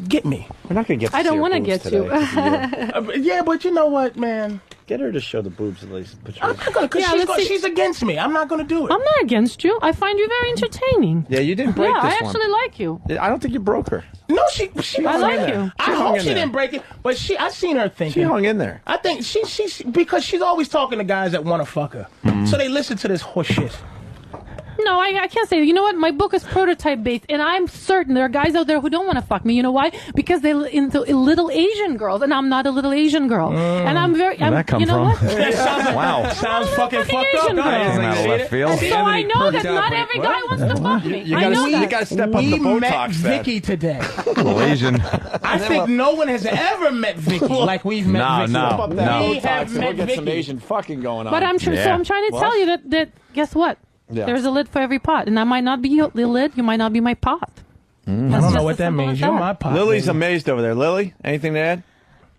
Get me. We're not gonna get. I don't want to get you. Yeah, but you know what, man? Get her to show the boobs at least. I'm not gonna, because she's against me. I'm not gonna do it. I'm not against you. I find you very entertaining. Yeah, you didn't break this one. I actually like you. I don't think you broke her. No, she I like you. I hope she didn't break it, but I seen her thinking. She hung in there. I think she because she's always talking to guys that want to fuck her, so they listen to this horse shit. No, I can't say. You know what? My book is prototype based, and I'm certain there are guys out there who don't want to fuck me. You know why? Because they're into little Asian girls, and I'm not a little Asian girl. And I'm very. Where'd that come from? Wow, sounds fucking fucked up. Left field. So I know that not every guy wants to fuck me. You gotta step up the Botox. We met Vicky today. Little Asian. I think no one has ever met Vicky like we've met Vicky. No. We have met Get Vicky. some Asian fucking going on. But I'm sure. So I'm trying to tell you that guess what? Yeah. There's a lid for every pot, and I might not be the lid. You might not be my pot. I don't know what that means. You're my pot. Lily's amazed over there. Lily, anything to add?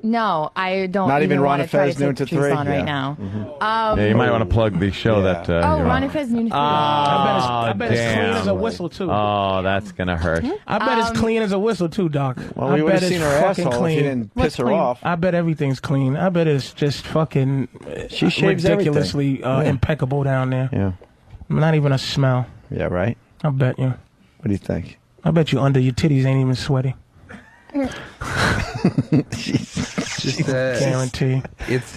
No, I don't. Not even Ron want and Fez noon to Patrice 3 on right now. Yeah, you might want to plug the show that. Ron and Fez noon to 3. I bet it's clean as a whistle too. Oh, that's gonna hurt. I bet it's clean as a whistle too, Doc. Well, we would have seen her asshole clean. if you didn't piss her off. I bet everything's clean. I bet it's just fucking she shaves ridiculously impeccable down there. Yeah. Not even a smell. Yeah, right? I bet you. What do you think? I bet you under your titties ain't even sweaty. Just guarantee.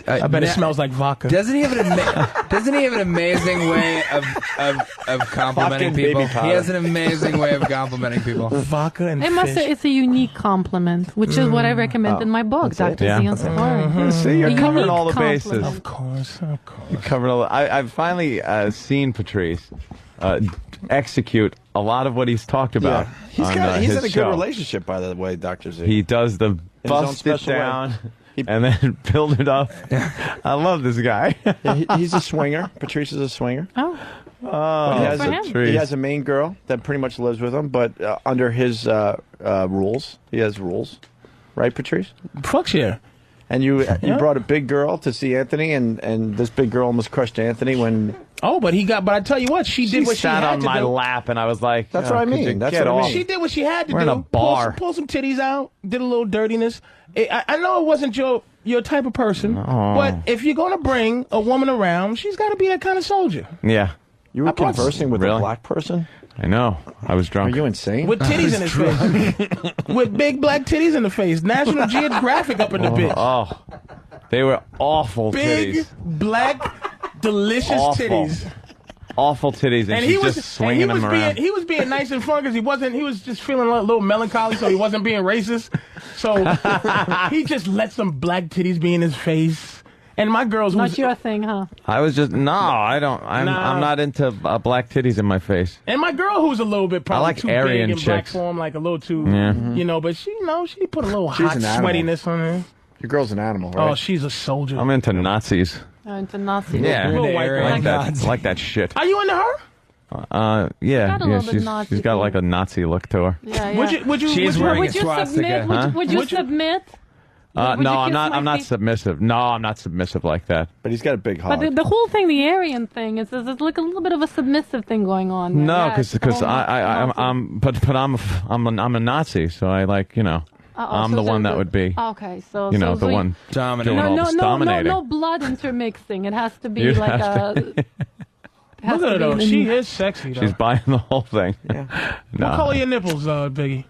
I bet it smells like vodka. Doesn't he have an amazing way of complimenting people? He has an amazing way of complimenting people. Vodka and it's a unique compliment, which is what I recommend in my book, Dr. Zion Safari. See, you're covering all the bases. Of course. You're covering all. I've finally seen Patrice execute a lot of what he's talked about. Yeah. He's in a show. good relationship, by the way, Dr. Z. He does the bust it down and then build it up. I love this guy. He's a swinger. Patrice is a swinger. Oh, he has a main girl that pretty much lives with him, but under his rules. He has rules. Right, Patrice? Fuck yeah. And you brought a big girl to see Anthony, and this big girl almost crushed Anthony when... Oh, but I tell you what, she did what she had to do. sat on my lap, and I was like... That's what I mean. That's what I mean. She did what she had to do. We're in a bar. Pull some titties out, did a little dirtiness. I know it wasn't your type of person, but if you're going to bring a woman around, she's got to be that kind of soldier. Yeah. You were conversing with a black person? I know. I was drunk. Are you insane? With titties in his face. With big black titties in the face. National Geographic up in the bitch. Oh. They were awful big, titties. Black, delicious titties. Awful titties, and she's just swinging them around. He was being nice and fun because he was just feeling a little melancholy, so he wasn't being racist. So he just let some black titties be in his face. And my girls... Not your thing, huh? I was just... No, I don't... I'm not into black titties in my face. And my girl, who's a little bit probably like too Aryan big in black chicks. form, like a little too... Yeah. But she put a little She's hot an animal. sweatiness on her. Your girl's an animal, right? Oh, she's a soldier. I'm into Nazis. Into Nazis. Yeah. Little white girl. I like that shit. Are you into her? She's got like a Nazi look to her. Yeah. Would you She's wearing a swastika. Submit? Would you submit? No, I'm not submissive. No, I'm not submissive like that. But he's got a big hog. But the whole thing, the Aryan thing, is there's like a little bit of a submissive thing going on there. No, because I'm a Nazi, so I like I'm so the one that would be. Okay, so the one dominating. doing all the dominating. No blood intermixing. It has to be like a. Look at her though. She is sexy though. She's buying the whole thing. Yeah. No. What color are your nipples, Biggie?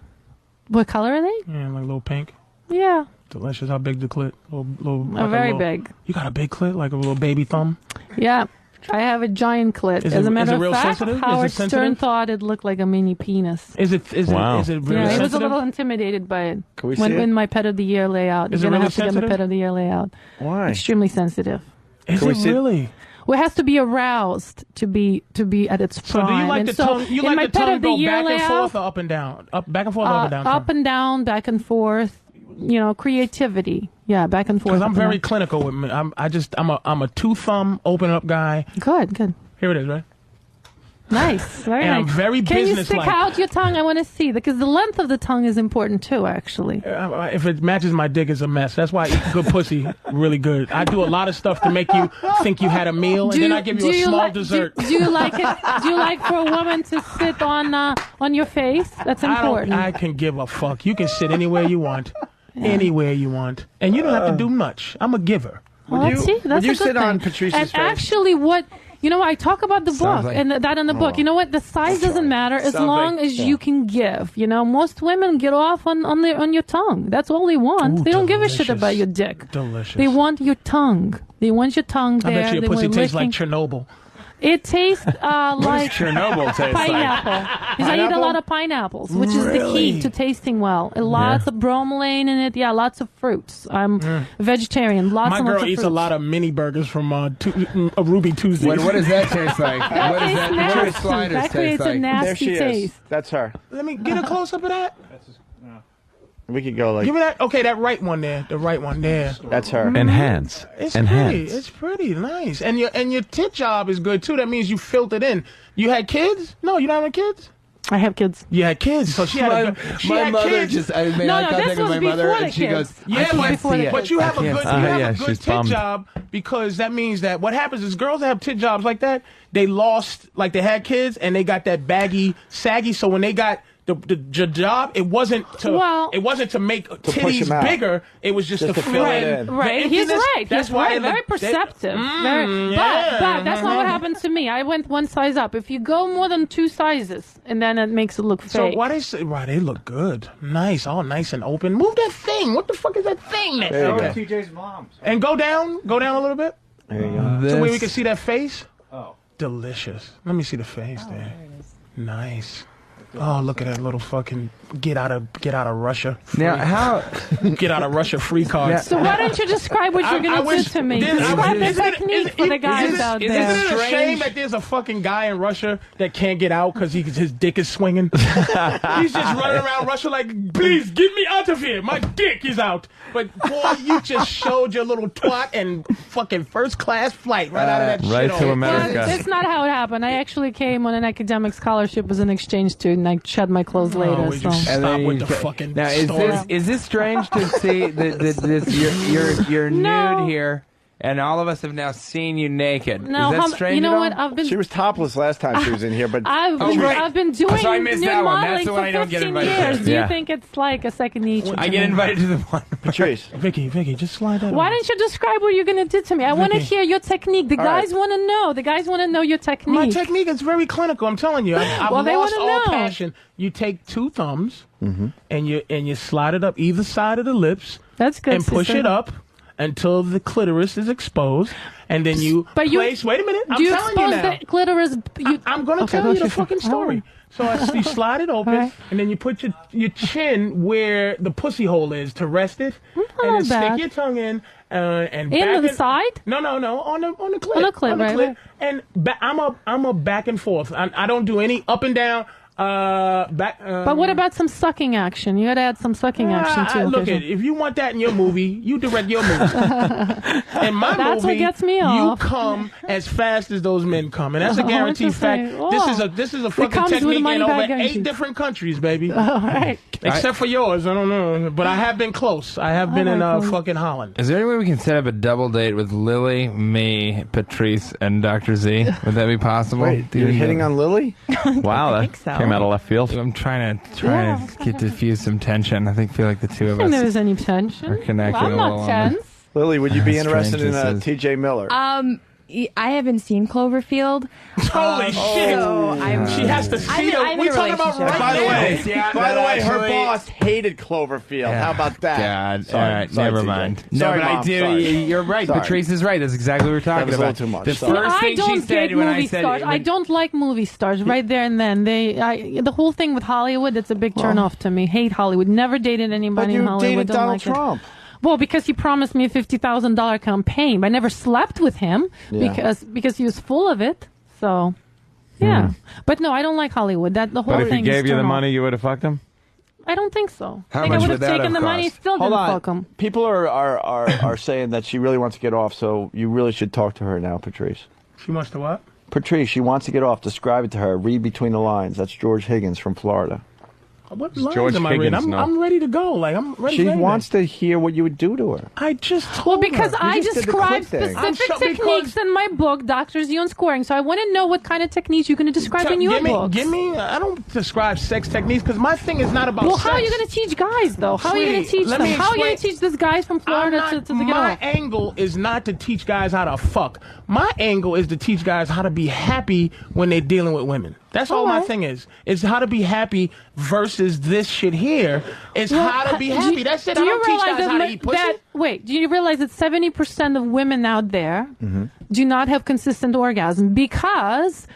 What color are they? Yeah, like a little pink. Yeah. Delicious. How big the clit? Like very big. You got a big clit, like a little baby thumb. Yeah. I have a giant clit. As a matter of fact, sensitive? Howard Stern thought it looked like a mini penis. Is it really sensitive? Yeah, he was a little intimidated by it. Can we see it? When my Pet of the Year layout. Is You're it going to really have to get sensitive? my Pet of the Year layout. Why? Extremely sensitive. Is it really? Well, it has to be aroused to be at its prime. So do you like the tongue? You like the tongue go back and forth or up and down? Back and forth, or up and down? Up and down, back and forth. creativity. Yeah, back and forth. Because I'm very clinical with me. I'm a two thumb open up guy. Good. Here it is, right? Nice, very and nice. I'm very Can you businesslike. stick out your tongue? I want to see, because the length of the tongue is important too, actually. If it matches my dick, it's a mess. That's why I eat good pussy really good. I do a lot of stuff to make you think you had a meal, and then I give you a small dessert. Do you like it? Do you like for a woman to sit on your face? That's important. I can give a fuck. You can sit anywhere you want, anywhere you want, and you don't have to do much. I'm a giver. Well, that's a good sit thing. on Patrice's and face? actually, I talk about the book and that in the book. You know what? The size doesn't matter as long as you can give. Most women get off on your tongue. That's all they want. Ooh, they don't give a shit about your dick. Delicious. They want your tongue. They want your tongue there. I bet your pussy tastes like Chernobyl. It tastes like Chernobyl taste pineapple. Because I eat a lot of pineapples, which is the key to tasting well. Lots of bromelain in it. Yeah, lots of fruits. I'm a vegetarian. My girl of eats fruits. a lot of mini burgers from Ruby Tuesday. What does that taste like? What do sliders That taste creates a like? nasty There she taste. is. That's her. Let me get a close up of that. We could go like. Give me that. Okay, that right one there. The right one there. That's her. Enhance. It's Enhance. pretty. It's pretty nice. And your tit job is good too. That means you filled it in. You had kids? No, you don't have kids? I have kids. You had kids, so she had my mother kids. I made eye contact with my mother, and she goes, but you have a good she's tit bummed. job, because that means that what happens is girls that have tit jobs like that, they lost, like they had kids and they got that baggy, saggy. So when they got the job, it wasn't to make titties bigger. It was just to fill in. Right, he's right. That's he's why right. Very perceptive. But that's not what happened to me. I went one size up. If you go more than 2 sizes, and then it makes it look fake. So why they say? Right, they look good, nice, all nice and open. Move that thing. What the fuck is that thing? There you go. TJ's mom's. And go down a little bit. There you go. So we can see that face. Oh, delicious. Let me see the face there. Nice. Oh, look at that little fucking get out of Russia. Now, how get out of Russia free card. Yeah. So why don't you describe what you're going to do to me? Describe the technique for the guys out there. Isn't it a shame that there's a fucking guy in Russia that can't get out because his dick is swinging? He's just running around Russia like, please get me out of here. My dick is out. But boy, you just showed your little twat and fucking first class flight right out of that right shit. to America. That's not how it happened. I actually came on an academic scholarship as an exchange student. I shed my clothes later. We just stop with the fucking now, story. is this strange to see you're nude here, and all of us have now seen you naked? No, is that strange? you know at all? what? She was topless last time she was in here, but I've been doing so I missed nude that one. modeling That's the one I for don't get 15 invited years. to. Do Yeah. you think it's like a second nature? I get invited to the one. Patrice. Vicky, just slide that Why over. don't you describe what you're going to do to me? I want to hear your technique. The guys want to know. The guys want to know your technique. My technique is very clinical. I'm telling you. I've Well, they lost wanna all know. passion. You take 2 thumbs and you slide it up either side of the lips. That's good. And push sister. it up until the clitoris is exposed, and then you place. Wait a minute. I'm do you telling you expose now. the clitoris? I'm going to Okay, tell you go the for it. fucking story. So you slide it open, All right. and then you put your chin where the pussy hole is to rest it, and not then stick bad. your tongue in, and In back the side? No, on the clit. On the clit, right, right. And I'm a back and forth. I don't do any up and down. Back. But what about some sucking action? You got to add some sucking action too. Look, occasionally. if you want that in your movie, you direct your movie. In my That's what movie, gets me you off. come as fast as those men come, and that's a Oh, guaranteed fact. interesting. This is a It fucking comes with a technique money in back over guarantee. 8 different countries, baby. All right. Except for yours, I don't know, but I have been close. I have been in fucking Holland. Is there any way we can set up a double date with Lily, me, Patrice, and Dr. Z? Would that be possible? Wait, you're hitting on Lily? Wow, that came out of left field. I'm trying to get diffuse some tension. I feel like the two of I think us there was any tension. are connected I'm a little not on tense. Lily, would you be interested in Strange this is. T.J. Miller? I haven't seen Cloverfield. Holy shit! She has to see them. We talking about right By the now. way, her boss hated Cloverfield. Yeah. How about that? God, Sorry, all right, sorry, never TJ. mind. Sorry, no, but Mom, I do. sorry. You're right. Sorry. Patrice is right. That's exactly what we're talking was a little about. too much. The Sorry. first I thing she don't said get when I movie said stars. I don't like movie stars. Right there and then, the whole thing with Hollywood. That's a big turn off to me. Hate Hollywood. Never dated anybody But in you Hollywood. dated Don't Donald like it. Trump. Well, because he promised me a $50,000 campaign, but I never slept with him Yeah. because he was full of it. So, yeah. But no, I don't like Hollywood. The whole But if he thing is gave you the turn off. money, you would have fucked him? I don't think so. How I think much I would would have that taken have the money, cost? still Hold didn't on. fuck him. People are saying that she really wants to get off, so you really should talk to her now, Patrice. She wants to what? Patrice, she wants to get off. Describe it to her. Read between the lines. That's George Higgins from Florida. What lines am I reading? I'm ready to go. Like I'm ready. She wants to hear what you would do to her. I just told because her. I just did the describe clip thing. specific techniques in my book, Dr. Z on Squaring. So I want to know what kind of techniques you're going to describe in your book. Give me. I don't describe sex techniques because my thing is not about. Well, sex. how are you going to teach guys though? How are you going to teach them? How are you going to teach these guys from Florida to get My off? angle is not to teach guys how to fuck. My angle is to teach guys how to be happy when they're dealing with women. That's all my thing is. It's how to be happy versus this shit here. It's how to be happy. That's it. I don't teach guys how to eat pussy. Wait, do you realize that 70% of women out there do not have consistent orgasm because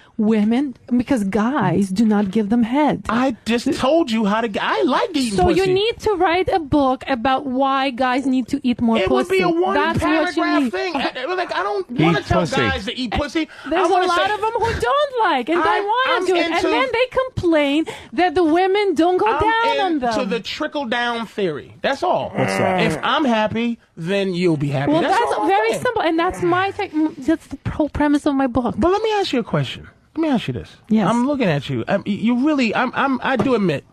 guys do not give them head? I just told you how to. I like eating so pussy. you need to write a book about why guys need to eat more It pussy. would be a one That's what you paragraph need. thing. Like I don't want to tell guys to eat pussy. There's a lot of them who don't like and don't want to do it, and then they complain that the women don't go down on them. To the trickle down theory. That's all. What's that? If I'm happy, then you'll be happy. Well, that's that's all I'm very saying. simple, and that's that's the whole premise of my book. But let me ask you a question. Let me ask you this. Yes. I'm looking at you. You really. I do admit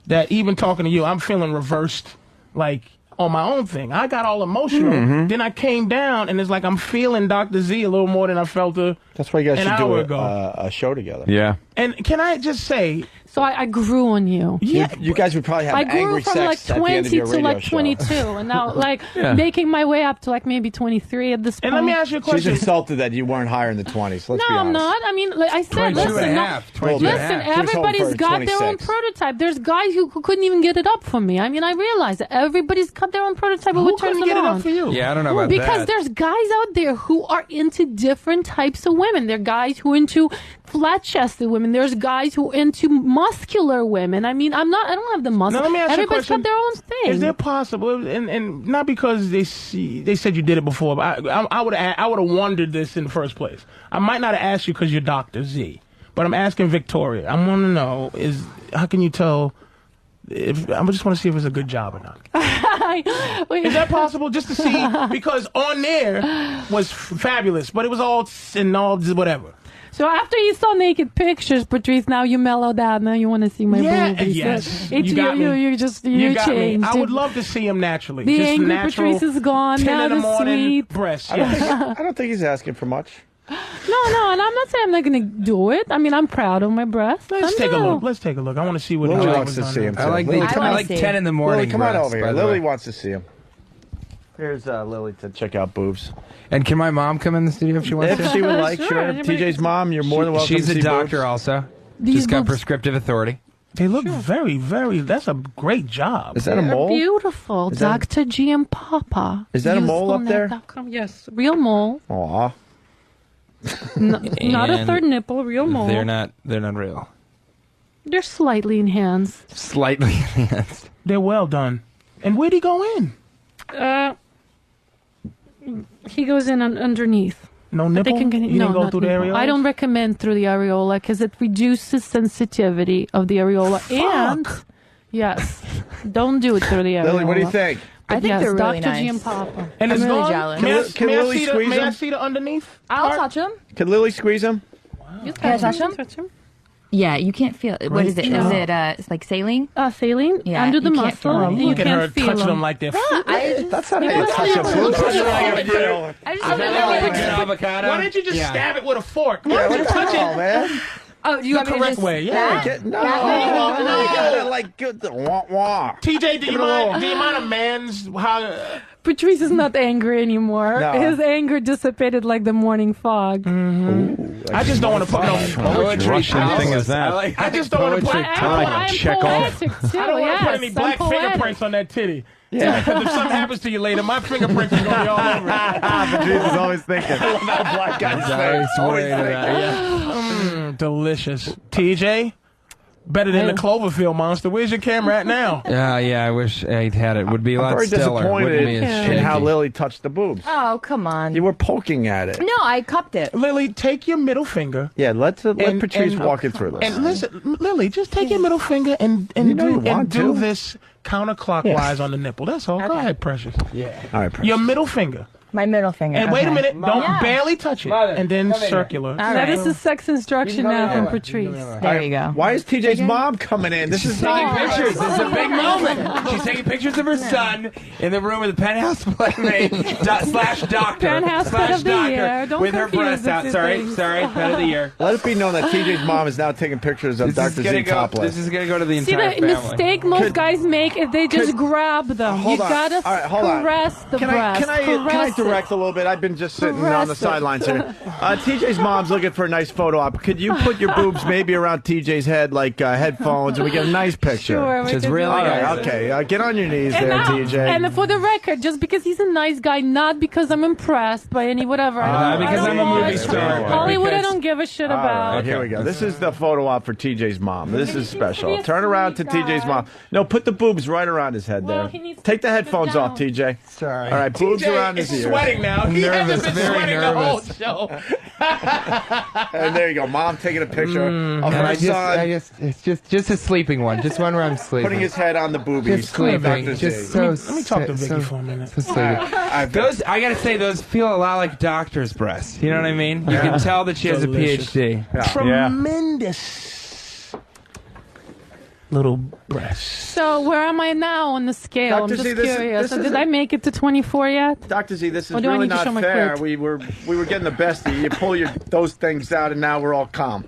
that even talking to you, I'm feeling reversed. Like on my own thing, I got all emotional. Then I came down, and it's like I'm feeling Dr. Z a little more than I felt That's why you guys an should do hour ago. a show together. Yeah. And can I just say? So I grew on you. Yeah, you guys would probably have I grew angry from sex like at the end 20 of your to radio like show. 22, and now like Yeah. making my way up to like maybe 23 at this point. And let me ask you a She's question. insulted that you weren't higher in the 20s. Let's be No, honest. I'm not. I mean, like I said, 22 listen, and a no- half, 22 and a listen. half. She was home Everybody's for got their own 26. prototype. There's guys who couldn't even get it up for me. I mean, I realize that everybody's got their own prototype. But what turns couldn't them get it on? up for you? Yeah, I don't know Well, about because that. there's guys out there who are into different types of women. There are guys who are into flat-chested women. There's guys who are into muscular women. I mean, I don't have the muscle. Now, let me ask Everybody's you a question. got their own thing. Is it possible, and not because they said you did it before, but I would have wondered this in the first place. I might not have asked you because you're Dr. Z, but I'm asking Victoria. I want to know how can you tell? I just want to see if it's a good job or not. Is that possible? Just to see, because on there was fabulous, but it was all whatever. So after you saw naked pictures, Patrice, now you mellowed out. Now you want to see my boobies. Yes. It's You got me. you You got me. changed. I would love to see him naturally. The just angry natural, Patrice is gone. 10 Now in the the morning sweet. breasts. I don't, Yes. think, I don't think he's asking for much. No, and I'm not saying I'm not going to do it. I mean, I'm proud of my breasts. Let's I take a know. look. Let's take a look. I want to see what Lily the job wants is to done see there. him. I like Lily, the- come I on. like 10 in the morning Lily, come on breasts, over by here. the Lily way. wants to see him. Here's Lily to check out boobs. And can my mom come in the studio if she wants If to? she would like, Sure, sure. anybody TJ's mom, you're more than welcome She's to a see doctor boobs. also. These She's got boobs- prescriptive authority. They look very, very. That's a great job. Is that a They're mole? beautiful. Is that- Dr. GM Papa. Is that a mole up there? Usefulnet.com. Yes, real mole. Aw. Not a And third nipple, real mole. They're not real. They're slightly enhanced. Slightly enhanced. They're well done. And where'd he go in? He goes in underneath. No But nipple? they can get, You didn't go not through the nipple. areola? I don't recommend through the areola because it reduces sensitivity of the areola. And yes, don't do it through the areola. Lily, what do you think? I think yes, they're really Dr. nice. G and Papa. And I'm it's really gone? jealous. Can May I Lily see squeeze May I him? see the underneath? I'll part? touch them. Can Lily squeeze him? You Can I touch him? him? Yeah, you can't feel it. What is it? No. Is it it's like saline? Saline Yeah, under the you can't muscle. feel it. and you Look at her can't feel touching them them. like they're That's not how you Yeah, touch a but- boob. I just don't know. avocado. Why didn't you just stab it with a fork? Why Yeah, don't you what the touch hell, it man? Oh, do you the want me to correct just way? Yeah. No, That way? you gotta like get the wah wah. TJ, do you mind a man's how? Patrice is not angry anymore. No. His anger dissipated like the morning fog. I just don't want to put no Poetry Russian thing is that? I just don't want to put. I'm check off. poetic too. I don't want to put any yes, black I'm poetic. fingerprints on that titty. Yeah, because if something happens to you later, my fingerprints are gonna be all over it. Patrice is always thinking. Black guy's face. Always thinking. Delicious. TJ, Better than the Cloverfield monster. Where's your camera at now? Yeah, I wish I'd had it. Would be a lot very stiller. disappointed Wouldn't be as in how shaky. Lily touched the boobs. Oh, come on. You were poking at it. No, I cupped it. Lily, take your middle finger. Yeah, let Patrice walk it through this. And listen, Lily, just take your middle finger and do this counterclockwise on the nipple. That's all. Go ahead, Precious. Yeah. All right, Precious. Your middle finger. My middle finger. And wait a minute, Mother. don't barely touch it. And then circular. That is a sex instruction now from Patrice. There you go. Why is TJ's mom coming in? This is taking pictures. This is a big moment. She's taking pictures of her son in the room with the penthouse playmate / doctor Penthouse pet of the year. Don't with her confuse breasts the out. two Sorry, things. pet of the year. Let it be known that TJ's mom is now taking pictures of Dr. Z topless. This is going to go to the See, entire the family. mistake most guys make is they just grab them. Hold You on. gotta All right, hold on. caress the breast. Can I Caress direct a little bit? I've been just sitting on the Caress it. sidelines here. TJ's mom's looking for a nice photo op. Could you put your boobs maybe around TJ's head, like headphones, and we get a nice picture? Sure, we can do All right, that. okay. Get on your knees And there, now- TJ. And for the record, just because he's a nice guy, not because I'm impressed by any whatever. because I'm a movie star. Hollywood, I Because- don't give a shit All about. right, here we go. This is the photo op for TJ's mom. This is special. Turn around to TJ's mom. No, put the boobs right around his head there. Take the headphones off, TJ. Sorry. All right, boobs TJ around his is ears. sweating now. He hasn't been very sweating the whole nervous. show. And there you go. Mom taking a picture of And her I son it's just a sleeping one. Just one where I'm sleeping. putting his head on the boobies. Just sleeping. Dr. Z. Just so. Let me talk to Vicky for a minute. So sleepy. Those, I gotta say, those feel a lot like doctor's breasts. You know what I mean? You can tell that she has a Delicious. PhD. Tremendous little breasts. So where am I now on the scale? I'm Dr. just Z, this is- curious. this is Did I make it to 24 yet? Dr. Z, this is Or do I really need to not show my fair. clit? We were getting the best of you. You pull those things out, and now we're all calm.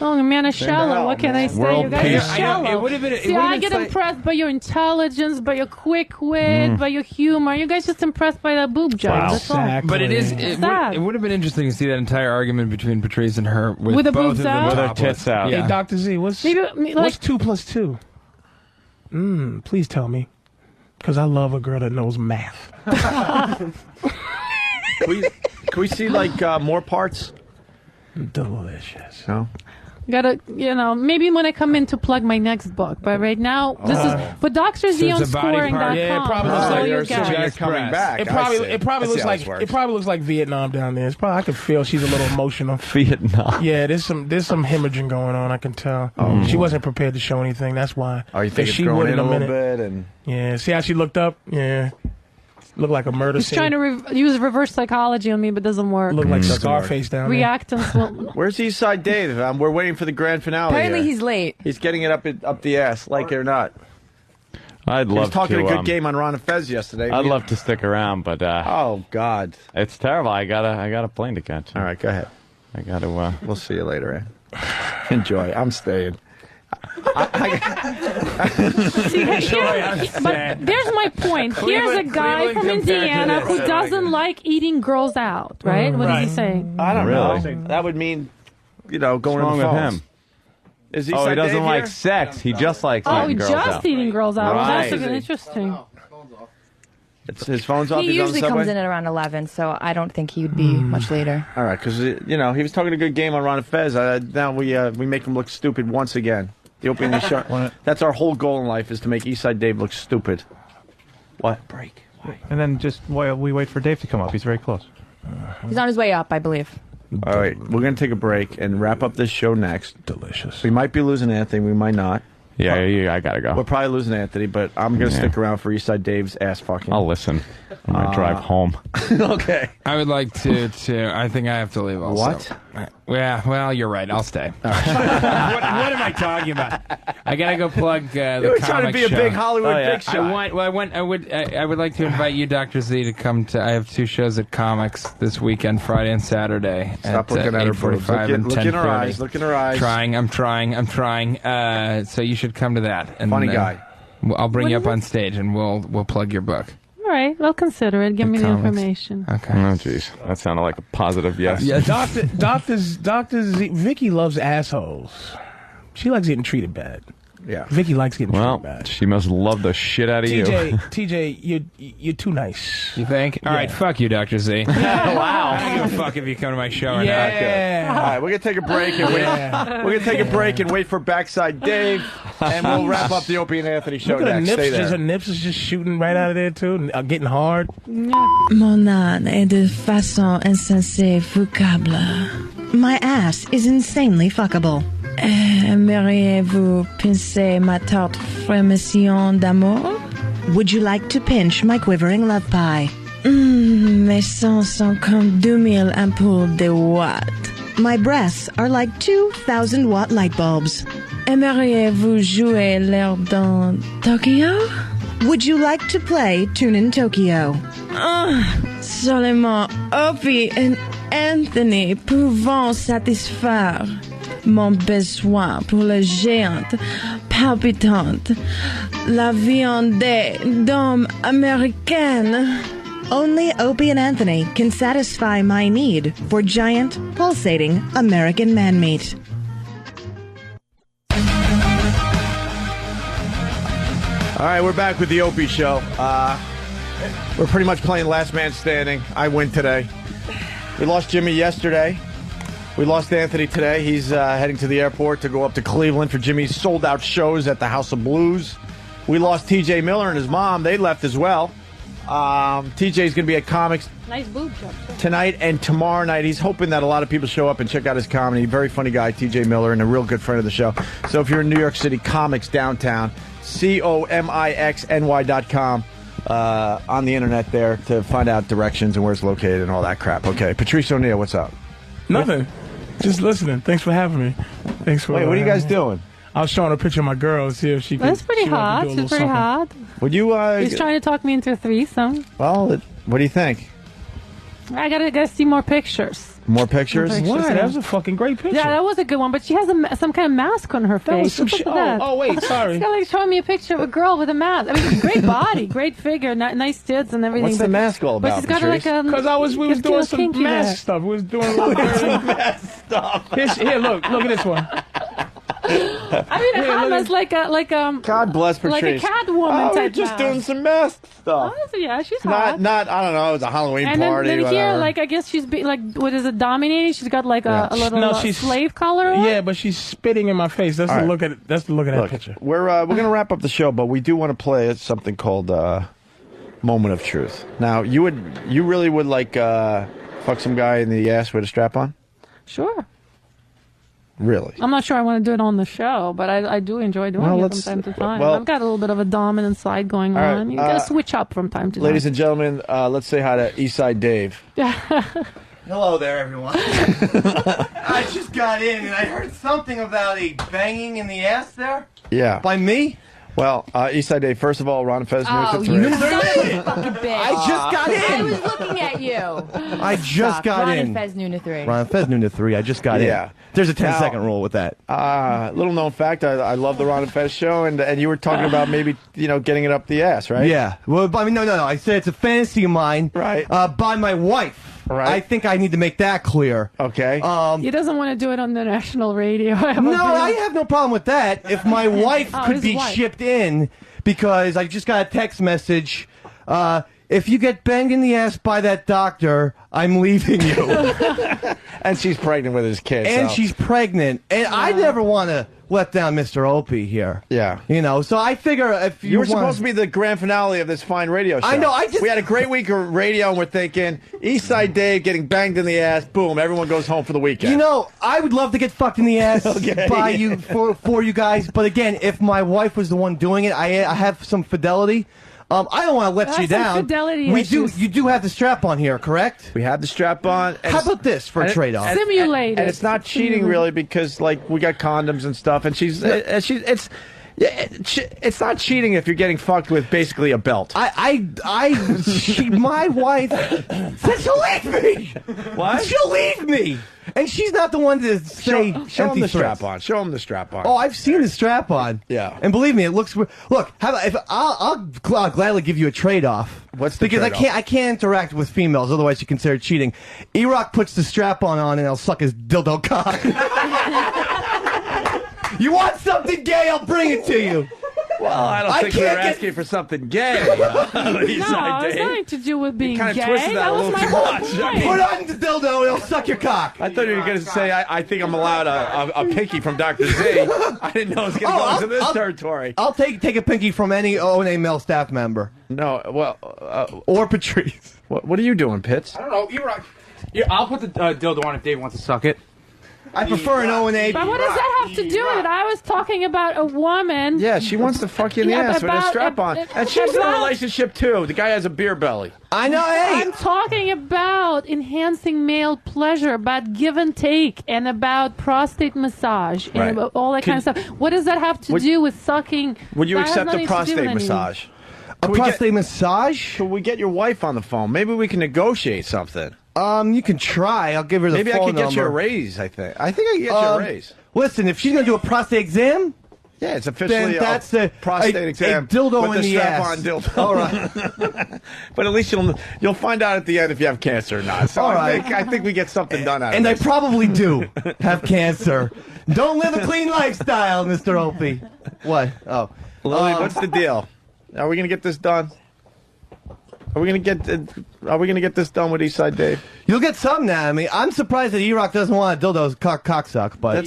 Oh, man, is shallow. What can I say? World You guys peace. are I know, shallow. it would've been- it See, would've I been get slight- impressed by your intelligence, by your quick wit, by your humor. You guys just impressed by that boob job. That's all. But it is. Sad. It would have been interesting to see that entire argument between Patrice and her with the both boobs of them out? With her topless. tits out. Yeah. Hey, Dr. Z, what's Maybe, 2 plus 2? Please tell me. Because I love a girl that knows math. Can we see more parts? Delicious. No. Gotta, maybe when I come in to plug my next book. But right now, this is for Dr. Z on it's a body part. scoring.com. Yeah, it probably looks That's all like you you're get. assuming you're coming back. It probably I see looks how like this works. it probably looks like Vietnam down there. It's probably I can feel she's a little emotional. Vietnam. Yeah, there's some hemorrhaging going on. I can tell. She wasn't prepared to show anything. That's why. Oh, you think it's she growing would in in a little minute. bit? And Yeah. See how she looked up? Yeah. Looked like a murder He's scene. trying to use reverse psychology on me, but doesn't work. Look like Doesn't Scarface down there. Reactance will. where's Eastside Dave? We're waiting for the grand finale. Apparently here. he's late. He's getting it up the ass, like it or not. I'd He was love talking to. a good game on Ron and Fez yesterday. I'd love to stick around, but Oh God! it's terrible. I got a plane to catch. All right, go ahead. I got to. We'll see you later. Enjoy. I'm staying. See, but there's my point. Here's a guy from Indiana who doesn't like eating girls out, right? What is he saying? I don't Really? know. That would mean, going What's wrong to the with phones. him? Is Oh, he Eastside doesn't Dave like here? sex. He just likes Oh, eating girls just out. eating girls out. Well, that's Right. interesting. His phone's off. He He's on the usually subway? comes in at around 11, so I don't think he would be much later. All right, because he was talking a good game on Ron and Fez. Now we make him look stupid once again. The opening show. That's our whole goal in life, is to make Eastside Dave look stupid. What? Break. Why? And then just while we wait for Dave to come up, he's very close. He's on his way up, I believe. All right, we're going to take a break and wrap up this show next. Delicious. We might be losing Anthony. We might not. Yeah, I gotta go. We're probably losing Anthony, but I'm going to stick around for Eastside Dave's ass fucking. I'll listen. I'm gonna drive home. Okay. I would like to. I think I have to leave. Also. What? Yeah. Well, you're right. I'll stay. what am I talking about? I gotta go plug the You were comic trying to be a show. big Hollywood big shot. I would like to invite you, Dr. Z, to come to. I have 2 shows at Comics this weekend, Friday and Saturday. Stop at, looking at her boobs. 8:45 and Look in her 10:30. eyes. Look in her eyes. I'm trying. So you should come to that. And, Funny guy. I'll bring you up on stage and we'll plug your book. All right, I'll consider it. Give me the comics. information. Okay. Oh, jeez. That sounded like a positive yes. Yeah, Dr. Z, Vicky loves assholes. She likes getting treated bad. Yeah. Vicky likes getting Well, treated bad. she must love the shit out of you. TJ, you're too nice. You think? All right, fuck you, Dr. Z. Wow. I don't give a fuck if you come to my show or Yeah. All right, we're gonna take a break and wait. We're gonna take a break and wait for Backside Dave, and we'll wrap up the Opie and Anthony show Look at next. Stay there. her nips is just shooting right out of there too, getting hard. Mon âne est de façon insensée fuckable. My ass is insanely fuckable. Aimeriez-vous pincer ma tarte frémissant d'amour? Would you like to pinch my quivering love pie? Mes seins sont comme 2000 ampoules de watt. My breasts are like 2,000 watt light bulbs. Aimeriez-vous jouer l'air dans Tokyo? Would you like to play Tune in Tokyo? Seulement Opie and Anthony pouvant satisfaire mon besoin pour la géante palpitante, la viande d'homme américaine. Only Opie and Anthony can satisfy my need for giant, pulsating American man meat. All right, we're back with the Opie Show. We're pretty much playing last man standing. I win today. We lost Jimmy yesterday. We lost Anthony today. He's heading to the airport to go up to Cleveland for Jimmy's sold-out shows at the House of Blues. We lost T.J. Miller and his mom. They left as well. TJ's going to be at Comics Nice boob job. tonight and tomorrow night. He's hoping that a lot of people show up and check out his comedy. Very funny guy, T.J. Miller, and a real good friend of the show. So if you're in New York City, Comics downtown, COMIXNY.com. On the internet there to find out directions and where it's located and all that crap. Okay, Patrice O'Neill, what's up? Nothing. Just listening. Thanks for having me. Thanks for. Wait, what are you guys doing? I was showing a picture of my girl to see if she could. That's pretty she wanted to hot. do a She's little pretty something. hot. Would you? He's trying to talk me into a threesome. Well, what do you think? I gotta see more pictures. More pictures? Why? That was a fucking great picture. Yeah, that was a good one. But she has some kind of mask on her face. That was some What's shit. up with that? Oh, wait, sorry. She's got like showing me a picture of a girl with a mask. I mean, great body, great figure, nice tits and everything. What's the mask all But about, she's got Patrice? like a. Because we was doing some mask stuff. We was doing a little mask stuff. Here, look at this one. I mean, a hat mask like God bless Patrice. like a Catwoman we're type just mask. doing some mask stuff. Oh, yeah, she's hot. Not. I don't know. It was a Halloween And party. then here, whatever. like I guess she's what is it? Dominating. She's got like a little slave collar on. Yeah, but she's spitting in my face. That's the look at it. That's the look at that picture. We're gonna wrap up the show, but we do want to play something called Moment of Truth. Now, you really would like fuck some guy in the ass with a strap on? Sure. Really? I'm not sure I want to do it on the show, but I do enjoy doing it from time to time. I've got a little bit of a dominant side going all right, on. You gotta switch up from time to time. Ladies and gentlemen, let's say hi to Eastside Dave. Hello there, everyone. I just got in and I heard something about a banging in the ass there. Yeah. By me? Well, Eastside Dave, first of all, Ron Fez News at 3. You fucking bitch. I just got in. I was looking at you. I just got Ron in. and Fez noon to 3. Ron Fez noon to 3. I just got in. There's a 10-second rule with that. Little known fact, I love the Ron and Fez show, and you were talking about maybe getting it up the ass, right? Yeah. Well, I mean, no. I said it's a fantasy of mine. Right. By my wife. Right. I think I need to make that clear. Okay. He doesn't want to do it on the national radio. I have no problem with that. If my wife could his be wife. shipped in, because I just got a text message. If you get banged in the ass by that doctor, I'm leaving you. And she's pregnant with his kid. And so. she's pregnant. And I never want to let down Mr. Opie here. Yeah. So I figure if You were want- supposed to be the grand finale of this fine radio show. I know, We had a great week of radio, and we're thinking Eastside Dave getting banged in the ass. Boom! Everyone goes home for the weekend. I would love to get fucked in the ass Okay. by you for you guys. But again, if my wife was the one doing it, I have some fidelity. I don't want to let you That's some down. fidelity You issues. do have the strap on here, correct? We have the strap on. How about this for a trade off? Simulated. And it's not cheating really because we got condoms and stuff, and it's not cheating if you're getting fucked with basically a belt. My wife said she'll leave me. What? She'll leave me, and she's not the one to say Show him empty the threats. strap on. Show him the strap on. Oh, I've seen the strap on. Yeah. And believe me, it looks. Look, how about if I'll gladly give you a trade off. What's the because trade-off? I can't interact with females, otherwise you consider cheating. E-Rock puts the strap on and I'll suck his dildo cock. You want something gay? I'll bring it to you. Well, I don't think you're asking for something gay. No, it's nothing to do with being kind gay. of twisted that a was little my too whole much. point. I mean- Put on the dildo, it'll suck your cock. I thought you were going to say, I think I'm allowed a pinky from Dr. Z. I didn't know it was going to go into this territory. I'll take a pinky from any O&A male staff member. No, well... or Patrice. What are you doing, Pitts? I don't know. You're right. I'll put the dildo on if Dave wants to suck it. I prefer an O&A. But what does that have to do with it? I was talking about a woman. Yeah, she wants to fuck you in the ass with a strap on. And she's in a relationship, too. The guy has a beer belly. I know, hey! I'm talking about enhancing male pleasure, about give and take, and about prostate massage, and Right. about all that kind of stuff. What does that have to do with sucking? Would you That has accept nothing a to do with prostate anything. massage? A prostate massage? Can we get your wife on the phone? Maybe we can negotiate something. You can try. I'll give her the Maybe phone I could get you a number. raise, I think I can get you a raise. Listen, if she's going to do a prostate exam... Yeah, it's officially then that's a prostate exam. A dildo with in the the strap-on ass. dildo. All right. But at least you'll find out at the end if you have cancer or not. So All I right. think we get something done out And of I this. probably do have cancer. Don't live a clean lifestyle, Mr. Opie. What? Oh. Lily, what's the deal? Are we going to get this done? Are we going to get this done with Eastside Dave? You'll get some now. I mean, I'm surprised that E-Rock doesn't want a dildo's cocksuck, but...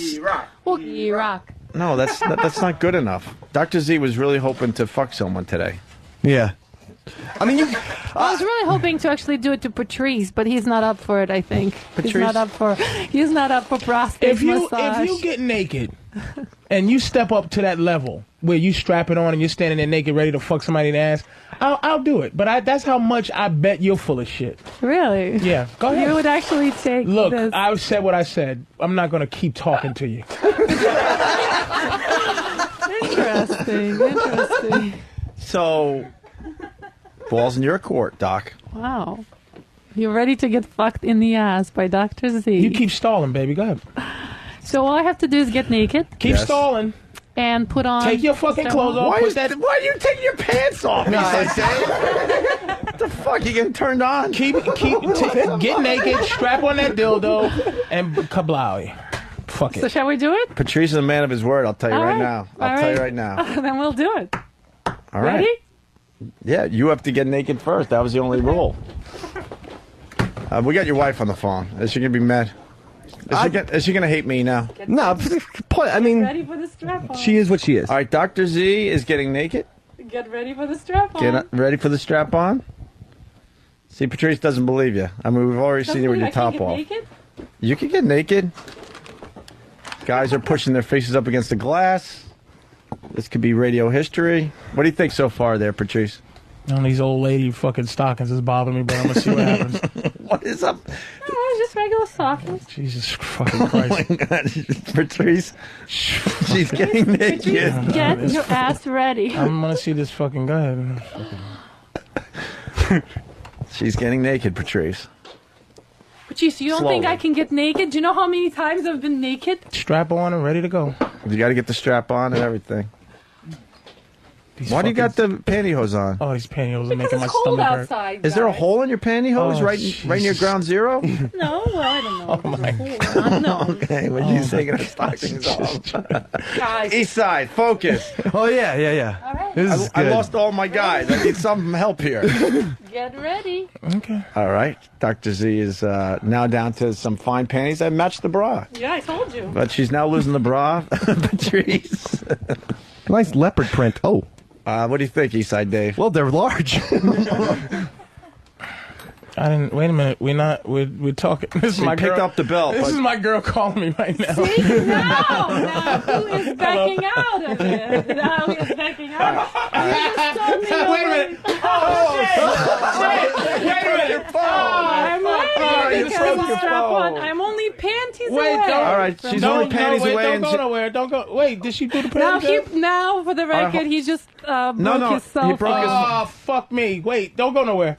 Well, E-Rock. No, that's not good enough. Dr. Z was really hoping to fuck someone today. Yeah. I mean, I was really hoping to actually do it to Patrice, but he's not up for it. I think he's Patrice? not up for prostate massage. If you get naked and you step up to that level where you strap it on and you're standing there naked ready to fuck somebody in the ass, I'll do it. But that's how much I bet you're full of shit. Really? Yeah. Go ahead. You would actually take. Look, this. I said what I said. I'm not going to keep talking to you. Interesting. So, ball's in your court, Doc. Wow. You're ready to get fucked in the ass by Dr. Z. You keep stalling, baby. Go ahead. So all I have to do is get naked. Keep stalling. And put on. Take your fucking clothes off. Why are you taking your pants off? No, What the fuck? You getting turned on? Get naked, strap on that dildo, and kablowie. Fuck it. So shall we do it? Patrice is a man of his word. I'll tell you All right right. now. All I'll tell you right now. Then we'll do it. All right. Ready? Yeah, you have to get naked first. That was the only rule. We got your wife on the phone. Is she gonna be mad? Is she gonna hate me now? No, I mean, Ready for the strap on. she is what she is. All right, Dr. Z is getting naked. Get ready for the strap on. Get ready for the strap on. See, Patrice doesn't believe you. I mean, we've already seen you with your top off. Naked? You can get naked. Guys are pushing their faces up against the glass. This could be radio history. What do you think so far there, Patrice? These old lady fucking stockings is bothering me, but I'm going to see what happens. What is up? No, it's just regular stockings. Jesus fucking Christ. Oh my God, Patrice. She's getting naked. Get your ass ready. I'm going to see this fucking guy. She's getting naked, Patrice. Jeez, you don't think Slowly. I can get naked? Do you know how many times I've been naked? Strap on and ready to go. You got to get the strap on and everything. Why do you got the pantyhose on? Oh, these pantyhose are Because making my it's cold stomach hurt. outside. Is there a guys. hole in your pantyhose Oh, right near ground zero? No, well, I don't know. Oh, my No. Okay, when you taking her stockings off. Guys. East side, focus. Oh, yeah. All right. This is I good. lost all my guys. I need some help here. Get ready. Okay. All right. Dr. Z is now down to some fine panties that match the bra. Yeah, I told you. But she's now losing the bra. Patrice. Nice leopard print. Oh. What do you think, Eastside Dave? Well, they're large. I didn't. Wait a minute. We're talking. This is She my picked girl. up the bell, This but- is my girl calling me right now. See? Now who is backing out of it? Now who is backing out? You just told me Wait a minute. Wait a minute. I'm ready you because broke I'm your strap on. phone. I'm only panties Wait, away. don't. All right, she's only panties wait, away Don't and go she- nowhere. Don't go. Wait, did she do the Now, panties? now, for the record, he just broke his cell he broke phone. his- Oh, fuck me. Wait, don't go nowhere.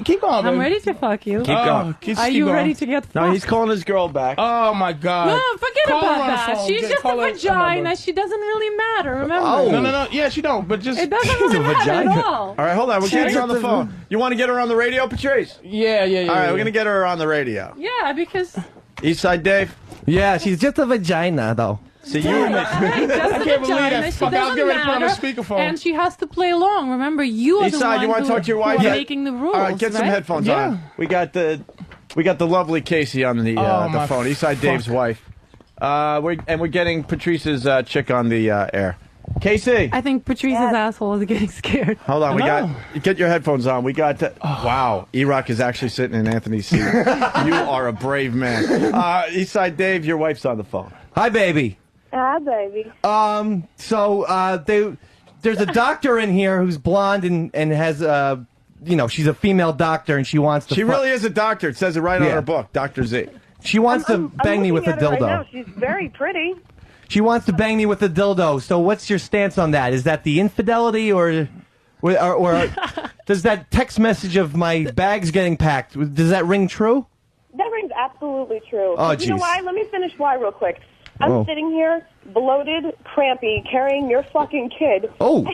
Keep going, baby. I'm ready to fuck you. Keep going. Are you ready to get fucked? No, he's calling his girl back. Oh, my God. No, forget Call her about on the that. phone. She's Get- just call a her vagina. number. She doesn't really matter, remember? Oh. No. Yeah, she don't. But just. It doesn't really matter at all. All right, hold on. We're getting her on the phone. You want to get her on the radio, Patrice? Yeah. All right, we're going to get her on the radio. Yeah, because Eastside Dave? Yeah, she's just a vagina, though. See, Damn it. I can't believe that. Fuck, I was getting ready to put on the speakerphone. And she has to play along. Remember, you are the Eastside, one you want to talk to your wife? making the rules. All right, get some right? headphones on. We got the lovely Casey on the phone. Eastside Dave's wife. We're getting Patrice's chick on the air. Casey. I think Patrice's asshole is getting scared. Hold on, get your headphones on. We got wow, E-Rock is actually sitting in Anthony's seat. You are a brave man. Eastside Dave, your wife's on the phone. Hi, baby. Hi, baby. There's a doctor in here who's blonde and has she's a female doctor and she wants to. She really is a doctor. It says it right on her book, Dr. Z. She wants to bang me with a dildo. Right now. She's very pretty. She wants to bang me with a dildo. So what's your stance on that? Is that the infidelity or does that text message of my bags getting packed, does that ring true? That rings absolutely true. Oh, you know geez. why? Let me finish why real quick. I'm sitting here, bloated, crampy, carrying your fucking kid. Oh.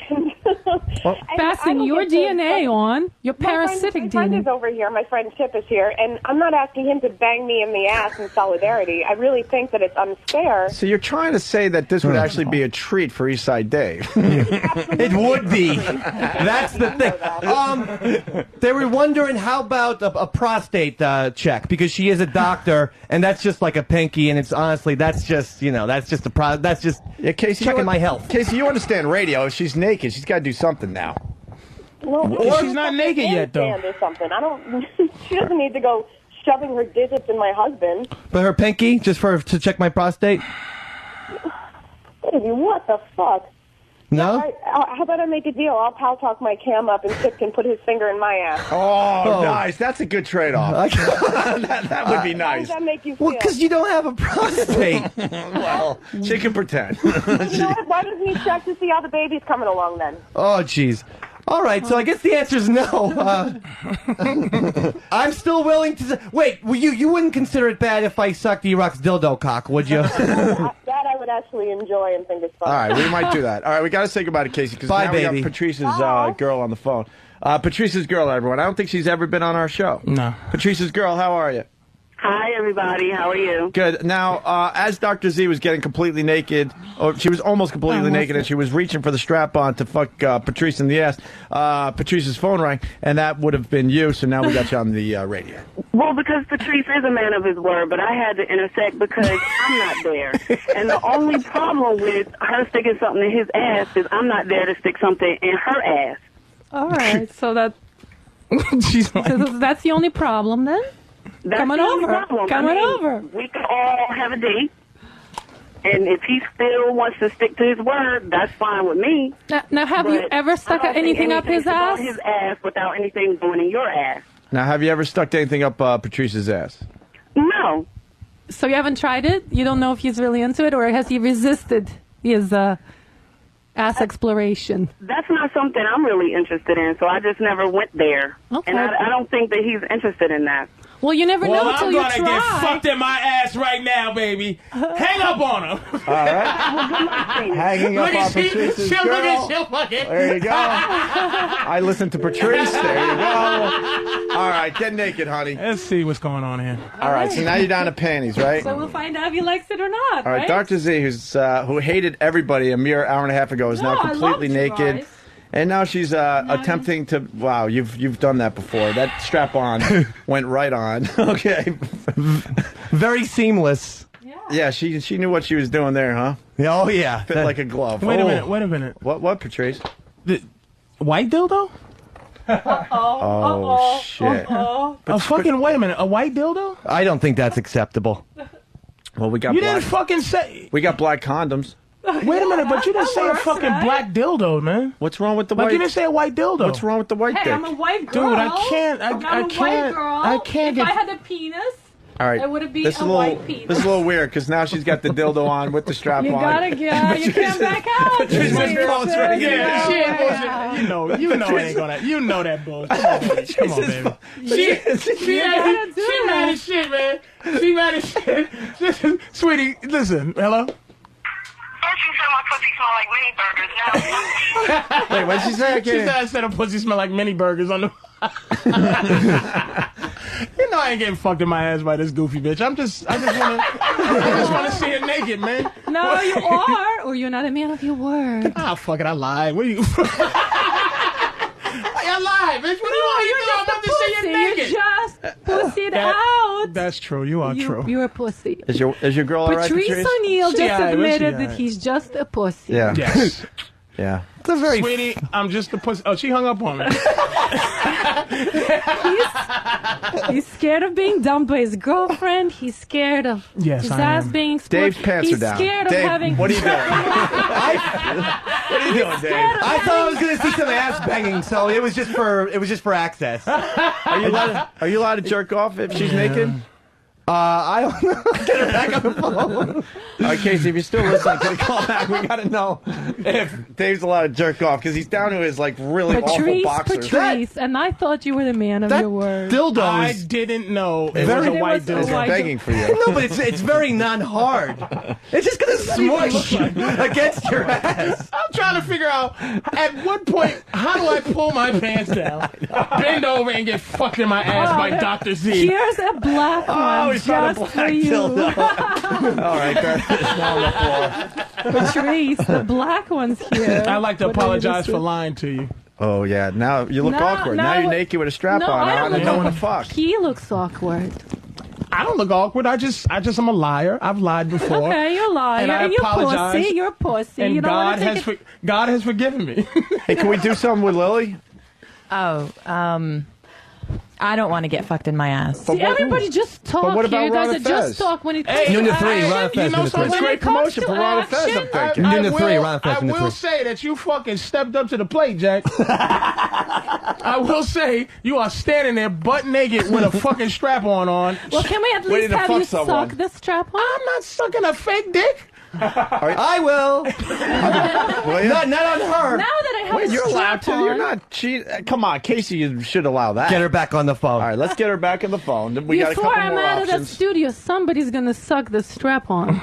Passing your DNA on, your parasitic my friend DNA. is over here, my friend Chip is here, and I'm not asking him to bang me in the ass in solidarity. I really think that it's unfair. So you're trying to say that this would actually be a treat for Eastside Dave. It would be. That's the thing. They were wondering how about a prostate check, because she is a doctor, and that's just like a pinky, and it's honestly that's just Casey, checking my health. Casey, you understand radio? If she's naked, she's got to do something now. Well, she's not naked yet, though. Or something. I don't. She doesn't need to go shoving her digits in my husband. But her pinky, just to check my prostate. Baby, what the fuck? No. How about I make a deal? I'll pal talk my cam up, and Chip can put his finger in my ass. Oh, nice. That's a good trade-off. that would be nice. How does that make you feel? Well, because you don't have a prostate. Well, she can pretend. You know what? Why doesn't he check to see how the baby's coming along then? Oh, jeez. All right, so I guess the answer is no. I'm still willing to. Wait, you wouldn't consider it bad if I sucked E-Rock's dildo cock, would you? That I would actually enjoy and think it's fun. All right, we might do that. All right, we got to say goodbye to Casey because now we got Patrice's girl on the phone. Patrice's girl, everyone. I don't think she's ever been on our show. No. Patrice's girl, how are you? Hi, everybody. How are you? Good. Now, as Dr. Z was getting completely naked, or she was almost completely naked, and she was reaching for the strap-on to fuck Patrice in the ass, Patrice's phone rang, and that would have been you, so now we got you on the radio. Well, because Patrice is a man of his word, but I had to intersect because I'm not there. And the only problem with her sticking something in his ass is I'm not there to stick something in her ass. All right, so that's the only problem then? That's Coming the only over. problem. Coming over. We can all have a date. And if he still wants to stick to his word, that's fine with me. Now have you ever stuck anything up his ass? His ass without anything going in your ass. Now, have you ever stuck anything up Patrice's ass? No. So you haven't tried it? You don't know if he's really into it, or has he resisted his ass exploration? That's not something I'm really interested in, so I just never went there. Okay. And I don't think that he's interested in that. Well, you never know until you try. I'm gonna get fucked in my ass right now, baby. Hang up on him. All right. Hanging up on Patrice's girl. There you go. I listened to Patrice. There you go. All right, get naked, honey. Let's see what's going on here. All right, so now you're down to panties, right? So we'll find out if he likes it or not. All right, Dr. Z, who hated everybody a mere hour and a half ago, is now completely naked. And now she's attempting to. Wow, you've done that before. That strap-on went right on. Okay, very seamless. Yeah, she knew what she was doing there, huh? Oh yeah, fit like a glove. Wait a minute. What, Patrice? The white dildo? Oh shit! Fucking wait a minute, a white dildo? I don't think that's acceptable. Well, we got. You didn't fucking say. We got black condoms. Wait a minute, but you didn't say a fucking black dildo, man. What's wrong with the white? white? You didn't say a white dildo. What's wrong with the white dick? I'm a white girl. Dude, I can't. I white girl. I can't If I had a penis, all right, it would be this a white penis. This is a little weird because now she's got the dildo on with the strap You on. gotta get. You can't back out. Patrice's phone's ready. Yeah, she ain't bullshit. You know, ain't gonna. You know that bullshit. Come on, baby. She mad as shit, man. She mad as shit. Listen, sweetie, listen. Hello. She said my pussy smell like mini burgers now. Wait, what did she say? She said her pussy smell like mini burgers on the. You know I ain't getting fucked in my ass by this goofy bitch. I just want to see her naked, man. No, you are, or you're not a man of your word. Ah, fuck it, I lied. What are you? I lied, bitch. What do you want? You're just a pussy. You just pussied out. That's true. You are true. You're a pussy. Is your girl all right, Patrice Patrice? O'Neal just admitted that he's just a pussy. Yeah. Yes. Yeah. It's a very sweetie, I'm just a pussy. Oh, she hung up on me. He's scared of being dumped by his girlfriend. He's scared of his ass being exposed. Dave's pants He's are down. scared of Dave, having. what are you doing? What are you doing, Dave? I thought I was going to see some ass banging, so it was just for access. Are you allowed to jerk off if she's naked? I don't know. Get her back on the phone. All right, Casey, if you're still listening, can you call back? We got to know if Dave's allowed to jerk off because he's down to his really awful boxers. Patrice, and I thought you were the man of your word. Dildo I is didn't know it was a white dildo. Begging for you. No, but it's very non-hard. It's just going to smush against your ass. I'm trying to figure out at what point, how do I pull my pants down, bend over, and get fucked in my ass by Dr. Z? Here's a black one. Just for you. All right, Patrice, the black one's here. I'd like to apologize for lying to you. Oh, yeah. Now you look awkward. Now you're naked with a strap on and no one to fuck. He looks awkward. I don't look awkward. I just am a liar. I've lied before. Okay, you're a liar. And I apologize. You're a pussy. And you don't God want has God has forgiven me. Hey, can we do something with Lily? Oh, I don't want to get fucked in my ass. See, everybody just talk. But what about you guys Ron are just Fez? talk when it comes Hey, to Noon to 3, action. Ron Fez. You know something? Great promotion for Ron Fez, I'm thinking. Noon to 3, Ron Fez. I will say that you fucking stepped up to the plate, Jack. I will say you are standing there butt naked with a fucking strap on. Well, can we at least have you suck the strap on? I'm not sucking a fake dick. I will. Not on her. Now that I have Wait, a you're allowed strap to. on, You're not cheating. Come on, Casey, you should allow that. Get her back on the phone. All right, let's get her back on the phone. We got a Before couple I'm more out of the options. studio, somebody's gonna suck the strap on.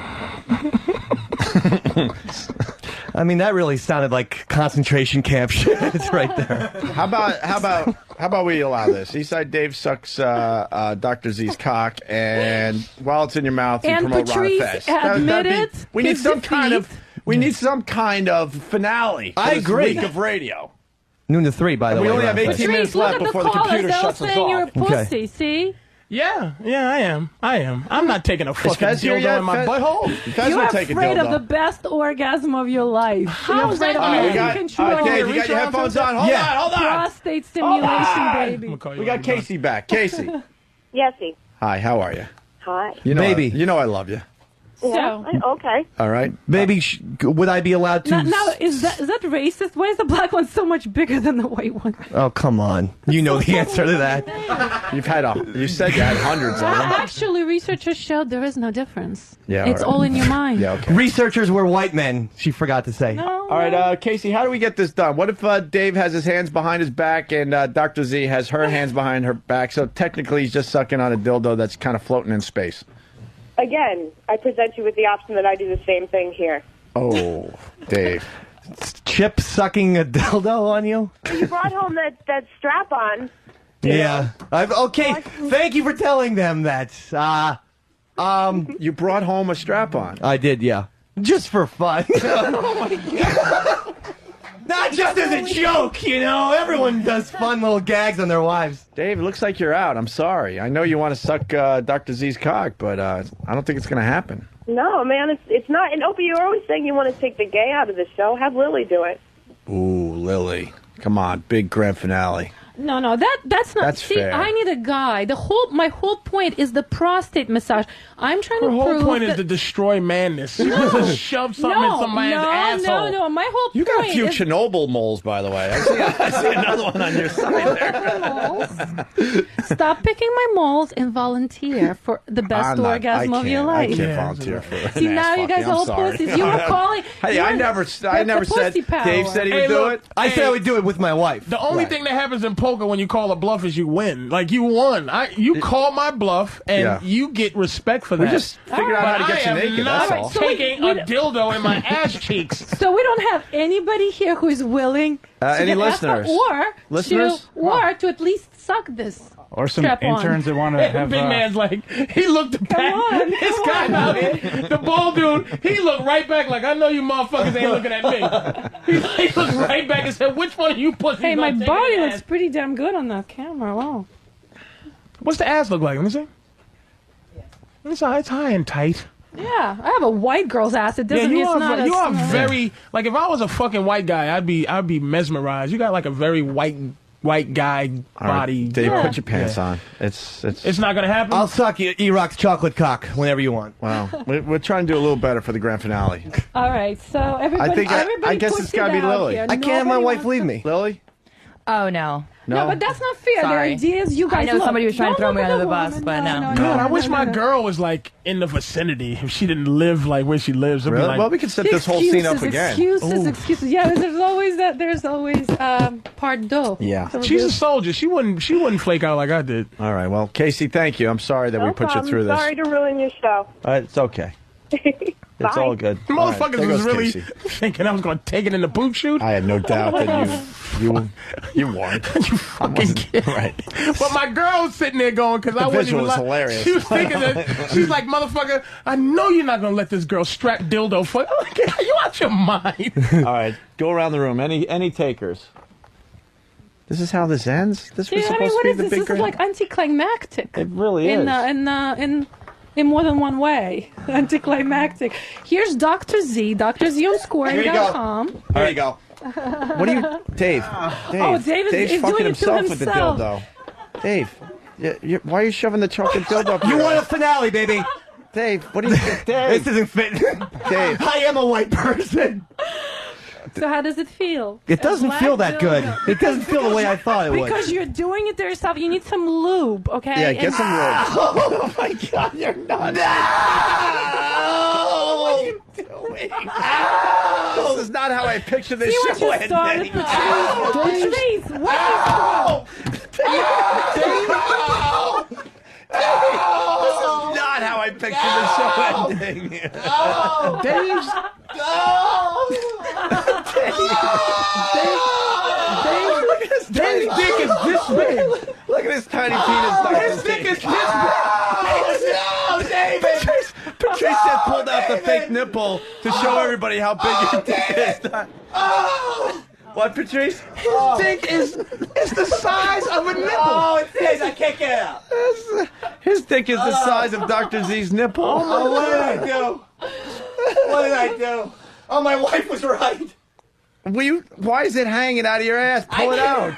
I mean, that really sounded like concentration camp shit. It's right there. How about we allow this? Eastside Dave sucks Dr. Z's cock, and while it's in your mouth, you And promote Patrice Ron Fest. admitted We need his some kind of. defeat. We need some kind of finale. I for this agree. Week of radio. Noon to 3, by the way. We only have Ron 18 Fez. minutes Patrice, look left at the before the callers. computer They're shuts us saying you're a off. pussy. See? Yeah, I am. I'm not taking a fucking Fez here dildo yet? in my Fez- butthole. Fez You're will take a afraid dildo. of the best orgasm of your life. How is that? afraid of All right, we losing got, control. all right, Dave, you got your headphones on? Hold on. Prostate stimulation, baby. We got Casey back. Casey. Yesy. Hi, how are you? Hi. You know Baby. you know I love you. Yeah. Okay. All right. Baby, would I be allowed to... Now, is that racist? Why is the black one so much bigger than the white one? Oh, come on. You know the answer to that. You said you had hundreds of them. Actually, researchers showed there is no difference. Yeah, it's all in your mind. Yeah, okay. Researchers were white men, she forgot to say. No. All right, Casey, how do we get this done? What if Dave has his hands behind his back and Dr. Z has her hands behind her back? So technically he's just sucking on a dildo that's kind of floating in space. Again, I present you with the option that I do the same thing here. Oh, Dave. Chip sucking a dildo on you? You brought home that strap on. Yeah. Okay, thank you for telling them that. You brought home a strap-on. I did, yeah. Just for fun. Oh, my God. Not just as a joke, you know. Everyone does fun little gags on their wives. Dave, it looks like you're out. I'm sorry. I know you want to suck Dr. Z's cock, but I don't think it's going to happen. No, man, it's not. And Opie, you're always saying you want to take the gay out of the show. Have Lily do it. Ooh, Lily. Come on, big grand finale. No, that's not. That's see, fair. I need a guy. My whole point is the prostate massage. I'm trying to Her whole prove point that, is to destroy madness. You want to shove something in somebody's asshole. No. My whole You got a point few is Chernobyl moles, by the way. I see another one on your side there. stop picking my moles and volunteer for the best orgasm of your life. I can't volunteer for an See, now ass you guys fucking. I'm all sorry. pussies. You were calling. Hey, I never said. Dave said he would do it. I said I would do it with my wife. The only thing that happens in poker when you call a bluff is you win. Like, you won. You call my bluff, and you get respect for that. We just figured out how to get you naked, that's all. I am not taking a dildo in my ass cheeks. So we don't have anybody here who is willing to Any get asked for, listeners? or Listeners? to at least suck this. Or some Strap on. interns that want to have. Big man's like, he looked back. on, This come guy on. out here, the bald dude, he looked right back like, I know you motherfuckers ain't looking at me. He looked right back and said, which one of you pussies Hey, my gonna take body an looks ass? pretty damn good on that camera. Wow. What's the ass look like? Let me see. It's high and tight. Yeah, I have a white girl's ass. It doesn't mean it's not you are a very, like, if I was a fucking white guy, I'd be mesmerized. You got like a very white guy body. Dave, put your pants on. It's not gonna happen. I'll suck you E-Rock's chocolate cock whenever you want. Wow. We're trying to do a little better for the grand finale. All right, so everybody, I guess it's got to be Lily. I can't have my wife leave me. Lily? Oh, no. No, but that's not fair. Sorry. The idea is you guys. I know look, somebody was trying to throw don't me look under at the bus, woman. but no. God, I wish my girl was like in the vicinity. If she didn't live like where she lives, it'd be Really? like, Well, we could set this whole scene up again. Excuses. Yeah, there's always that. There's always part deux. Yeah. So she's a soldier. She wouldn't flake out like I did. All right. Well, Casey, thank you. I'm sorry that we put you through this. Sorry to ruin your show. It's okay. It's all good. All right, Motherfuckers there was goes really Casey. thinking I was going to take it in the boot shoot. I had no doubt that you weren't. You fucking kid. Right. But my girl was sitting there going, because I wasn't visual even was like, hilarious. she was thinking that, she's like, motherfucker, I know you're not going to let this girl strap dildo for, I'm like, are you out your mind? All right. Go around the room. Any takers? This is how this ends? This was supposed to be the big This is like anticlimactic. It really is. In more than one way. Anticlimactic. Here's Dr. Z, drzonscoring.com. There you go. What do you... Dave. Oh, Dave is Dave's doing fucking it to himself with the himself. dildo. Dave, why are you shoving the chocolate dildo up You your want a ass? finale, baby. Dave, what do you... Dave. This isn't fit. Dave. I am a white person. So how does it feel? It doesn't Black feel that good. dildo. It doesn't feel the way I thought it would. Because you're doing it to yourself. You need some lube, okay? Yeah, get some lube. Oh my God, you're nuts. What are you doing? This is not how I picture this See what show you started, ending. Patrice. What This is not how I picture the show ending. Dave's... Dave's dick is this big. Look at his tiny penis. His dick is this big. No, David! Patrice just pulled out the fake nipple to show everybody how big your dick is. What, Patrice? His dick is the size of a nipple. Oh, it is. I can't get it out. His dick is the size of Dr. Z's nipple. Oh, what did I do? What did I do? Oh, my wife was right. Why is it hanging out of your ass? Pull it out.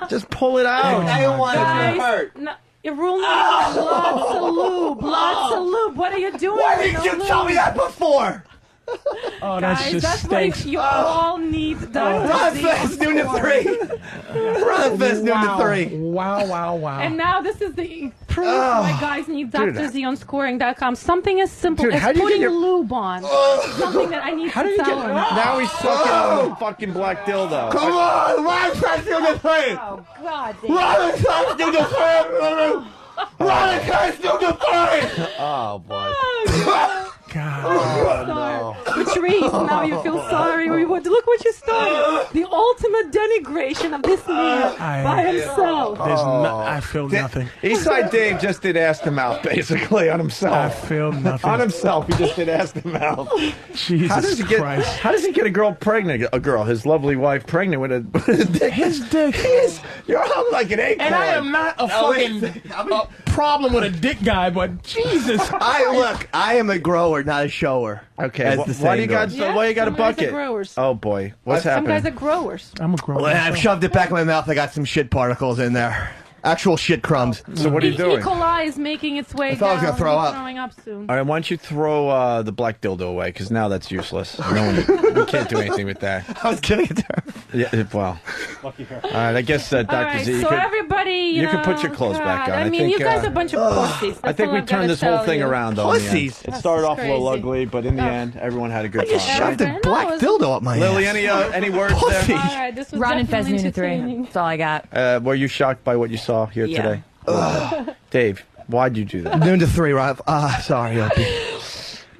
Just pull it out. I don't want it to Guys, hurt. no, your rule number one, lots of lube. Lots of lube. What are you doing? Why didn't you tell me that before? Oh, that's Guys, just that's stinks. what you all need. Run fast, noon to 3. Run fast, noon to 3. Wow. And now this is the proof why guys need Dr. Z on scoring.com. Something as simple Dude, as how do you putting get your- lube on. Something that I need How to do you tell get... him. Now he's sucking on the fucking black dildo. Come on, run fast, noon to 3. Oh, God. Dave. Run fast, noon to 3. Run fast, noon to 3. Oh, boy. God. No. Patrice, now you feel sorry. Look what you started. The ultimate denigration of this man by himself. I feel nothing. Eastside Dave just did ass to mouth, basically, on himself. I feel nothing. On himself, he just did ass to mouth. Jesus Christ. How does he get a girl pregnant? A girl, his lovely wife, pregnant with a dick? His dick. You're hung like an acorn. And I am not a fucking problem with a dick guy, but Jesus. I am a grower, not a shower. Okay, why do you got a Some guys are bucket? growers. Oh boy, what's Some happening? guys are growers. I'm a grower. When I've shoved it back in my mouth, I got some shit particles in there. Actual shit crumbs. So what are you doing? E. coli is making its way I thought I was down. gonna throw He's up. throwing up soon. All right, why don't you throw the black dildo away? Because now that's useless. We can't do anything with that. I was giving it to her. Yeah, well. Lucky her. All right, I guess Dr. All right, Z, you so could, everybody, you know, can put your clothes back God, on. I mean, think, you guys are a bunch of pussies. I That's think all we I've gotta turned this whole tell thing you. around, though. in the end. Pussies. It started off a little crazy. ugly, but in the end, everyone had a good You time. shoved a No, black it's- dildo up my Lily, ass. any words Pussy. All right, this was Ron and Fez, definitely noon to 3. entertaining. That's all I got. there? Were you shocked by what you saw here Yeah. today? Dave, why'd you do that? Noon to 3, Rob. Sorry, Opie.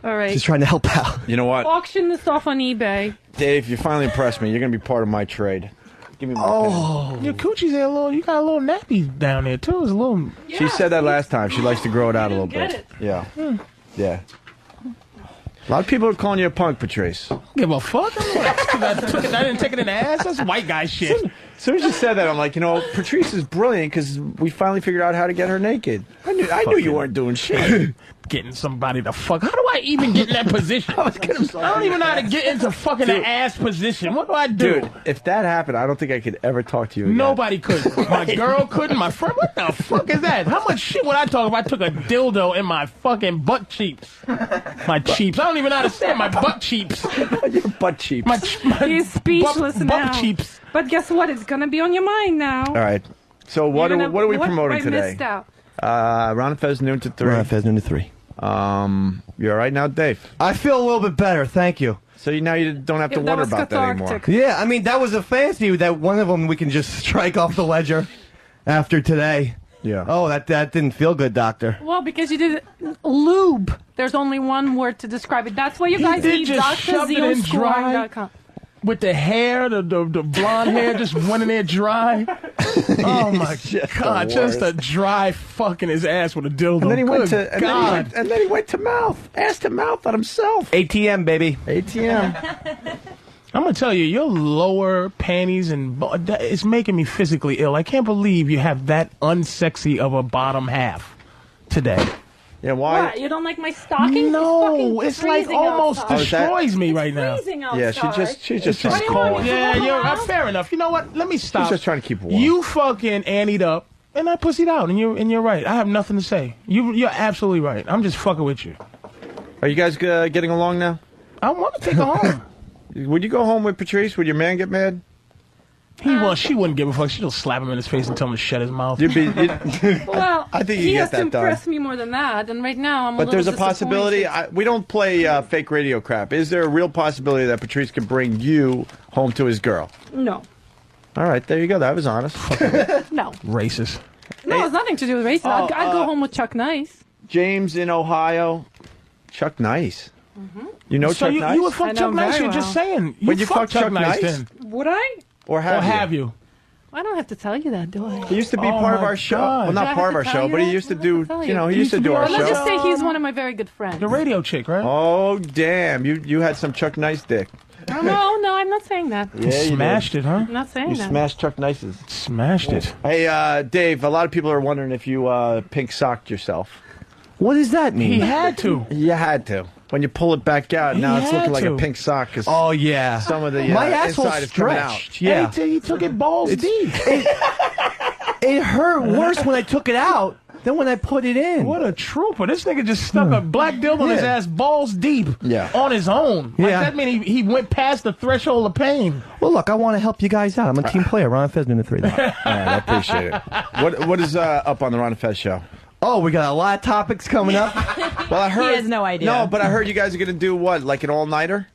All right. Just trying to help out. You know what? Auction this off on eBay. Dave, you finally impressed me. You're going to be part of my trade. Give me my pen. Your coochie's a little. You got a little nappy down there too. It's a little. She said that last time. She likes to grow it out a little get bit. it. Yeah. Yeah. A lot of people are calling you a punk, Patrice. Give a fuck. I didn't take it in the ass. That's white guy shit. As soon as you said that, I'm like, Patrice is brilliant because we finally figured out how to get her naked. I knew you weren't doing shit. Getting somebody to fuck. How do I even get in that position? I don't even know how to get into fucking the ass position. What do I do? Dude, if that happened, I don't think I could ever talk to you again. Nobody could. My girl couldn't. My friend. What the fuck is that? How much shit would I talk if I took a dildo in my fucking butt cheeks? My cheeks. I don't even know how to say it. My butt cheeks. Your butt cheeks. He's speechless now. Butt cheeks. But guess what? It's gonna be on your mind now. All right. So what are we promoting I today? missed out. Ron and Fez noon to 3. Ron and Fez noon to 3. You all right now, Dave? I feel a little bit better, thank you. So now you don't have to wonder about that anymore. Yeah, I mean, that was a fancy that one of them we can just strike off the ledger after today. Yeah. Oh, that didn't feel good, doctor. Well, because you did lube. There's only one word to describe it. That's why you guys need DrZeonScoring.com. With the hair, the blonde hair just went in there dry. Oh my God! Just a dry fucking his ass with a dildo. And then he went Good to God. and then he went to mouth, ass to mouth on himself. ATM, baby. ATM. I'm gonna tell you, your lower panties and it's making me physically ill. I can't believe you have that unsexy of a bottom half today. Yeah, why? What? You don't like my stockings? No, it's like almost destroys me right now. Yeah, she's just It's cold. Yeah, you're fair enough. You know what? Let me stop. She's just trying to keep warm. You fucking anteed up, and I pussied out, and you're right. I have nothing to say. You're absolutely right. I'm just fucking with you. Are you guys getting along now? I want to take her home. Would you go home with Patrice? Would your man get mad? She wouldn't give a fuck. She'll slap him in his face and tell him to shut his mouth. Well, I think he you has get to that done. impress me more than that, and right now I'm a But little there's a disappointed. possibility. We don't play fake radio crap. Is there a real possibility that Patrice could bring you home to his girl? No. All right, there you go. That was honest. No. Racist. No, it's nothing to do with race. I'd go home with Chuck Nice. James in Ohio. Chuck Nice. You know So Chuck you Nice? would fuck Chuck Nice? You're just saying. When you fuck Chuck Nice? then. Would I? Or have you? I don't have to tell you that, do I? He used to be part of our show. Well, not part of our show, but he used to do, he used to do our Let's just show. say he's one of my very good friends. The radio chick, right? Oh, damn. You had some Chuck Nice dick. No, I'm not saying that. Yeah, you smashed did. it, huh? I'm not saying You that. smashed Chuck Nice's. Smashed it. Hey, Dave, a lot of people are wondering if you pink socked yourself. What does that mean? He had to. You had to. When you pull it back out, now it's looking like a pink sock. Oh, yeah. Some of the My asshole's inside is coming out. stretched. Yeah. He took it balls deep. It hurt worse when I took it out than when I put it in. What a trooper. This nigga just stuck a black dildo in his ass balls deep on his own. Like, that mean he went past the threshold of pain. Well, look, I want to help you guys out. I'm a team player. Ron Fez noon to 3. All right, I appreciate it. What is up on the Ron and Fez show? Oh, we got a lot of topics coming up. Well, I heard He has no idea. No, but I heard you guys are going to do what, like an all-nighter?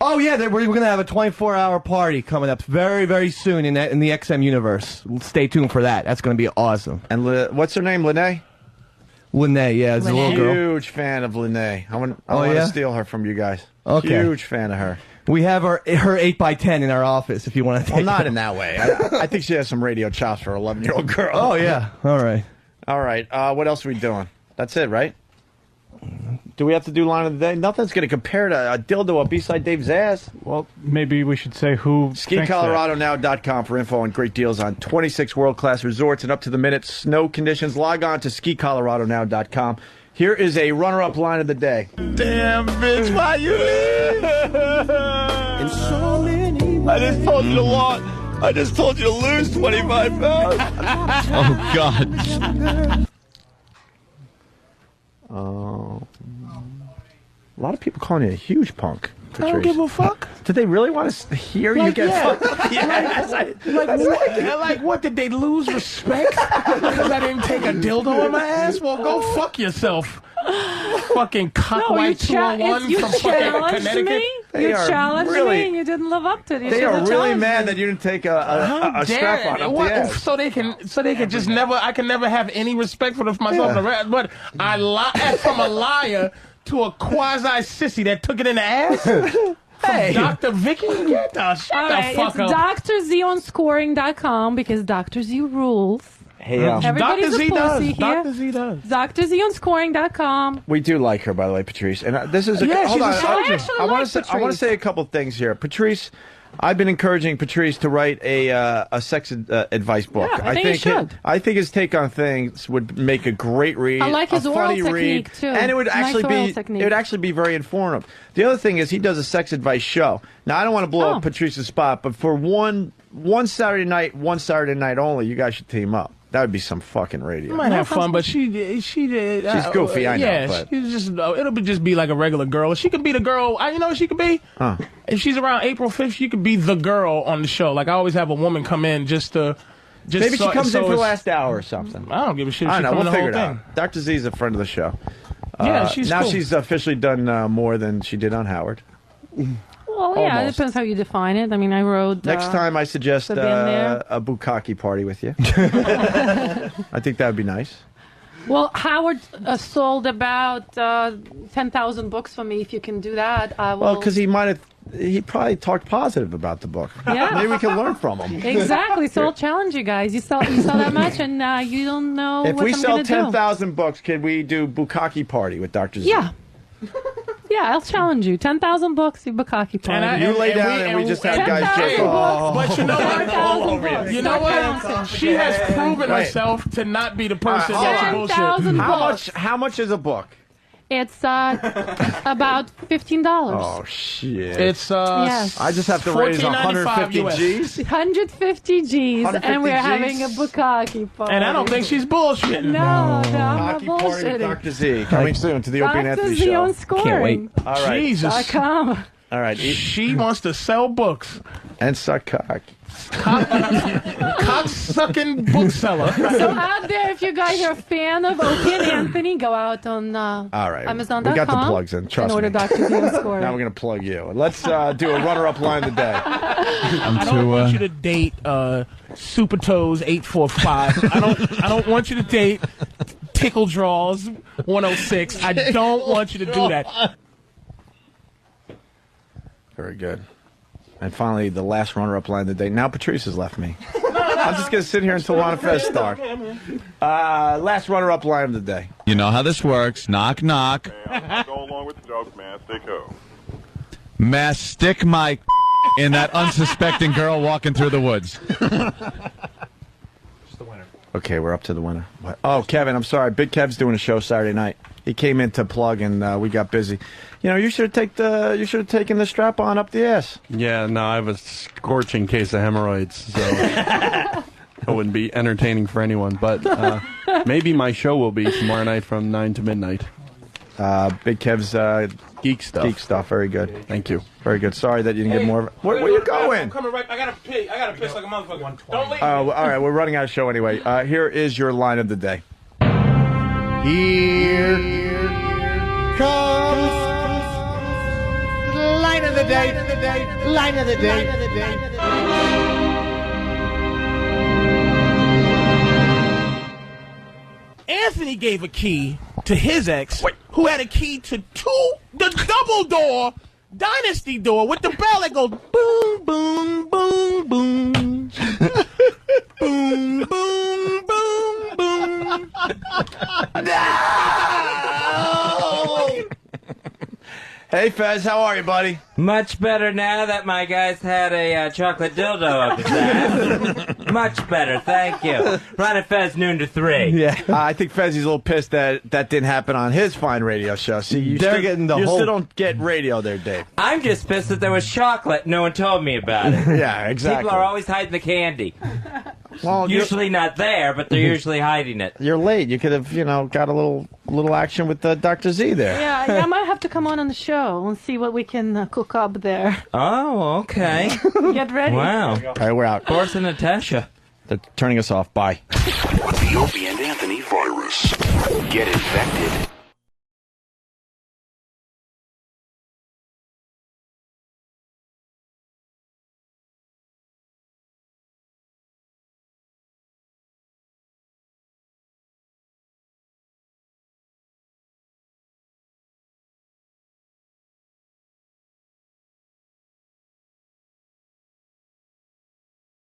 Oh, yeah, we're going to have a 24-hour party coming up very, very soon in the XM universe. Stay tuned for that. That's going to be awesome. And what's her name, Lene? Lene, yeah, it's a little girl. Huge fan of Lene. I want yeah? to steal her from you guys. Okay. Huge fan of her. We have her 8x10 in our office if you want to take Well, not her. in that way. I think she has some radio chops for an 11-year-old girl. Oh, yeah. All right. All right. What else are we doing? That's it, right? Do we have to do line of the day? Nothing's going to compare to a dildo up beside Dave's ass. Well, maybe we should say who. SkiColoradoNow.com for info on great deals on 26 world-class resorts and up-to-the-minute snow conditions. Log on to SkiColoradoNow.com. Here is a runner-up line of the day. Damn, bitch, why you leave? In so many ways. I just told you to lose. I just told you to lose 25 pounds. Oh, God. Oh. A lot of people calling you a huge punk. I don't give a fuck. Did they really want to hear you get fucked? Like what? Did they lose respect because I didn't take a dildo in my ass? Well, go fuck yourself. Fucking cockwhite 201 you from fucking challenged Connecticut. me. You challenged me and you didn't live up to it. You They are should've really challenged mad me. that you didn't take a strap on up the ass. So they can just never. I can never have any respect for myself. Yeah. But I from a liar to a quasi sissy that took it in the ass. Hey, Dr. Vicky, get the shut All right, the fuck it's up. drzonscoring.com because Dr. Z rules. Hey, everybody's Dr. Z a pussy does. here. Dr. Z does. drzonscoring.com. We do like her, by the way, Patrice. And this is Yeah, hold she's on. a soldier. I want to say a couple things here, Patrice. I've been encouraging Patrice to write a sex advice book. Yeah, I think he should. I think his take on things would make a great read. I like his a oral funny read, technique, too. and it would Nice actually oral be technique. it would actually be very informative. The other thing is he does a sex advice show. Now I don't want to blow up Patrice's spot, but for one Saturday night only, you guys should team up. That would be some fucking radio. You might have fun, but she did. She's goofy, I know, Yeah, but- she's just. It'll just be like a regular girl. She could be the girl. You know what she could be? Huh. If she's around April 5th, she could be the girl on the show. Like I always have a woman come in just to. Maybe she comes in for the last hour or something. I don't give a shit. I She don't know. come in We'll the figure whole it thing. out. Dr. Z is a friend of the show. Yeah, she's now cool. she's officially done more than she did on Howard. Well, yeah, it Almost. depends how you define it. I mean, I wrote. Next time, I suggest to be in there. a bukkake party with you. I think that would be nice. Well, Howard sold about 10,000 books for me. If you can do that, I will. Well, because he probably talked positive about the book. Yeah. Maybe we can learn from him. Exactly. So I'll challenge you guys. You sell that much, and you don't know If what we I'm sell gonna do. 10,000 books, could we do bukkake party with Dr. Z? Yeah. Yeah, I'll challenge you. 10,000 books, you bukkake party. You lay down and we just have guys jerk off. But you know what? 10,000 books. You know what? She has proven Wait. herself to not be the person All that right, you hold on. bullshit. How much is a book? It's about $15. Oh shit! It's Yes. I just have to raise 150 $14.95 G's. 150 G's, 150 and we're Gs? having a bukkake party. And I don't think she's bullshitting. No, I'm not Bukkake party with bullshitting. Dr. Z coming soon to the Opie and Dr. Anthony Z show. on scoring. All right. Jesus. .com. All right. She wants to sell books. And suck cock. Cock-sucking bookseller. So out there, if you guys are a fan of Opie and Anthony, go out on All right. Amazon.com. We got the plugs in. Trust and order me. Dr. Z on scoring. Now we're going to plug you. Let's do a runner-up line of the day. I don't want you to date Super Toes 845. I don't want you to date Tickle Draws 106. I don't want you to do that. Very good. And finally, the last runner-up line of the day. Now Patrice has left me. I'm just going to sit here until Ron and Fez start. Last runner-up line of the day. You know how this works. Knock, knock. Go along with the joke, man. Stay cool. Stick my in that unsuspecting girl walking through the woods. Okay, we're up to the winner. What? Oh, Kevin, I'm sorry. Big Kev's doing a show Saturday night. He came in to plug, and we got busy. You know, you should have taken the strap on up the ass. Yeah, no, I have a scorching case of hemorrhoids, so it wouldn't be entertaining for anyone. But maybe my show will be tomorrow night from 9 to midnight. Big Kev's geek stuff. Geek stuff. Very good. Thank you. Very good. Sorry that you didn't get more of it. Where are you I'm going? coming right. I gotta piss like a motherfucker. Don't leave. All right, we're running out of show anyway. Here is your line of the day. Here comes line of the day. Line of the day. Anthony gave a key to his ex, who had a key to the double door Dynasty door with the bell that goes boom, boom, boom, boom. Boom, boom, boom, boom. No! Hey, Fez, how are you, buddy? Much better now that my guys had a chocolate dildo up his ass. Much better, thank you. Ron and Fez, noon to 3. Yeah, I think Fezzy's a little pissed that didn't happen on his fine radio show. See, you They're still, getting the you whole- still don't get radio there, Dave. I'm just pissed that there was chocolate. No one told me about it. Yeah, exactly. People are always hiding the candy. Well, usually not there, but they're usually hiding it. You're late. You could have, got a little action with Dr. Z there. Yeah, I might have to come on the show and see what we can cook up there. Oh, okay. Get ready. Wow. All right, we're out. Boris and Natasha. They're turning us off. Bye. The Opie and Anthony virus. Get infected.